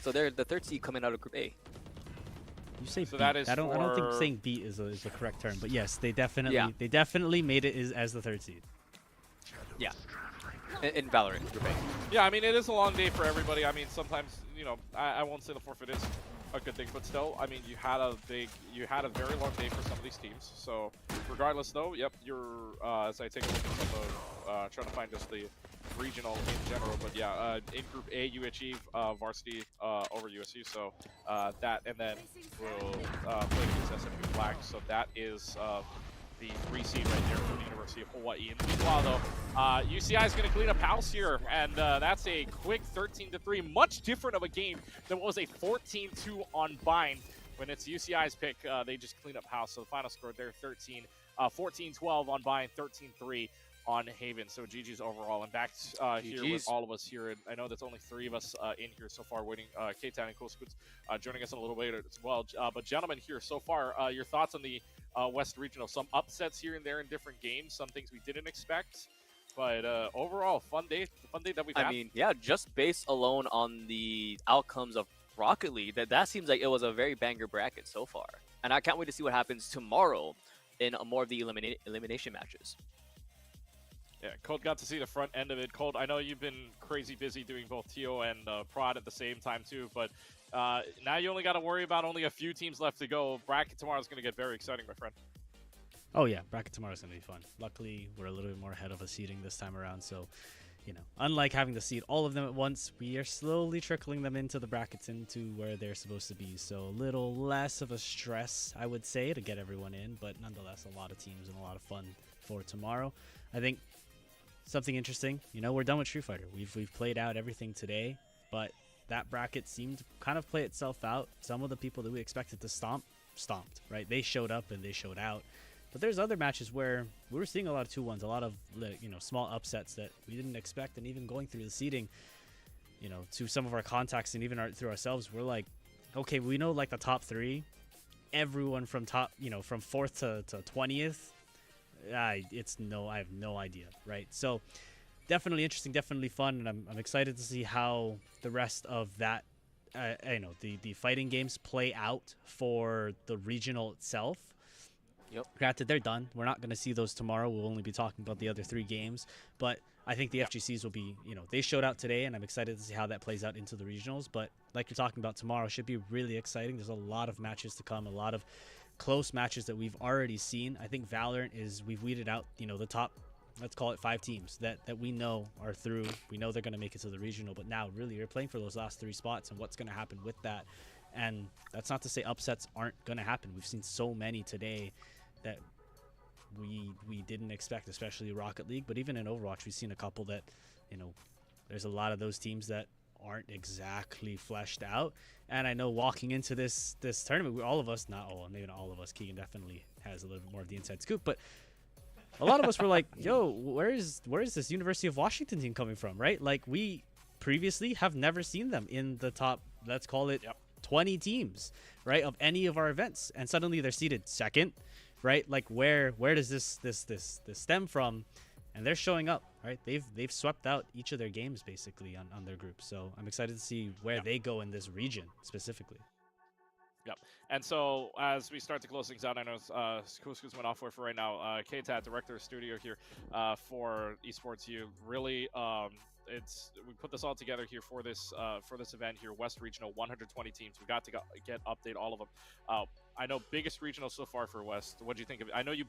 So they're the third seed coming out of Group A. You say So beat. that is I don't think for- saying beat is the correct term, but yes, they definitely made it as the third seed. Yeah. In Valorant Group A. Yeah, I mean, it is a long day for everybody. I mean, sometimes, you know, I won't say the forfeit is a good thing, but still, I mean, you had a very long day for some of these teams. So, regardless, though, yep, you're, as I take a look at some of, trying to find just the regional in general, but yeah, in Group A, you achieve varsity over USU, so that, and then we'll play against SFU Black, so that is the 3 seed right there for the University of Hawaii. And meanwhile, though, UCI is going to clean up house here, and that's a quick 13-3, much different of a game than what was a 14-2 on Bind. When it's UCI's pick, they just clean up house. So the final score there, 14-12 on Bind, 13-3 on Haven. So GG's overall. And back here with all of us here. And I know that's only 3 of us in here so far waiting. K-Town and Cool Scoots joining us in a little later as well. But gentlemen here so far, your thoughts on the West Regional? Some upsets here and there in different games, some things we didn't expect. But overall, fun day that we've had. I mean, yeah, just based alone on the outcomes of Rocket League, that seems like it was a very banger bracket so far. And I can't wait to see what happens tomorrow in more of the elimination matches. Yeah, Cold got to see the front end of it. Cold, I know you've been crazy busy doing both TO and Prod at the same time too, but now you only got to worry about only a few teams left to go. Bracket tomorrow is going to get very exciting, my friend. Oh yeah, bracket tomorrow is going to be fun. Luckily, we're a little bit more ahead of a seeding this time around, so, you know, unlike having to seed all of them at once, we are slowly trickling them into the brackets, into where they're supposed to be. So a little less of a stress, I would say, to get everyone in, but nonetheless, a lot of teams and a lot of fun for tomorrow. I think something interesting, you know, we're done with Street Fighter. We've played out everything today, but that bracket seemed to kind of play itself out. Some of the people that we expected to stomped, right? They showed up and they showed out. But there's other matches where we were seeing a lot of 2-1s, a lot of, you know, small upsets that we didn't expect. And even going through the seeding, you know, to some of our contacts and even through ourselves, we're like, okay, we know like the top 3, everyone from top, you know, from 4th to 20th. I have no idea, right? So definitely interesting, definitely fun, and I'm excited to see how the rest of that, you know, the fighting games play out for the regional itself. Yep. Granted, they're done. We're not going to see those tomorrow. We'll only be talking about the other 3 games, but I think the FGCs will be, you know, they showed out today, and I'm excited to see how that plays out into the regionals. But like you're talking about, tomorrow should be really exciting. There's a lot of matches to come, a lot of close matches that we've already seen. I think Valorant we've weeded out, you know, the top, let's call it 5 teams that we know are through. We know they're going to make it to the regional, but now really you're playing for those last 3 spots and what's going to happen with that. And that's not to say upsets aren't going to happen. We've seen so many today that we didn't expect, especially Rocket League, but even in Overwatch we've seen a couple that, you know, there's a lot of those teams that aren't exactly fleshed out. And I know walking into this tournament, all of us, maybe not all of us, Keegan definitely has a little bit more of the inside scoop, but a lot of us were like, yo, where is this University of Washington team coming from, right? Like, we previously have never seen them in the top, let's call it 20 teams, right, of any of our events, and suddenly they're seated second, right? Like, where does this stem from? And they're showing up, right? They've swept out each of their games basically on their group. So I'm excited to see where they go in this region specifically. Yep. And so as we start to close things out, I know Kuskus went off for right now. K-Tat, director of studio here for Esports U. Really, we put this all together here for this event here, West Regional, 120 teams. We got to get update all of them. I know biggest regional so far for West. What do you think of it? I know you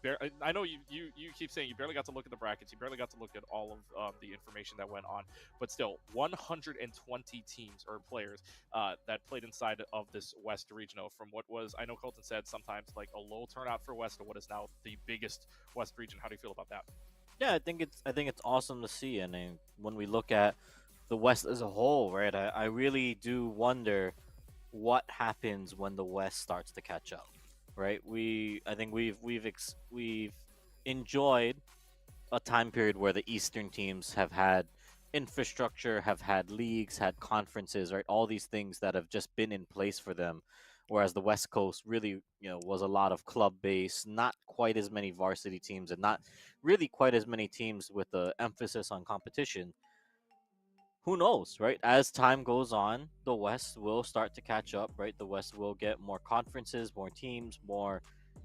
keep saying you barely got to look at the brackets. You barely got to look at all of the information that went on. But still, 120 teams or players that played inside of this West Regional. From what was, I know Colton said sometimes like a low turnout for West to what is now the biggest West region. How do you feel about that? Yeah, I think it's awesome to see, and when we look at the West as a whole, right, I really do wonder what happens when the West starts to catch up, right? I think we've enjoyed a time period where the Eastern teams have had infrastructure, have had leagues, had conferences, right? All these things that have just been in place for them. Whereas the West Coast really, was a lot of club based, not quite as many varsity teams, and not really quite as many teams with the emphasis on competition. Who knows, right? As time goes on, the West will start to catch up, right? The West will get more conferences, more teams, more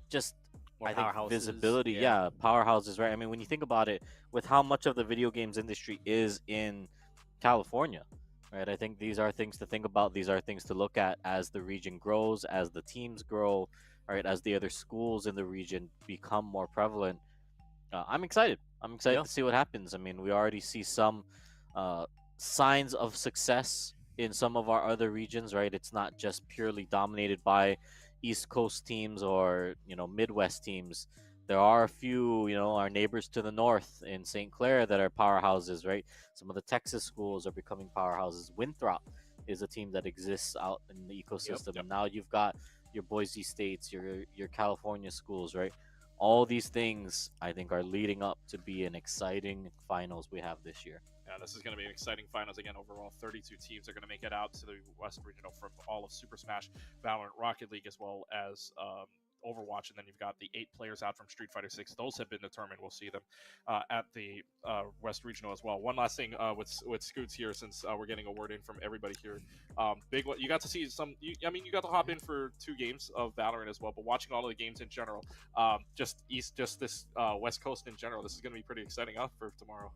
just More I think powerhouses, visibility. yeah. Yeah, powerhouses, right? I mean, when you think about it, with how much of the video games industry is in California, right? I think these are things to think about. These are things to look at as the region grows, as the teams grow, right? As the other schools in the region become more prevalent. I'm excited. I'm excited Yeah. to see what happens. I mean, we already see some uh, signs of success in some of our other regions, right? It's not just purely dominated by East Coast teams or Midwest teams. There are a few, our neighbors to the north in St. Clair that are powerhouses, right? Some of the Texas schools are becoming powerhouses. Winthrop is a team that exists out in the ecosystem, and now you've got your Boise States, your California schools, right? All these things I think are leading up to be an exciting finals we have this year. Yeah, this is going to be an exciting finals again. Overall, 32 teams are going to make it out to the West Regional from all of Super Smash, Valorant, Rocket League, as well as Overwatch. And then you've got the 8 players out from Street Fighter 6. Those have been determined. We'll see them at the West Regional as well. One last thing with Scoots here, since we're getting a word in from everybody here. Big one. You got to see some. You got to hop in for 2 games of Valorant as well. But watching all of the games in general, just this West Coast in general, this is going to be pretty exciting for tomorrow.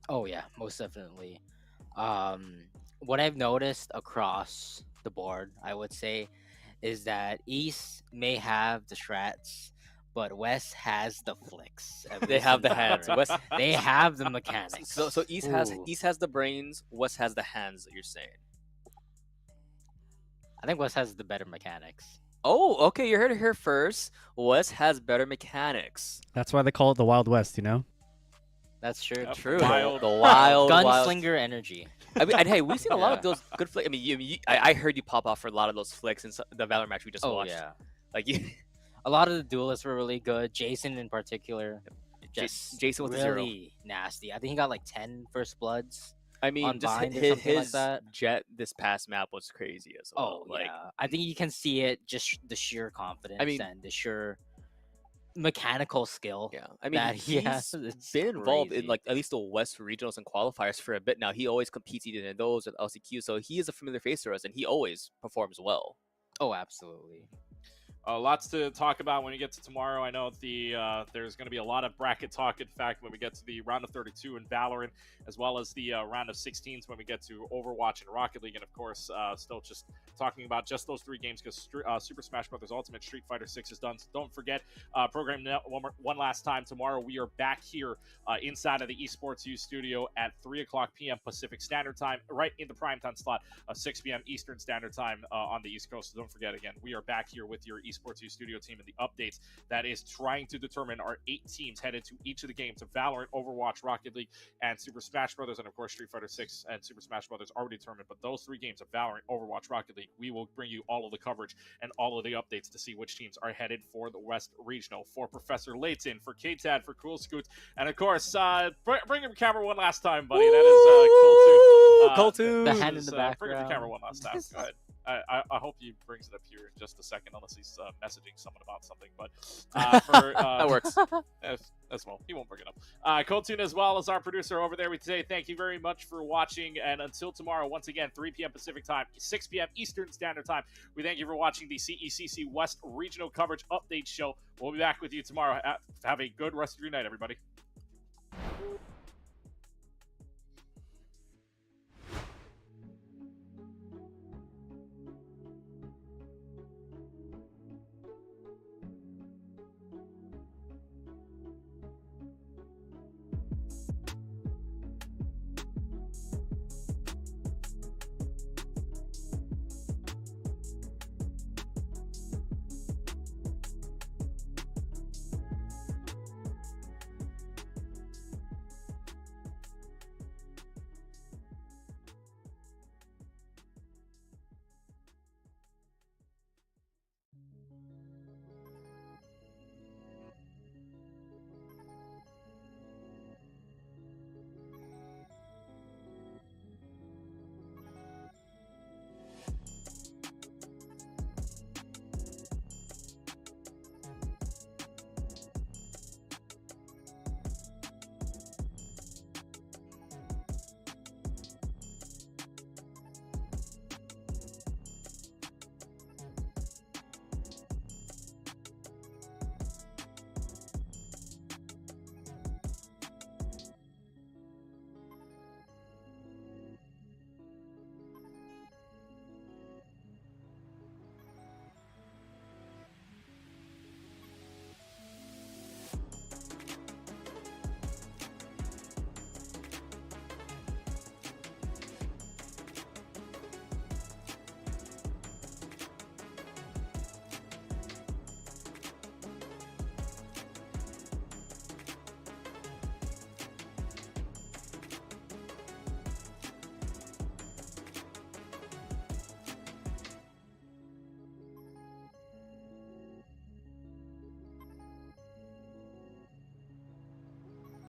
Oh yeah, most definitely. What I've noticed across the board, I would say, is that East may have the strats, but West has the flicks. They have the hands. West, they have the mechanics. So East has the brains. West has the hands. That you're saying. I think West has the better mechanics. Oh, okay. You heard it here first. West has better mechanics. That's why they call it the Wild West, That's true. Yep. True. Wild. The wild gunslinger energy. I mean, and hey, we've seen a lot of those good flicks. I mean, I heard you pop off for a lot of those flicks in the Valor match we just watched. Yeah. Like you, a lot of the duelists were really good. Jason in particular, just Jason with really nasty. I think he got like 10 first bloods. I mean, just his jet this past map was crazy as well. Oh, yeah. I think you can see it, just the sheer confidence and the sheer mechanical skill. Yeah, I mean, he's been involved in like at least the West regionals and qualifiers for a bit now. He always competes either in those or LCQ, so he is a familiar face for us, and he always performs well. Oh, absolutely. Lots to talk about when we get to tomorrow. I know there's going to be a lot of bracket talk. In fact, when we get to the round of 32 in Valorant, as well as the round of 16s when we get to Overwatch and Rocket League, and of course, still just talking about just those 3 games because Super Smash Bros. Ultimate Street Fighter 6 is done. So don't forget, program one last time. Tomorrow we are back here inside of the Esports U studio at 3:00 p.m. Pacific Standard Time, right in the primetime slot of 6 p.m. Eastern Standard Time on the East Coast. So don't forget, again, we are back here with your Esports U studio team and the updates that is trying to determine our 8 teams headed to each of the games of Valorant, Overwatch, Rocket League, and Super Smash Brothers, and of course Street Fighter 6 and Super Smash Brothers already determined. But those 3 games of Valorant, Overwatch, Rocket League, we will bring you all of the coverage and all of the updates to see which teams are headed for the West Regional. For Professor Layton, for K-Tad, for Cool Scoots, and of course, bring your camera one last time, buddy. That is Colton. The hand in the background. Bring your camera one last time. Go ahead. I hope he brings it up here in just a second, unless he's messaging someone about something. But that works. As well, he won't bring it up. Colton, as well as our producer over there, we say thank you very much for watching. And until tomorrow, once again, 3 p.m. Pacific Time, 6 p.m. Eastern Standard Time, we thank you for watching the CECC West Regional Coverage Update Show. We'll be back with you tomorrow. Have a good rest of your night, everybody.